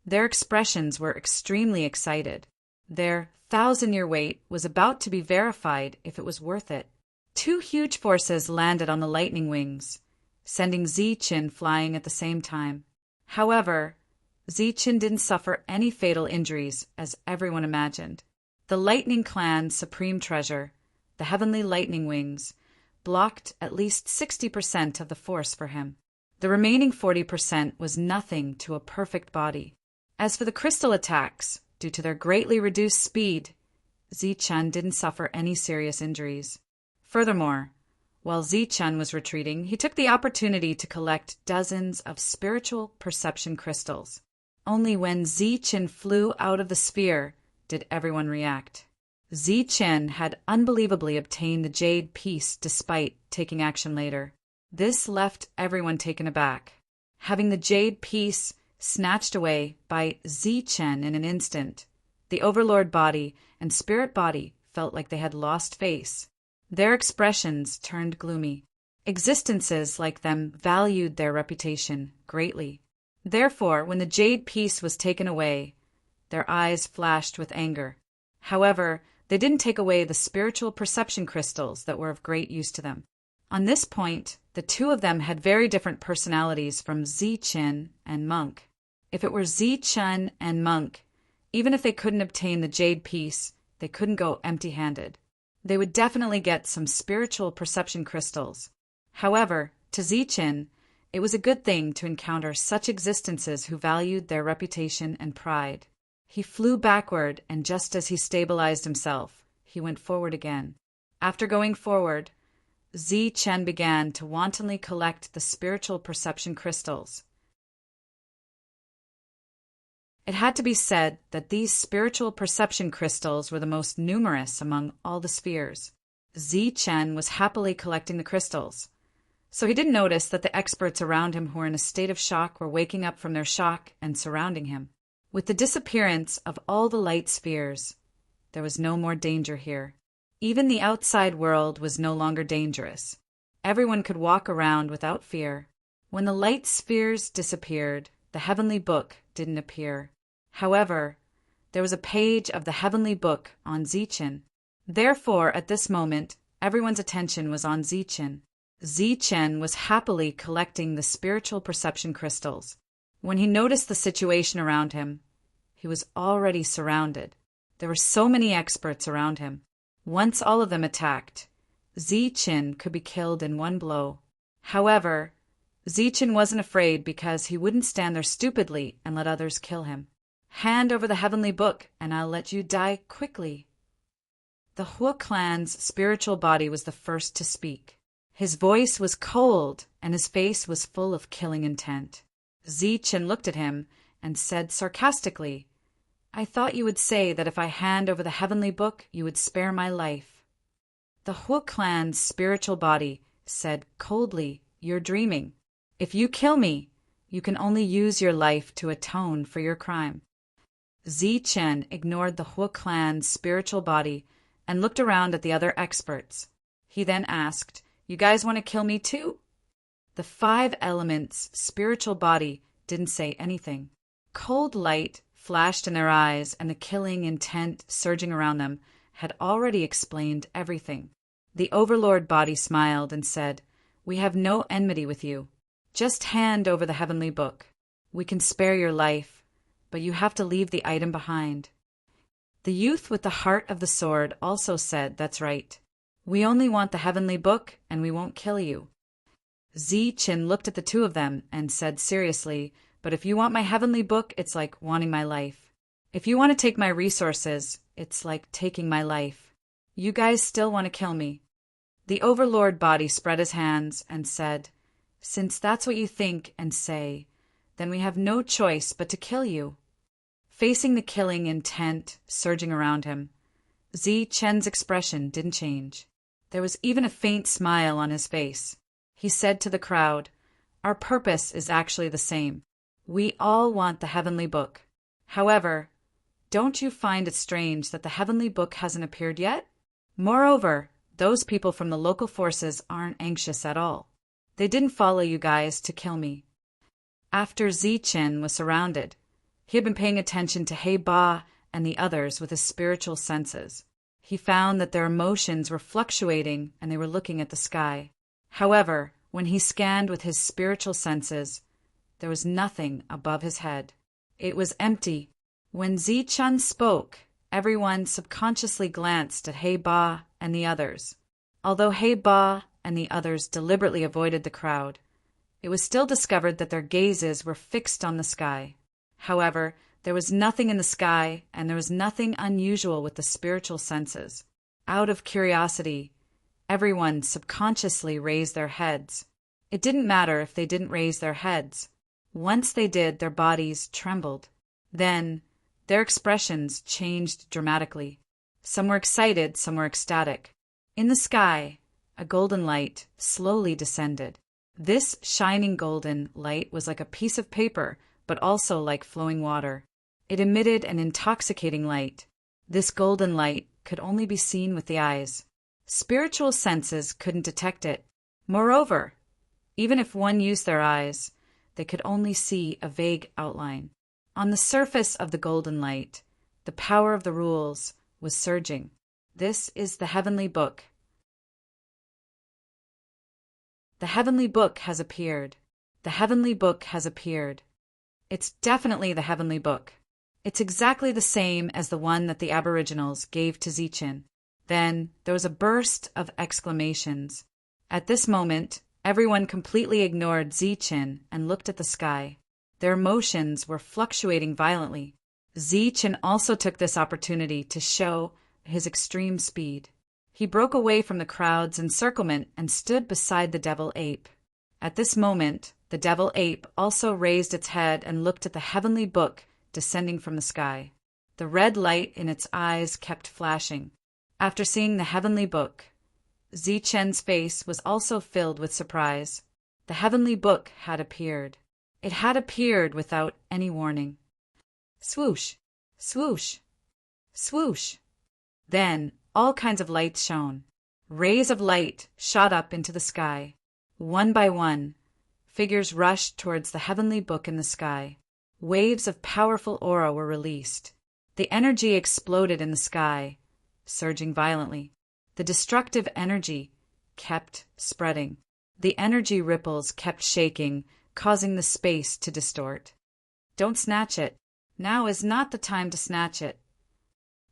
Their expressions were extremely excited. Their 1,000-year wait was about to be verified if it was worth it. Two huge forces landed on the lightning wings, sending Zichen flying at the same time. However, Zichen didn't suffer any fatal injuries, as everyone imagined. The Lightning Clan's supreme treasure, the heavenly lightning wings, blocked at least 60% of the force for him. The remaining 40% was nothing to a perfect body. As for the crystal attacks, due to their greatly reduced speed, Zichen didn't suffer any serious injuries. Furthermore, While Zichen was retreating, he took the opportunity to collect dozens of spiritual perception crystals. Only when Zichen flew out of the sphere did everyone react. Zichen had unbelievably obtained the jade piece despite taking action later. This left everyone taken aback. Having the jade piece snatched away by Zichen in an instant, the overlord body and spirit body felt like they had lost face. Their expressions turned gloomy. Existences like them valued their reputation greatly. Therefore, when the jade piece was taken away, their eyes flashed with anger. However, they didn't take away the spiritual perception crystals that were of great use to them. On this point, the two of them had very different personalities from Zichen and Monk. If it were Zichen and Monk, even if they couldn't obtain the jade piece, they couldn't go empty-handed. They would definitely get some spiritual perception crystals. However, to Zichen, it was a good thing to encounter such existences who valued their reputation and pride. He flew backward, and just as he stabilized himself, he went forward again. After going forward, Zichen began to wantonly collect the spiritual perception crystals. It had to be said that these spiritual perception crystals were the most numerous among all the spheres. Zichen was happily collecting the crystals, so he didn't notice that the experts around him who were in a state of shock were waking up from their shock and surrounding him. With the disappearance of all the light spheres, there was no more danger here. Even the outside world was no longer dangerous. Everyone could walk around without fear. When the light spheres disappeared, the heavenly book didn't appear. However, there was a page of the heavenly book on Zichen. Therefore, at this moment, everyone's attention was on Zichen. Zichen was happily collecting the spiritual perception crystals. When he noticed the situation around him, he was already surrounded. There were so many experts around him. Once all of them attacked, Zichen could be killed in one blow. However, Zichen wasn't afraid because he wouldn't stand there stupidly and let others kill him. Hand over the heavenly book, and I'll let you die quickly. The Hua clan's spiritual body was the first to speak. His voice was cold, and his face was full of killing intent. Zichen looked at him and said sarcastically, "I thought you would say that if I hand over the heavenly book, you would spare my life." The Hua clan's spiritual body said coldly, "You're dreaming. If you kill me, you can only use your life to atone for your crime." Zichen ignored the Hua clan's spiritual body and looked around at the other experts. He then asked, "You guys want to kill me too?" The five elements' spiritual body didn't say anything. Cold light flashed in their eyes, and the killing intent surging around them had already explained everything. The overlord body smiled and said, "We have no enmity with you. Just hand over the heavenly book. We can spare your life, but you have to leave the item behind." The youth with the heart of the sword also said, "That's right. We only want the heavenly book, and we won't kill you." Zichen looked at the two of them and said seriously, "But if you want my heavenly book, it's like wanting my life. If you want to take my resources, it's like taking my life. You guys still want to kill me." The overlord body spread his hands and said, "Since that's what you think and say, then we have no choice but to kill you." Facing the killing intent surging around him, Zichen's expression didn't change. There was even a faint smile on his face. He said to the crowd, "Our purpose is actually the same. We all want the heavenly book. However, don't you find it strange that the heavenly book hasn't appeared yet? Moreover, those people from the local forces aren't anxious at all. They didn't follow you guys to kill me." After Zichen was surrounded, he had been paying attention to He Ba and the others with his spiritual senses. He found that their emotions were fluctuating and they were looking at the sky. However, when he scanned with his spiritual senses, there was nothing above his head. It was empty. When Zichen spoke, everyone subconsciously glanced at He Ba and the others. Although He Ba and the others deliberately avoided the crowd, it was still discovered that their gazes were fixed on the sky. However, there was nothing in the sky, and there was nothing unusual with the spiritual senses. Out of curiosity, Everyone subconsciously raised their heads. It didn't matter if they didn't raise their heads. Once they did, their bodies trembled. Then, their expressions changed dramatically. Some were excited, some were ecstatic. In the sky, a golden light slowly descended. This shining golden light was like a piece of paper, but also like flowing water. It emitted an intoxicating light. This golden light could only be seen with the eyes. Spiritual senses couldn't detect it. Moreover, even if one used their eyes, they could only see a vague outline. On the surface of the golden light, the power of the rules was surging. This is the Heavenly Book. The Heavenly Book has appeared. The Heavenly Book has appeared. It's definitely the Heavenly Book. It's exactly the same as the one that the Aboriginals gave to Zichen. Then there was a burst of exclamations. At this moment, everyone completely ignored Zichen and looked at the sky. Their emotions were fluctuating violently. Zichen also took this opportunity to show his extreme speed. He broke away from the crowd's encirclement and stood beside the devil ape. At this moment, the devil ape also raised its head and looked at the Heavenly Book descending from the sky. The red light in its eyes kept flashing. After seeing the Heavenly Book, Zichen's face was also filled with surprise. The Heavenly Book had appeared. It had appeared without any warning. Swoosh, swoosh, swoosh. Then all kinds of lights shone. Rays of light shot up into the sky. One by one, figures rushed towards the Heavenly Book in the sky. Waves of powerful aura were released. The energy exploded in the sky, surging violently. The destructive energy kept spreading. The energy ripples kept shaking, causing the space to distort. Don't snatch it. Now is not the time to snatch it.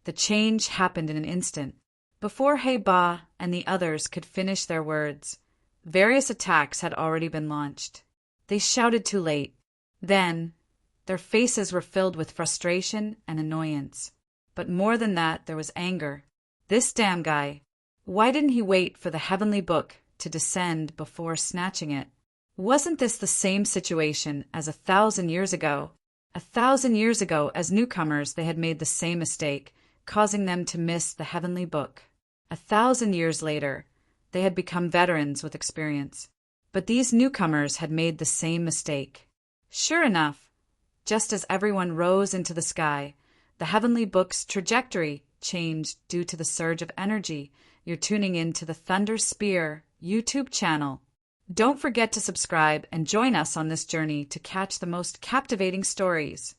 The change happened in an instant. Before Hei-Ba and the others could finish their words, various attacks had already been launched. They shouted too late. Then, their faces were filled with frustration and annoyance. But more than that, there was anger. This damn guy. Why didn't he wait for the Heavenly Book to descend before snatching it? Wasn't this the same situation as 1,000 years ago? 1,000 years ago, as newcomers, they had made the same mistake, causing them to miss the Heavenly Book. 1,000 years later, they had become veterans with experience. But these newcomers had made the same mistake. Sure enough, just as everyone rose into the sky, the Heavenly Book's trajectory changed due to the surge of energy. You're tuning in to the Thunder Spear YouTube channel. Don't forget to subscribe and join us on this journey to catch the most captivating stories.